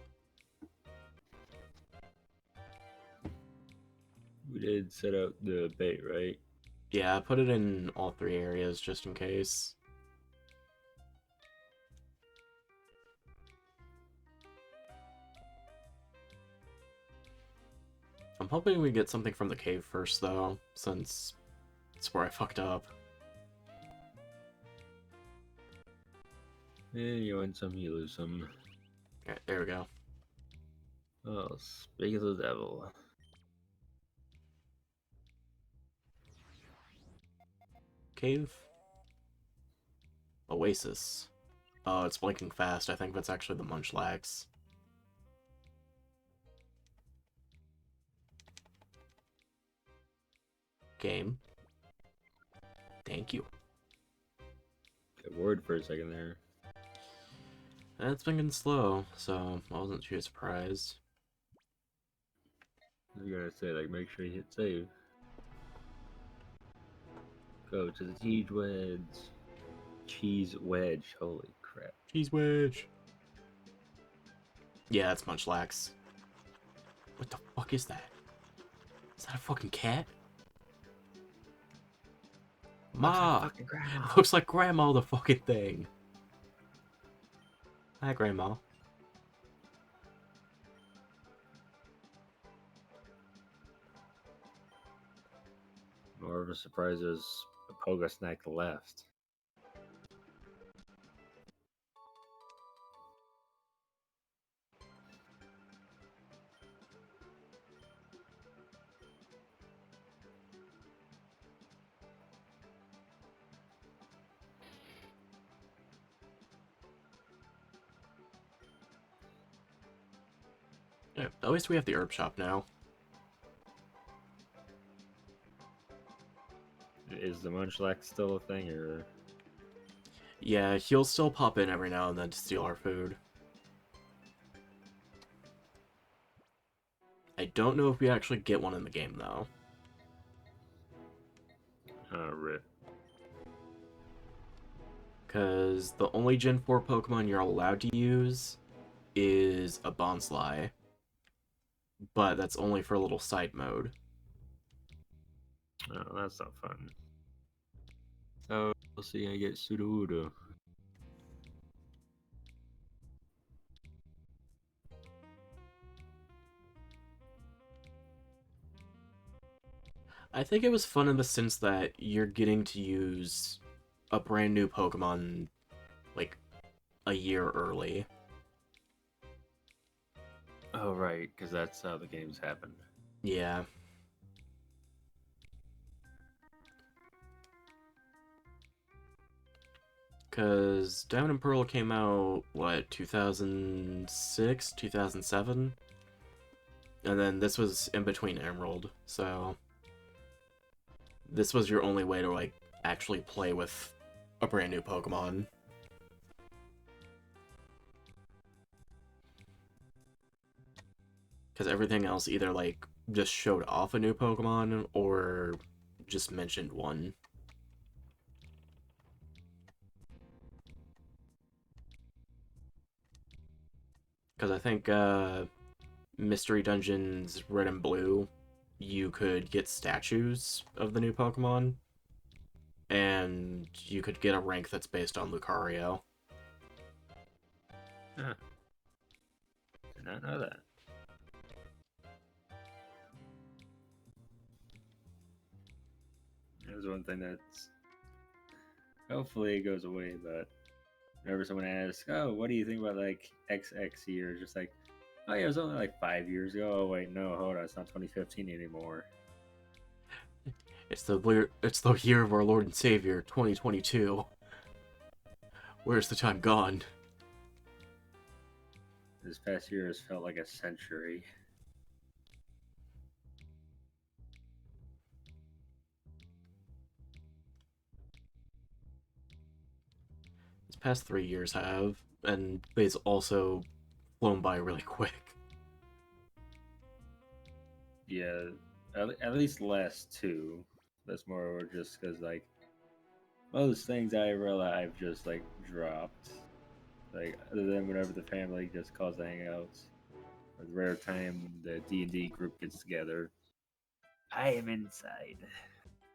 Speaker 2: We did set out the bait, right?
Speaker 1: Yeah, I put it in all 3 areas just in case. I'm hoping we get something from the cave first, though, since it's where I fucked up.
Speaker 2: You win some, you lose some.
Speaker 1: Alright, there we go.
Speaker 2: Oh, speak of the devil.
Speaker 1: Cave? Oasis. Oh, it's blinking fast. I think that's actually the Munchlax. Game. Thank you.
Speaker 2: Got worried for a second there.
Speaker 1: It's been getting slow, so I wasn't too surprised.
Speaker 2: I was gonna say, like, make sure you hit save. Go to the cheese wedge. Cheese wedge. Holy crap.
Speaker 1: Cheese wedge. Yeah, that's Munchlax. What the fuck is that? Is that a fucking cat? Ma! Looks like Grandma, the fucking thing. Hi, Grandma.
Speaker 2: More of a surprise is a Poga Snack left.
Speaker 1: Yeah, at least we have the herb shop now.
Speaker 2: Is the Munchlax still a thing, or...?
Speaker 1: Yeah, he'll still pop in every now and then to steal our food. I don't know if we actually get one in the game, though.
Speaker 2: Rip.
Speaker 1: Because the only Gen 4 Pokemon you're allowed to use is a Bonsly. But that's only for a little side mode.
Speaker 2: Oh, that's not fun. So, we'll see I get Sudowoodo.
Speaker 1: I think it was fun in the sense that you're getting to use a brand new Pokemon, like, a year early.
Speaker 2: Oh, right, because that's how the games happen.
Speaker 1: Yeah. Because Diamond and Pearl came out, what, 2006, 2007? And then this was in between Emerald, so... This was your only way to, like, actually play with a brand new Pokemon. Because everything else either, like, just showed off a new Pokemon, or just mentioned one. Because I think, Mystery Dungeons Red and Blue, you could get statues of the new Pokemon, and you could get a rank that's based on Lucario.
Speaker 2: Huh. Did not know that. That was one thing that's... Hopefully it goes away, but... Whenever someone asks, oh, what do you think about, like, XX years? Just like, oh yeah, it was only like 5 years ago. Oh wait, no, hold on, it's not 2015 anymore.
Speaker 1: It's the year of our Lord and Savior, 2022. Where's the time gone?
Speaker 2: This past year has felt like a century.
Speaker 1: These past 3 years have, and it's also flown by really quick.
Speaker 2: Yeah, at least last two. That's more just because, like, most things I've just, like, dropped. Like other than whenever the family just calls to hang out, or the rare time the D&D group gets together, I am inside,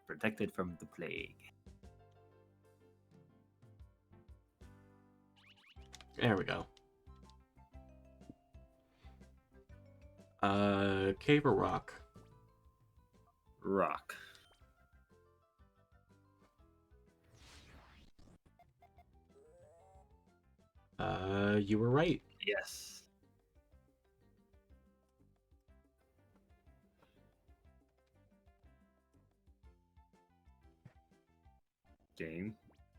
Speaker 2: protected from the plague.
Speaker 1: There we go. Cave or rock?
Speaker 2: Rock.
Speaker 1: You were right.
Speaker 2: Yes. Game.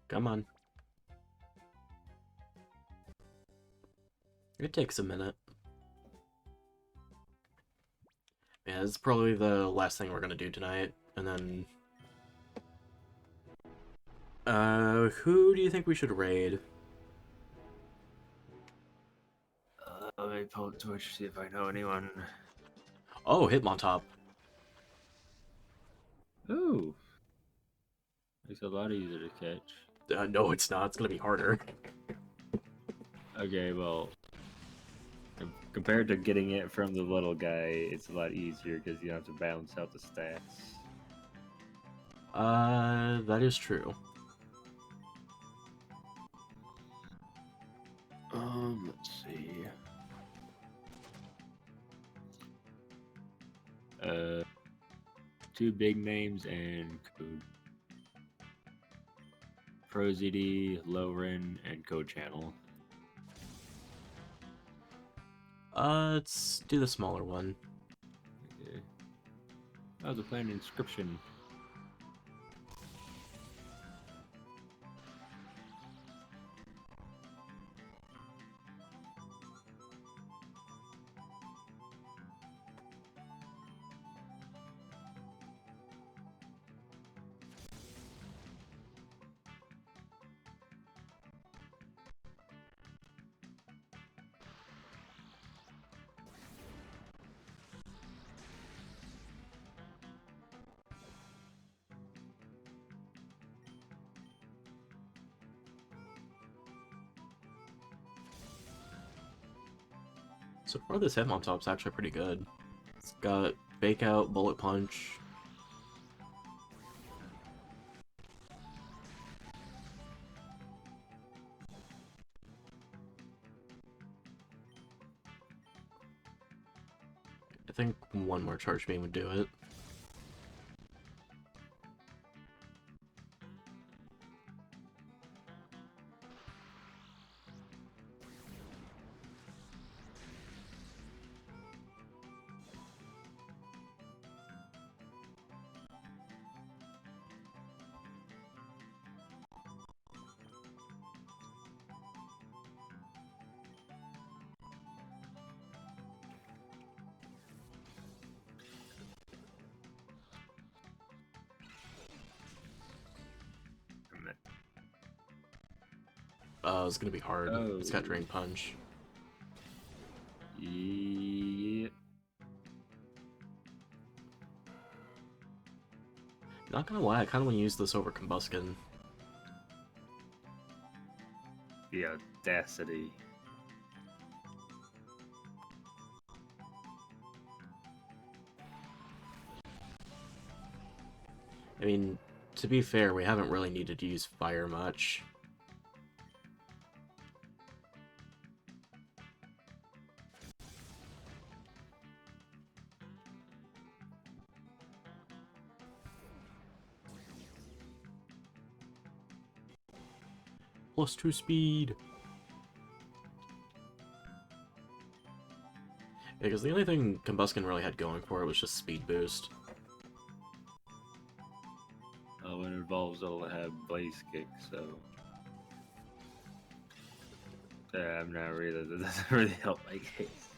Speaker 1: Come on. It takes a minute. Yeah, this is probably the last thing we're gonna do tonight, and then... who do you think we should raid?
Speaker 2: Let me pull up Twitch, see if I know anyone.
Speaker 1: Oh, Hitmontop.
Speaker 2: Ooh. It's a lot easier to catch.
Speaker 1: No, it's not. It's gonna be harder.
Speaker 2: Okay, well, compared to getting it from the little guy, it's a lot easier because you don't have to balance out the stats.
Speaker 1: That is true. Let's see.
Speaker 2: Two big names and code. ProZD, Lowren, and Code Channel.
Speaker 1: Let's do the smaller one.
Speaker 2: Okay. Oh, the planned inscription.
Speaker 1: So far, this Hitmontop's actually pretty good. It's got Fake Out, Bullet Punch. I think one more Charge Beam would do it. It's gonna be hard.
Speaker 2: Oh.
Speaker 1: It's got Drain Punch.
Speaker 2: Yeah.
Speaker 1: Not gonna lie, I kinda wanna use this over Combuskin.
Speaker 2: The audacity.
Speaker 1: I mean, to be fair, we haven't really needed to use Fire much. +2 speed! Yeah, because the only thing Combuskin really had going for it was just speed boost.
Speaker 2: When it involves, it'll have Blaze Kick, so... Yeah, I'm not really... That doesn't really help my case.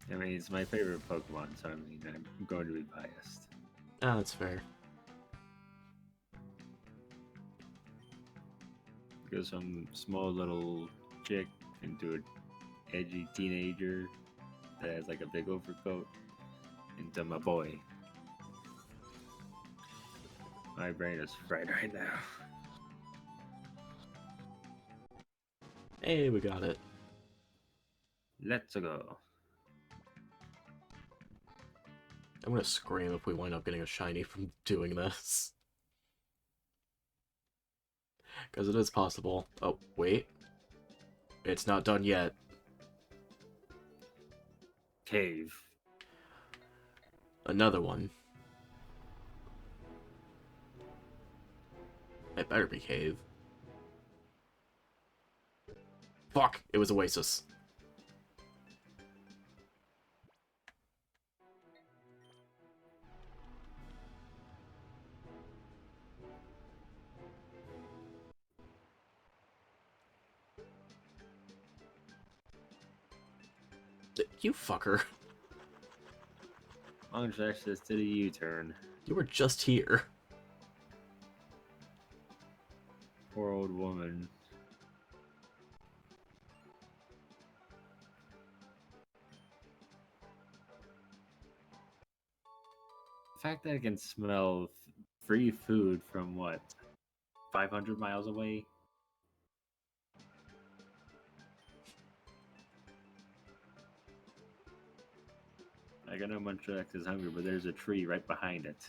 Speaker 2: I mean, it's my favorite Pokemon, so I mean, I'm going to be biased.
Speaker 1: Ah, that's fair.
Speaker 2: Go some small little chick into an edgy teenager that has like a big overcoat into my boy. My brain is fried right now.
Speaker 1: Hey, we got it.
Speaker 2: Let's go.
Speaker 1: I'm gonna scream if we wind up getting a shiny from doing this. Because it is possible. Oh, wait. It's not done yet.
Speaker 2: Cave.
Speaker 1: Another one. It better be cave. Fuck! It was Oasis. You fucker.
Speaker 2: Launch access to the U-turn.
Speaker 1: You were just here.
Speaker 2: Poor old woman. The fact that I can smell free food from what? 500 miles away? I got no Munchak is hungry, but there's a tree right behind it.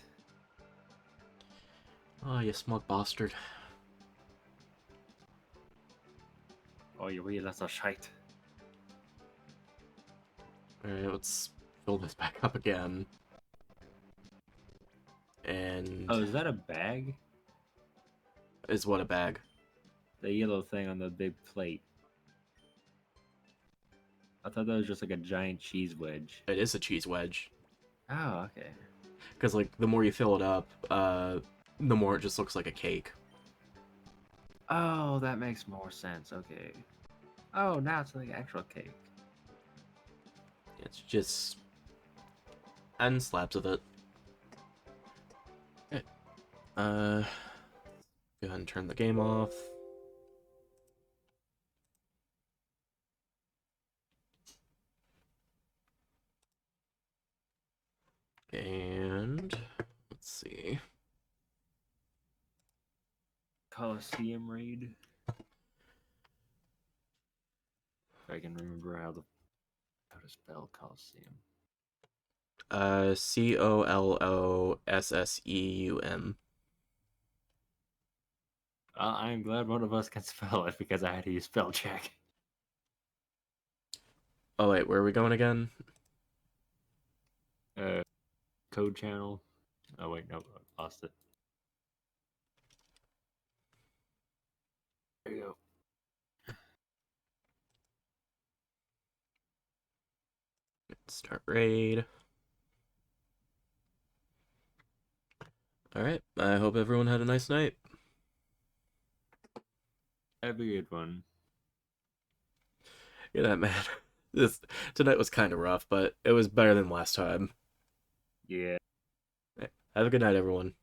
Speaker 1: Oh, you smug bastard.
Speaker 2: Oh, you real that's a shite.
Speaker 1: Alright, let's fill this back up again. And...
Speaker 2: Oh, is that a bag?
Speaker 1: is what a bag?
Speaker 2: The yellow thing on the big plate. I thought that was just like a giant cheese wedge.
Speaker 1: It is a cheese wedge.
Speaker 2: Oh, okay.
Speaker 1: Because, like, the more you fill it up, the more it just looks like a cake.
Speaker 2: Oh, that makes more sense. Okay. Oh, now it's like actual cake.
Speaker 1: It's just... and slabs of it. Okay. Go ahead and turn the game off. And... let's see.
Speaker 2: Coliseum raid. If I can remember how to spell Coliseum.
Speaker 1: Colossseum.
Speaker 2: I'm glad one of us can spell it because I had to use spell check.
Speaker 1: Oh wait, where are we going again?
Speaker 2: Code channel. Oh wait, no, I lost it. There you go.
Speaker 1: Start raid. Alright, I hope everyone had a nice night.
Speaker 2: Have a good one.
Speaker 1: Yeah, man. Tonight was kind of rough, but it was better than last time.
Speaker 2: Yeah.
Speaker 1: Have a good night, everyone.